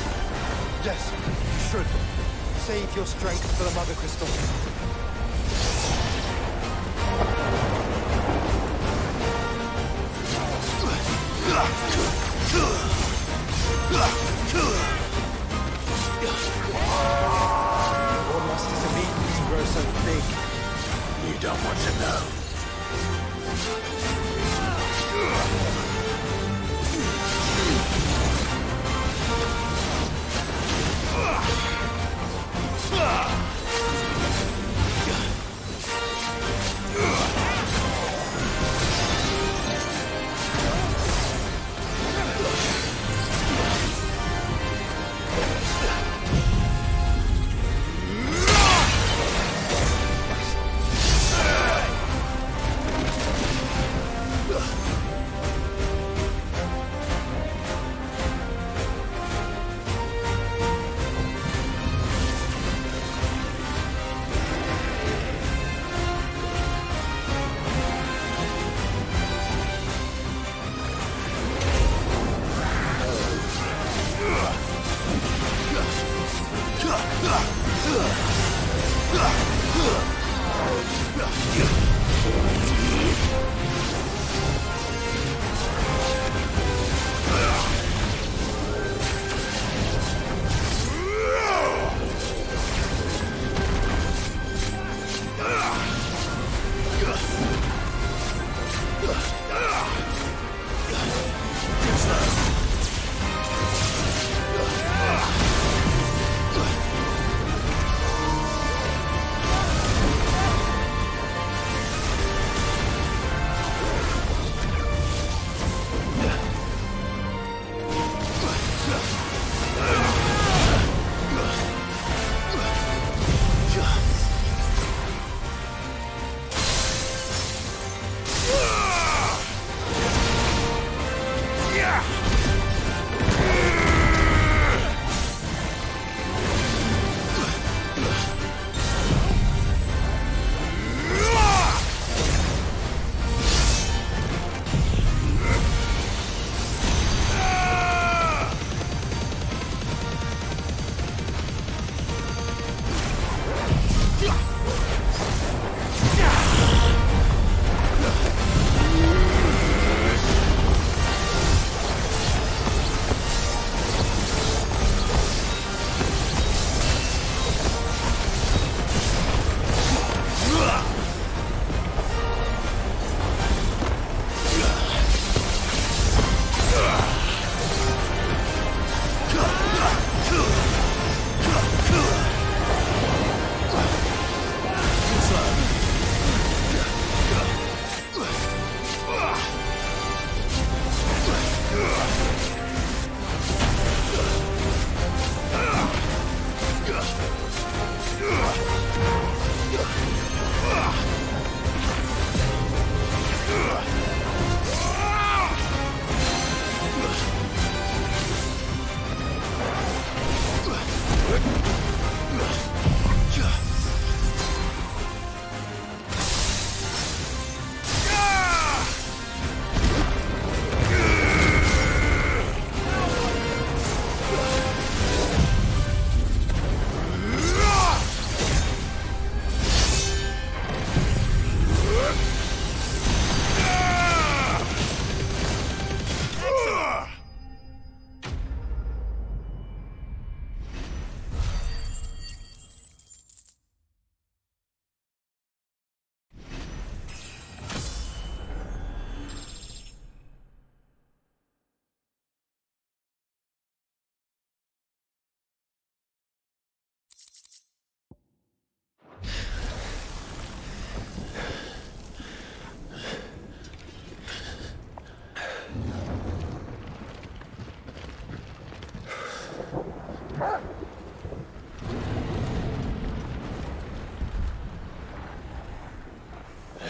Yes, you should. Save your strength for the Mother Crystal. Your lust is immediate to grow so big. You don't want to know.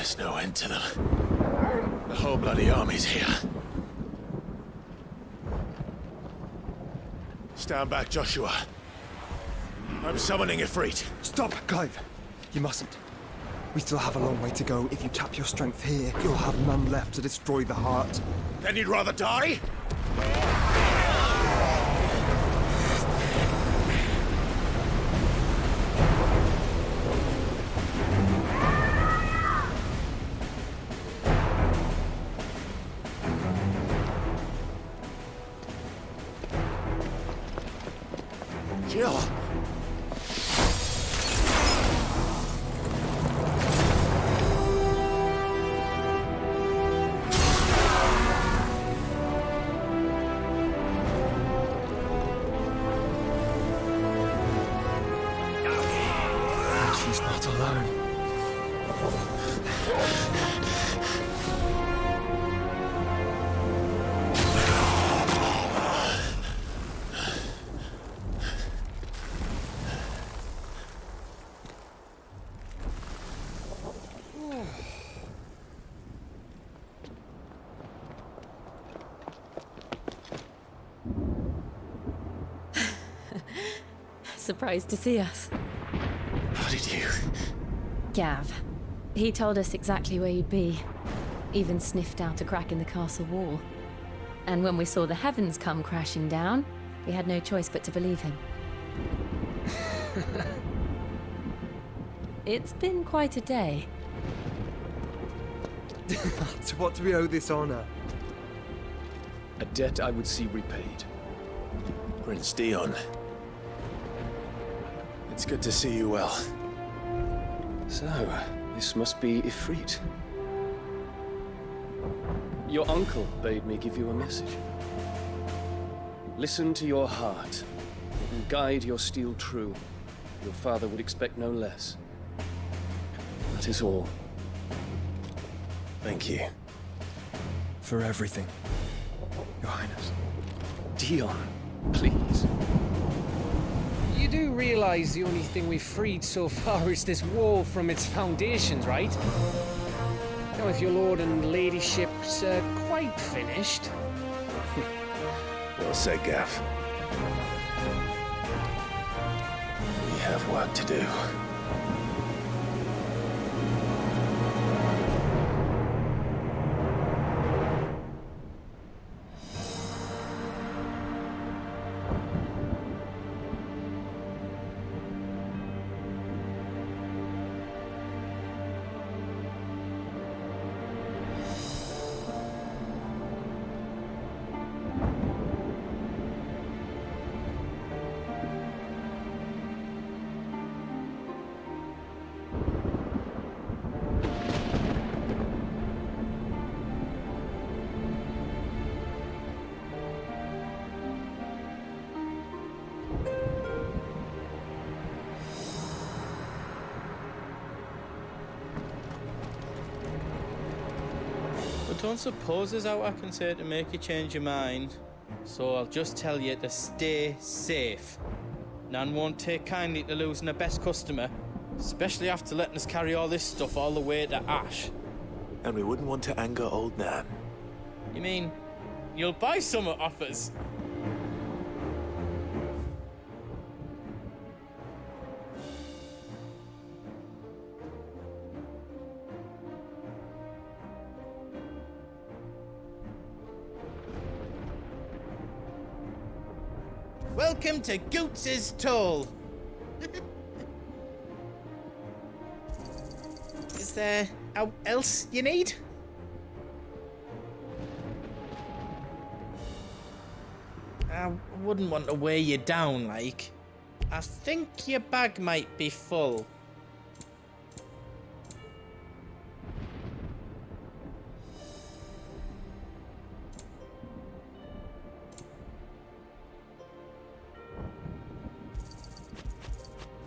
There's no end to them. The whole bloody army's here. Stand back, Joshua. I'm summoning Ifrit. Stop, Clive. You mustn't. We still have a long way to go. If you tap your strength here, you'll have none left to destroy the heart. Then you'd rather die? Kill! She's not alone. Surprised to see us. How did you? Gav. He told us exactly where you'd be. Even sniffed out a crack in the castle wall. And when we saw the heavens come crashing down, we had no choice but to believe him. It's been quite a day. To what do we owe this honor? A debt I would see repaid. Prince Dion. It's good to see you well. So, this must be Ifrit. Your uncle bade me give you a message. Listen to your heart, and guide your steel true. Your father would expect no less. That is all. Thank you. For everything, Your Highness. Dion, please. You do realize the only thing we've freed so far is this wall from its foundations, right? Now, if your lord and ladyship's quite finished... Well said, Gav. We have work to do. Don't suppose there's out I can say to make you change your mind. So I'll just tell you to stay safe. Nan won't take kindly to losing her best customer, especially after letting us carry all this stuff all the way to Ash. And we wouldn't want to anger old Nan. You mean, you'll buy some off us? Welcome to Goots's Toll. Is there else you need? I wouldn't want to weigh you down, like. I think your bag might be full.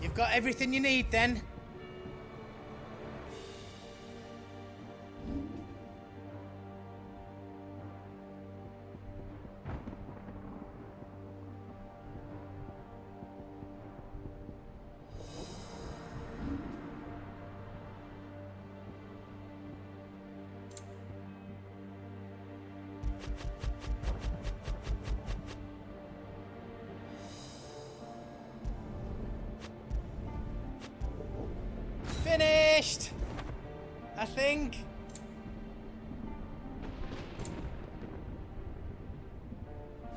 You've got everything you need, then? Finished! I think.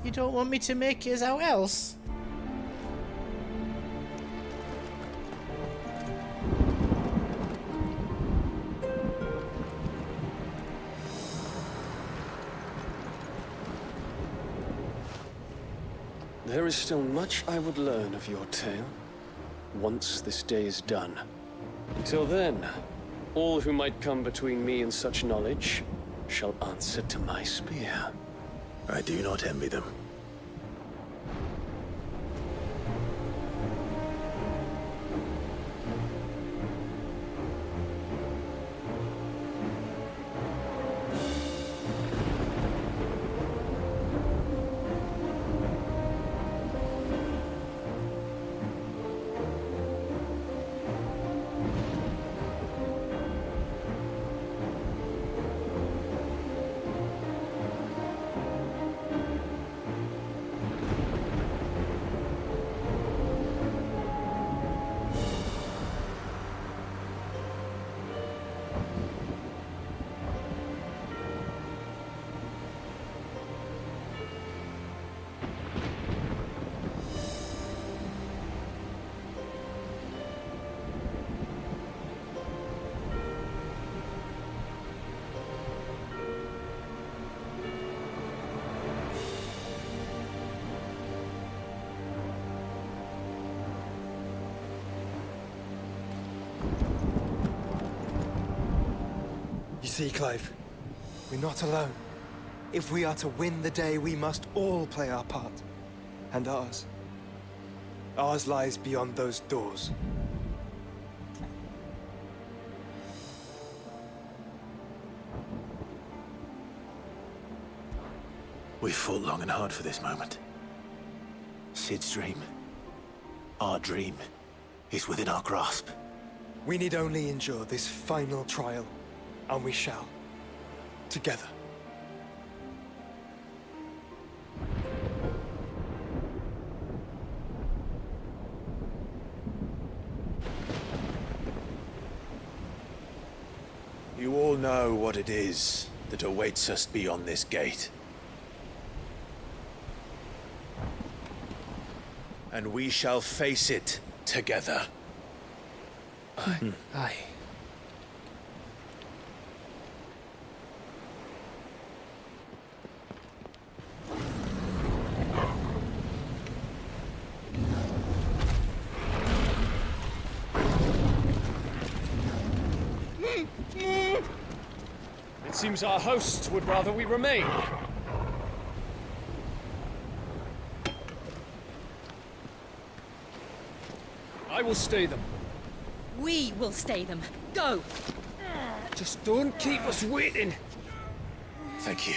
You don't want me to make yours out else? There is still much I would learn of your tale, once this day is done. Until then, all who might come between me and such knowledge shall answer to my spear. I do not envy them. You see, Clive, we're not alone. If we are to win the day, we must all play our part. And ours. Ours lies beyond those doors. We fought long and hard for this moment. Sid's dream, our dream, is within our grasp. We need only endure this final trial, and we shall. Together. You all know what it is that awaits us beyond this gate. And we shall face it together. Aye. It seems our hosts would rather we remain. I will stay them. We will stay them. Go! Just don't keep us waiting. Thank you.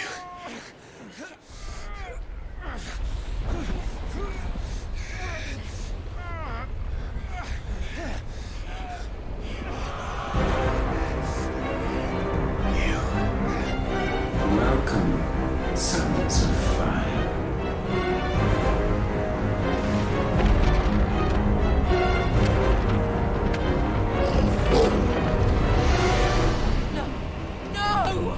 Welcome, sons of fire. No!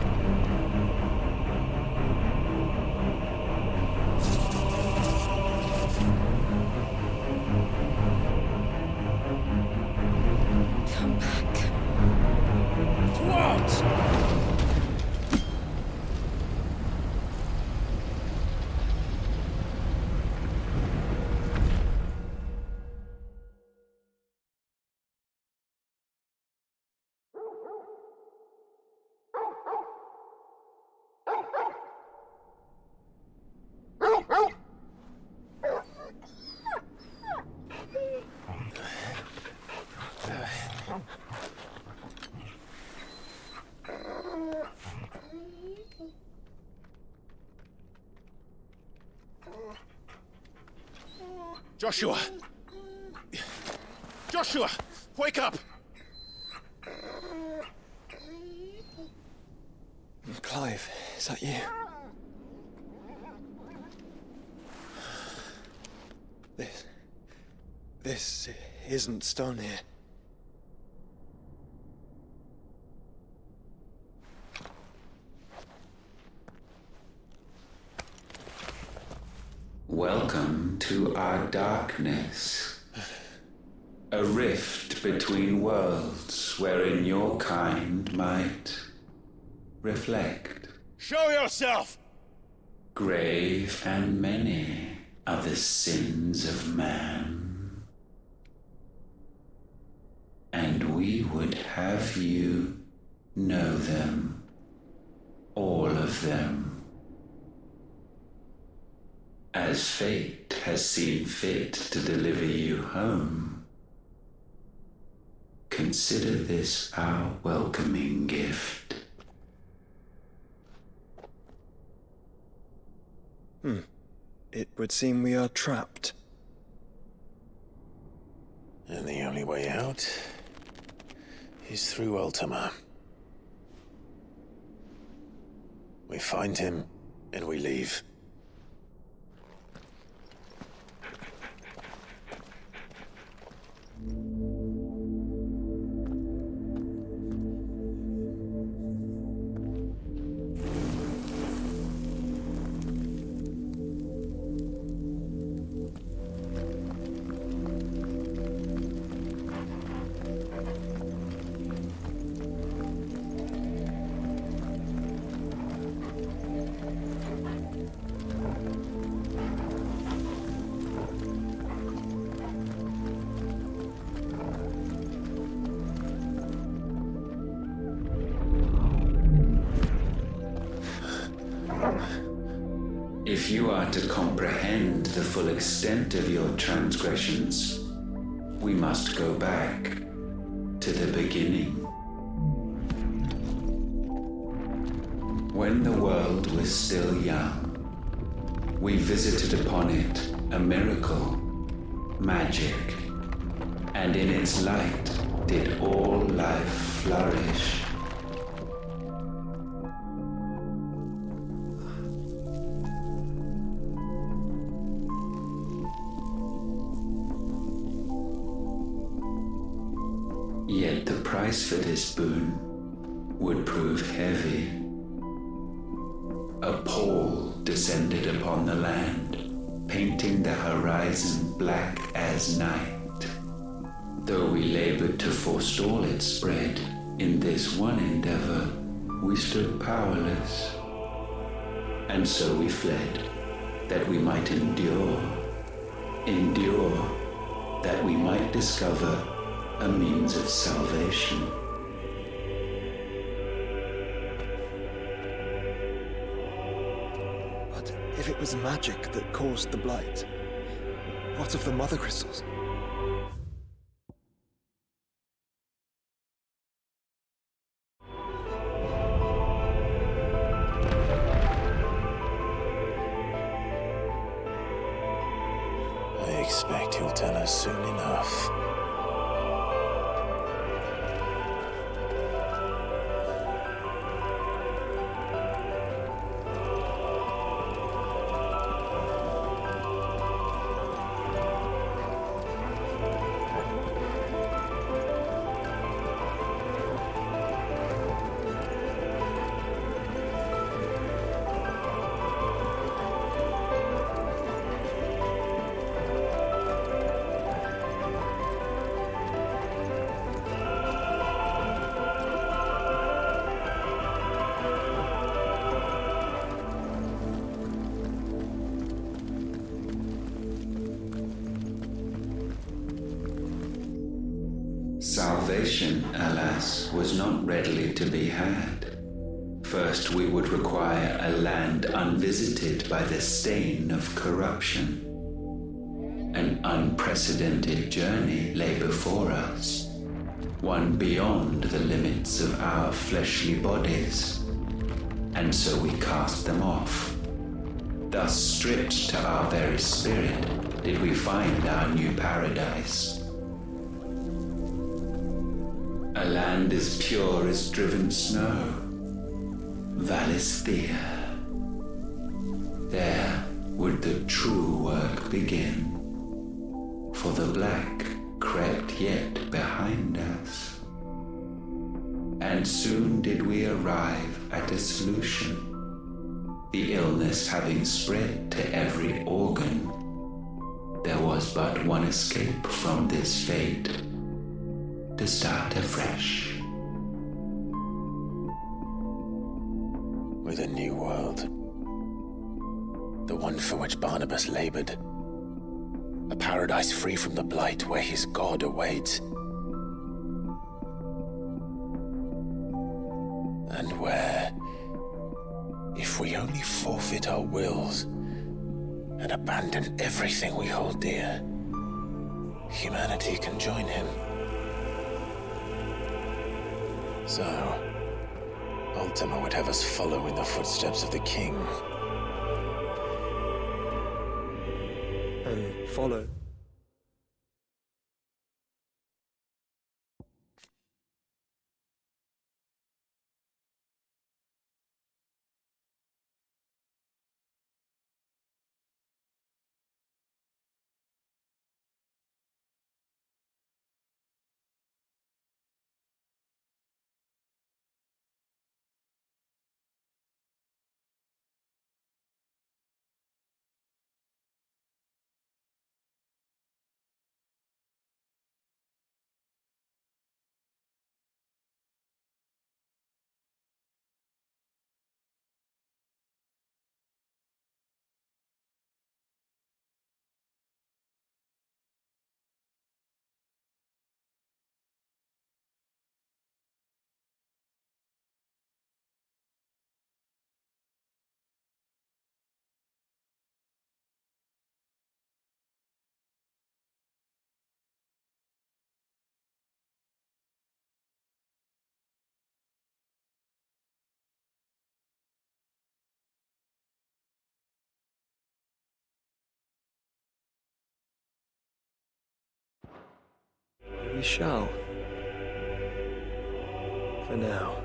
Come back. What? Joshua! Joshua! Wake up! Clive, is that you? This isn't stone here. Welcome to our darkness. A rift between worlds wherein your kind might reflect. Show yourself! Grave and many are the sins of man. And we would have you know them, all of them, as fate has seen fit to deliver you home. Consider this our welcoming gift. It would seem we are trapped. And the only way out is through Ultima. We find him, and we leave. If you are to comprehend the full extent of your transgressions, we must go back to the beginning. When the world was still young, we visited upon it a miracle, magic, and in its light did all life flourish. Yet the price for this boon would prove heavy. A pall descended upon the land, painting the horizon black as night. Though we labored to forestall its spread, in this one endeavor we stood powerless. And so we fled, that we might endure, that we might discover a means of salvation. But if it was magic that caused the blight, what of the mother crystals? I expect he'll tell us soon enough. Salvation, alas, was not readily to be had. First, we would require a land unvisited by the stain of corruption. An unprecedented journey lay before us, one beyond the limits of our fleshly bodies. And so we cast them off. Thus, stripped to our very spirit, did we find our new paradise. A land as pure as driven snow, Valisthea. There would the true work begin, for the black crept yet behind us. And soon did we arrive at a solution. The illness having spread to every organ, there was but one escape from this fate: to start afresh. With a new world. The one for which Barnabas labored. A paradise free from the blight where his god awaits. And where, if we only forfeit our wills and abandon everything we hold dear, humanity can join him. So, Ultima would have us follow in the footsteps of the king. And follow. We shall. For now.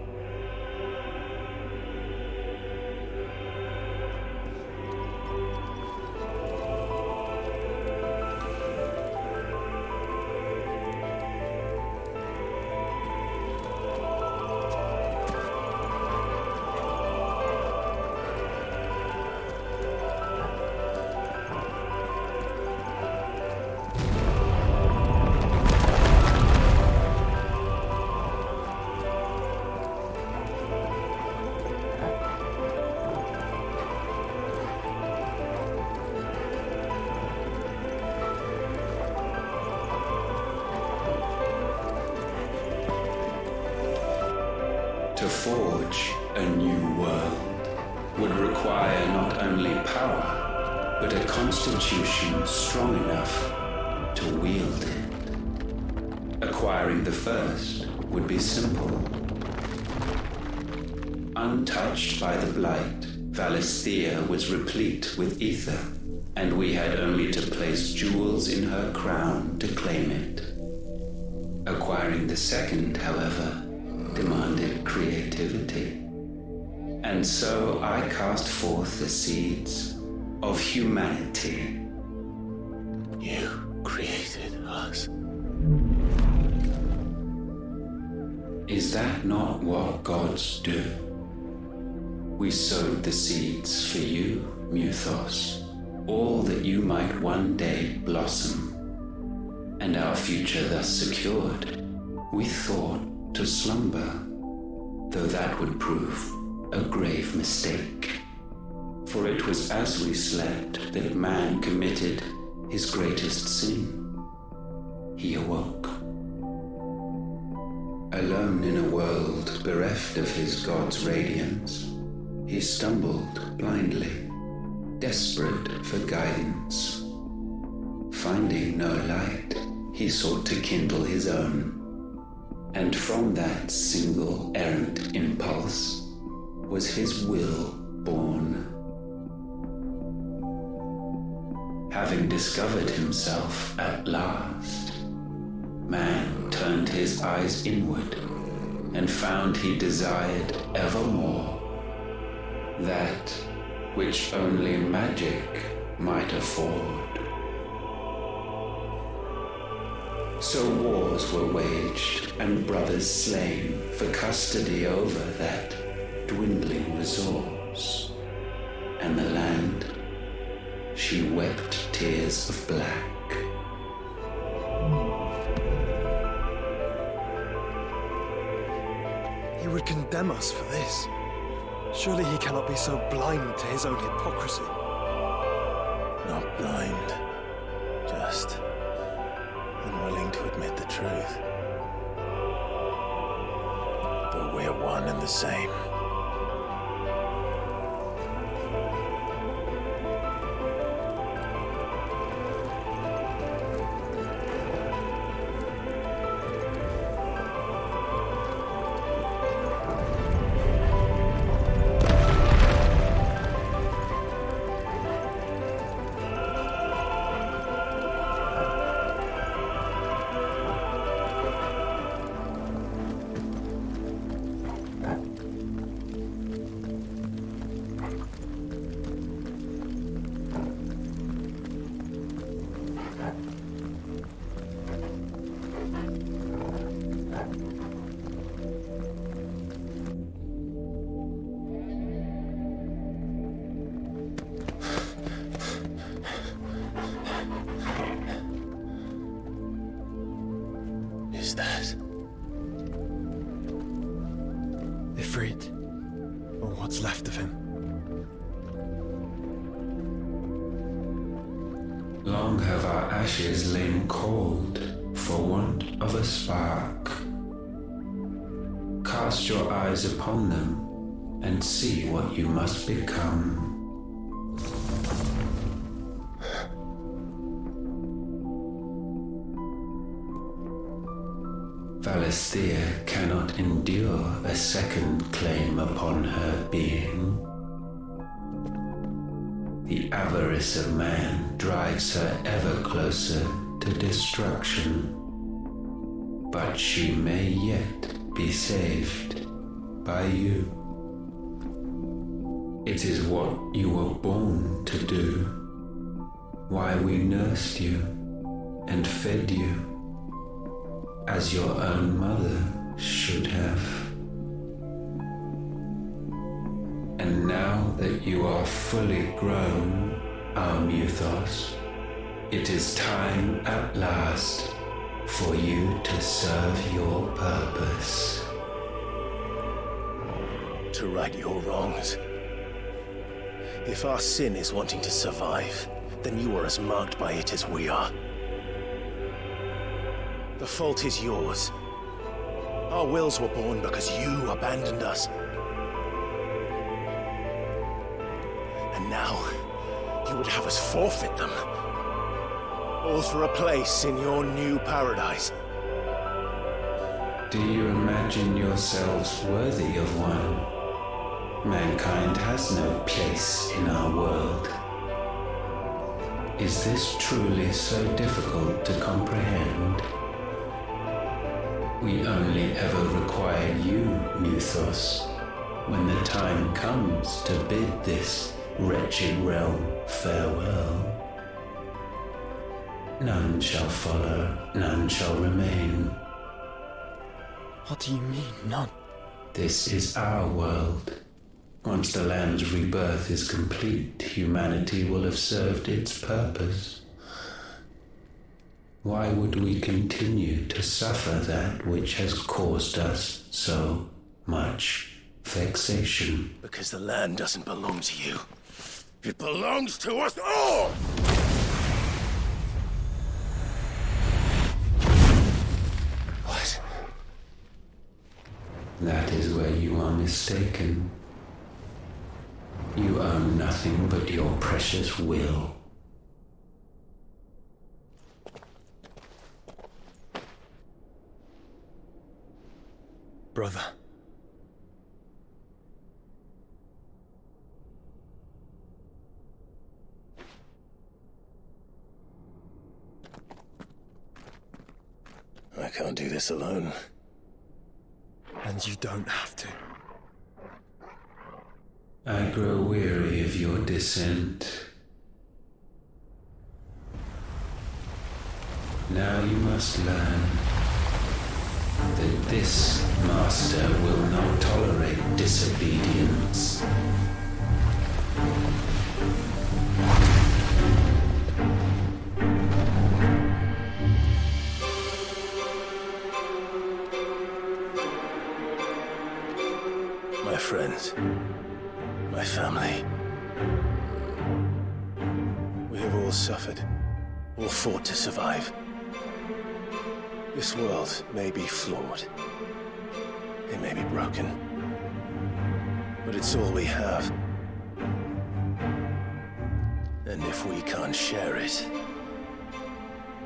To forge a new world would require not only power, but a constitution strong enough to wield it. Acquiring the first would be simple. Untouched by the blight, Valisthea was replete with ether, and we had only to place jewels in her crown to claim it. Acquiring the second, however, demanded creativity. And so I cast forth the seeds of humanity. You created us. Is that not what gods do? We sowed the seeds for you, Muthos, all that you might one day blossom. And our future thus secured, we thought to slumber, though that would prove a grave mistake. For it was as we slept that man committed his greatest sin. He awoke. Alone in a world bereft of his god's radiance, he stumbled blindly, desperate for guidance. Finding no light, he sought to kindle his own. And from that single errant impulse was his will born. Having discovered himself at last, man turned his eyes inward and found he desired evermore that which only magic might afford. So wars were waged and brothers slain for custody over that dwindling resource. And the land, she wept tears of black. He would condemn us for this. Surely he cannot be so blind to his own hypocrisy. Not blind, just just and willing to admit the truth. But we're one and the same. Is that Ifrit, or what's left of him? Long have our ashes lain cold for want of a spark. Cast your eyes upon them and see what you must become. Valisthea cannot endure a second claim upon her being. The avarice of man drives her ever closer to destruction. But she may yet be saved by you. It is what you were born to do, why we nursed you and fed you, as your own mother should have. And now that you are fully grown, our Muthos, it is time at last for you to serve your purpose. to right your wrongs? If our sin is wanting to survive, then you are as marked by it as we are. The fault is yours. Our wills were born because you abandoned us. And now, you would have us forfeit them. All for a place in your new paradise. Do you imagine yourselves worthy of one? Mankind has no place in our world. Is this truly so difficult to comprehend? We only ever require you, Muthos, when the time comes to bid this wretched realm farewell. None shall follow, none shall remain. What do you mean, none? This is our world. Once the land's rebirth is complete, humanity will have served its purpose. Why would we continue to suffer that which has caused us so much vexation? Because the land doesn't belong to you. It belongs to us all! What? That is where you are mistaken. You own nothing but your precious will. Brother. I can't do this alone. And you don't have to. I grow weary of your dissent. Now you must learn that this master will not tolerate disobedience. My friends, my family, we have all suffered. or fought to survive. This world may be flawed. It may be broken. But it's all we have. And if we can't share it,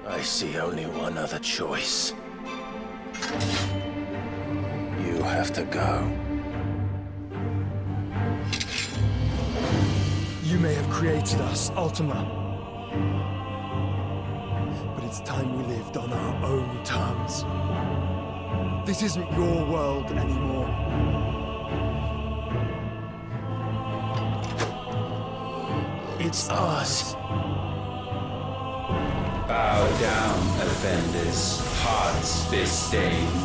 I see only one other choice. You have to go. You may have created us, Ultima. But it's time we lived on our own terms. This isn't your world anymore. It's ours. Bow down, offenders, hearts disdained.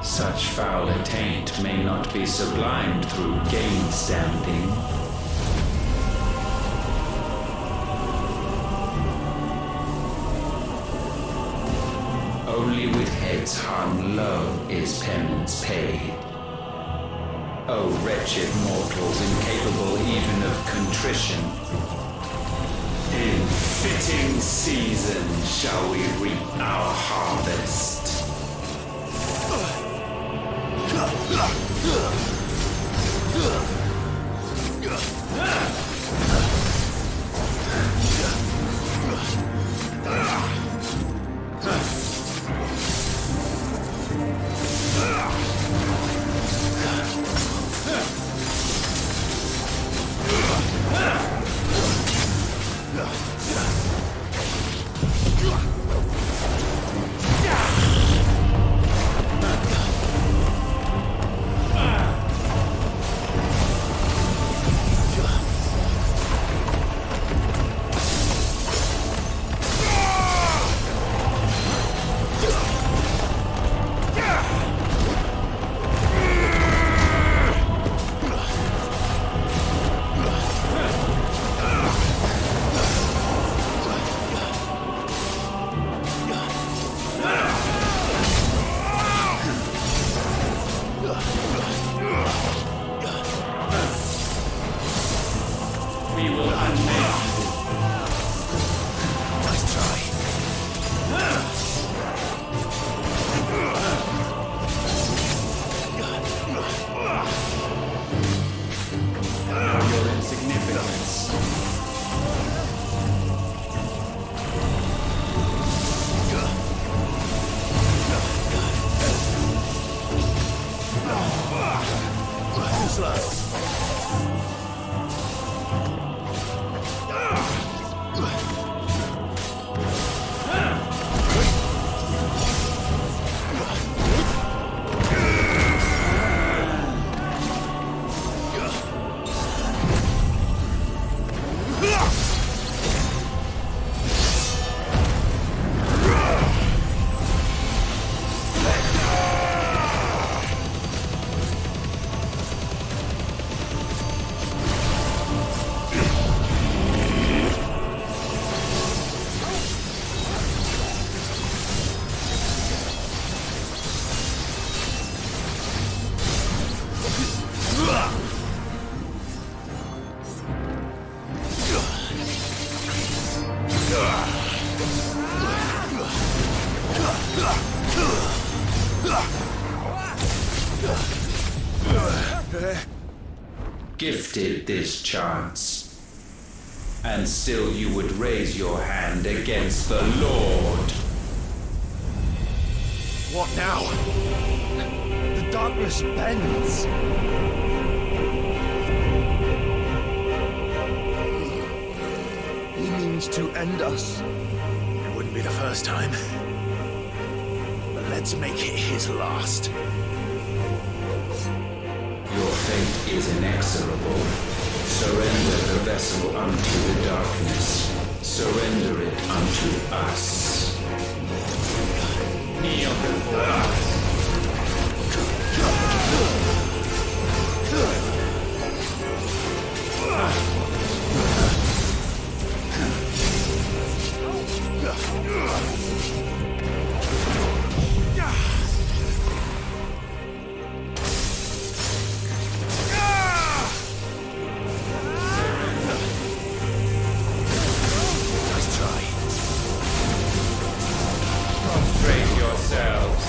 Such foul attaint may not be sublimed through gain-standing. Only with heads hung low is penance paid. O wretched mortals incapable even of contrition, in fitting season shall we reap our harvest. Gifted this chance, and still you would raise your hand against the Lord. What now? The darkness bends. He means to end us. It wouldn't be the first time. But let's make it his last. Your fate is inexorable. Surrender the vessel unto the darkness. Surrender it unto us. Kneel before us. Prostrate yourselves.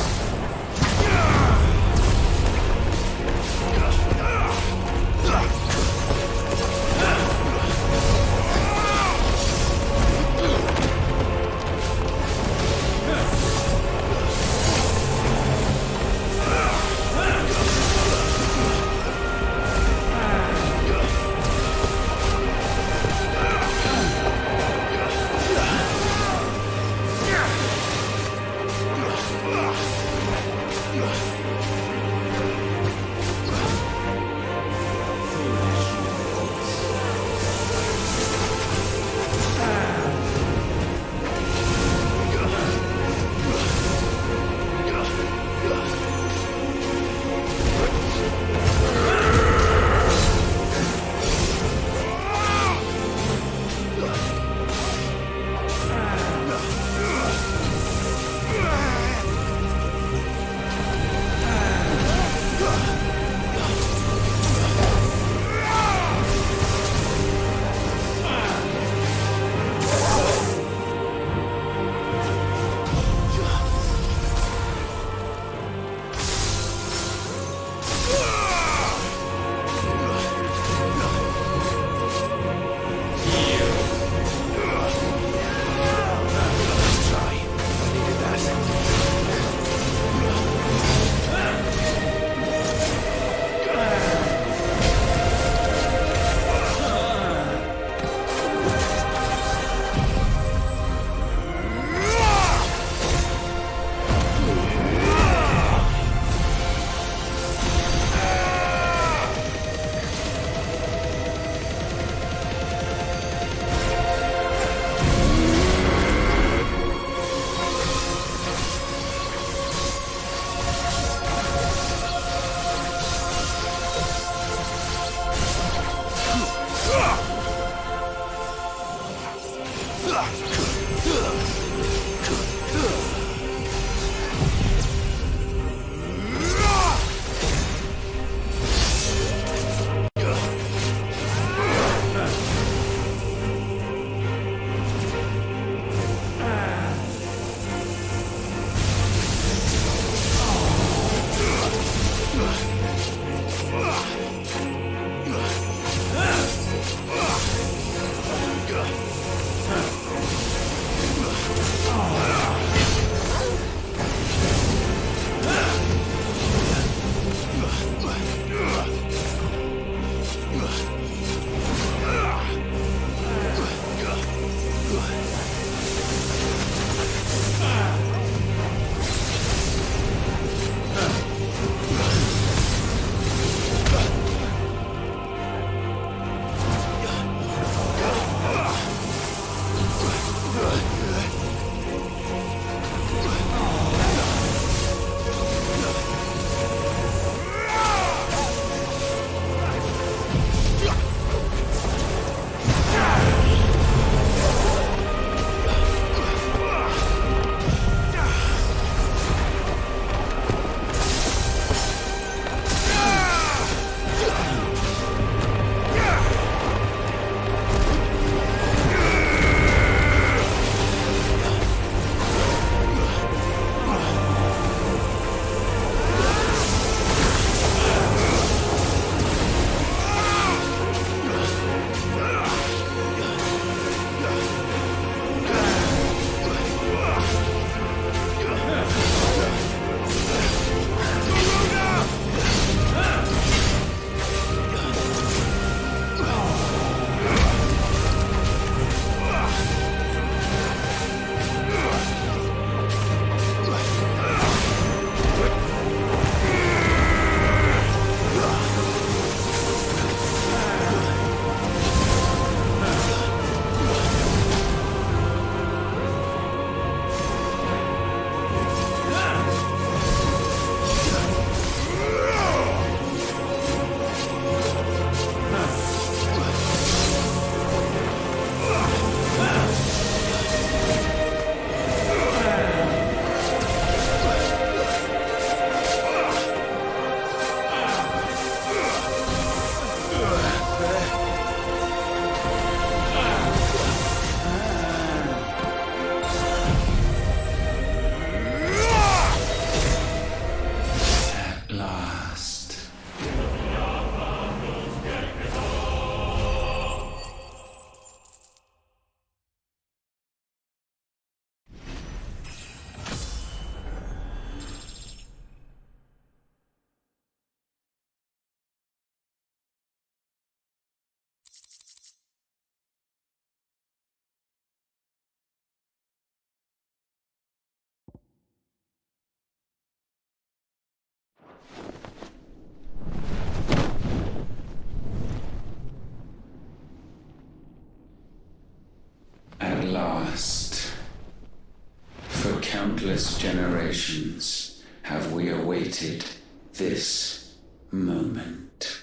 generations have we awaited this moment.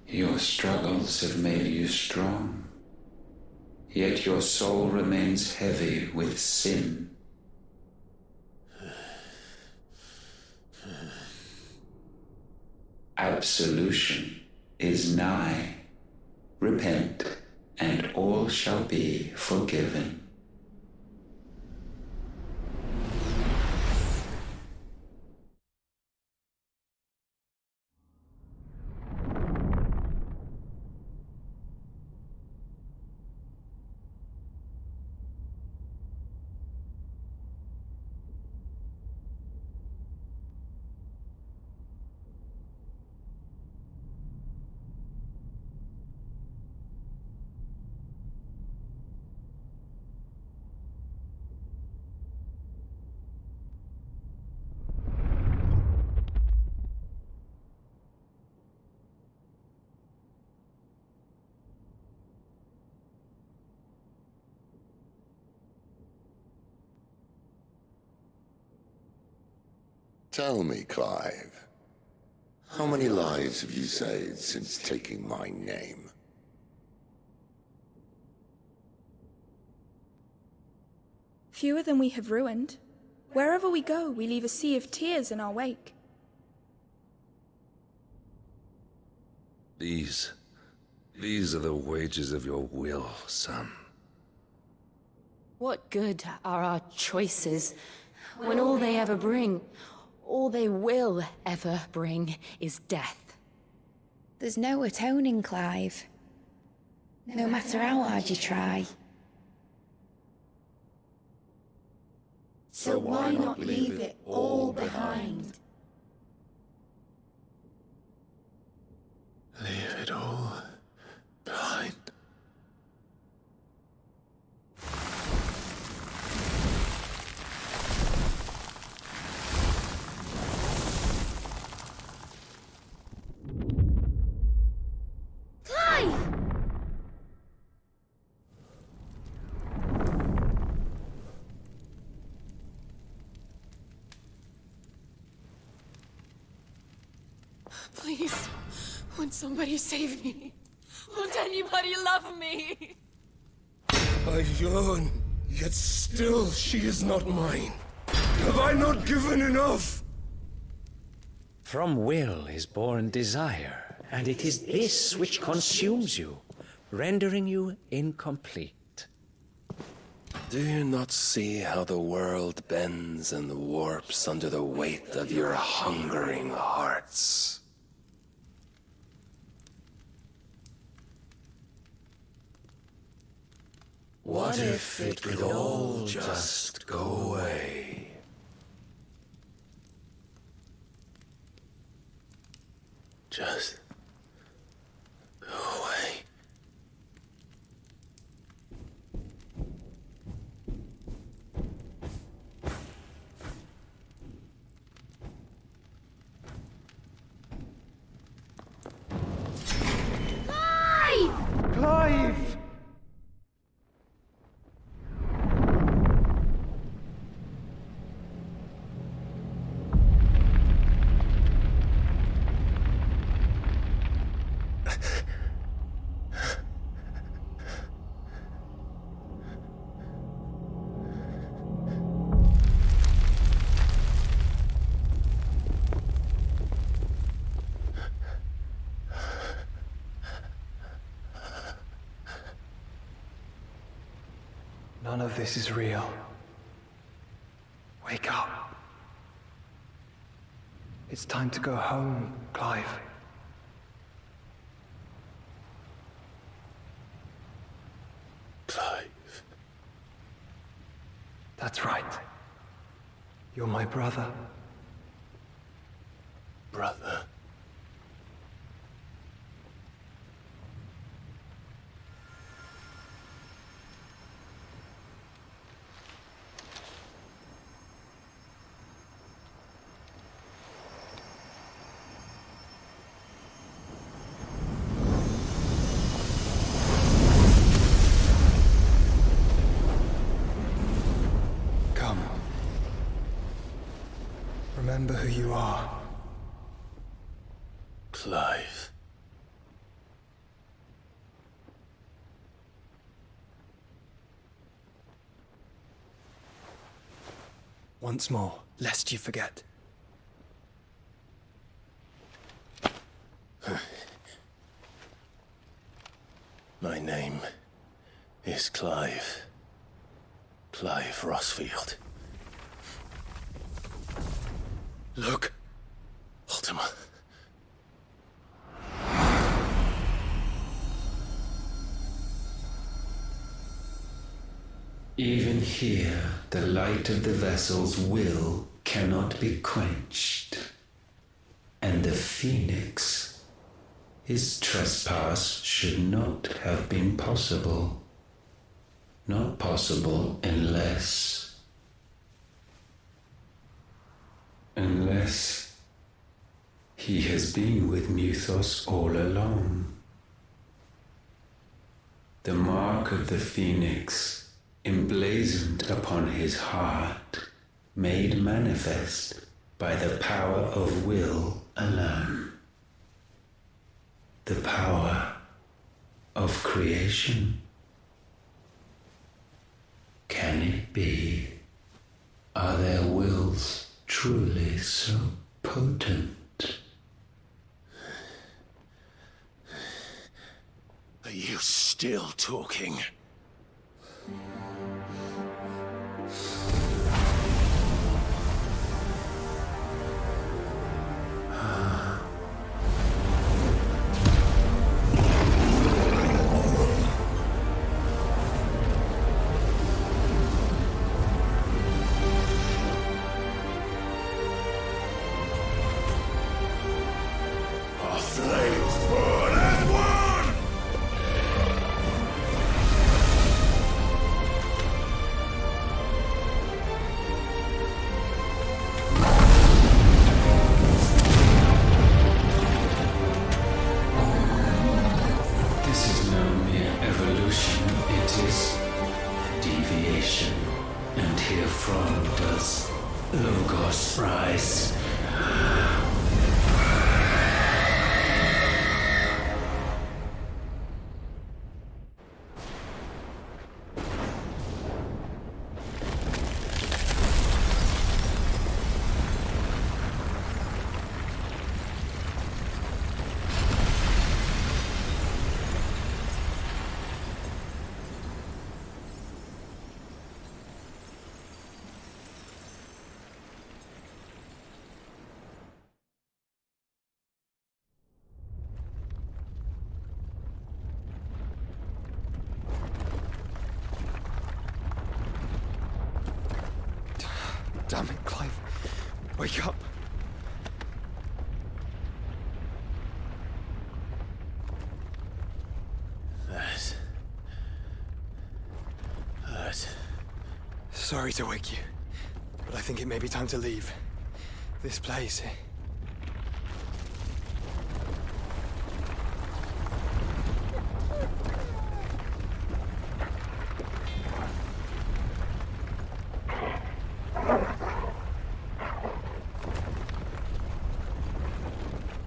Your struggles have made you strong, yet your soul remains heavy with sin. Absolution is nigh. Repent, and all shall be forgiven. Tell me, Clive, how many lives have you saved since taking my name? Fewer than we have ruined. Wherever we go, we leave a sea of tears in our wake. These are the wages of your will, son. What good are our choices when all they ever bring, all they will ever bring, is death? There's no atoning, Clive. No matter how hard you try. So why not leave it all behind? Leave it all behind. Clive! Please, won't somebody save me? Won't anybody love me? I yearn, yet still she is not mine. Have I not given enough? From will is born desire, and it is this which consumes you, rendering you incomplete. Do you not see how the world bends and warps under the weight of your hungering hearts? What if it could all just go away? Just go away. Clive! Clive! None of this is real. Wake up. It's time to go home, Clive. Clive. That's right. You're my brother. Brother. who you are. Clive. Once more, lest you forget. My name is Clive. Clive Rossfield. Look. Ultima. Even here, the light of the vessel's will cannot be quenched. And the Phoenix, his trespass should not have been possible. Not possible unless he has been with Muthos all along. The mark of the Phoenix, emblazoned upon his heart, made manifest by the power of will alone. The power of creation. Can it be? Are their wills truly so potent? Are you still talking? Our flames burn as one! This is no mere evolution, it is deviation. And herefrom does Logos rise. Damn it, Clive. Wake up. That hurt. Sorry to wake you, but I think it may be time to leave. This place.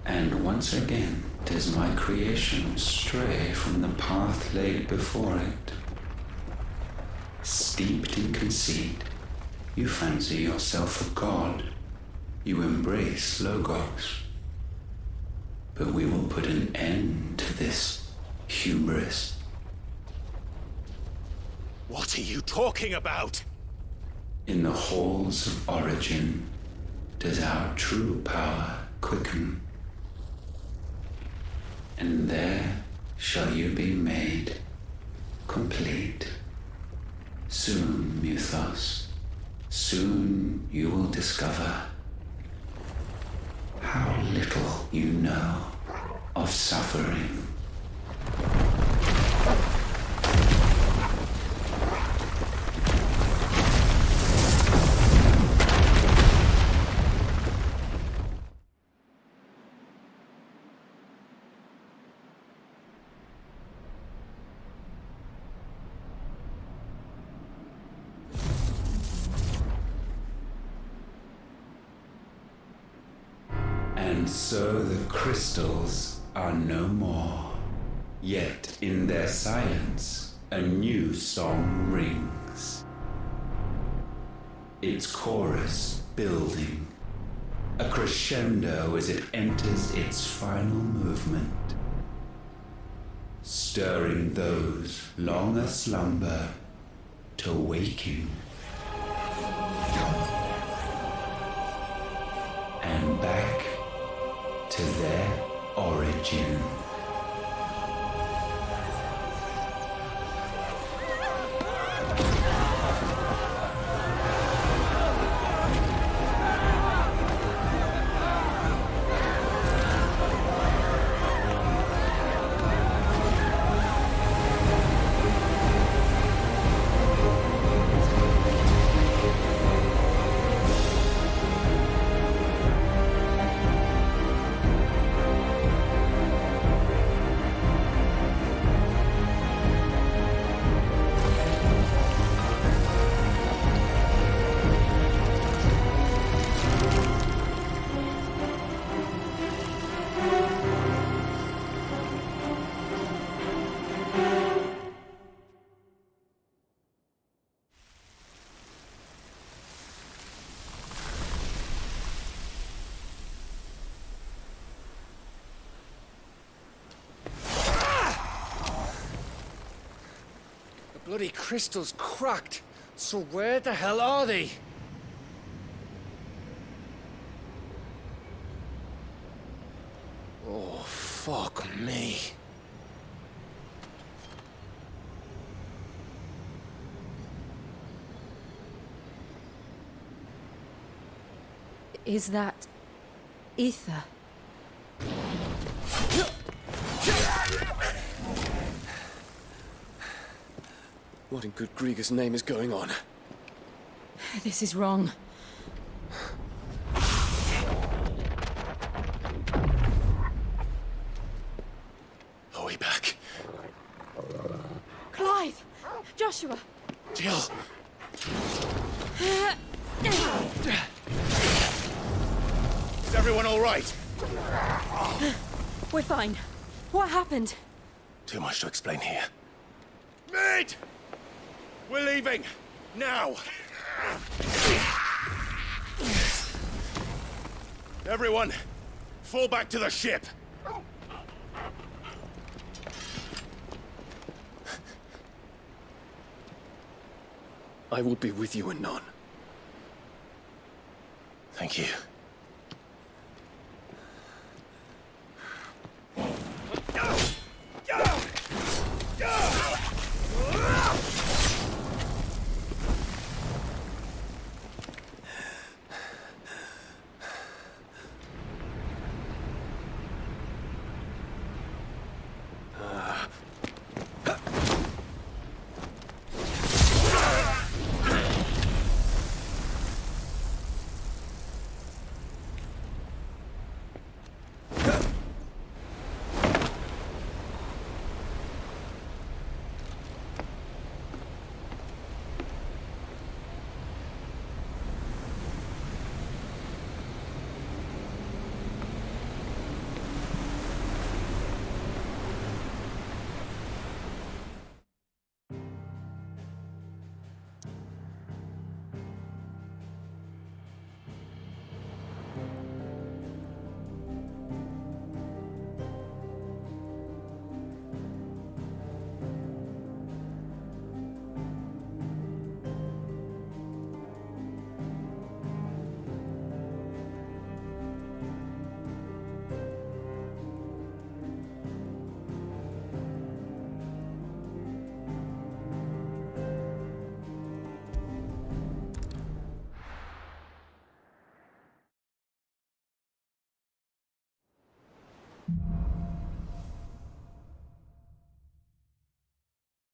And once again does my creation stray from the path laid before it. Steeped in conceit, you fancy yourself a god. You embrace Logos. But we will put an end to this hubris. What are you talking about? In the halls of origin does our true power quicken. And there shall you be made complete. Soon, Muthos, soon you will discover how little you know of suffering. And so the crystals are no more. Yet in their silence, a new song rings. Its chorus building, a crescendo as it enters its final movement, stirring those long aslumber to waking. And back to their origin. Bloody crystal's cracked. So where the hell are they? Oh, fuck me. Is that ether? What in good Grieger's name is going on? This is wrong. Are we back? Clive! Joshua! Jill! Is everyone all right? We're fine. What happened? Too much to explain here. Mate! We're leaving! Now! Everyone, fall back to the ship! I will be with you anon. Thank you.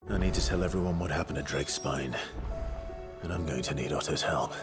I need to tell everyone what happened at Drake's Spine. And I'm going to need Otto's help.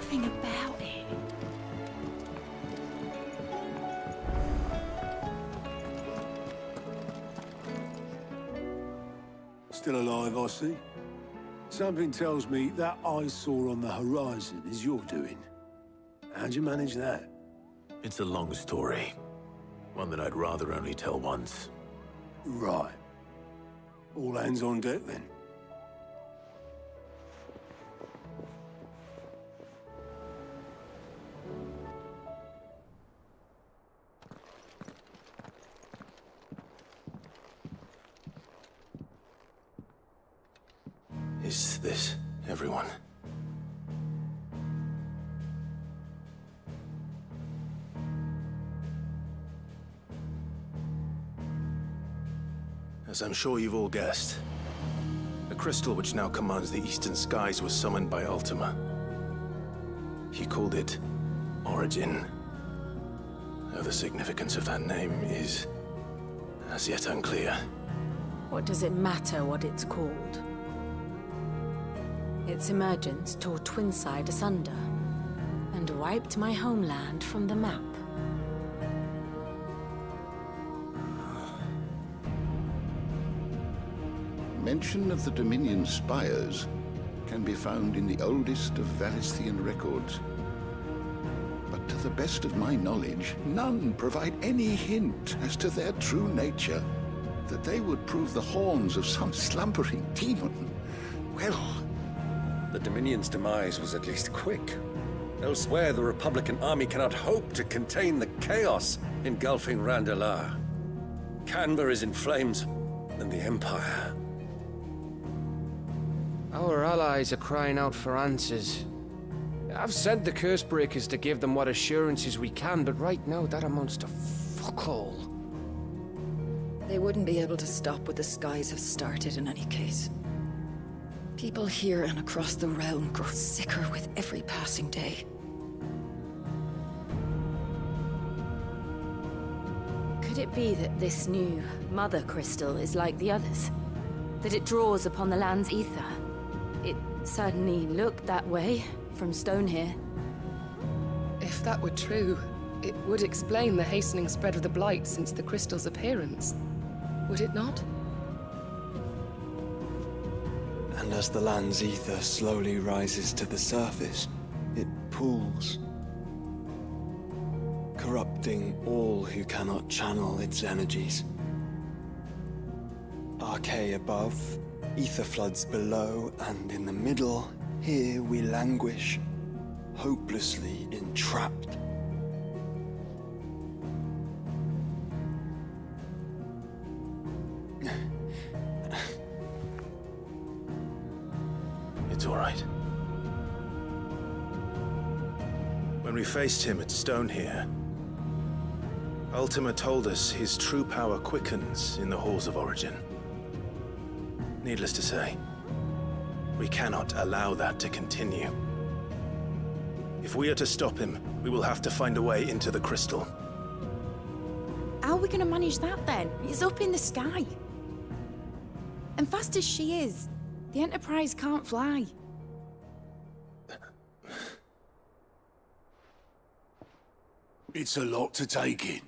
something about it. Still alive, I see. Something tells me that eyesore on the horizon is your doing. How'd you manage that? It's a long story. One that I'd rather only tell once. Right. All hands on deck, then. Is this everyone? As I'm sure you've all guessed, the crystal which now commands the eastern skies was summoned by Ultima. He called it Origin. Though the significance of that name is as yet unclear. What does it matter what it's called? Its emergence tore Twinside asunder and wiped my homeland from the map. Mention of the Dominion spires can be found in the oldest of Valisthian records. But to the best of my knowledge, none provide any hint as to their true nature. That they would prove the horns of some slumbering demon. Well, the Dominion's demise was at least quick. Elsewhere, the Republican army cannot hope to contain the chaos engulfing Randalar. Canberra is in flames, and the Empire. Our allies are crying out for answers. I've sent the Cursebreakers to give them what assurances we can, but right now that amounts to fuck all. They wouldn't be able to stop what the skies have started in any case. People here and across the realm grow sicker with every passing day. Could it be that this new Mother Crystal is like the others? That it draws upon the land's ether? It certainly looked that way from stone here. If that were true, it would explain the hastening spread of the Blight since the crystal's appearance. Would it not? And as the land's ether slowly rises to the surface, it pools, corrupting all who cannot channel its energies. Archay above, ether floods below, and in the middle, here we languish, hopelessly entrapped. It's all right. When we faced him at Stone here, Ultima told us his true power quickens in the halls of Origin. Needless to say, we cannot allow that to continue. If we are to stop him, we will have to find a way into the crystal. How are we going to manage that then? It's up in the sky. And fast as she is, the Enterprise can't fly. It's a lot to take in,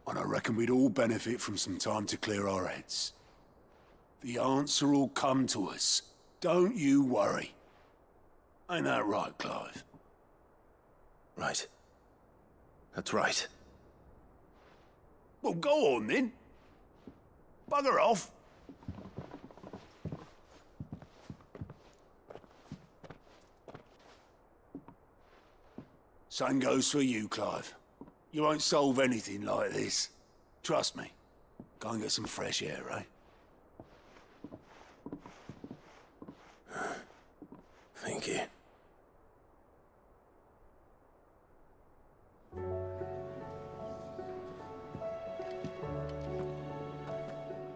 and I reckon we'd all benefit from some time to clear our heads. The answer will come to us. Don't you worry. Ain't that right, Clive? Right. That's right. Well, go on then. Bugger off. Same goes for you, Clive. You won't solve anything like this. Trust me. Go and get some fresh air, eh? Thank you.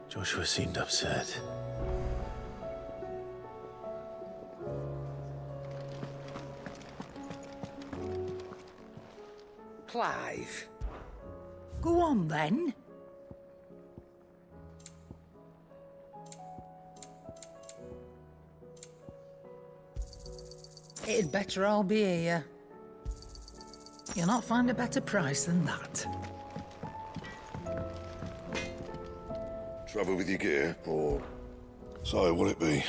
Joshua seemed upset. Clive. Go on, then. It'd better all be here. You'll not find a better price than that. Trouble with your gear, or so will it be?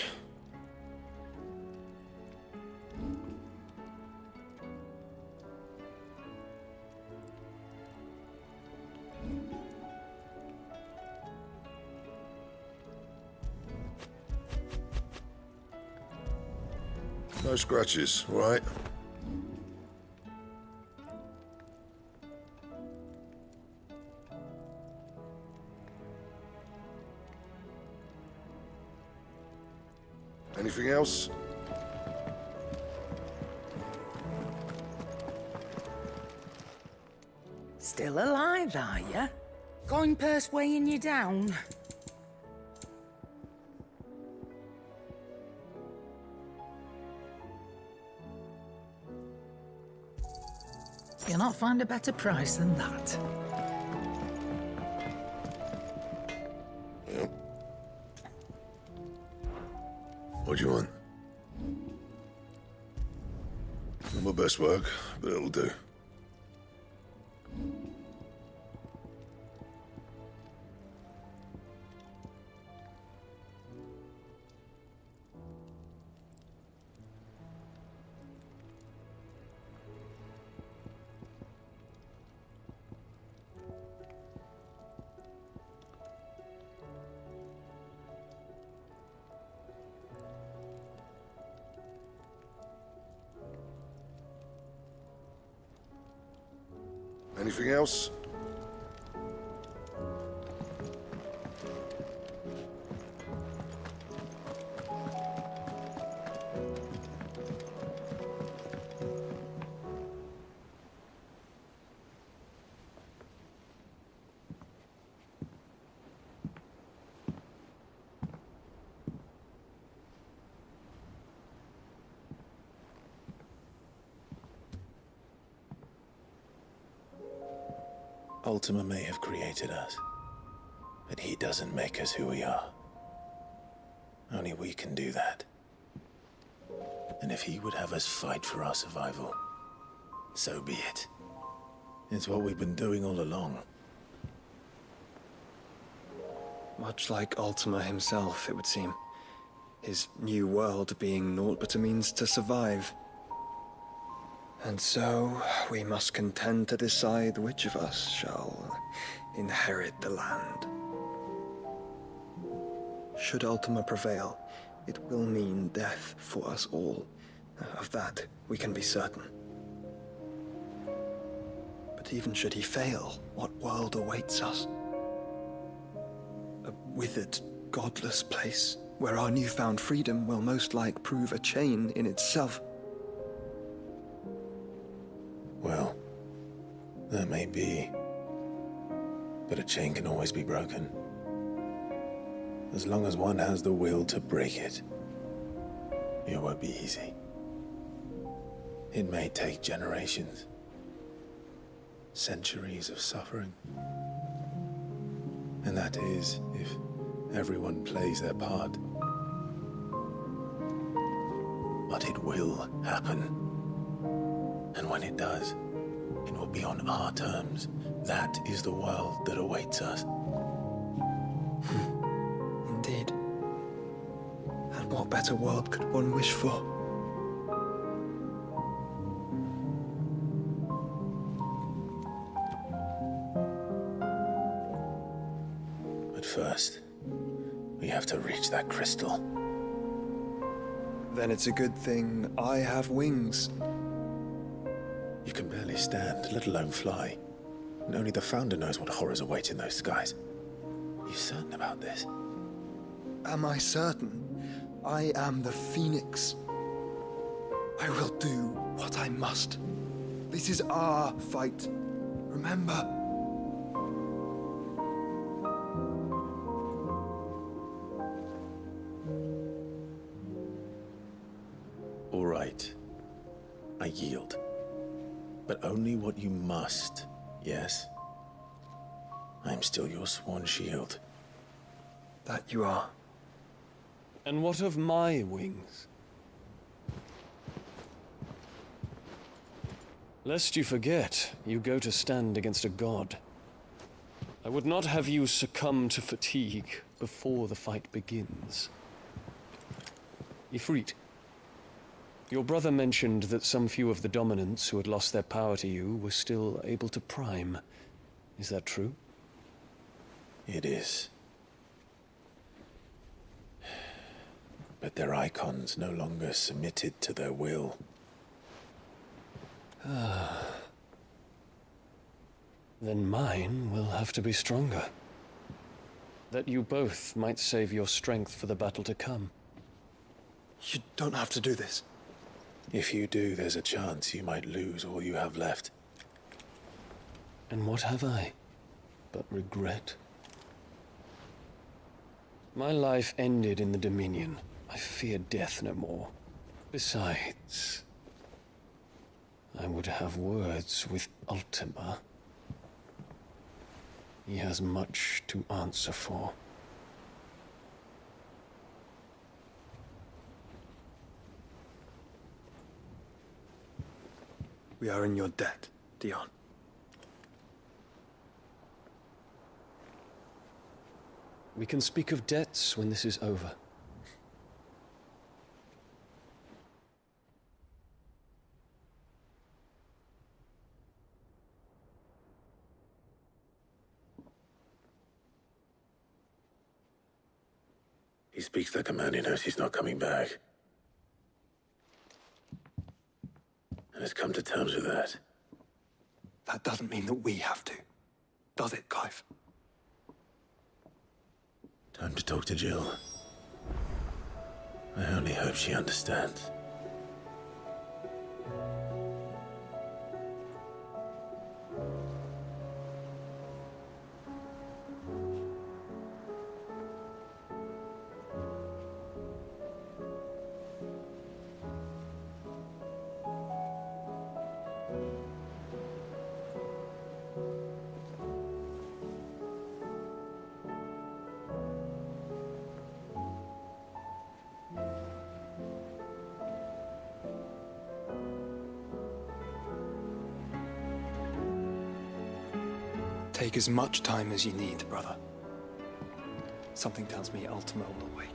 No scratches, right? Anything else? Still alive, are you? Coin purse weighing you down? You'll not find a better price than that. Yep. What do you want? Not my best work, but it'll do. Anything else? Ultima may have created us, but he doesn't make us who we are. Only we can do that. And if he would have us fight for our survival, so be it. It's what we've been doing all along. Much like Ultima himself, it would seem. His new world being naught but a means to survive. And so, we must contend to decide which of us shall inherit the land. Should Ultima prevail, it will mean death for us all. Of that, we can be certain. But even should he fail, what world awaits us? A withered, godless place, where our newfound freedom will most like prove a chain in itself. Well, that may be. But a chain can always be broken. As long as one has the will to break it. It won't be easy. It may take generations. Centuries of suffering. And that is, if everyone plays their part. But it will happen. And when it does, it will be on our terms. That is the world that awaits us. Indeed. And what better world could one wish for? But first, we have to reach that crystal. Then it's a good thing I have wings. You can barely stand, let alone fly. And only the Founder knows what horrors await in those skies. You certain about this? Am I certain? I am the Phoenix. I will do what I must. This is our fight. Remember? All right. I yield. But only what you must, yes? I'm still your sworn shield. That you are. And what of my wings? Lest you forget, you go to stand against a god. I would not have you succumb to fatigue before the fight begins. Ifrit, your brother mentioned that some few of the dominants who had lost their power to you were still able to prime. Is that true? It is. But their icons no longer submitted to their will. Then mine will have to be stronger. That you both might save your strength for the battle to come. You don't have to do this. If you do, there's a chance you might lose all you have left. And what have I but regret? My life ended in the Dominion. I fear death no more. Besides, I would have words with Ultima. He has much to answer for. We are in your debt, Dion. We can speak of debts when this is over. He speaks like a man who knows he's not coming back. And has come to terms with that. That doesn't mean that we have to. Does it, Clive? Time to talk to Jill. I only hope she understands. Take as much time as you need, brother. Something tells me Ultima will wait.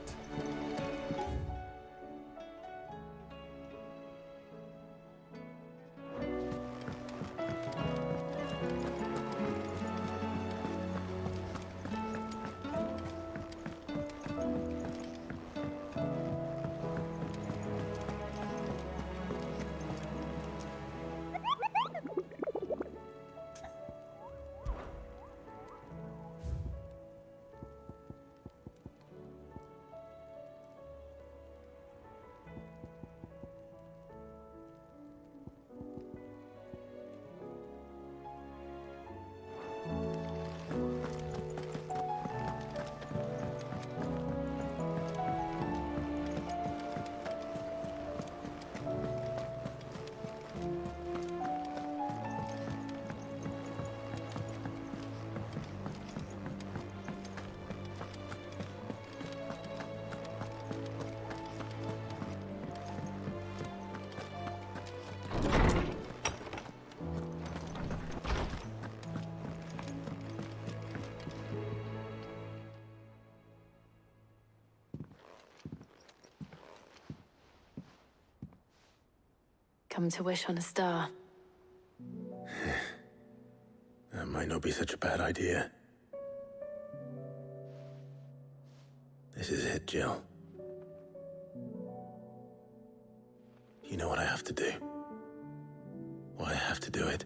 Come to wish on a star. That might not be such a bad idea. This is it, Jill. You know what I have to do. Why I have to do it.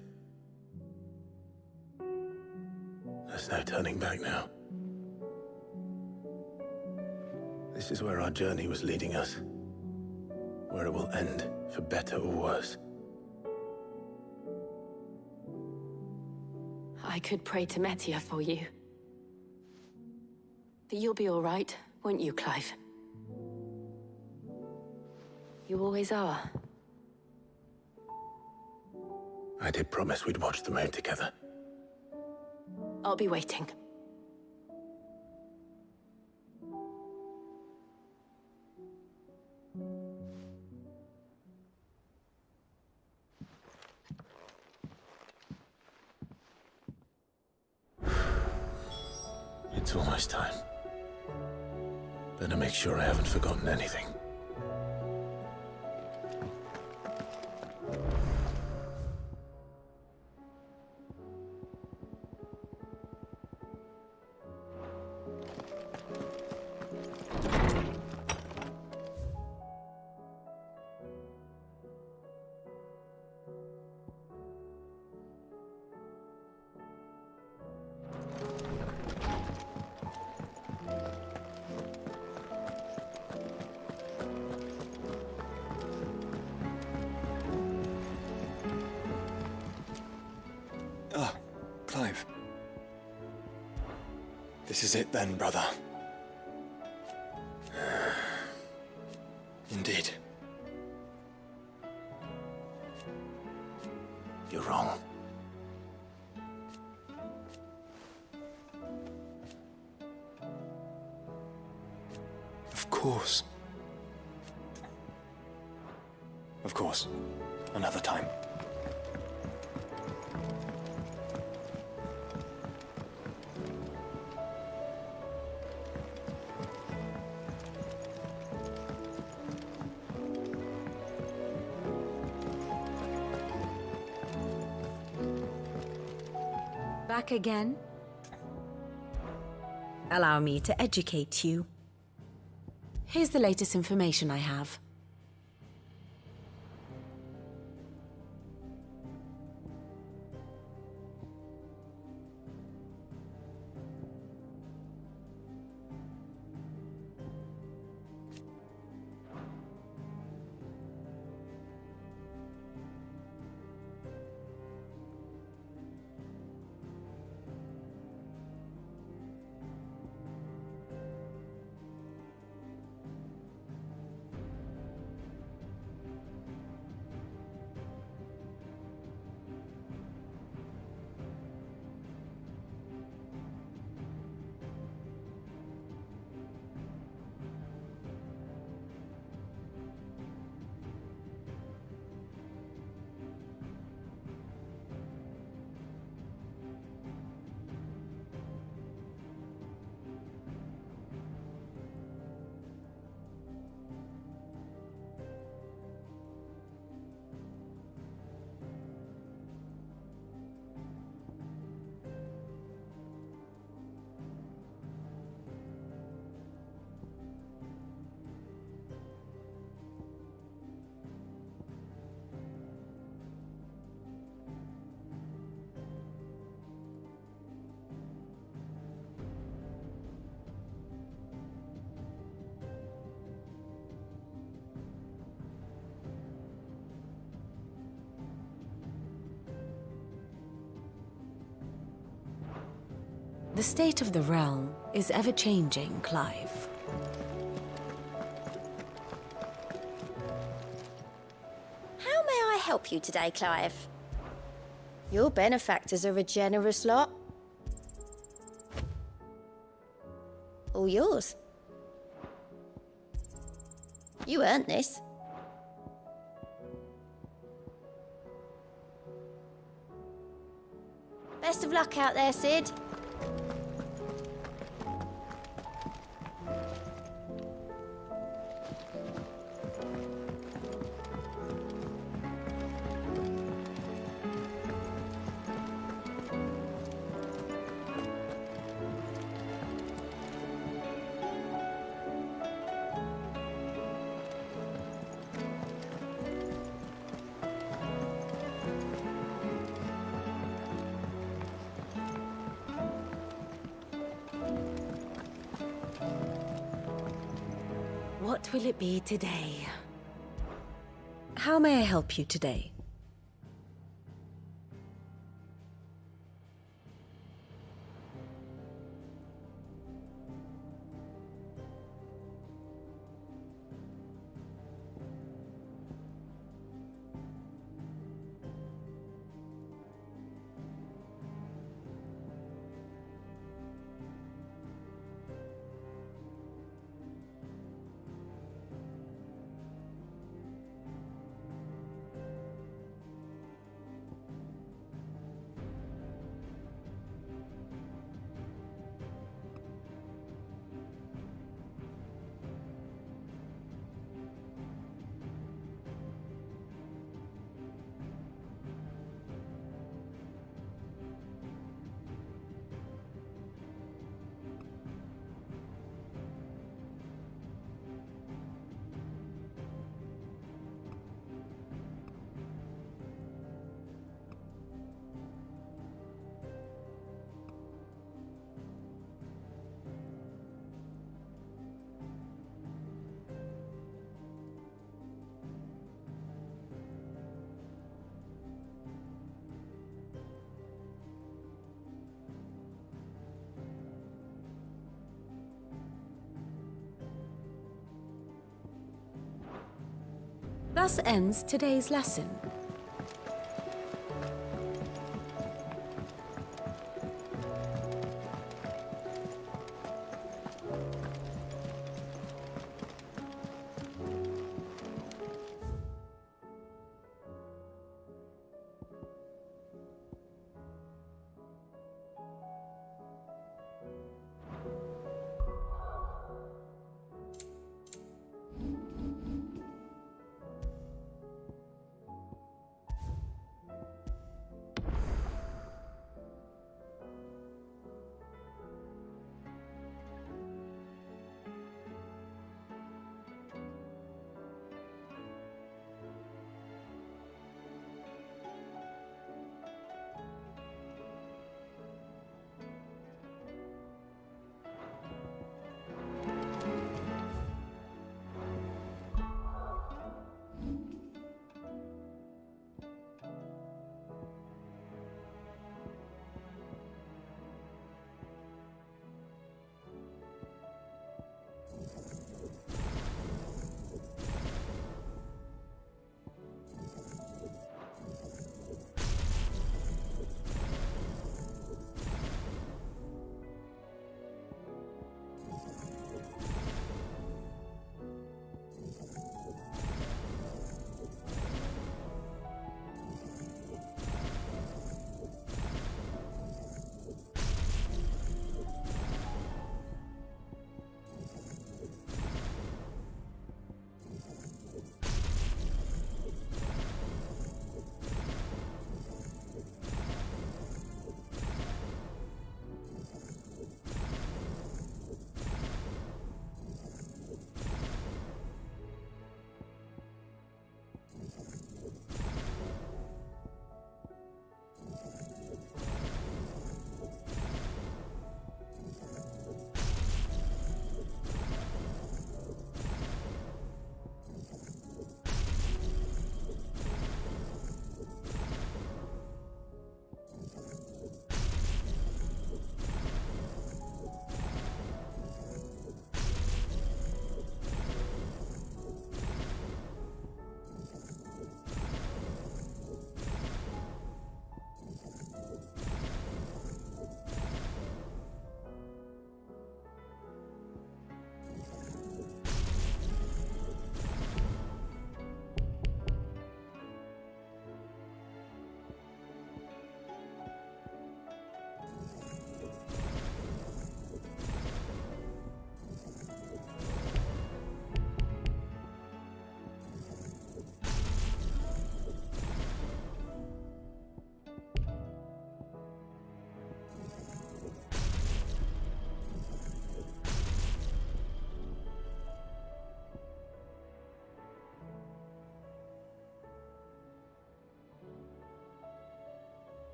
There's no turning back now. This is where our journey was leading us. Where it will end, for better or worse. I could pray to Metia for you. But you'll be all right, won't you, Clive? You always are. I did promise we'd watch the moon together. I'll be waiting. It's almost time. Better make sure I haven't forgotten anything. Ah, Clive. This is it then, brother. Indeed. You're wrong. Of course. Of course. Another time. Back again? Allow me to educate you. Here's the latest information I have. The state of the realm is ever-changing, Clive. How may I help you today, Clive? Your benefactors are a generous lot. All yours. You earned this. Best of luck out there, Sid. What will it be today? How may I help you today? Thus ends today's lesson.